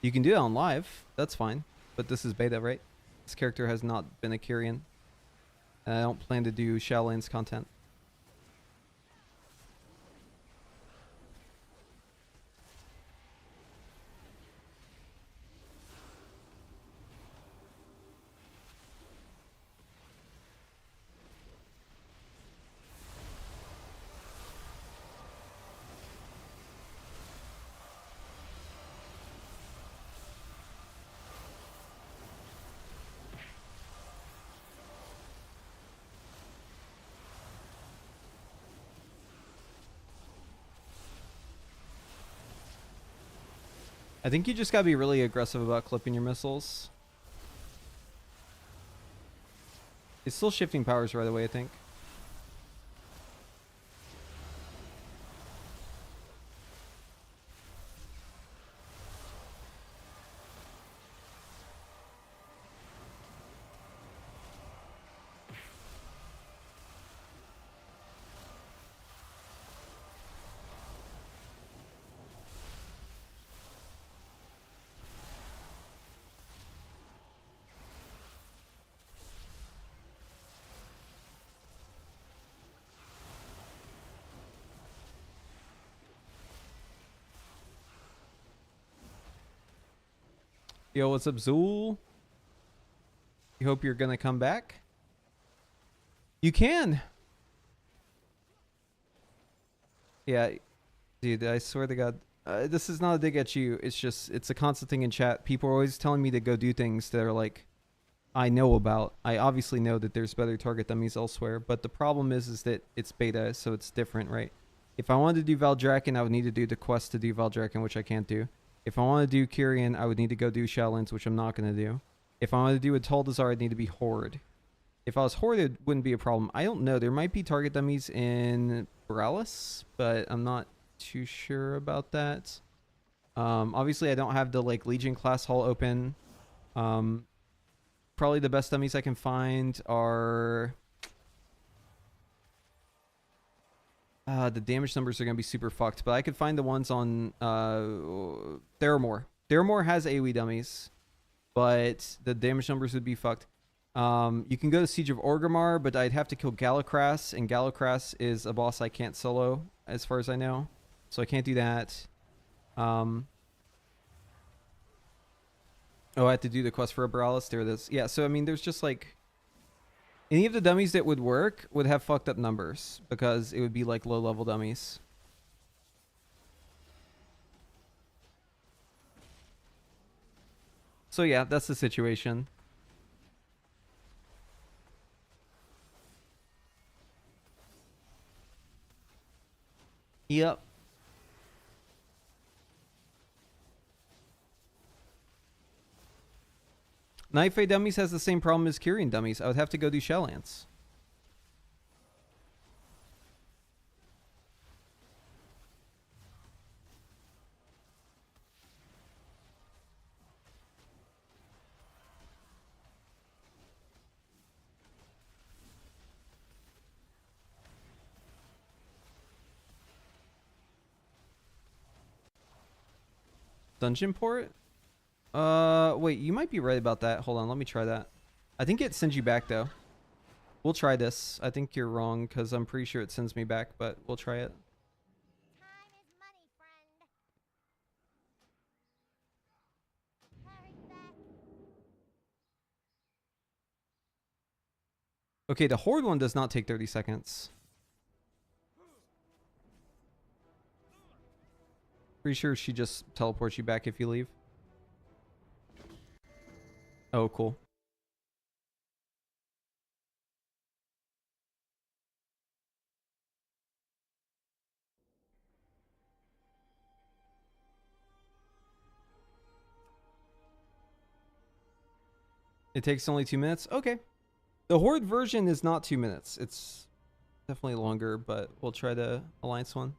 You can do it on live. That's fine. But this is beta, right? This character has not been a Kyrian. And I don't plan to do Shadowlands content. I think you just gotta be really aggressive about clipping your missiles. It's still shifting powers right away, I think. Yo, what's up, Zool? You hope you're gonna come back? You can. Yeah, dude, I swear to God. This is not a dig at you. It's just, it's a constant thing in chat. People are always telling me to go do things that are like, I know about. I obviously know that there's better target dummies elsewhere, but the problem is that it's beta, so it's different, right? If I wanted to do Valdraken, I would need to do the quest to do Valdraken, which I can't do. If I want to do Kyrian, I would need to go do Shadowlands, which I'm not going to do. If I wanted to do a Taldazar, I'd need to be Horde. If I was Horde, it wouldn't be a problem. I don't know. There might be target dummies in Borealis, but I'm not too sure about that. Obviously, I don't have the like Legion class hall open. Probably the best dummies I can find are... the damage numbers are going to be super fucked, but I could find the ones on Theramore. Theramore has AoE dummies, but the damage numbers would be fucked. You can go to Siege of Orgrimmar, but I'd have to kill Galakras, and Galakras is a boss I can't solo, as far as I know. So I can't do that. Oh, I have to do the quest for a Borealis. There it is. Yeah, so I mean, there's just like... Any of the dummies that would work would have fucked up numbers, because it would be like low-level dummies. So yeah, that's the situation. Yep. Nightfade Dummies has the same problem as Kyrian Dummies. I would have to go do Shadowlands. Dungeon port? Wait, you might be right about that. Hold on, let me try that. I think it sends you back, though. We'll try this. I think you're wrong, because I'm pretty sure it sends me back, but we'll try it. Okay, the Horde one does not take 30 seconds. Pretty sure she just teleports you back if you leave. Oh, cool. It takes only 2 minutes? Okay. The Horde version is not 2 minutes. It's definitely longer, but we'll try the Alliance one.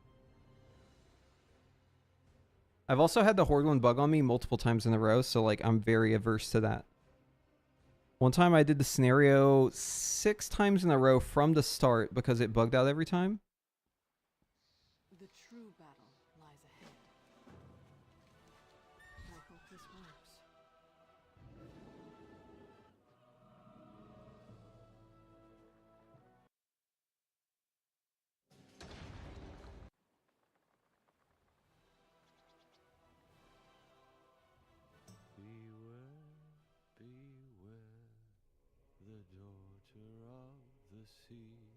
I've also had the Horde one bug on me multiple times in a row, so like I'm very averse to that. One time I did the scenario 6 times in a row from the start because it bugged out every time. The true battle lies ahead. I hope this works. The daughter of the sea.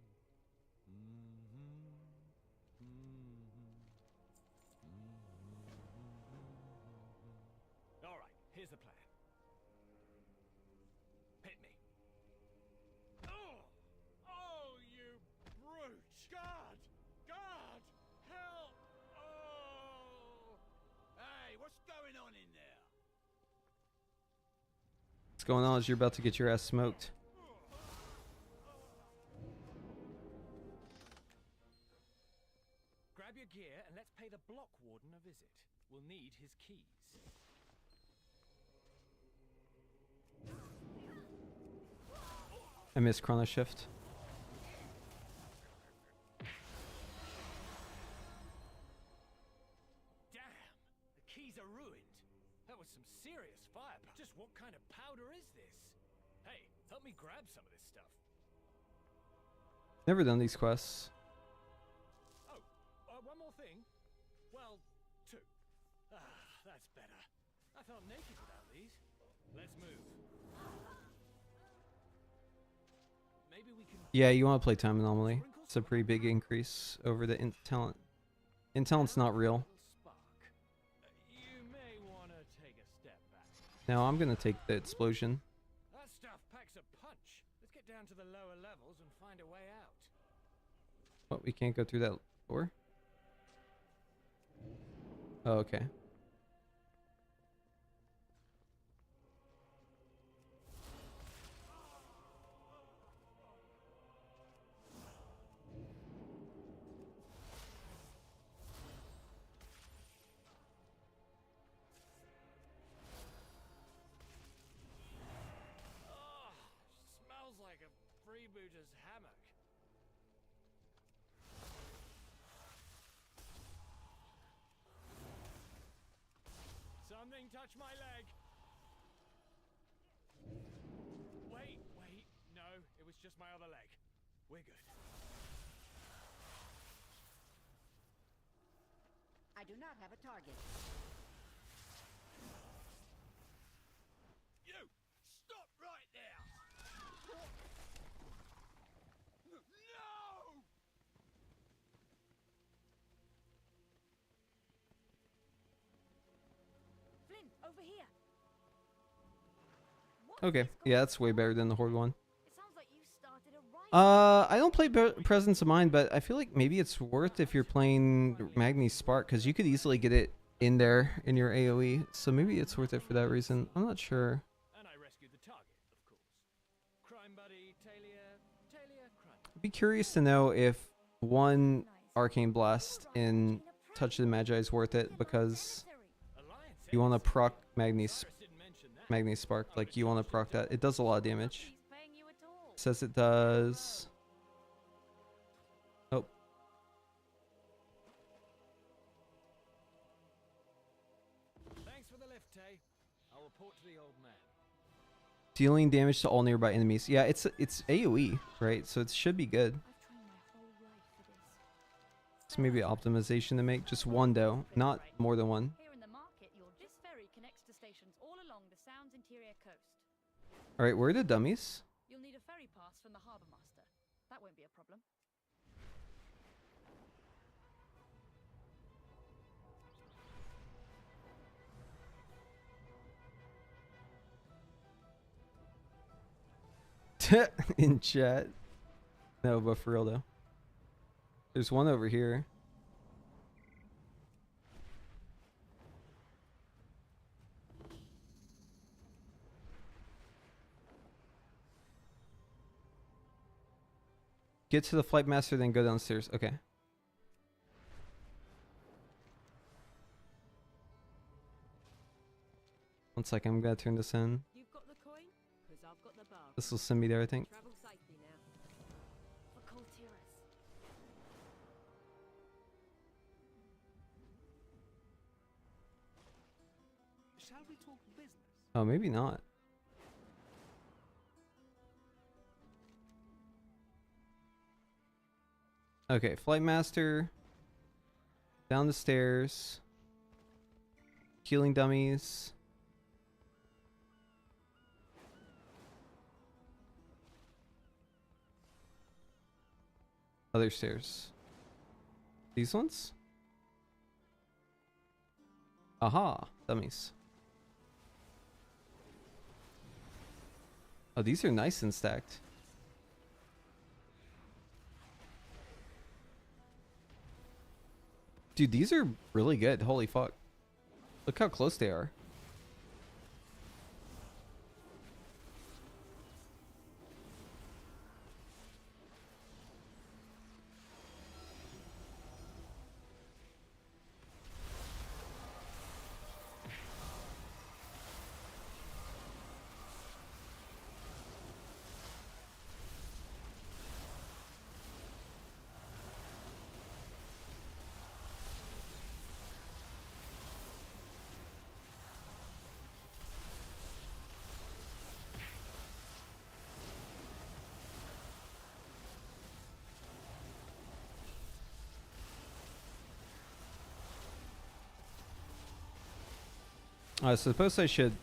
All right, here's the plan. Hit me. Oh! Oh, you brute! God! God! Help! Oh! Hey, what's going on in there? What's going on is you're about to get your ass smoked. Grab your gear and let's pay the block warden a visit. We'll need his keys. I missed Chrono Shift. Damn! The keys are ruined. That was some serious firepower. Just what kind of powder is this? Hey, help me grab some of this stuff. Never done these quests. Oh, one more thing. Well, 2. Ah, that's better. I felt naked without these. Let's move. Maybe we can. Yeah, you want to play time anomaly. It's a pretty big increase over the int talent. Int talent's not real. You may want to take a step back. Now I'm gonna take the explosion. That stuff packs a punch. Let's get down to the lower levels and find a way out. What, we can't go through that door? Oh, okay. Oh, smells like a freebooter's hammock. Something touched my leg. Wait, no, it was just my other leg. We're good. I do not have a target. You! Stop right there! No! Flynn, over here. Okay, yeah, that's way better than the Horde one. It sounds like you started a riot. I don't play Presence of Mind, but I feel like maybe it's worth if you're playing Magni's Spark, because you could easily get it in there in your AoE, so maybe it's worth it for that reason. I'm not sure. And I rescued the target, of course. Crime buddy, Talia, crime. I'd be curious to know if one Arcane Blast in Touch of the Magi is worth it, because you want to proc Magni's Spark, like you want to proc that. It does a lot of damage. Says it does. Oh. Thanks for the lift, Tay. I'll report to the old man. Dealing damage to all nearby enemies. Yeah, it's AoE, right? So it should be good. It's maybe optimization to make. Just one though, not more than one. Here in the market, this ferry connects to stations all along the Sound's interior coast. All right, where are the dummies? You'll need a ferry pass from the harbour master. That won't be a problem. In chat. No, but for real though. There's one over here. Get to the flight master, then go downstairs. Okay. One second, I'm gonna turn this in. You've got the coin? 'Cause I've got the bar. This will send me there, I think. Travel safely now. For Coltiras. Shall we talk business? Oh, maybe not. Okay, flight master. Down the stairs. Healing dummies. Other stairs. These ones? Aha, dummies. Oh, these are nice and stacked. Dude, these are really good. Holy fuck. Look how close they are. I suppose I should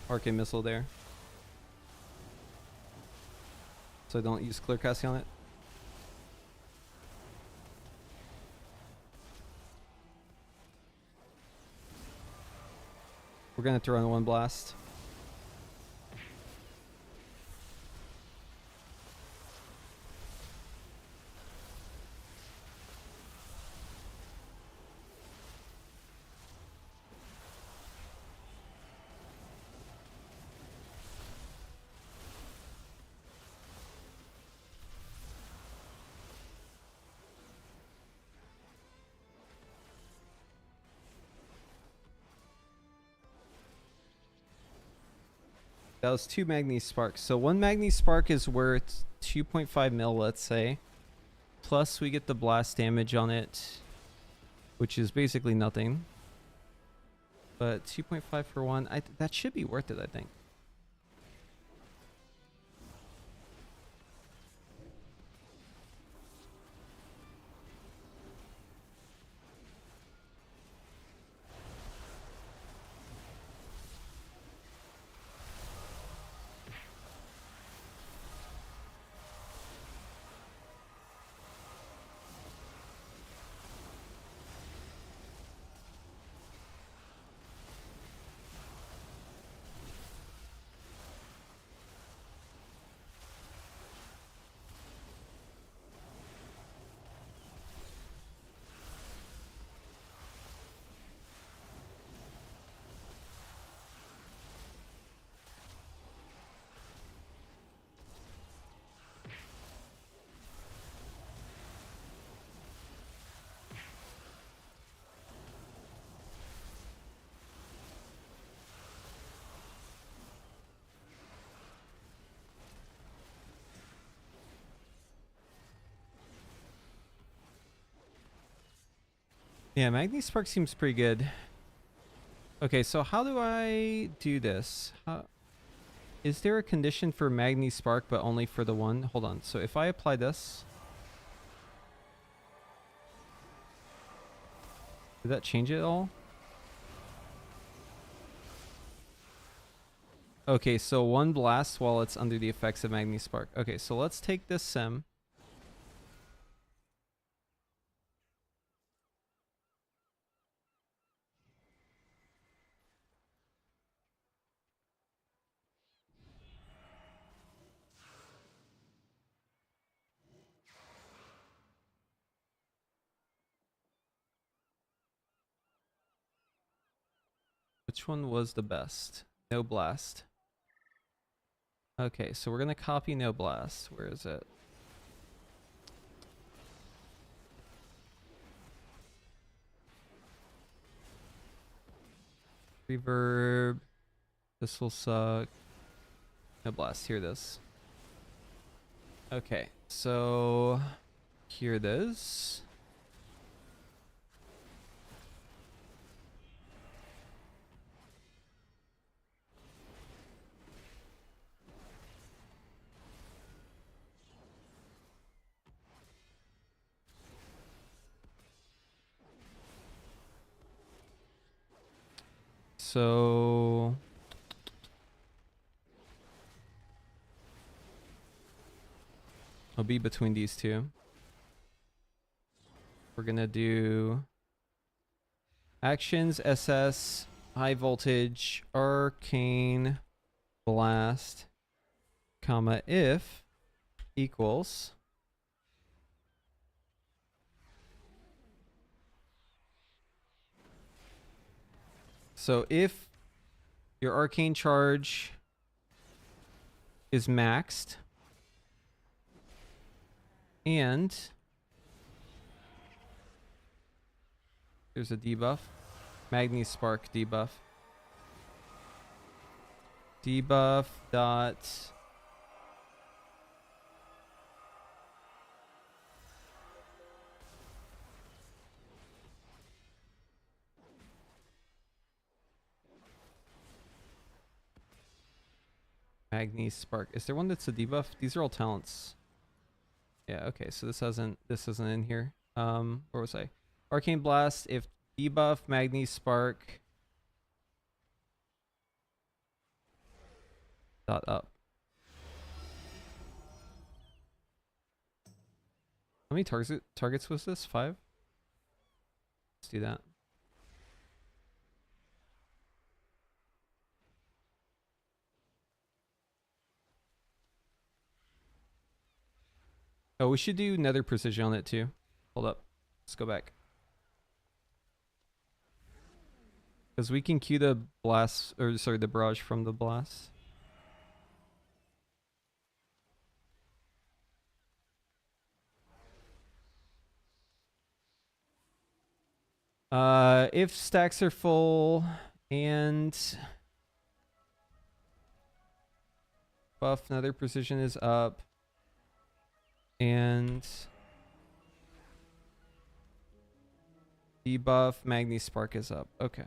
Arcane Missile there. So I don't use Clear Casting on it. We're gonna throw in one blast. That was 2 Magni Sparks. So 1 Magni Spark is worth 2.5 mil, let's say. Plus we get the blast damage on it, which is basically nothing. But 2.5 for 1, that should be worth it, I think. Yeah, Magni Spark seems pretty good. Okay, so how do I do this? Is there a condition for Magni Spark but only for the one? Hold on. So if I apply this, did that change it at all? Okay, so 1 blast while it's under the effects of Magni Spark. Okay, so let's take this sim. Which one was the best? No blast. Okay, so we're gonna copy no blast. Where is it? Reverb. This will suck. No blast. Here it is. Okay, so here it is. So I'll be between these two. We're gonna do actions, SS, high voltage, arcane, blast, comma, if equals so if your arcane charge is maxed and there's a debuff, Magni Spark debuff, debuff dot Magni Spark. Is there one that's a debuff? These are all talents. Yeah, okay, so this isn't in here. Where was I? Arcane Blast, if debuff Magni Spark dot up. How many targets was this? 5? Let's do that. Oh, we should do nether precision on it too. Hold up. Let's go back. Because we can cue the blast, or sorry, the barrage from the blast. If stacks are full and buff nether precision is up and debuff Magni Spark is up. Okay.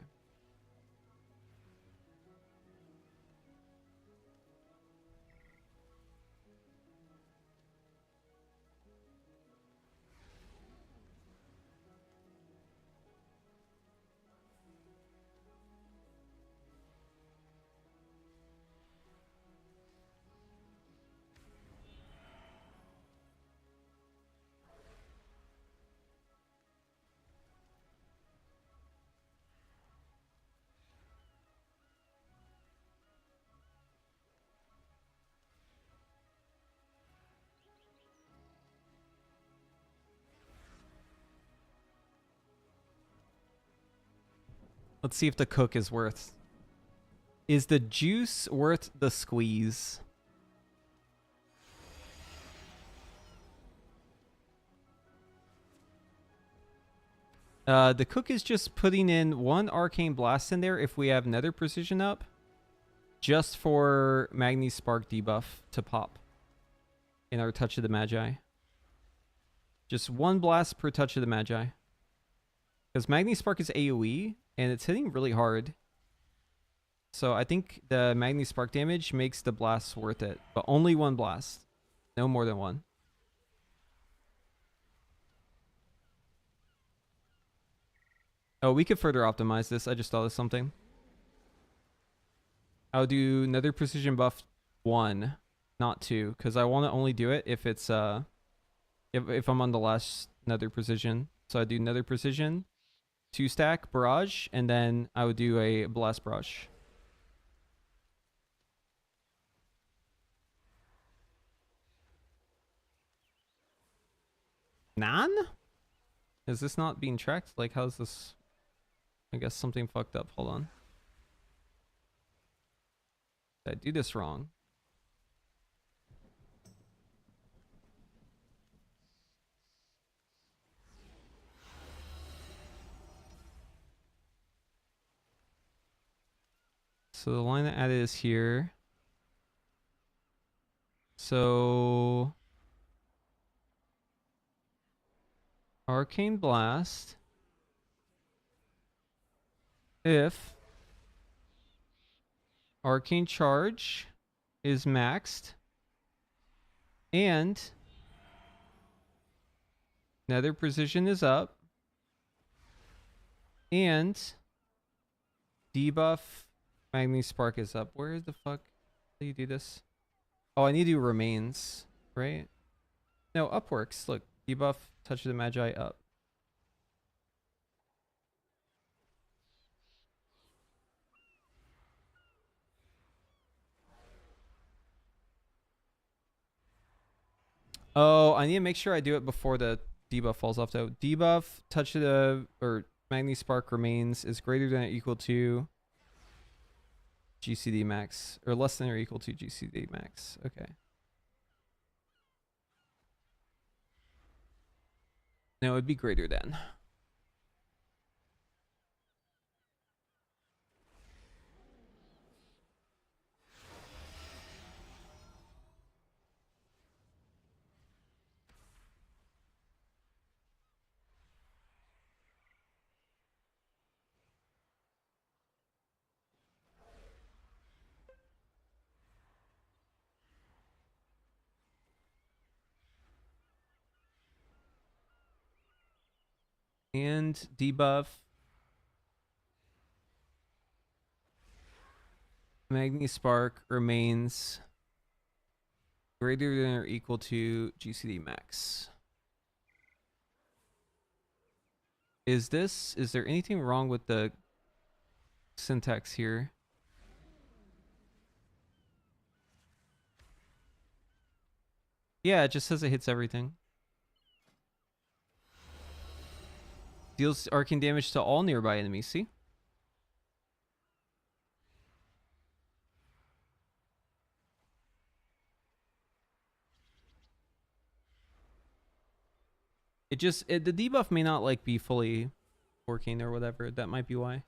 Let's see if the cook is worth. Is the juice worth the squeeze? The cook is just putting in 1 arcane blast in there if we have nether precision up, just for Magni Spark debuff to pop in our Touch of the Magi. Just 1 blast per Touch of the Magi. Because Magni Spark is AoE, and it's hitting really hard. So I think the Magni Spark damage makes the blast worth it. But only 1 blast. No more than 1. Oh, we could further optimize this. I just thought of something. I'll do nether precision buff 1, not 2. Because I want to only do it if it's if I'm on the last nether precision. So I do nether precision, 2 stack barrage, and then I would do a blast barrage. Nan? Is this not being tracked? Like, how's this? I guess something fucked up. Hold on. Did I do this wrong? So the line that added is here. So Arcane Blast. If Arcane Charge is maxed and Nether Precision is up and debuff Magni Spark is up. Where the fuck do you do this? Oh, I need to do Remains, right? No, up works. Look, debuff Touch of the Magi up. Oh, I need to make sure I do it before the debuff falls off though. Debuff Touch of the, or Magni Spark Remains is greater than or equal to GCD max, or less than or equal to GCD max. Okay. No, it'd be greater than. And debuff Magni Spark remains greater than or equal to GCD max. Is there anything wrong with the syntax here? Yeah, it just says it hits everything. Deals arcane damage to all nearby enemies, see? The debuff may not like be fully working or whatever. That might be why.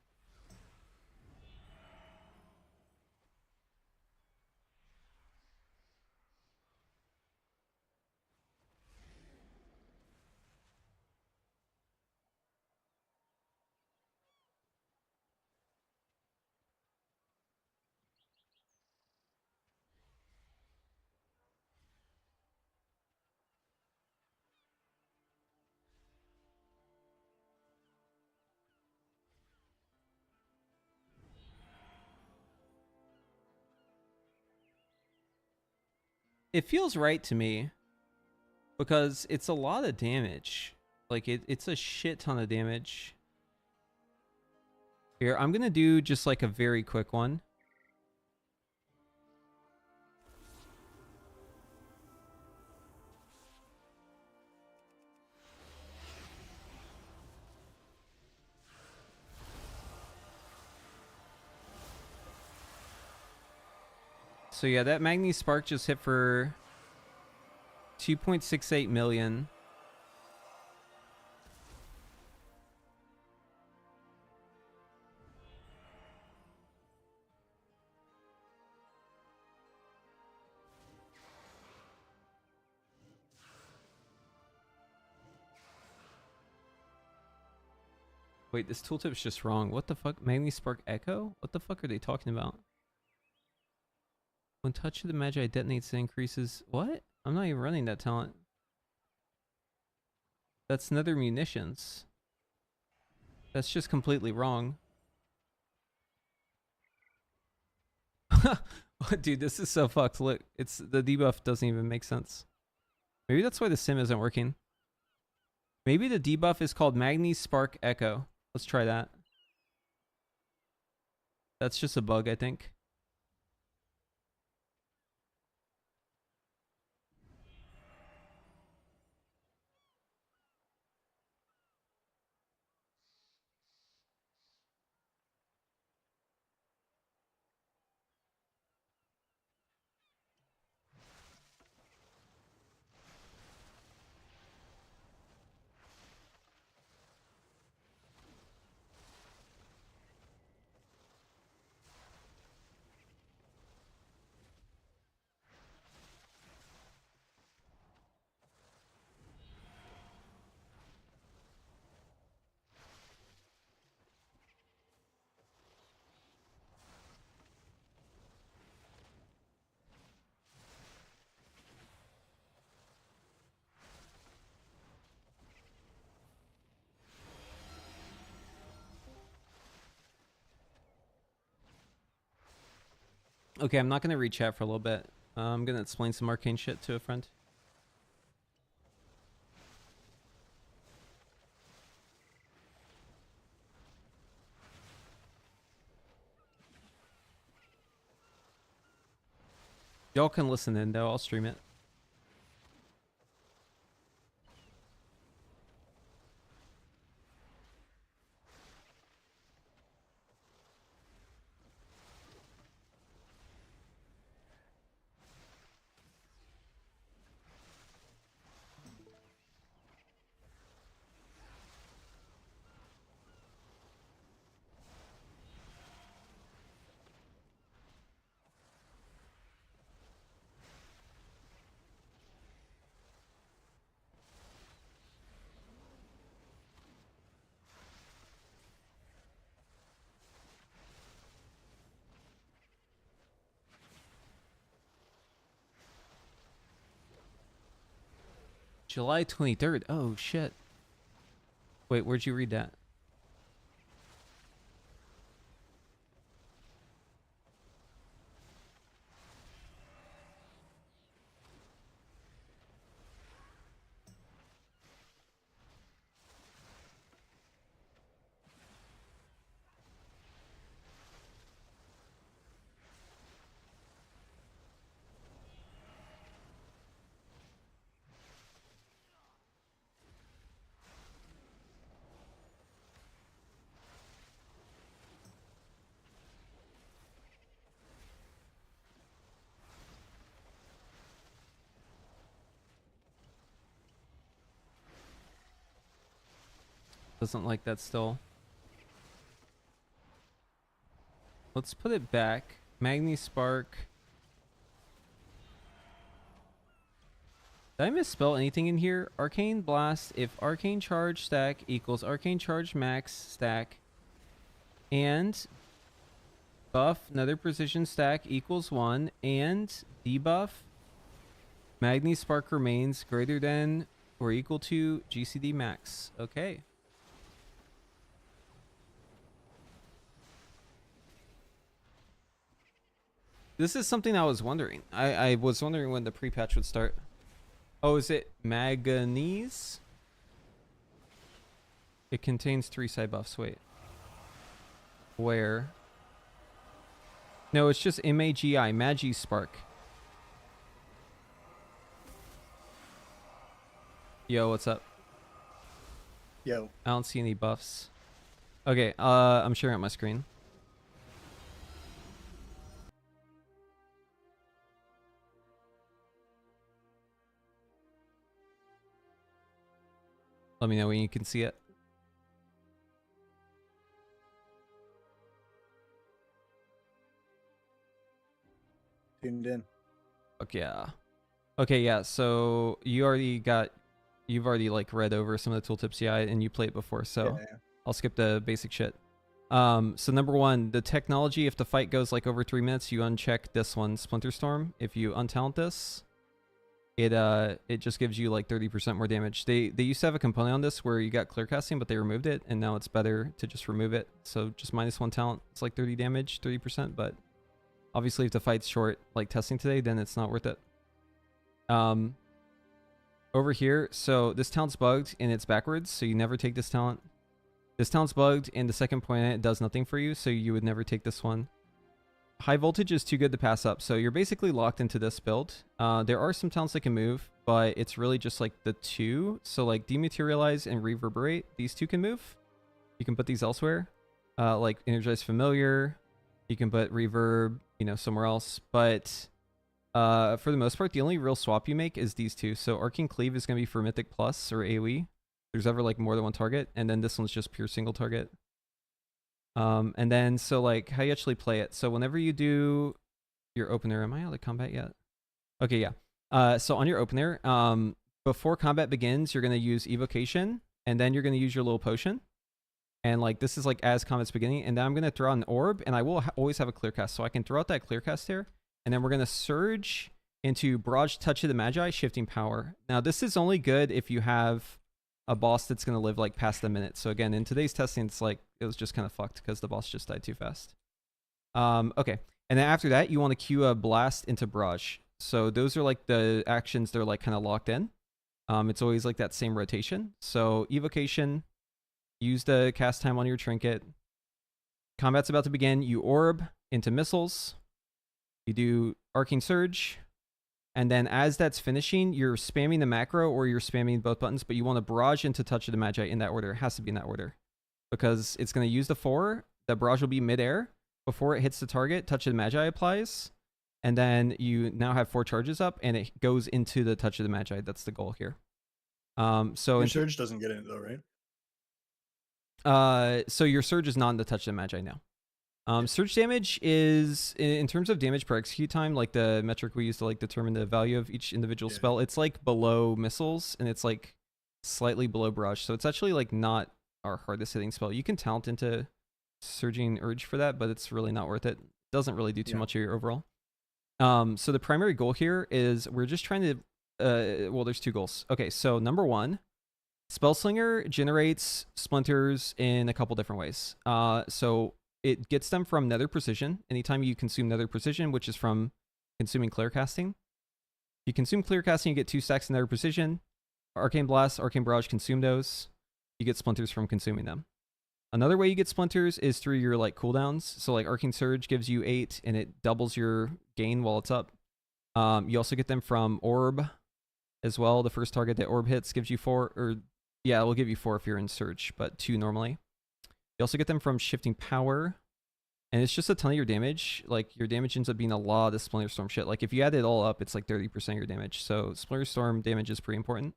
It feels right to me because it's a lot of damage. Like it's a shit ton of damage. Here, I'm gonna do just like a very quick one. So yeah, that Magni Spark just hit for 2.68 million. Wait, this tooltip's just wrong. What the fuck? Magni Spark Echo? What the fuck are they talking about? When touch of the Magi detonates, it increases... What? I'm not even running that talent. That's Nether Munitions. That's just completely wrong. Dude, this is so fucked. Look, the debuff doesn't even make sense. Maybe that's why the sim isn't working. Maybe the debuff is called Magni Spark Echo. Let's try that. That's just a bug, I think. Okay, I'm not going to read chat for a little bit. I'm going to explain some arcane shit to a friend. Y'all can listen in though, I'll stream it. July 23rd. Oh, shit. Wait, where'd you read that? Doesn't like that still. Let's put it back. Magni Spark. Did I misspell anything in here? Arcane Blast, if Arcane Charge stack equals Arcane Charge max stack and buff Nether Precision stack equals 1 and debuff Magni Spark remains greater than or equal to GCD max. Okay. This is something I was wondering. I was wondering when the pre-patch would start. Oh, is it manganese? It contains 3 side buffs. Wait. Where? No, it's just MAGI, Magi Spark. Yo, what's up? Yo. I don't see any buffs. Okay, I'm sharing out my screen. Let me know when you can see it. Tuned in. Okay, yeah. Okay, yeah, so you've already like read over some of the tooltips, yeah, and you played it before, so Yeah. I'll skip the basic shit. So number 1, the technology, if the fight goes like over 3 minutes, you uncheck this one, Splinter Storm. If you untalent this, it just gives you like 30% more damage. They used to have a component on this where you got clear casting, but they removed it, and now it's better to just remove it. So just -1 talent, it's like 30 damage, 30%, but obviously if the fight's short, like testing today, then it's not worth it. Over here, so this talent's bugged and it's backwards, so you never take this talent. This talent's bugged and the second point in it does nothing for you, so you would never take this one. High voltage is too good to pass up, so you're basically locked into this build. There are some talents that can move, but it's really just like the 2. So like dematerialize and reverberate, these 2 can move. You can put these elsewhere, like energize familiar. You can put reverb, somewhere else. But for the most part, the only real swap you make is these 2. So Arcane Cleave is going to be for Mythic Plus or AoE. If there's ever like more than one target, and then this one's just pure single target. And then, so like how you actually play it. So whenever you do your opener, am I out of combat yet? Okay, yeah. So on your opener, before combat begins, you're going to use evocation, and then you're going to use your little potion. And like, this is like as combat's beginning, and then I'm going to throw out an orb, and I will always have a clear cast. So I can throw out that clear cast here, and then we're going to surge into Barrage Touch of the Magi, shifting power. Now this is only good if you have a boss that's going to live like past a minute. So again, in today's testing, it's like, it was just kind of fucked because the boss just died too fast. Okay. And then after that, you want to queue a blast into Barrage. So those are like the actions, they're like kind of locked in. It's always like that same rotation. So evocation, use the cast time on your trinket. Combat's about to begin. You orb into missiles. You do Arcane Surge. And then as that's finishing, you're spamming the macro or you're spamming both buttons, but you want to barrage into Touch of the Magi in that order. It has to be in that order. Because it's going to use the 4. The barrage will be midair. Before it hits the target, Touch of the Magi applies. And then you now have 4 charges up, and it goes into the Touch of the Magi. That's the goal here. So your surge doesn't get in it though, right? So your surge is not in the Touch of the Magi now. Surge damage is, in terms of damage per execute time, like the metric we use to like determine the value of each individual spell, it's like below missiles, and it's like slightly below barrage. So it's actually like not our hardest hitting spell. You can talent into Surging Urge for that, but it's really not worth it. Doesn't really do too much of your overall. So the primary goal here is we're just trying to, well, there's 2 goals. Okay, so number 1, Spellslinger generates splinters in a couple different ways. So it gets them from Nether Precision. Anytime you consume Nether Precision, which is from consuming Clear Casting. If you consume Clear Casting, you get 2 stacks of Nether Precision. Arcane Blast, Arcane Barrage, consume those. You get splinters from consuming them. Another way you get splinters is through your like cooldowns. So like Arcane Surge gives you 8 and it doubles your gain while it's up. You also get them from Orb as well. The first target that Orb hits gives you 4, or yeah, it will give you 4 if you're in Surge, but 2 normally. You also get them from Shifting Power, and it's just a ton of your damage. Like your damage ends up being a lot of Splinter Storm shit. Like if you add it all up, it's like 30% of your damage. So Splinter Storm damage is pretty important.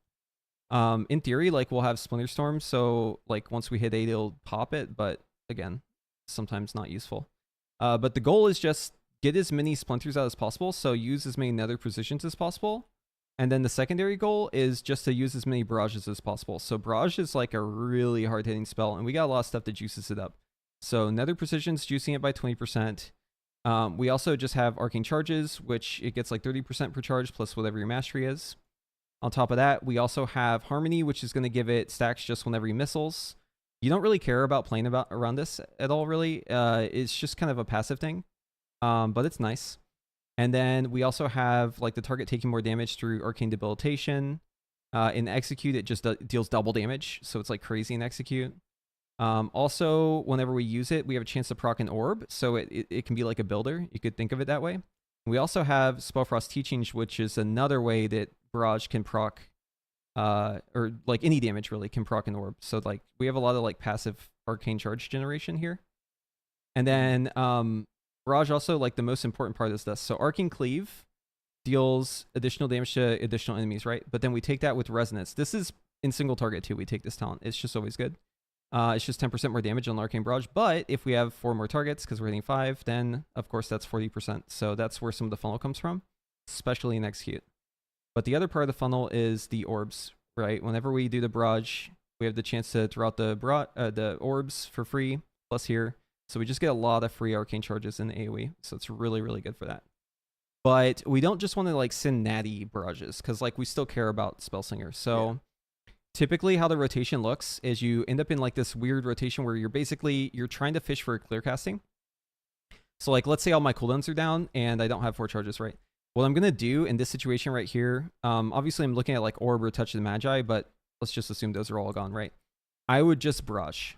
In theory, like we'll have Splinter Storm, so like once we hit 8, it'll pop it, but again, sometimes not useful. But the goal is just get as many splinters out as possible, so use as many nether precisions as possible. And then the secondary goal is just to use as many barrages as possible. So barrage is like a really hard-hitting spell, and we got a lot of stuff that juices it up. So nether precision's juicing it by 20%. We also just have arcane charges, which it gets like 30% per charge plus whatever your mastery is. On top of that, we also have harmony, which is going to give it stacks just whenever you missiles. You don't really care about playing around this at all, really. It's just kind of a passive thing, but it's nice. And then we also have like the target taking more damage through arcane debilitation. In execute, it just deals double damage, so it's like crazy in execute. Also, whenever we use it, we have a chance to proc an orb, so it can be like a builder. You could think of it that way. We also have Spellfrost Teachings, which is another way that Barrage can proc, or like any damage really can proc an orb. So like we have a lot of like passive arcane charge generation here. And then Barrage also, like the most important part is this. So Arcane Cleave deals additional damage to additional enemies, right? But then we take that with Resonance. This is in single target too. We take this talent. It's just always good. It's just 10% more damage on Arcane Barrage. But if we have 4 more targets, because we're hitting 5, then of course that's 40%. So that's where some of the funnel comes from, especially in Execute. But the other part of the funnel is the orbs, right? Whenever we do the barrage, we have the chance to throw out the orbs for free, plus here. So we just get a lot of free arcane charges in AoE. So it's really, really good for that. But we don't just want to like send natty barrages, because like we still care about Spellslinger. So typically how the rotation looks is you end up in like this weird rotation where you're trying to fish for a clear casting. So like let's say all my cooldowns are down and I don't have 4 charges, right? What I'm going to do in this situation right here, obviously I'm looking at like Orb or Touch of the Magi, but let's just assume those are all gone, right? I would just barrage.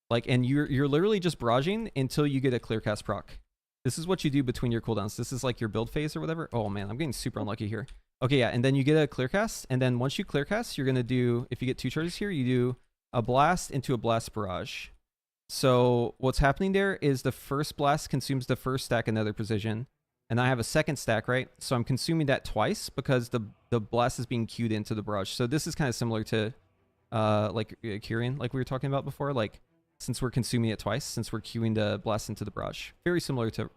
Like, and you're literally just barraging until you get a clear cast proc. This is what you do between your cooldowns. This is like your build phase or whatever. Oh man, I'm getting super unlucky here. Okay, yeah, and then you get a clear cast, and then once you clear cast, you're going to do, if you get 2 charges here, you do a blast into a blast barrage. So what's happening there is the first blast consumes the first stack of nether precision, and I have a second stack, right? So I'm consuming that twice because the blast is being queued into the barrage. So this is kind of similar to like Kyrian, like we were talking about before, like since we're consuming it twice, since we're queuing the blast into the barrage. Very similar to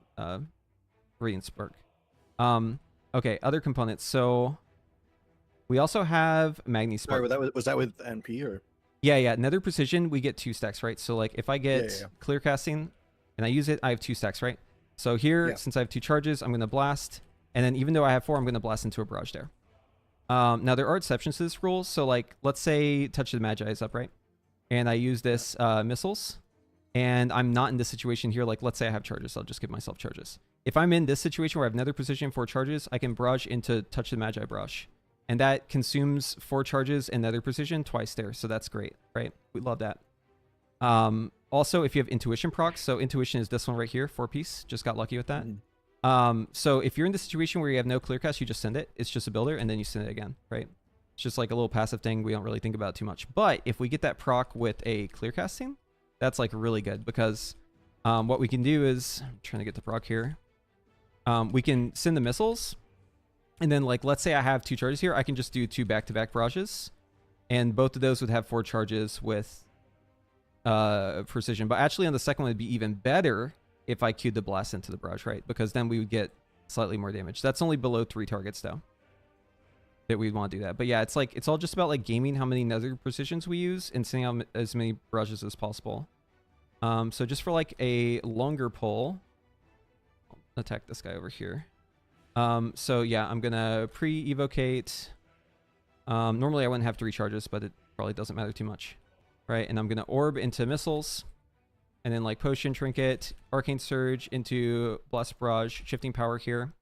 Radiant Spark. Okay, other components. So we also have Magni Spark. Sorry, was that with NP or? Yeah. Nether Precision, we get 2 stacks, right? So like if I get clear casting and I use it, I have 2 stacks, right? So here, since I have 2 charges, I'm going to blast. And then even though I have 4, I'm going to blast into a barrage there. Now there are exceptions to this rule. So like, let's say Touch of the Magi is up, right? And I use this missiles. And I'm not in this situation here. Like, let's say I have charges. I'll just give myself charges. If I'm in this situation where I have Nether Precision 4 charges, I can barrage into Touch of the Magi barrage. And that consumes 4 charges and Nether Precision twice there. So that's great, right? We love that. Also, if you have Intuition procs, so Intuition is this one right here, 4-piece. Just got lucky with that. So if you're in the situation where you have no clear cast, you just send it. It's just a builder, and then you send it again, right? It's just like a little passive thing. We don't really think about it too much. But if we get that proc with a clear casting, that's like really good, because what we can do is, I'm trying to get the proc here. We can send the missiles, and then like let's say I have 2 charges here, I can just do 2 back-to-back barrages, and both of those would have 4 charges with precision. But actually on the second one it'd be even better if I queued the blast into the barrage, right? Because then we would get slightly more damage. That's only below 3 targets though that we'd want to do that. But yeah, it's like it's all just about like gaming how many nether precisions we use and sending out as many barrages as possible. So just for like a longer pull, I'll attack this guy over here. So yeah, I'm gonna pre-evocate. Normally I wouldn't have 3 charges, but it probably doesn't matter too much, right? And I'm gonna orb into missiles, and then like potion, trinket, arcane surge into blast barrage, shifting power here,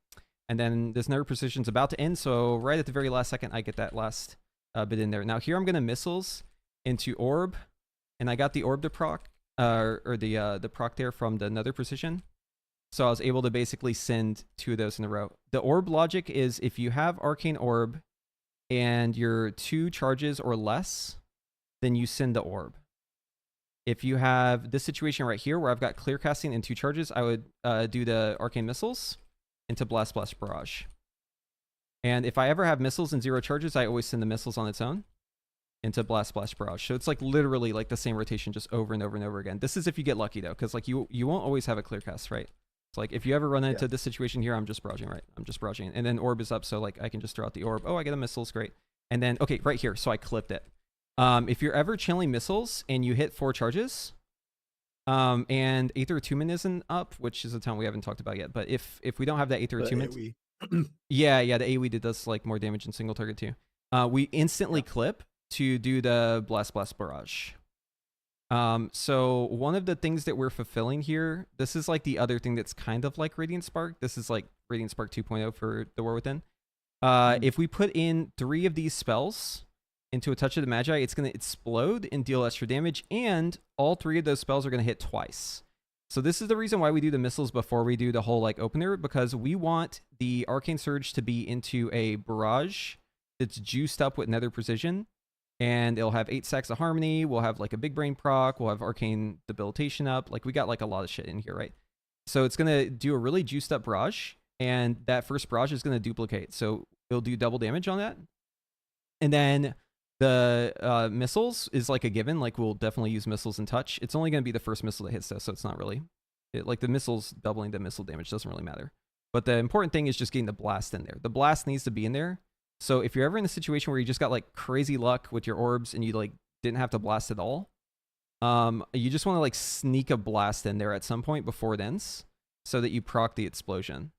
and then this nether precision's about to end. So right at the very last second, I get that last bit in there. Now here I'm gonna missiles into orb, and I got the orb to proc, or the proc there from the nether precision. So I was able to basically send 2 of those in a row. The orb logic is if you have arcane orb and you're 2 charges or less, then you send the orb. If you have this situation right here where I've got clear casting and 2 charges, I would do the arcane missiles into blast barrage. And if I ever have missiles and 0 charges, I always send the missiles on its own. into Blast Splash Barrage. So it's like literally like the same rotation just over and over and over again. This is if you get lucky though, because like you won't always have a clear cast, right? It's like if you ever run into this situation here, I'm just barraging, right? I'm just barraging. And then orb is up, so like I can just throw out the orb. Oh, I get a missiles, great. And then, okay, right here, so I clipped it. If you're ever channeling missiles and you hit 4 charges, and Aether Attunement isn't up, which is a talent we haven't talked about yet, but if we don't have that Aether Attunement, yeah, the AoE does like more damage in single target too. We instantly clip to do the Blast Barrage. So one of the things that we're fulfilling here, this is like the other thing that's kind of like Radiant Spark. This is like Radiant Spark 2.0 for the War Within. If we put in 3 of these spells into a Touch of the Magi, it's going to explode and deal extra damage, and all 3 of those spells are going to hit twice. So this is the reason why we do the missiles before we do the whole like opener, because we want the Arcane Surge to be into a barrage that's juiced up with Nether Precision, and it'll have 8 stacks of Harmony, we'll have like a Big Brain proc, we'll have Arcane Debilitation up, like we got like a lot of shit in here, right? So it's going to do a really juiced up barrage, and that first barrage is going to duplicate, so it'll do double damage on that. And then the missiles is like a given, like we'll definitely use missiles and touch. It's only going to be the first missile that hits though, so it's not really, like the missiles doubling the missile damage doesn't really matter. But the important thing is just getting the blast in there. The blast needs to be in there. So if you're ever in a situation where you just got like crazy luck with your orbs and you like didn't have to blast at all, you just want to like sneak a blast in there at some point before it ends so that you proc the explosion.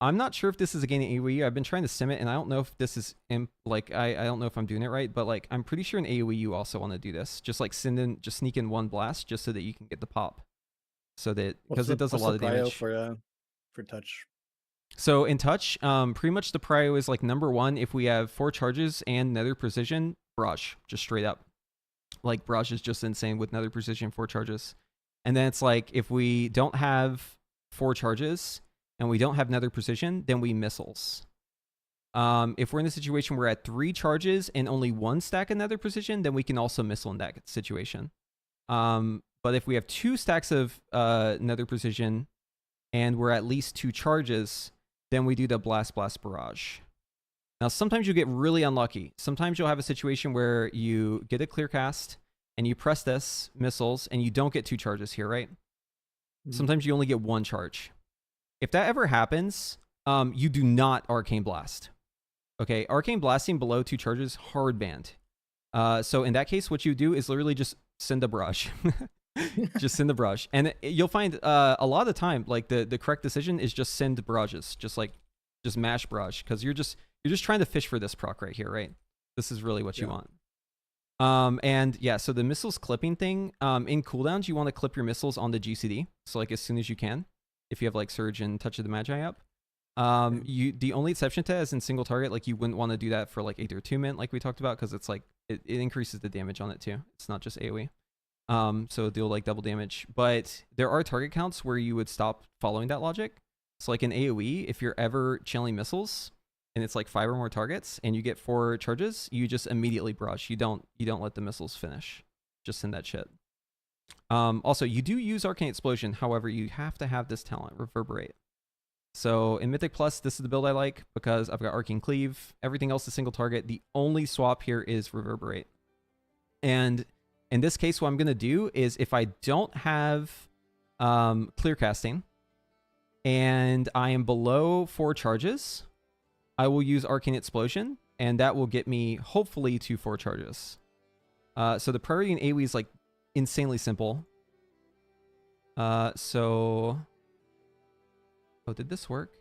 I'm not sure if this is again in AoE. I've been trying to sim it, and I don't know if this is like I don't know if I'm doing it right, but like I'm pretty sure in AoE you also want to do this. Just like just sneak in 1 blast just so that you can get the pop. So that because it does a lot of damage for touch. So in touch, pretty much the prio is like number 1, if we have 4 charges and Nether Precision, barrage, just straight up. Like barrage is just insane with Nether Precision, 4 charges. And then it's like if we don't have 4 charges and we don't have Nether Precision, then we missiles. If we're in a situation where we're at 3 charges and only 1 stack of Nether Precision, then we can also missile in that situation. But if we have 2 stacks of Nether Precision and we're at least 2 charges, then we do the Blast Barrage. Now, sometimes you get really unlucky. Sometimes you'll have a situation where you get a clear cast and you press this, missiles, and you don't get 2 charges here, right? Sometimes you only get 1 charge. If that ever happens, you do not Arcane Blast. Okay, Arcane Blasting below 2 charges, hard banned. So in that case, what you do is literally just send a barrage. Just send the barrage. And you'll find a lot of the time, like the correct decision is just send barrages. Just mash barrage, because you're just trying to fish for this proc right here, right? This is really what you want. And yeah, so the missiles clipping thing, in cooldowns, you want to clip your missiles on the GCD. So like as soon as you can, if you have like Surge and Touch of the Magi up. The only exception to that is in single target, like you wouldn't want to do that for like Aether Attunement, like we talked about, because it's like it increases the damage on it too. It's not just AoE. So it'll deal like double damage. But there are target counts where you would stop following that logic. So like in AoE, if you're ever channeling missiles and it's like 5 or more targets and you get 4 charges, you just immediately barrage. You don't let the missiles finish. Just send that shit. Also, you do use Arcane Explosion. However, you have to have this talent, Reverberate. So in Mythic Plus, this is the build I like because I've got Arcane Cleave. Everything else is single target. The only swap here is Reverberate. And in this case, what I'm going to do is if I don't have clear casting and I am below 4 charges, I will use Arcane Explosion, and that will get me hopefully to 4 charges. So the priority in AoE is like insanely simple. Oh, did this work?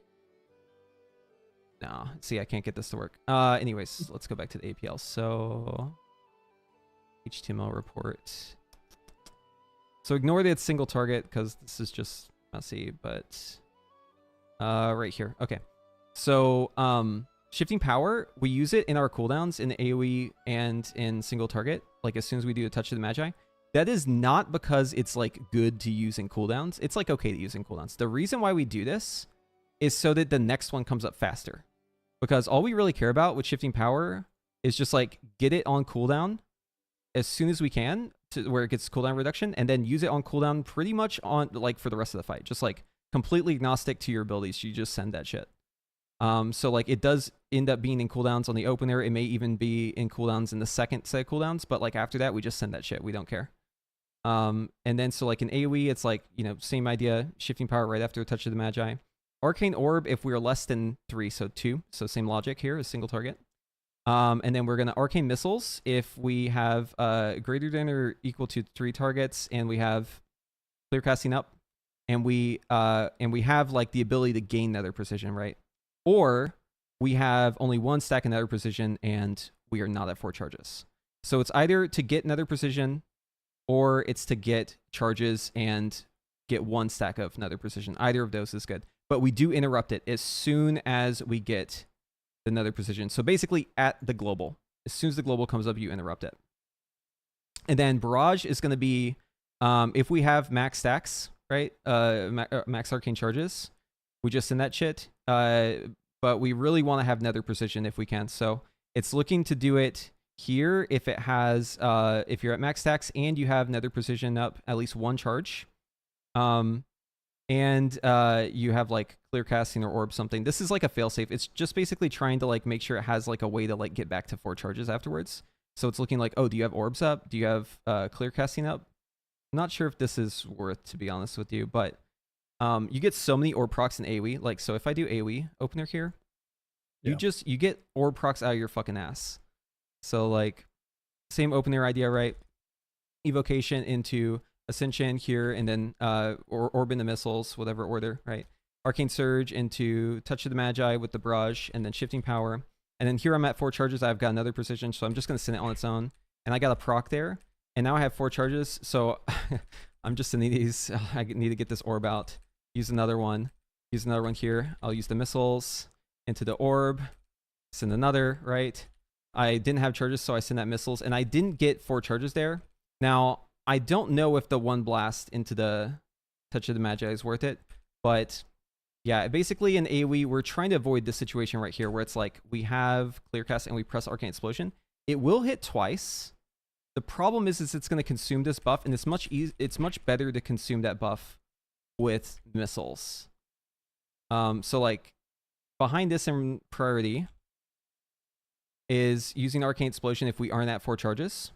No, see, I can't get this to work. Anyways, let's go back to the APL. So HTML report. So ignore that it's single target because this is just messy, but right here. Okay. So shifting power, we use it in our cooldowns in AoE and in single target, like as soon as we do a Touch of the Magi. That is not because it's like good to use in cooldowns. It's like okay to use in cooldowns. The reason why we do this is so that the next one comes up faster. Because all we really care about with shifting power is just like get it on cooldown as soon as we can to where it gets cooldown reduction, and then use it on cooldown pretty much on like for the rest of the fight. Just like completely agnostic to your abilities. You just send that shit. So like it does end up being in cooldowns on the opener. It may even be in cooldowns in the second set of cooldowns, but like after that, we just send that shit. We don't care. And then so like in AoE, it's like, you know, same idea, shifting power right after a touch of the Magi. Arcane Orb if we're less than 3, so 2. So same logic here, a single target. And then we're going to Arcane Missiles if we have greater than or equal to 3 targets and we have clear casting up and we have like the ability to gain nether precision, right? Or we have only 1 stack of nether precision and we are not at 4 charges. So it's either to get nether precision or it's to get charges and get 1 stack of nether precision. Either of those is good. But we do interrupt it as soon as we get the nether precision. So basically at the global. As soon as the global comes up, you interrupt it. And then barrage is going to be if we have max stacks, right? Max arcane charges. We just send that shit. But we really want to have nether precision if we can. So it's looking to do it here if it has if you're at max stacks and you have nether precision up at least 1 charge. And you have like clear casting or orb something. This is like a failsafe. It's just basically trying to like make sure it has like a way to like get back to 4 charges afterwards. So it's looking like, oh, do you have orbs up? Do you have clear casting up? I'm not sure if this is worth, to be honest with you, but you get so many orb procs in AoE. Like, so if I do AoE opener here, you get orb procs out of your fucking ass. So like same opener idea, right? Evocation into Ascension here, and then orb into missiles, whatever order, right? Arcane Surge into Touch of the Magi with the barrage, and then shifting power. And then here I'm at 4 charges. I've got another precision, so I'm just going to send it on its own. And I got a proc there, and now I have 4 charges, so I'm just sending these. I need to get this orb out. Use another one. Use another one here. I'll use the missiles into the orb. Send another, right? I didn't have charges, so I send that missiles, and I didn't get 4 charges there. Now, I don't know if the 1 blast into the Touch of the Magi is worth it, but yeah, basically in AoE, we're trying to avoid this situation right here where it's like we have clear cast and we press Arcane Explosion. It will hit twice. The problem is it's going to consume this buff, and it's much better to consume that buff with missiles. So like behind this in priority is using Arcane Explosion if we aren't at 4 charges.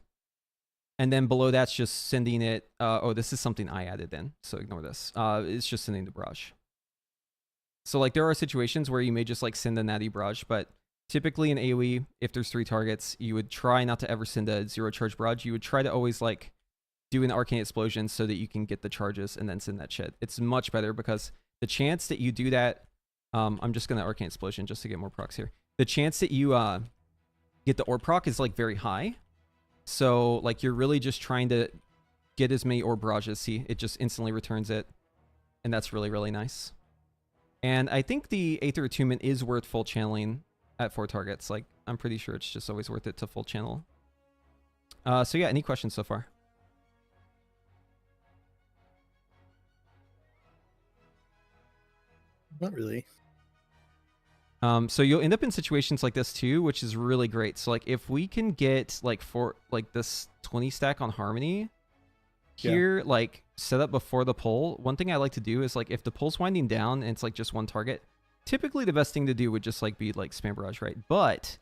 And then below that's just sending it. Oh, this is something I added in, so ignore this. It's just sending the barrage. So like there are situations where you may just like send the natty barrage, but typically in AoE, if there's 3 targets, you would try not to ever send a 0 charge barrage. You would try to always like do an Arcane Explosion so that you can get the charges and then send that shit. It's much better because the chance that you do that, I'm just gonna Arcane Explosion just to get more procs here. The chance that you get the orb proc is like very high. So like you're really just trying to get as many orb barrages. See, it just instantly returns it. And that's really, really nice. And I think the Aether Attunement is worth full channeling at 4 targets. Like I'm pretty sure it's just always worth it to full channel. So yeah, any questions so far? Not really. So you'll end up in situations like this too, which is really great. So like if we can get like this 20 stack on Harmony here, like set up before the pull, one thing I like to do is like if the pull's winding down and it's like just 1 target, typically the best thing to do would just like be like spam barrage, right? But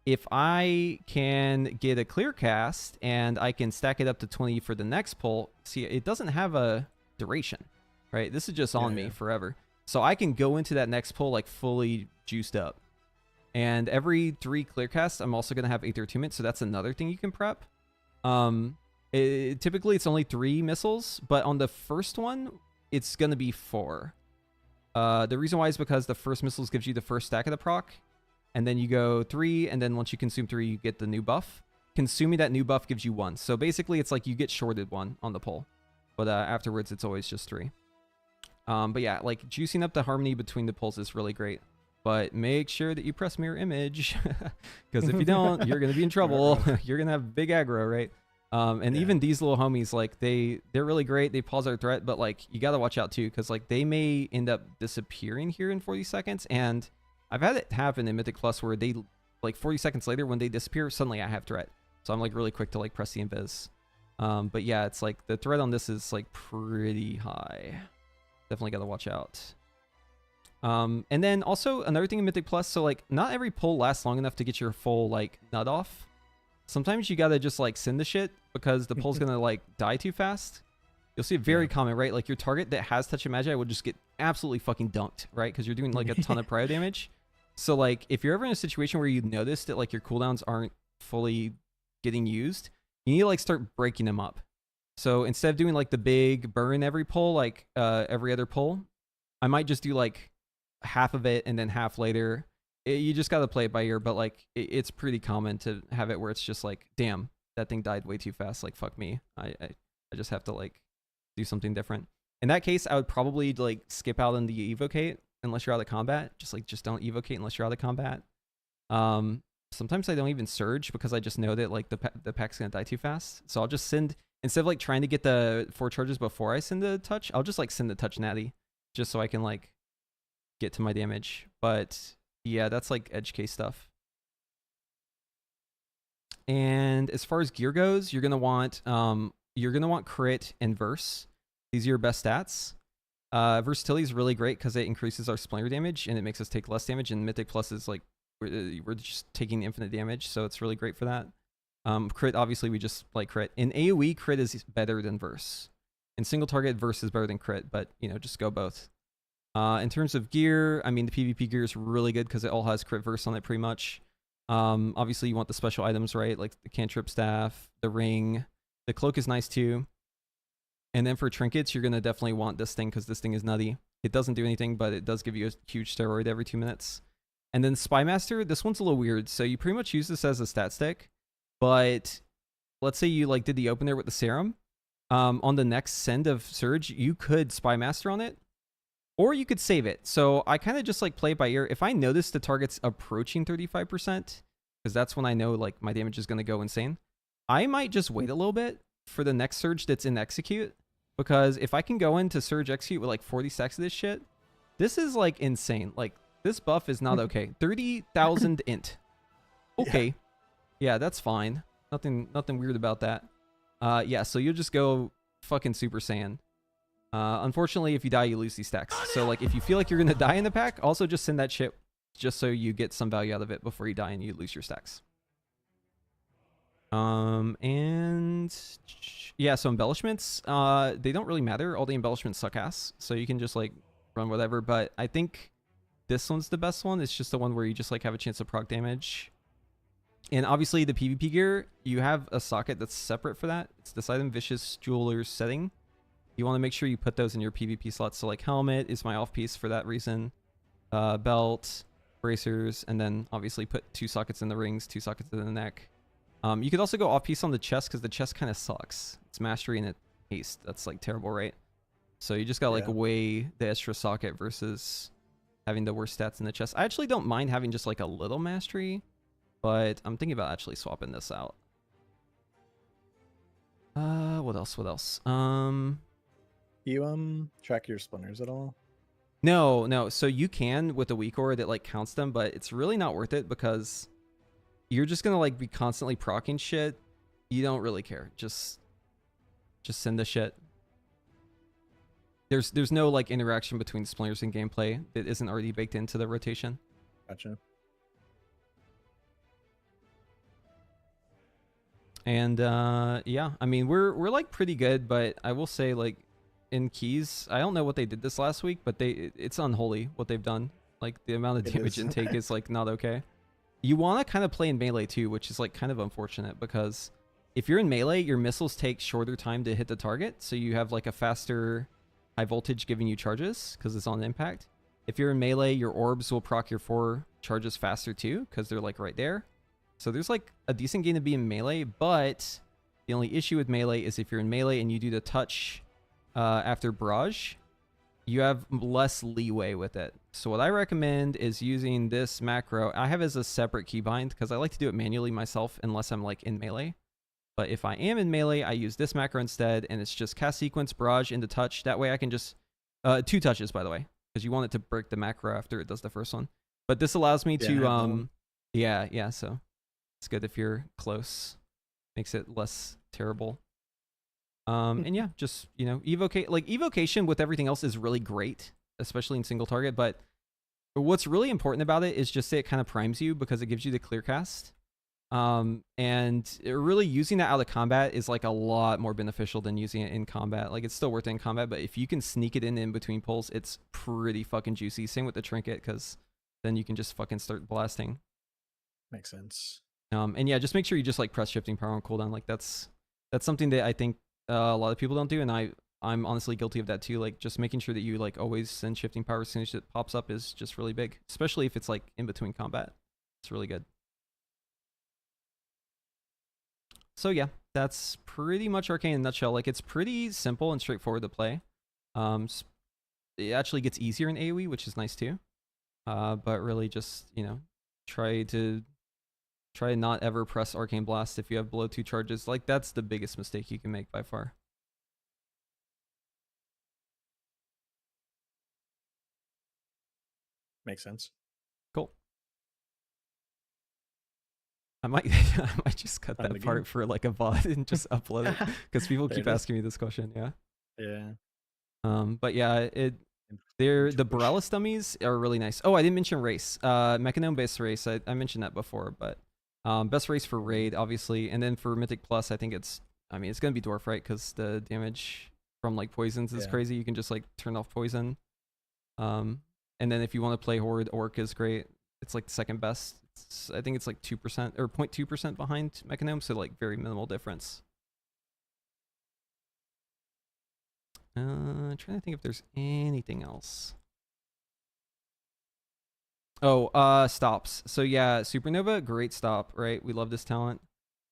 if I can get a clear cast and I can stack it up to 20 for the next pull, see, it doesn't have a duration, right? This is just on me forever. So I can go into that next pull like fully juiced up. And every 3 clear casts, I'm also going to have Aether Attunement, so that's another thing you can prep. Typically, it's only 3 missiles, but on the first one, it's going to be 4. The reason why is because the first missiles gives you the first stack of the proc, and then you go 3, and then once you consume 3, you get the new buff. Consuming that new buff gives you 1. So basically, it's like you get shorted 1 on the pull, but afterwards, it's always just 3. But yeah, like juicing up the harmony between the pulls is really great. But make sure that you press mirror image, because if you don't, you're going to be in trouble. You're going to have big aggro, right? And even these little homies, like they're really great. They pause our threat, but like you got to watch out too, because like they may end up disappearing here in 40 seconds. And I've had it happen in Mythic Plus where they like 40 seconds later when they disappear, suddenly I have threat. So I'm like really quick to like press the invis. But yeah, it's like the threat on this is like pretty high. Definitely got to watch out. And then also another thing in Mythic Plus, so like not every pull lasts long enough to get your full like nut off. Sometimes you gotta just like send the shit because the pull's gonna like die too fast. You'll see it very common, right? Like your target that has Touch of Magi will just get absolutely fucking dunked, right? Because you're doing like a ton of prio damage. So like if you're ever in a situation where you notice that like your cooldowns aren't fully getting used, you need to like start breaking them up. So instead of doing like the big burn every pull, like every other pull, I might just do like half of it and then half later. You just got to play it by ear, but like it's pretty common to have it where it's just like, damn, that thing died way too fast. Like, fuck me. I just have to like do something different. In that case, I would probably like skip out on the evocate unless you're out of combat. Just don't evocate unless you're out of combat. Sometimes I don't even surge because I just know that like the pack's gonna die too fast. So I'll just send, instead of like trying to get the 4 charges before I send the touch, I'll just like send the touch natty just so I can like get to my damage. But yeah, that's like edge case stuff. And as far as gear goes, you're gonna want crit and verse. These are your best stats. Versatility is really great because it increases our splinter damage and it makes us take less damage. And Mythic Plus is like we're just taking infinite damage, so it's really great for that. Crit, obviously, we just like crit. In AoE, crit is better than verse. In single target, verse is better than crit, but you know, just go both. In terms of gear, I mean, the PvP gear is really good because it all has crit verse on it pretty much. Obviously, you want the special items, right? Like the cantrip staff, the ring. The cloak is nice too. And then for trinkets, you're going to definitely want this thing because this thing is nutty. It doesn't do anything, but it does give you a huge steroid every 2 minutes. And then Spymaster, this one's a little weird. So you pretty much use this as a stat stick, but let's say you like did the opener with the serum. On the next send of Surge, you could Spymaster on it, or you could save it. So I kind of just like play it by ear. If I notice the target's approaching 35%, because that's when I know like my damage is going to go insane, I might just wait a little bit for the next Surge that's in Execute. Because if I can go into Surge Execute with like 40 stacks of this shit, this is like insane. Like this buff is not okay. 30,000 int. Okay. Yeah, that's fine. Nothing weird about that. Yeah, so you'll just go fucking Super Saiyan. Unfortunately, if you die, you lose these stacks. So like if you feel like you're going to die in the pack, also just send that shit just so you get some value out of it before you die and you lose your stacks. And yeah, so embellishments, they don't really matter. All the embellishments suck ass, so you can just like run whatever, but I think this one's the best one. It's just the one where you just like have a chance of proc damage. And obviously the PvP gear, you have a socket that's separate for that. It's this item Vicious Jeweler's setting. You want to make sure you put those in your PvP slots. So like helmet is my off piece for that reason. Belt, bracers, and then obviously put 2 sockets in the rings, 2 sockets in the neck. You could also go off piece on the chest because the chest kind of sucks. It's mastery and it haste. That's like terrible, right? So you just got like weigh the extra socket versus having the worst stats in the chest. I actually don't mind having just like a little mastery, but I'm thinking about actually swapping this out. What else? What else? You track your splinters at all? No. So you can with the weak aura that like counts them, but it's really not worth it because you're just gonna like be constantly proccing shit. You don't really care. Just send the shit. There's no like interaction between splinters and gameplay that isn't already baked into the rotation. Gotcha. And yeah, I mean we're like pretty good, but I will say like in keys, I don't know what they did this last week, but it's unholy what they've done. Like the amount of damage intake is like not okay. You want to kind of play in melee too, which is like kind of unfortunate because if you're in melee, your missiles take shorter time to hit the target. So you have like a faster high voltage giving you charges because it's on impact. If you're in melee, your orbs will proc your 4 charges faster too because they're like right there. So there's like a decent gain to be in melee, but the only issue with melee is if you're in melee and you do the touch after barrage, you have less leeway with it. So what I recommend is using this macro. I have it as a separate keybind because I like to do it manually myself unless I'm like in melee. But if I am in melee, I use this macro instead, and it's just cast sequence, barrage into touch. That way I can just 2 touches, by the way, because you want it to break the macro after it does the first one. But this allows me to yeah, so it's good if you're close. Makes it less terrible. And yeah, just, you know, evocation with everything else is really great, especially in single target, but what's really important about it is just that it kind of primes you because it gives you the clear cast. And really using that out of combat is like a lot more beneficial than using it in combat. Like, it's still worth it in combat, but if you can sneak it in between pulls, it's pretty fucking juicy. Same with the trinket, because then you can just fucking start blasting. Makes sense. And yeah, just make sure you just like press shifting power on cooldown. Like, that's something that I think a lot of people don't do, and I'm honestly guilty of that too. Like, just making sure that you like always send shifting power as soon as it pops up is just really big, especially if it's like in between combat. It's really good. So yeah, that's pretty much Arcane in a nutshell. Like, it's pretty simple and straightforward to play. It actually gets easier in AoE, which is nice too. But really just, you know, try to not ever press Arcane Blast if you have below 2 charges. Like, that's the biggest mistake you can make by far. Makes sense. Cool. I might just cut that part for like a VOD and just upload it, because people keep asking me this question. Yeah. Yeah. But yeah, the Borealis dummies are really nice. Oh, I didn't mention race. Mechanome based race. I mentioned that before, but best race for raid, obviously, and then for Mythic Plus, I think it's gonna be Dwarf, right? Because the damage from like poisons is crazy. You can just like turn off poison. And then if you want to play Horde, Orc is great. It's like the second best. I think it's like 2% or 0.2% behind Mechanome, so like very minimal difference. Trying to think if there's anything else. Oh, stops. So yeah, Supernova, great stop, right? We love this talent.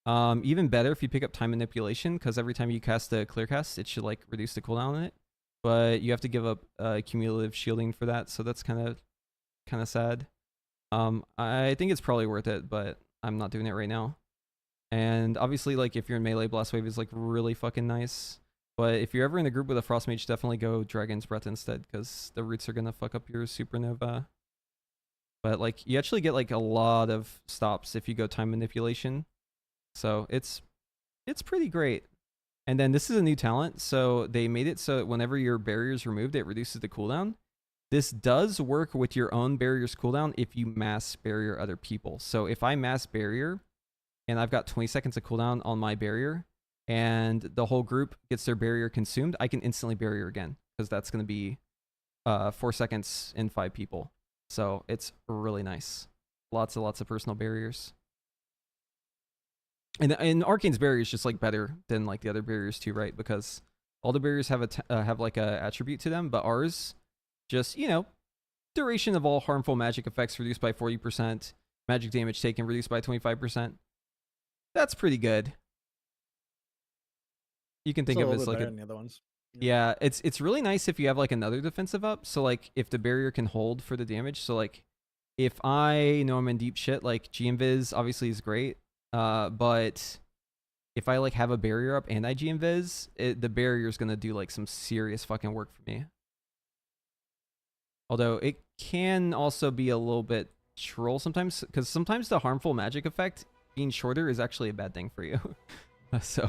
Even better if you pick up time manipulation, because every time you cast a clear cast, it should like reduce the cooldown on it. But you have to give up cumulative shielding for that, so that's kind of sad. I think it's probably worth it, but I'm not doing it right now. And obviously, like, if you're in melee, Blast Wave is like really fucking nice. But if you're ever in a group with a Frost Mage, definitely go Dragon's Breath instead, because the roots are gonna fuck up your Supernova. But like, you actually get like a lot of stops if you go time manipulation, so it's pretty great. And then this is a new talent, so they made it so that whenever your barrier is removed, it reduces the cooldown. This does work with your own barrier's cooldown if you mass barrier other people. So if I mass barrier and I've got 20 seconds of cooldown on my barrier and the whole group gets their barrier consumed, I can instantly barrier again, because that's going to be 4 seconds in 5 people. So it's really nice. Lots and lots of personal barriers. And Arcane's barrier is just like better than like the other barriers too, right? Because all the barriers have have like a attribute to them, but ours just, you know, duration of all harmful magic effects reduced by 40%, magic damage taken reduced by 25%. That's pretty good. You can think of it as like than the other ones. Yeah, it's really nice if you have like another defensive up. So like if the barrier can hold for the damage. So like if I know I'm in deep shit, like G-Invis obviously is great. But if I like have a barrier up and I G-Invis, the barrier is gonna do like some serious fucking work for me. Although it can also be a little bit troll sometimes, because sometimes the harmful magic effect being shorter is actually a bad thing for you. So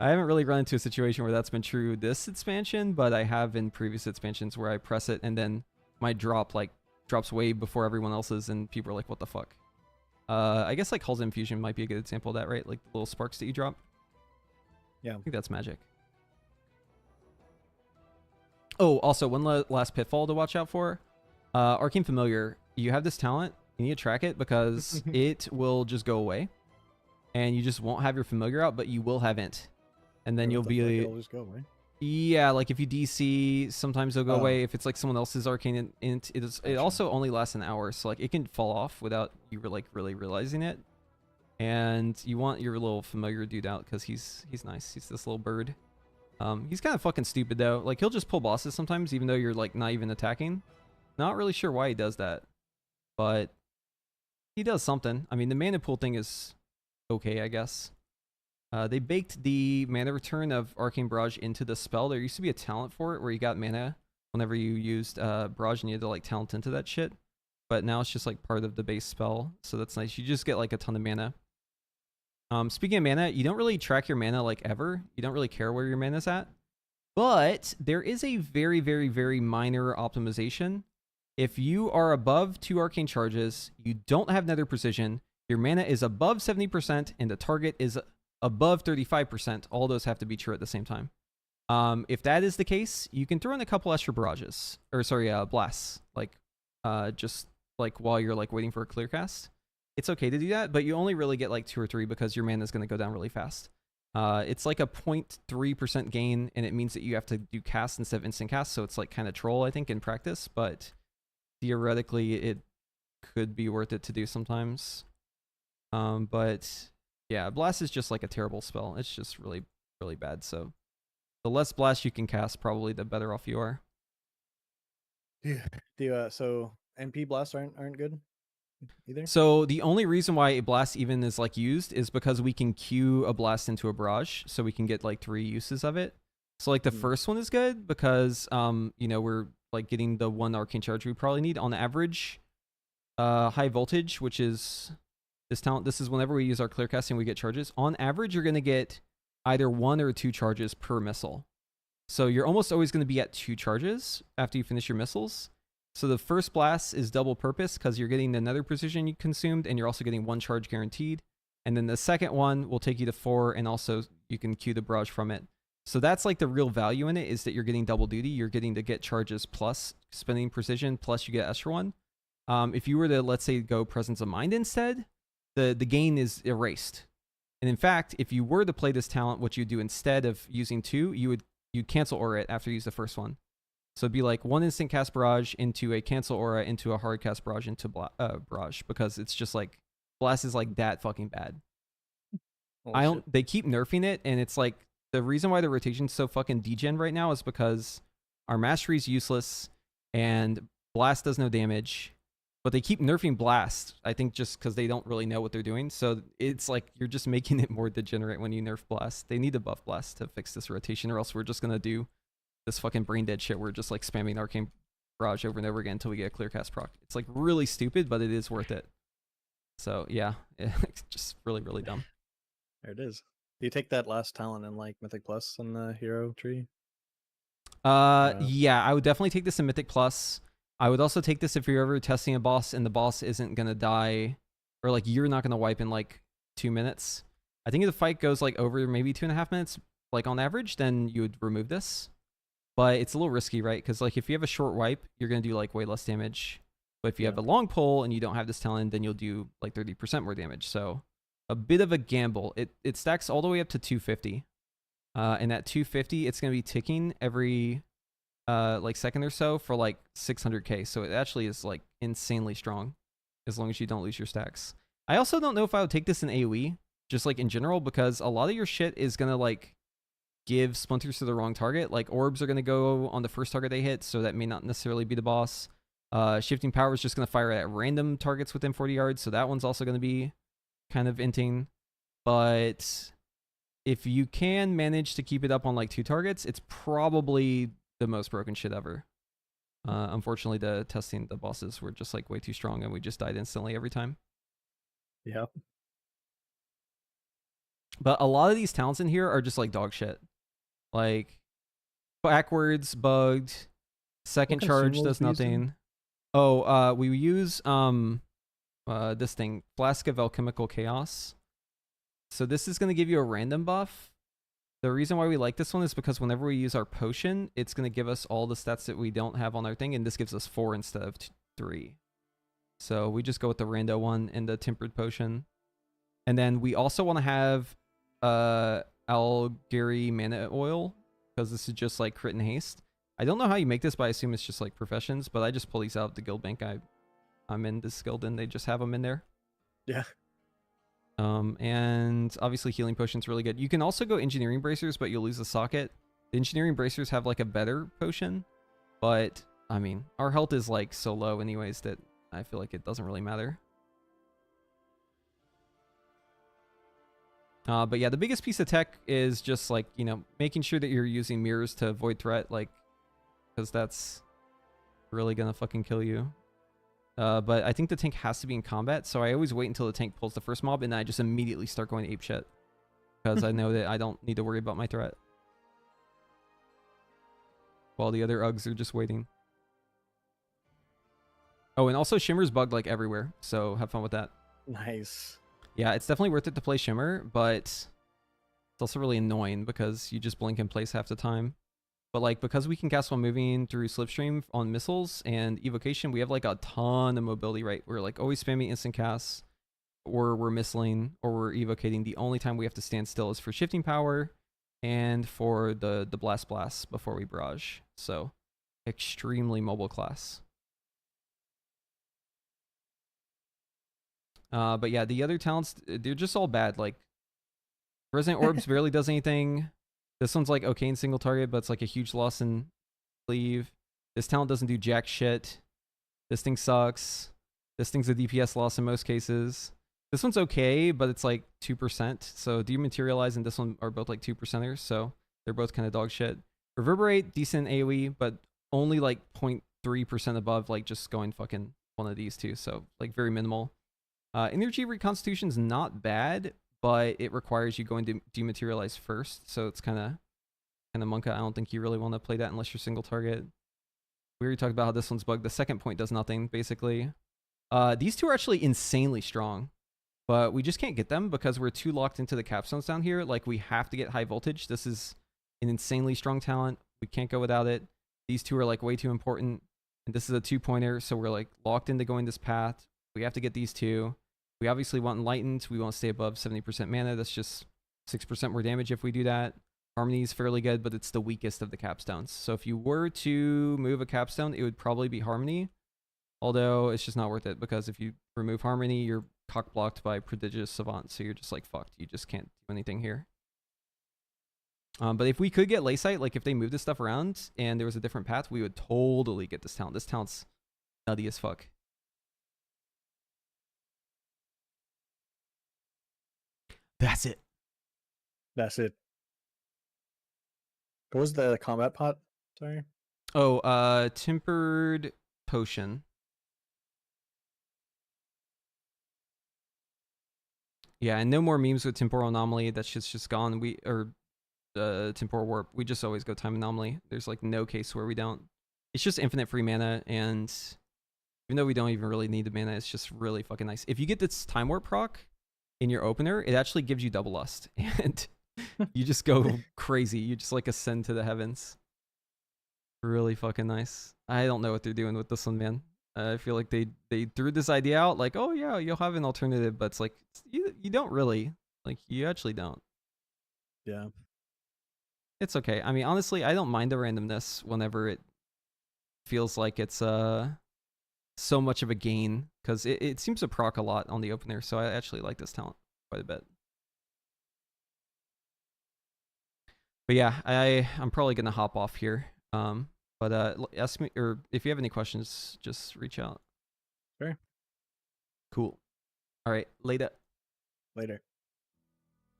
I haven't really run into a situation where that's been true this expansion, but I have in previous expansions where I press it and then my drop like drops way before everyone else's and people are like, what the fuck? I guess like Hull's Infusion might be a good example of that, right? Like the little sparks that you drop. Yeah. I think that's magic. Oh, also one last pitfall to watch out for. Arcane Familiar. You have this talent. You need to track it because it will just go away. And you just won't have your Familiar out, but you will have Int. And then you'll be... It'll just go away. Yeah, like if you DC, sometimes it'll go away. If it's like someone else's Arcane Int, it also only lasts an hour. So like it can fall off without you like really realizing it. And you want your little Familiar dude out because he's nice. He's this little bird. He's kind of fucking stupid though. Like he'll just pull bosses sometimes even though you're like not even attacking. Not really sure why he does that. But he does something. I mean, the mana pool thing is okay, I guess. They baked the mana return of Arcane Barrage into the spell. There used to be a talent for it where you got mana whenever you used Barrage and you had to like talent into that shit. But now it's just like part of the base spell. So that's nice. You just get like a ton of mana. Speaking of mana, you don't really track your mana like ever. You don't really care where your mana's at. But there is a very, very, very minor optimization If you are above 2 arcane charges, you don't have nether precision, your mana is above 70%, and the target is above 35%. All those have to be true at the same time. If that is the case, you can throw in a couple extra barrages, or sorry, blasts, like just like while you're like waiting for a clear cast. It's okay to do that, but you only really get like 2 or 3 because your mana is going to go down really fast. It's like a 0.3% gain, and it means that you have to do cast instead of instant cast, so it's like kind of troll, I think, in practice, but theoretically it could be worth it to do sometimes. But yeah, blast is just like a terrible spell. It's just really, really bad, so the less blast you can cast, probably the better off you are. Yeah. So NP blasts aren't good either. So the only reason why a blast even is like used is because we can queue a blast into a barrage, so we can get like 3 uses of it. So like the first one is good because you know, we're like getting the 1 arcane charge we probably need on average. High voltage, which is this talent. This is whenever we use our clear casting, we get charges. On average, you're gonna get either 1 or 2 charges per missile. So you're almost always going to be at 2 charges after you finish your missiles. So the first blast is double purpose because you're getting the nether precision you consumed, and you're also getting 1 charge guaranteed. And then the second one will take you to 4, and also you can queue the barrage from it. So that's like the real value in it, is that you're getting double duty. You're getting to get charges plus spending precision, plus you get extra 1. If you were to, let's say, go presence of mind instead, the gain is erased. And in fact, if you were to play this talent, what you'd do instead of using 2, you'd cancel aura it after you use the first one. So it'd be like 1 instant cast barrage into a cancel aura into a hard cast barrage into barrage, because it's just like blast is like that fucking bad. They keep nerfing it, and it's like the reason why the rotation's so fucking degen right now is because our mastery is useless and blast does no damage. But they keep nerfing blast, I think, just because they don't really know what they're doing. So it's like you're just making it more degenerate when you nerf blast. They need to buff blast to fix this rotation, or else we're just gonna do this fucking brain dead shit. We're just like spamming arcane barrage over and over again until we get a clear cast proc. It's like really stupid, but it is worth it. So yeah, it's just really, really dumb. There it is. Do you take that last talent in like Mythic Plus on the hero tree? Yeah, I would definitely take this in Mythic Plus. I would also take this if you're ever testing a boss and the boss isn't going to die, or like you're not going to wipe in like 2 minutes. I think if the fight goes like over maybe 2.5 minutes, like on average, then you would remove this. But it's a little risky, right? Because like if you have a short wipe, you're going to do like way less damage. But if you have a long pull and you don't have this talent, then you'll do like 30% more damage. So a bit of a gamble. It stacks all the way up to 250. And at 250, it's going to be ticking every like second or so for like 600k. So it actually is like insanely strong as long as you don't lose your stacks. I also don't know if I would take this in AoE, just like in general, because a lot of your shit is going to like give splinters to the wrong target. Like orbs are going to go on the first target they hit, so that may not necessarily be the boss. Shifting power is just going to fire at random targets within 40 yards, so that one's also going to be kind of inting. But if you can manage to keep it up on like 2 targets, it's probably the most broken shit ever. Unfortunately, the testing the bosses were just like way too strong, and we just died instantly every time. Yep. But a lot of these talents in here are just like dog shit. Like backwards bugged, second charge does nothing. Oh, we use this thing, Flask of Alchemical Chaos. So this is going to give you a random buff. The reason why we like this one is because whenever we use our potion, it's going to give us all the stats that we don't have on our thing, and this gives us 4 instead of 3. So we just go with the rando one and the tempered potion. And then we also want to have Algary mana oil, because this is just like crit and haste. I don't know how you make this, but I assume it's just like professions, but I just pull these out of the guild bank. I'm in this guild and they just have them in there. Yeah. And obviously healing potion's really good. You can also go engineering bracers, but you'll lose the socket. The engineering bracers have like a better potion, but I mean, our health is like so low anyways that I feel like it doesn't really matter. But yeah, the biggest piece of tech is just like, you know, making sure that you're using mirrors to avoid threat, like, because that's really gonna fucking kill you. But I think the tank has to be in combat, so I always wait until the tank pulls the first mob, and then I just immediately start going apeshit, because I know that I don't need to worry about my threat, while the other Ugs are just waiting. Oh, and also Shimmer's bugged like everywhere, so have fun with that. Nice. Yeah, it's definitely worth it to play Shimmer, but it's also really annoying because you just blink in place half the time. But like, because we can cast while moving through Slipstream on missiles and evocation, we have like a ton of mobility, right? We're like always spamming instant casts, or we're missiling, or we're evocating. The only time we have to stand still is for shifting power and for the blast before we barrage. So extremely mobile class. But yeah, the other talents, they're just all bad. Like Resonant Orbs barely does anything. This one's like Arcane single target, but it's like a huge loss in cleave. This talent doesn't do jack shit. This thing sucks. This thing's a DPS loss in most cases. This one's okay, but it's like 2%. So Dematerialize and this one are both like 2%ers, so they're both kind of dog shit. Reverberate, decent AoE, but only like 0.3% above like just going fucking one of these two, so like very minimal. Energy Reconstitution's not bad, but it requires you going to dematerialize first, so it's kind of monka. I don't think you really want to play that unless you're single target. We already talked about how this one's bugged. The second point does nothing, basically. These two are actually insanely strong, but we just can't get them because we're too locked into the capstones down here. Like, we have to get high voltage. This is an insanely strong talent. We can't go without it. These two are like way too important, and this is a 2-pointer, so we're like locked into going this path. We have to get these two. We obviously want Enlightened. We want to stay above 70% mana. That's just 6% more damage if we do that. Harmony is fairly good, but it's the weakest of the capstones. So if you were to move a capstone, it would probably be Harmony. Although it's just not worth it because if you remove Harmony, you're cock blocked by Prodigious Savant. So you're just like fucked. You just can't do anything here. But if we could get Laysite, like if they move this stuff around and there was a different path, we would totally get this talent. This talent's nutty as fuck. That's it. That's it. What was the combat pot? Sorry. Oh, Tempered Potion. Yeah, and no more memes with Temporal Anomaly. That shit's just gone. Temporal Warp. We just always go Time Anomaly. There's like no case where we don't. It's just infinite free mana, and even though we don't even really need the mana, it's just really fucking nice. If you get this Time Warp proc in your opener, it actually gives you double lust, and you just go crazy. You just like ascend to the heavens. Really fucking nice. I don't know what they're doing with this one, man. I feel like they threw this idea out like, oh yeah, you'll have an alternative, but it's like you don't really. Like, you actually don't. Yeah. It's okay. I mean, honestly, I don't mind the randomness whenever it feels like it's so much of a gain, because it seems to proc a lot on the opener, so I actually like this talent quite a bit. But yeah, I'm probably gonna hop off here. But ask me, or if you have any questions, just reach out. Sure. Cool. All right, later. Later.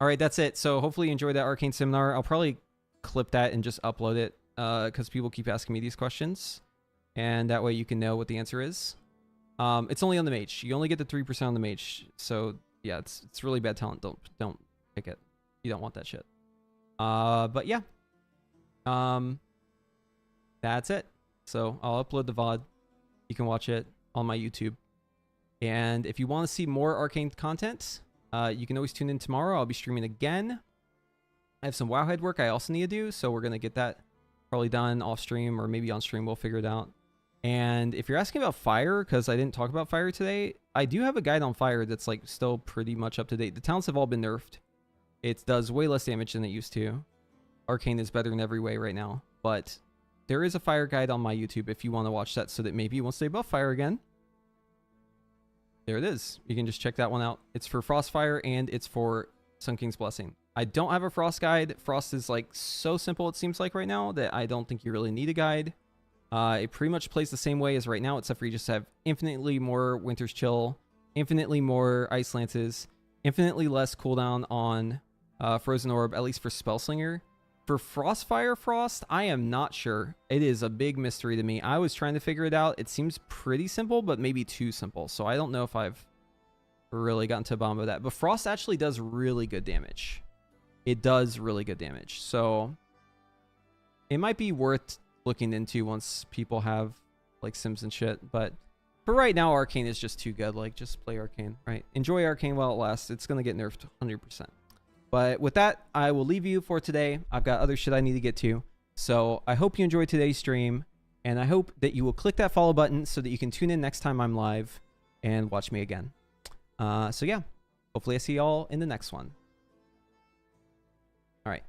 All right, that's it. So hopefully you enjoyed that Arcane seminar. I'll probably clip that and just upload it because people keep asking me these questions, and that way you can know what the answer is. It's only on the mage. You only get the 3% on the mage. So yeah, it's really bad talent. Don't pick it. You don't want that shit. But yeah. That's it. So I'll upload the VOD. You can watch it on my YouTube. And if you want to see more Arcane content, you can always tune in tomorrow. I'll be streaming again. I have some Wowhead work I also need to do, so we're going to get that probably done off stream or maybe on stream. We'll figure it out. And if you're asking about fire, because I didn't talk about fire today, I do have a guide on fire that's like still pretty much up to date. The talents have all been nerfed. It does way less damage than it used to. Arcane is better in every way right now, but there is a fire guide on my YouTube if you want to watch that so that maybe you won't stay above fire again. There it is. You can just check that one out. It's for Frostfire and it's for Sun King's Blessing. I don't have a Frost guide. Frost is like so simple it seems like right now that I don't think you really need a guide. It pretty much plays the same way as right now, except for you just have infinitely more Winter's Chill, infinitely more Ice Lances, infinitely less cooldown on Frozen Orb, at least for Spellslinger. For Frostfire Frost, I am not sure. It is a big mystery to me. I was trying to figure it out. It seems pretty simple, but maybe too simple. So I don't know if I've really gotten to the bottom of that. But Frost actually does really good damage. It does really good damage. So it might be worth looking into once people have like Sims and shit. But For right now, Arcane is just too good. Like, just play Arcane, right? Enjoy Arcane while it lasts. It's going to get nerfed 100%. But with that, I will leave you for today. I've got other shit I need to get to. So I hope you enjoyed today's stream. And I hope that you will click that follow button so that you can tune in next time I'm live and watch me again. So yeah, hopefully I see y'all in the next one. All right.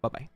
Bye-bye.